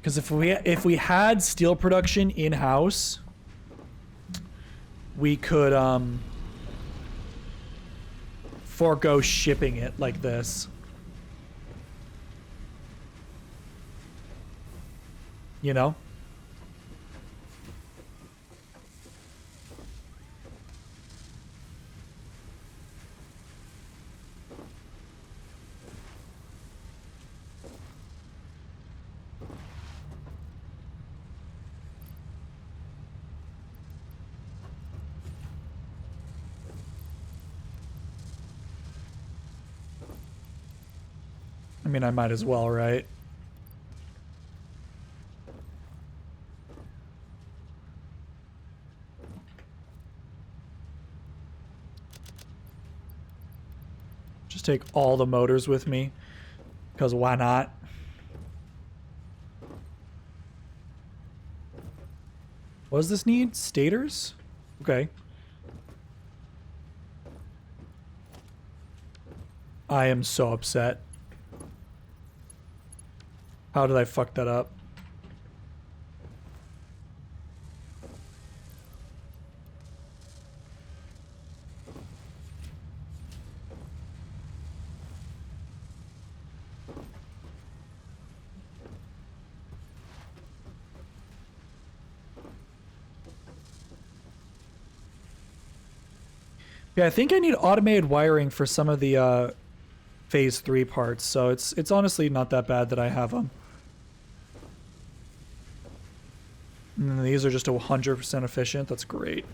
Because if we had steel production in-house, we could forego shipping it like this. You know? I mean, I might as well, right? Just take all the motors with me, because why not? What does this need? Stators? Okay. I am so upset. How did I fuck that up? Yeah, I think I need automated wiring for some of the phase 3 parts, so it's honestly not that bad that I have them. And these are just 100% efficient. That's great.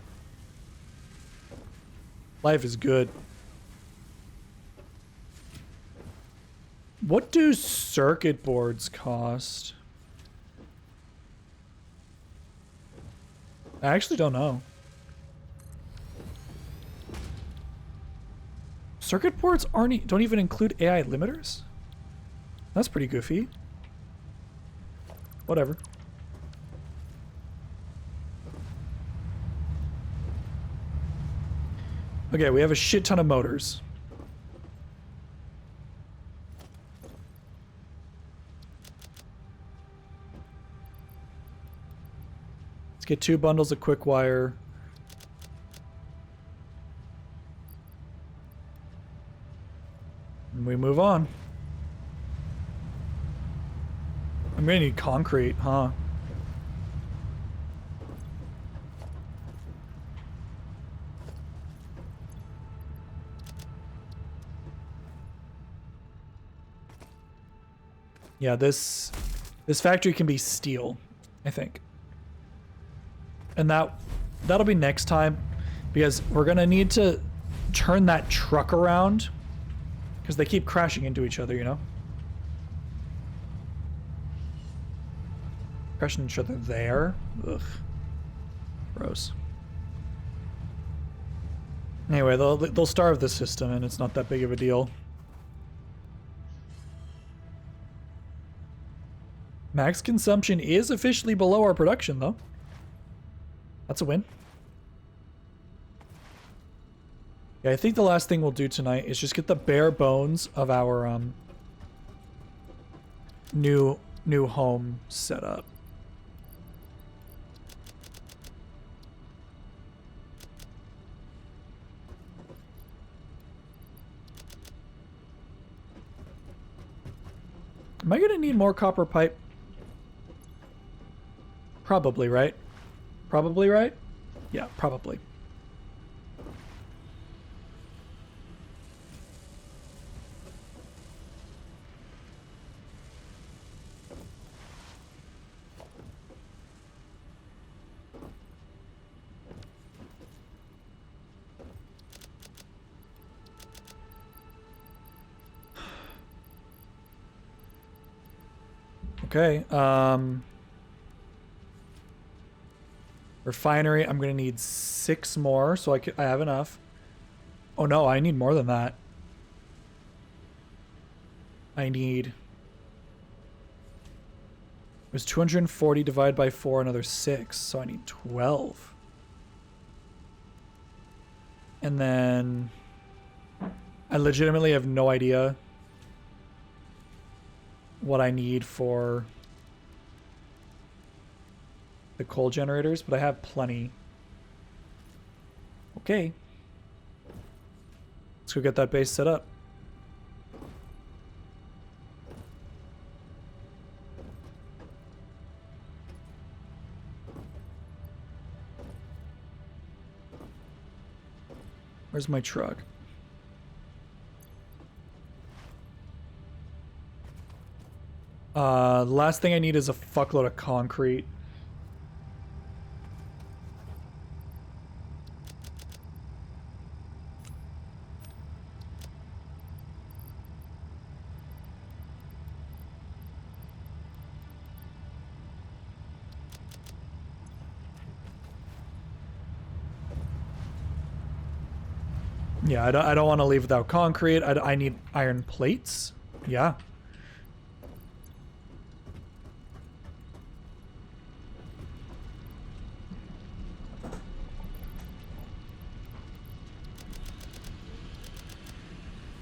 Life is good. What do circuit boards cost? I actually don't know. Circuit boards don't even include AI limiters? That's pretty goofy. Whatever. Okay, we have a shit ton of motors. Let's get 2 bundles of quick wire. And we move on. I'm gonna need concrete, huh? Yeah, this factory can be steel, I think. And that'll be next time, because we're gonna need to turn that truck around because they keep crashing into each other, you know? Crashing each other there. Ugh. Gross. Anyway, they'll starve the system and it's not that big of a deal. Max consumption is officially below our production, though. That's a win. Yeah, I think the last thing we'll do tonight is just get the bare bones of our new home set up. Am I gonna need more copper pipe? Probably, right? Probably, right? Yeah, probably. Okay, refinery, I'm gonna need 6 more, so I have enough. Oh no, I need more than that. I need... It was 240 divided by 4, another 6, so I need 12. And then... I legitimately have no idea what I need for the coal generators, but I have plenty. Okay. Let's go get that base set up. Where's my truck? The last thing I need is a fuckload of concrete. Yeah, I don't want to leave without concrete. I need iron plates. Yeah.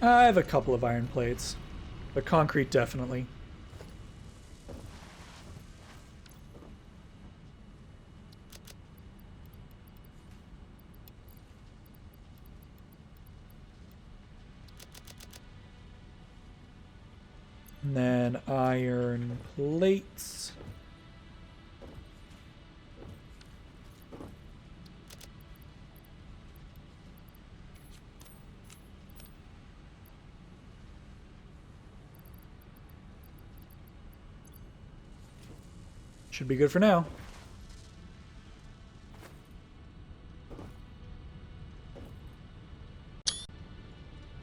I have a couple of iron plates, but concrete definitely. And then iron plates. Should be good for now.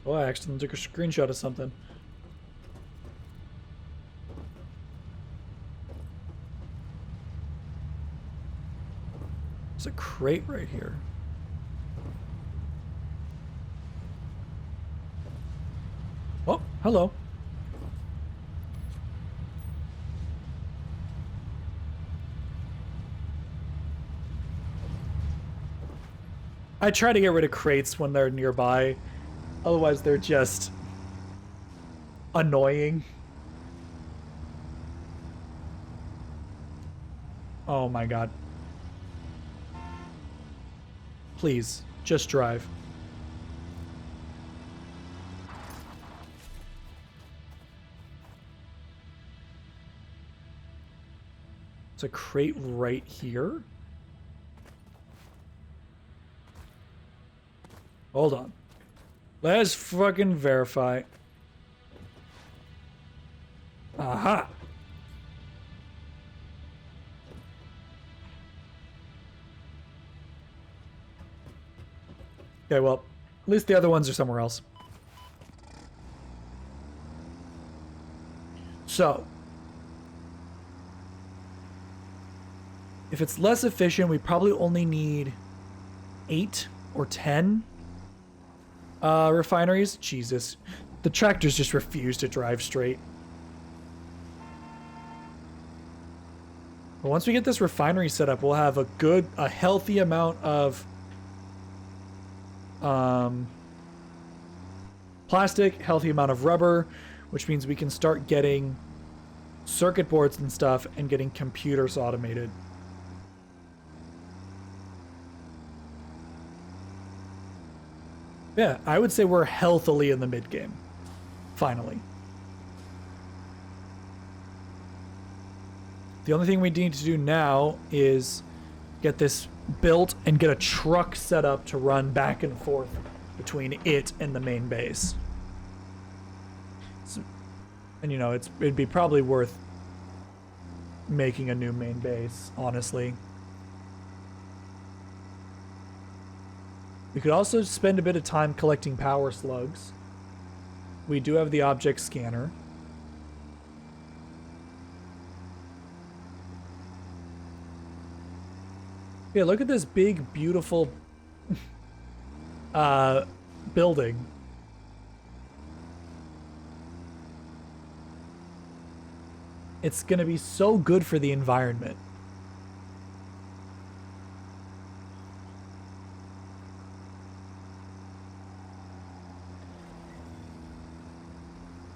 Oh, I accidentally took a screenshot of something. There's a crate right here. Oh, hello. I try to get rid of crates when they're nearby. Otherwise, they're just annoying. Oh my god. Please, just drive. There's a crate right here. Hold on. Let's fucking verify. Aha! Okay, well, at least the other ones are somewhere else. So, if it's less efficient, we probably only need 8 or 10 refineries. Jesus. The tractors just refuse to drive straight. But once we get this refinery set up, we'll have a healthy amount of plastic, healthy amount of rubber, which means we can start getting circuit boards and stuff and getting computers automated. Yeah, I would say we're healthily in the mid game. Finally. The only thing we need to do now is get this built and get a truck set up to run back and forth between it and the main base. So, and you know, it'd be probably worth making a new main base, honestly. We could also spend a bit of time collecting power slugs. We do have the object scanner. Yeah, look at this big, beautiful building. It's gonna be so good for the environment.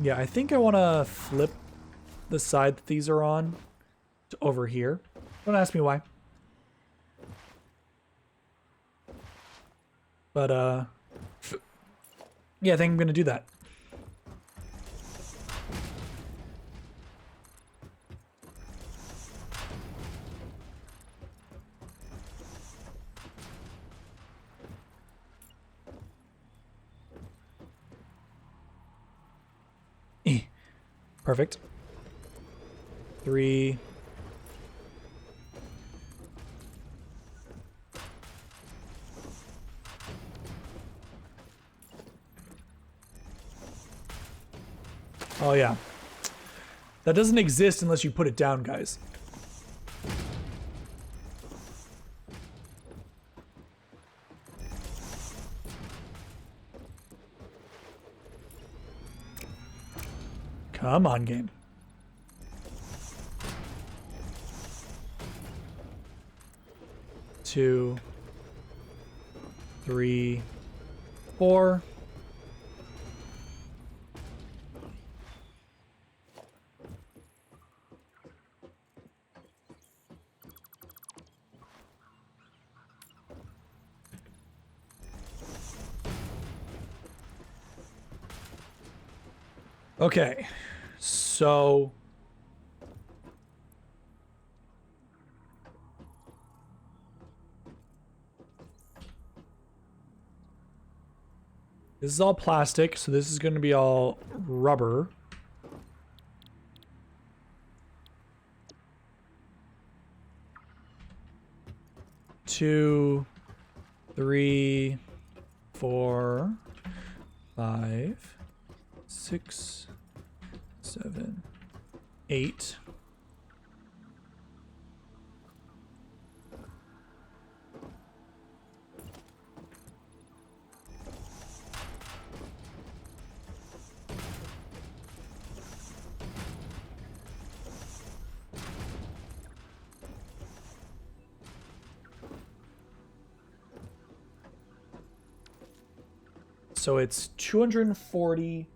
Yeah, I think I want to flip the side that these are on to over here. Don't ask me why. But, yeah, I think I'm going to do that. Perfect. 3. Oh, yeah. That doesn't exist unless you put it down, guys. Come on, game. 2, 3, 4. Okay, so this is all plastic, so this is going to be all rubber. 2, 3, 4, 5, 6, 7, 8. So it's 240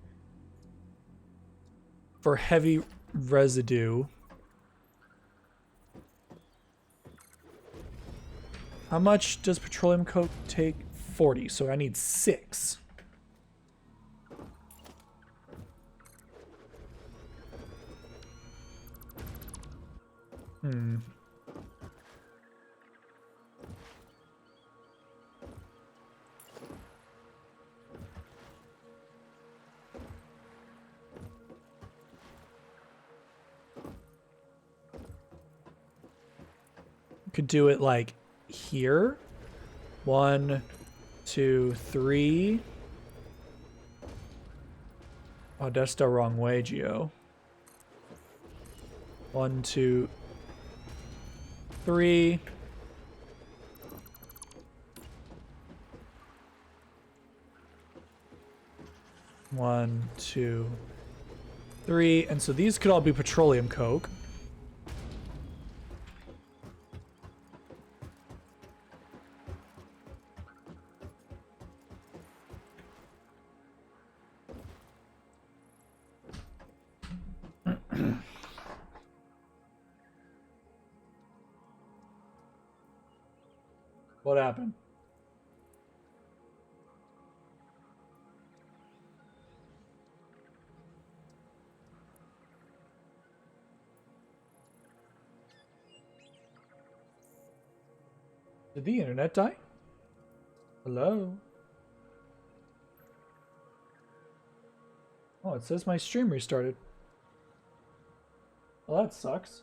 for heavy residue. How much does petroleum coke take? 40. So I need 6. Could do it like here. 1, 2, 3. Oh, that's the wrong way, Geo. 1, 2, 3. One, 2, 3. And so these could all be petroleum coke. What happened? Did the internet die? Hello? Oh, it says my stream restarted. Well, that sucks.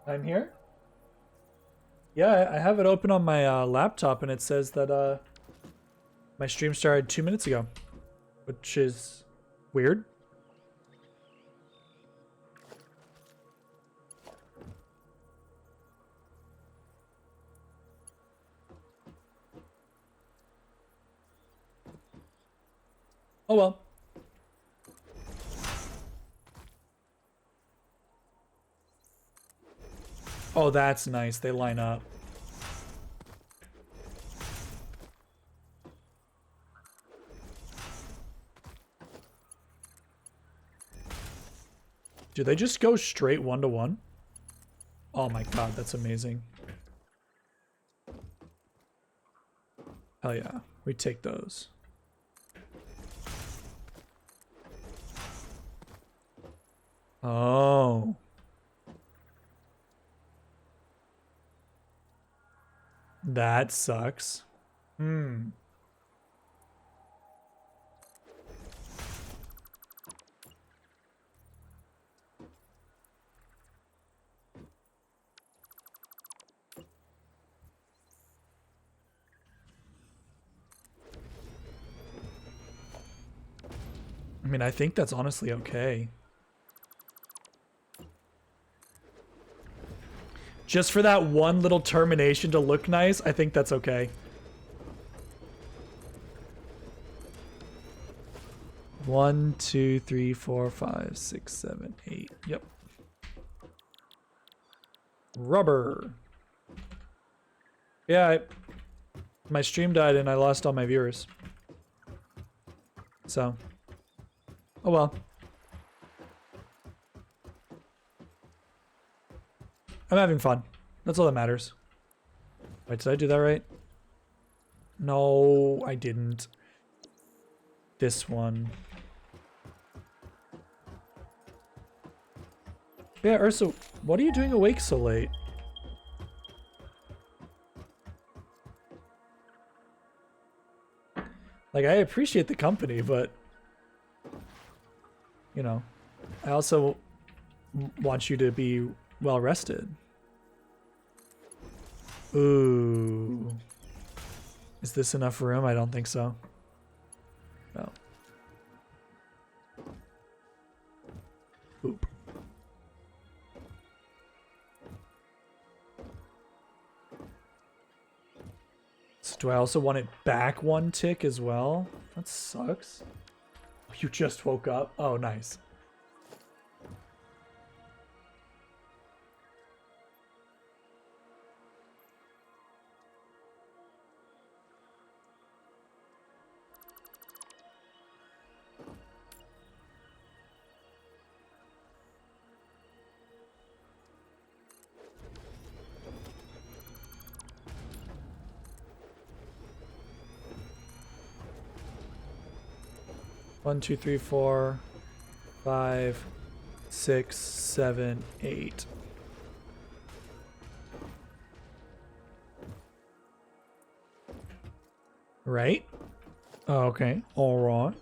I'm here? Yeah, I have it open on my laptop, and it says that my stream started 2 minutes ago, which is weird. Oh well. Oh, that's nice. They line up. Do they just go straight 1-to-1? Oh my god, that's amazing. Hell yeah. We take those. Oh. That sucks. Hmm. I mean, I think that's honestly okay. Just for that one little termination to look nice, I think that's okay. One, 2, 3, 4, 5, 6, 7, 8. Yep. Rubber. Yeah, my stream died and I lost all my viewers. So. Oh well. I'm having fun. That's all that matters. Wait, did I do that right? No, I didn't. This one. Yeah, Ursa, what are you doing awake so late? Like, I appreciate the company, but... You know. I also want you to be well rested. Ooh. Is this enough room? I don't think so. No. Oop. So do I also want it back one tick as well? That sucks. You just woke up? Oh, nice. One, two, three, 4, 5, 6, 7, 8. Right? Oh, okay. All right.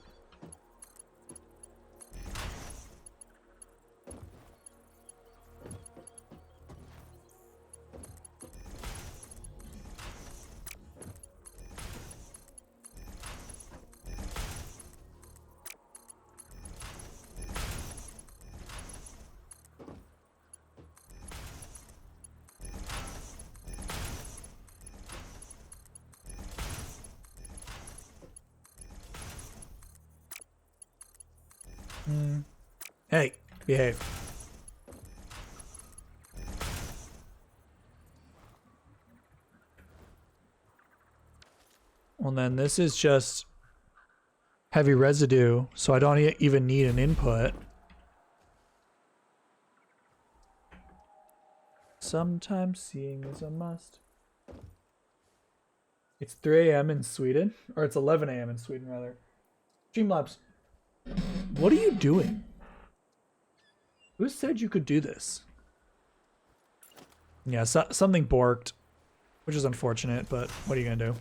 Hey, behave. Well, then this is just heavy residue, so I don't even need an input. Sometimes seeing is a must. It's 3 a.m. in Sweden, or it's 11 a.m. in Sweden, rather. Streamlabs, what are you doing? Who said you could do this? Yeah, something borked, which is unfortunate, but what are you gonna do?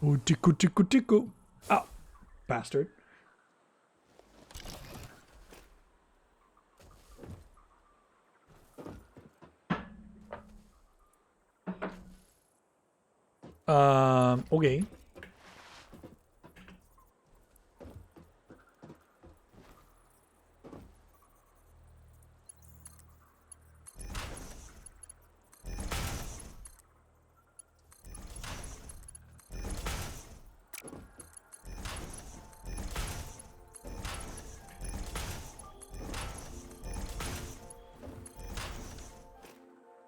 Oh, tickle, tickle, tickle. Ow, bastard. Okay.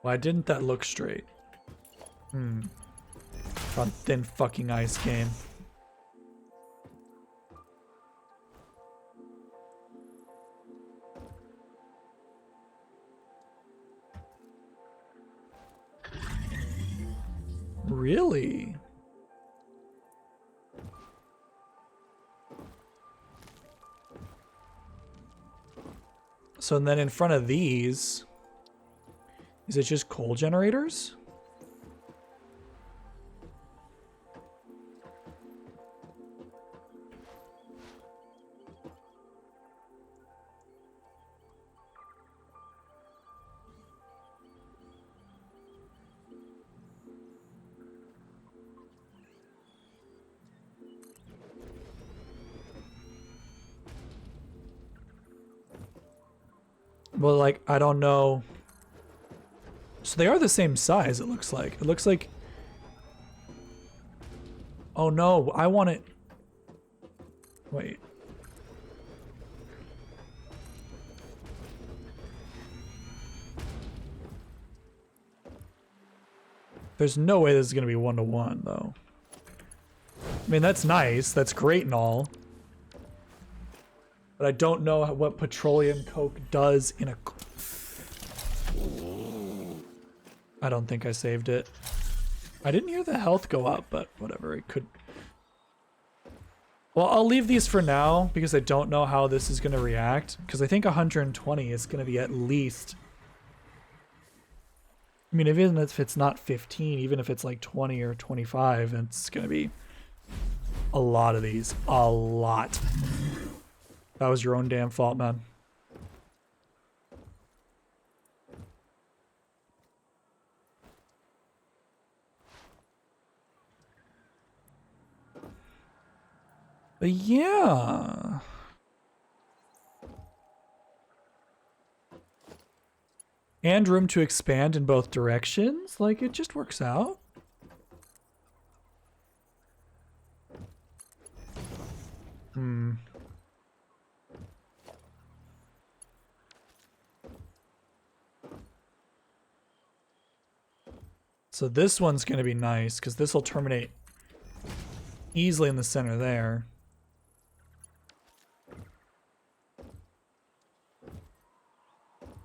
Why didn't that look straight? On thin fucking ice game. Really? So then in front of these, is it just coal generators? Well, like, I don't know. So they are the same size, it looks like. It looks like... Oh no, I want it... Wait. There's no way this is going to be 1-to-1, though. I mean, that's nice. That's great and all. But I don't know what petroleum coke does in a... I don't think I saved it. I didn't hear the health go up, but whatever, it could... Well, I'll leave these for now, because I don't know how this is going to react. Because I think 120 is going to be at least I mean, even if it's not 15, even if it's like 20 or 25, it's going to be a lot of these. A lot. That was your own damn fault, man. But yeah. And room to expand in both directions. Like, it just works out. So this one's going to be nice, because this will terminate easily in the center there.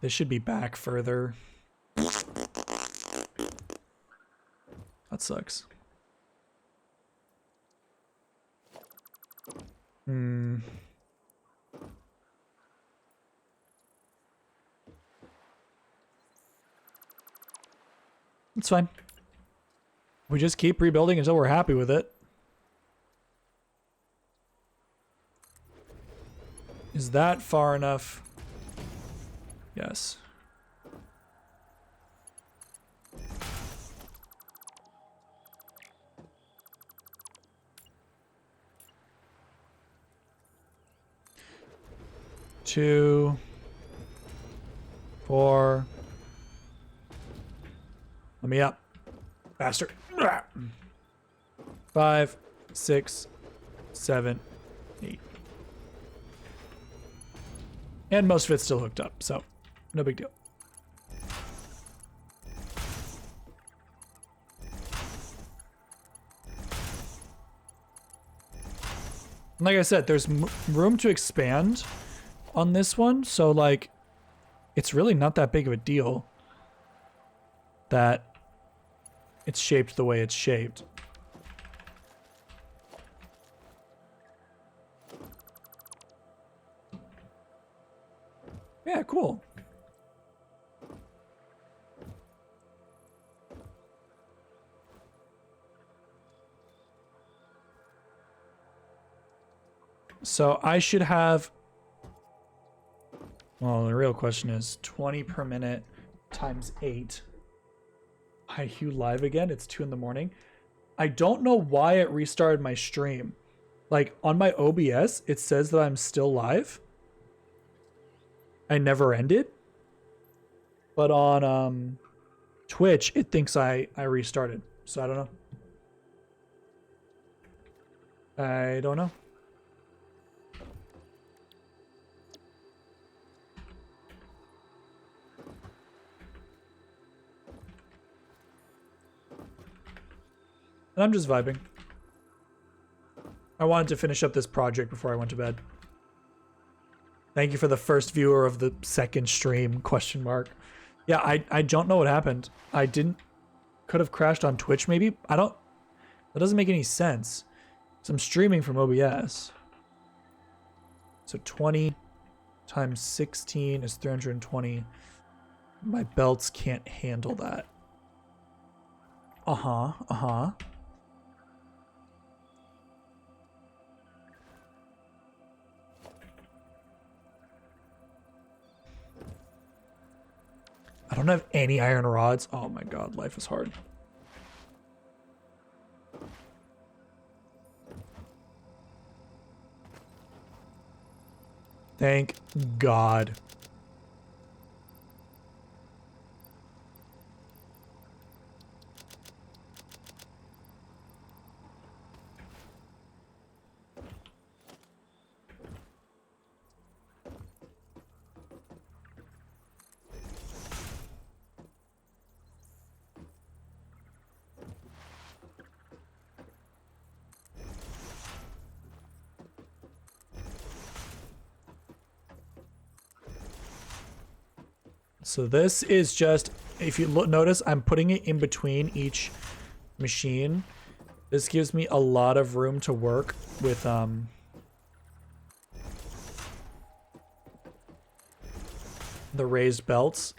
This should be back further. That sucks. It's fine. We just keep rebuilding until we're happy with it. Is that far enough? Yes. Two, 4. Let me up. Faster. 5, 6, 7, 8. And most of it's still hooked up, so no big deal. Like I said, there's room to expand on this one, so like it's really not that big of a deal that it's shaped the way it's shaped. Yeah, cool. So I should have, well, the real question is 20 per minute times 8. Are you live again? It's 2 in the morning. I don't know why it restarted my stream. Like on my OBS, it says that I'm still live. I never ended. But on Twitch, it thinks I restarted. So I don't know. I don't know. And I'm just vibing. I wanted to finish up this project before I went to bed. Thank you for the first viewer of the second stream, question mark. Yeah, I don't know what happened. I didn't, could have crashed on Twitch maybe? I don't, that doesn't make any sense. So I'm streaming from OBS. So 20 times 16 is 320. My belts can't handle that. Uh-huh. I don't have any iron rods. Oh my god, life is hard. Thank God. So this is just, if you notice, I'm putting it in between each machine. This gives me a lot of room to work with the raised belts.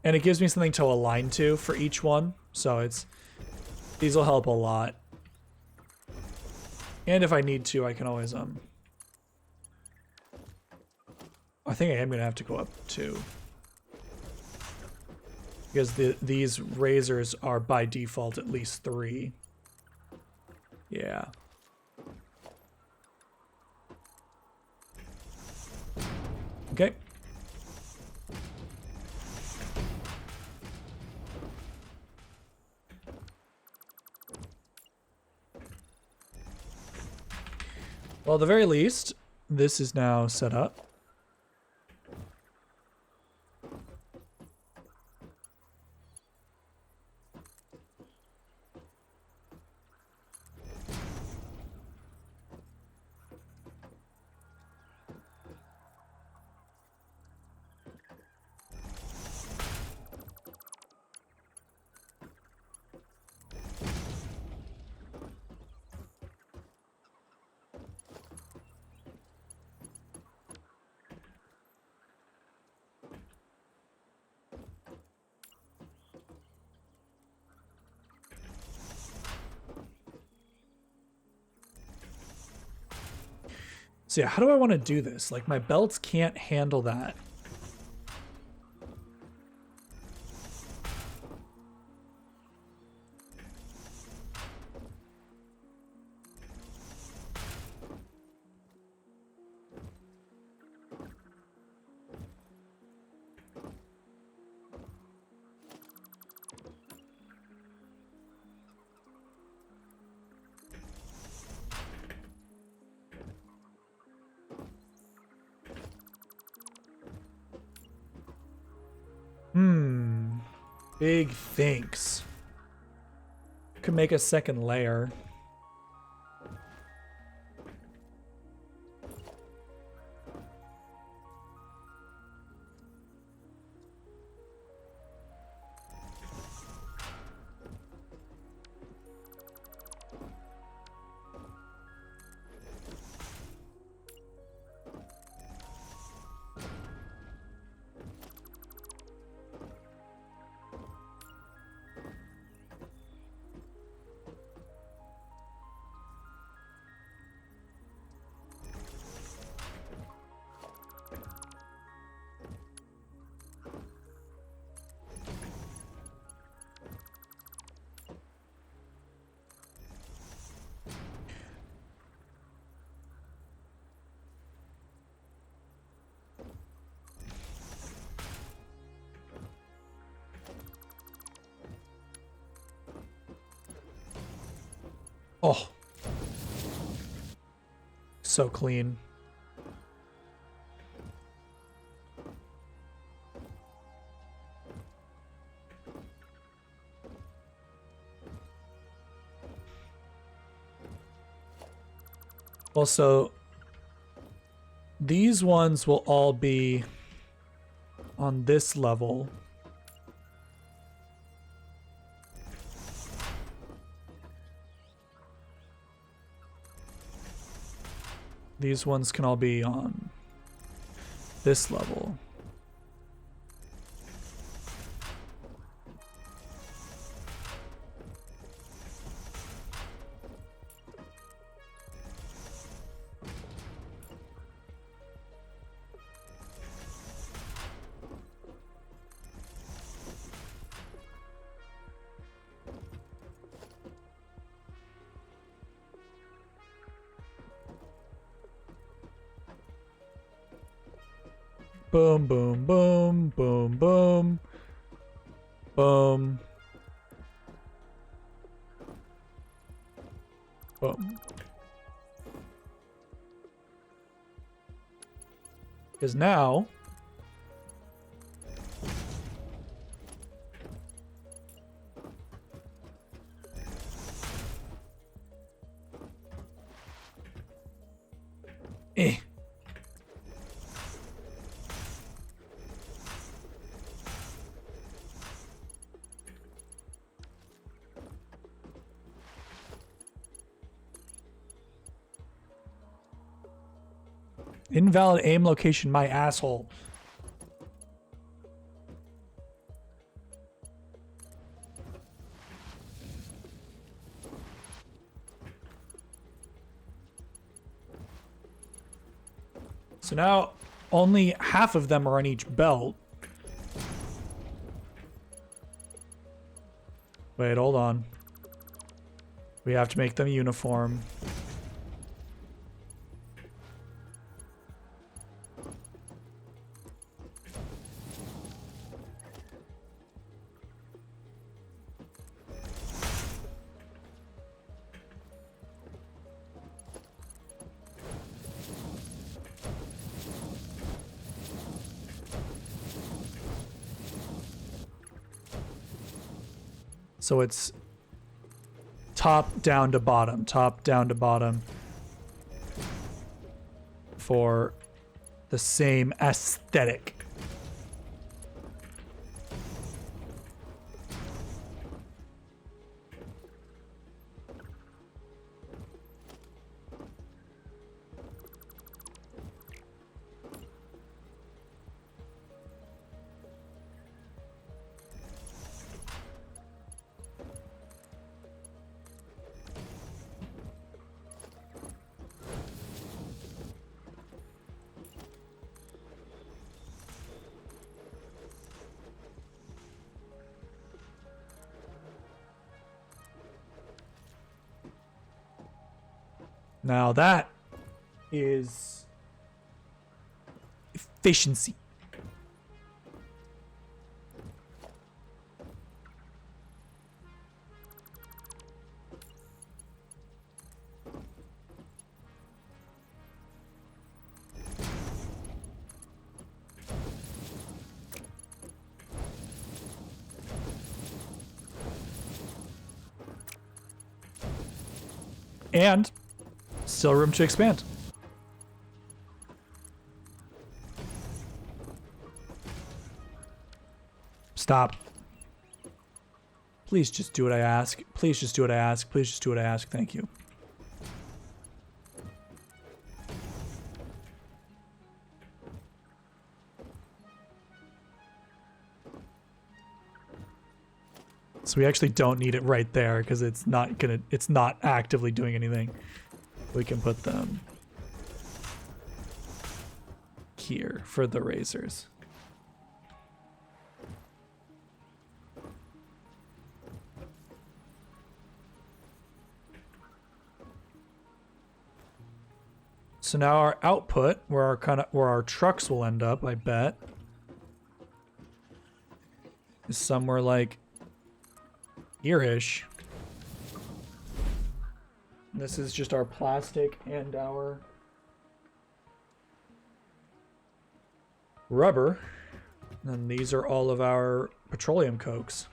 And it gives me something to align to for each one. So these will help a lot. And if I need to, I can always, I think I am gonna have to go up 2. Because these razors are by default at least 3. Yeah. Okay. Well, at the very least, this is now set up. So yeah, how do I want to do this? Like, my belts can't handle that. Big thinks. Could make a second layer. Oh. So clean. Also, these ones will all be on this level. These ones can all be on this level. Boom, boom, boom, boom, boom, boom, boom. Because now, invalid aim location, my asshole. So now only half of them are on each belt. Wait, hold on. We have to make them uniform. So it's top down to bottom, top down to bottom for the same aesthetic. Now that is efficiency. And still room to expand. Stop. Please just do what I ask. Please just do what I ask. Please just do what I ask. Thank you. So we actually don't need it right there because it's not actively doing anything. We can put them here for the razors. So now our output, where our trucks will end up, I bet, is somewhere like here-ish. This is just our plastic and our rubber. And these are all of our petroleum cokes.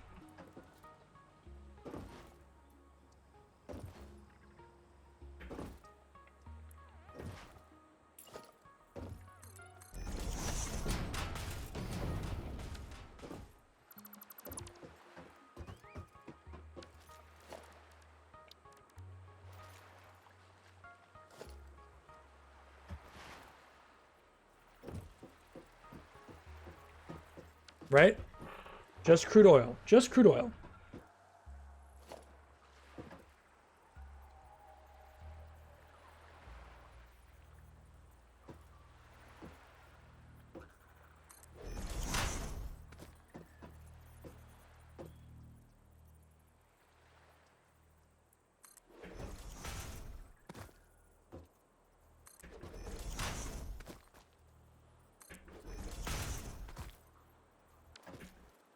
Right? Just crude oil. Just crude oil.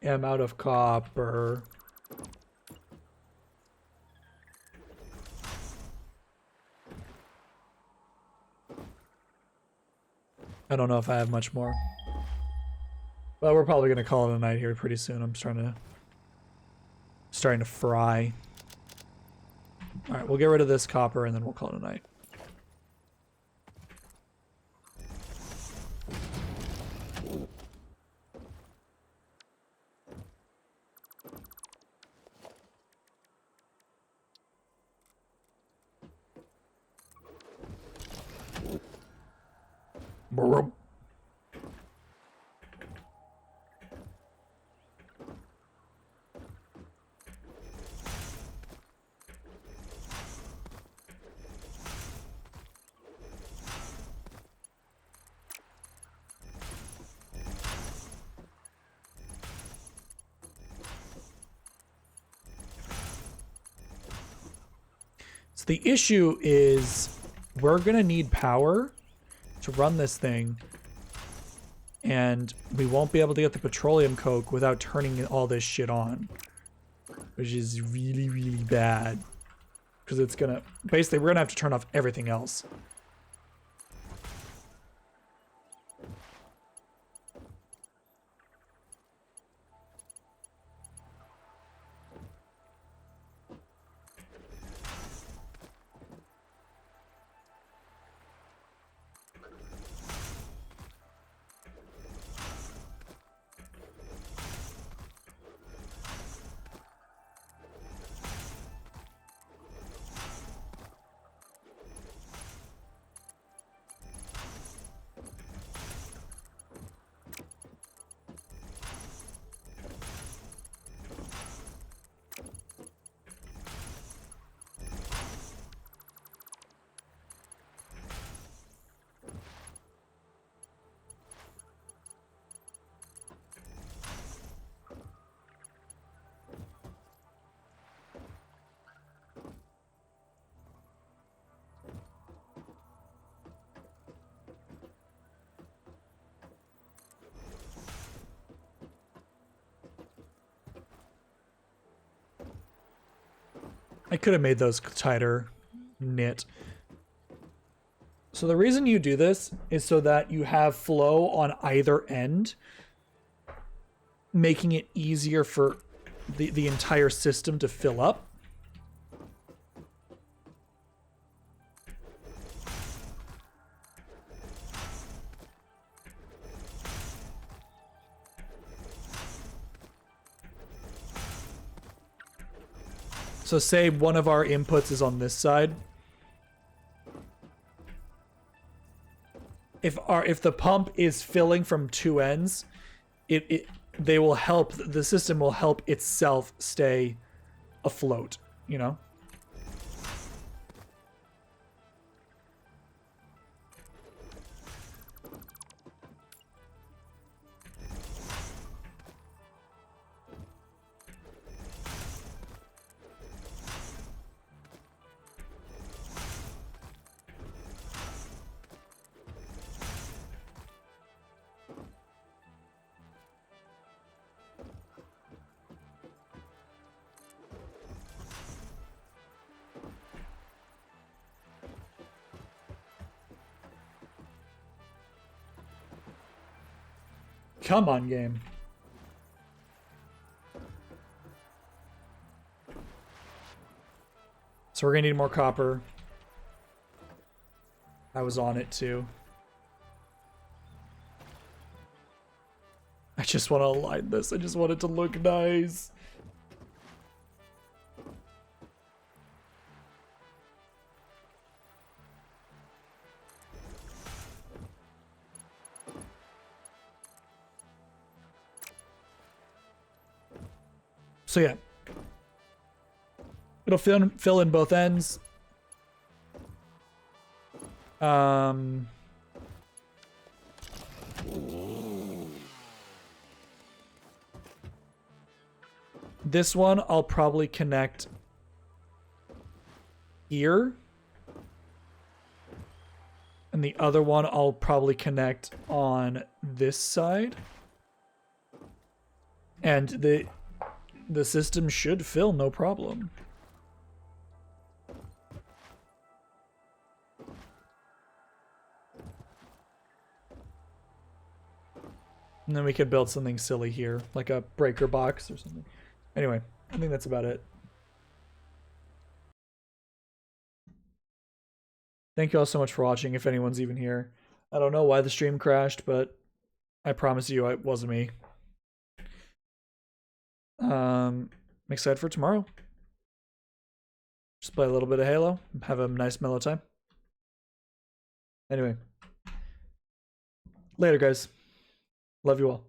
Am out of copper. I don't know if I have much more. Well, we're probably gonna call it a night here pretty soon. I'm starting to fry. All right, we'll get rid of this copper and then we'll call it a night. So the issue is we're going to need power to run this thing. And we won't be able to get the petroleum coke without turning all this shit on. Which is really, really bad. Because it's going to... Basically, we're going to have to turn off everything else. I could have made those tighter knit. So the reason you do this is so that you have flow on either end, making it easier for the entire system to fill up. So say one of our inputs is on this side. If the pump is filling from two ends, they will help, the system will help itself stay afloat, you know? Come on, game. So we're gonna need more copper. I was on it too. I just want to align this. I just want it to look nice. So yeah, it'll fill in both ends. This one I'll probably connect here. And the other one I'll probably connect on this side. And the system should fill no problem. And then we could build something silly here, like a breaker box or something. Anyway, I think that's about it. Thank you all so much for watching, if anyone's even here. I don't know why the stream crashed, but I promise you it wasn't me. I'm excited for tomorrow. Just play a little bit of Halo, have a nice mellow time. Anyway. Later, guys. Love you all.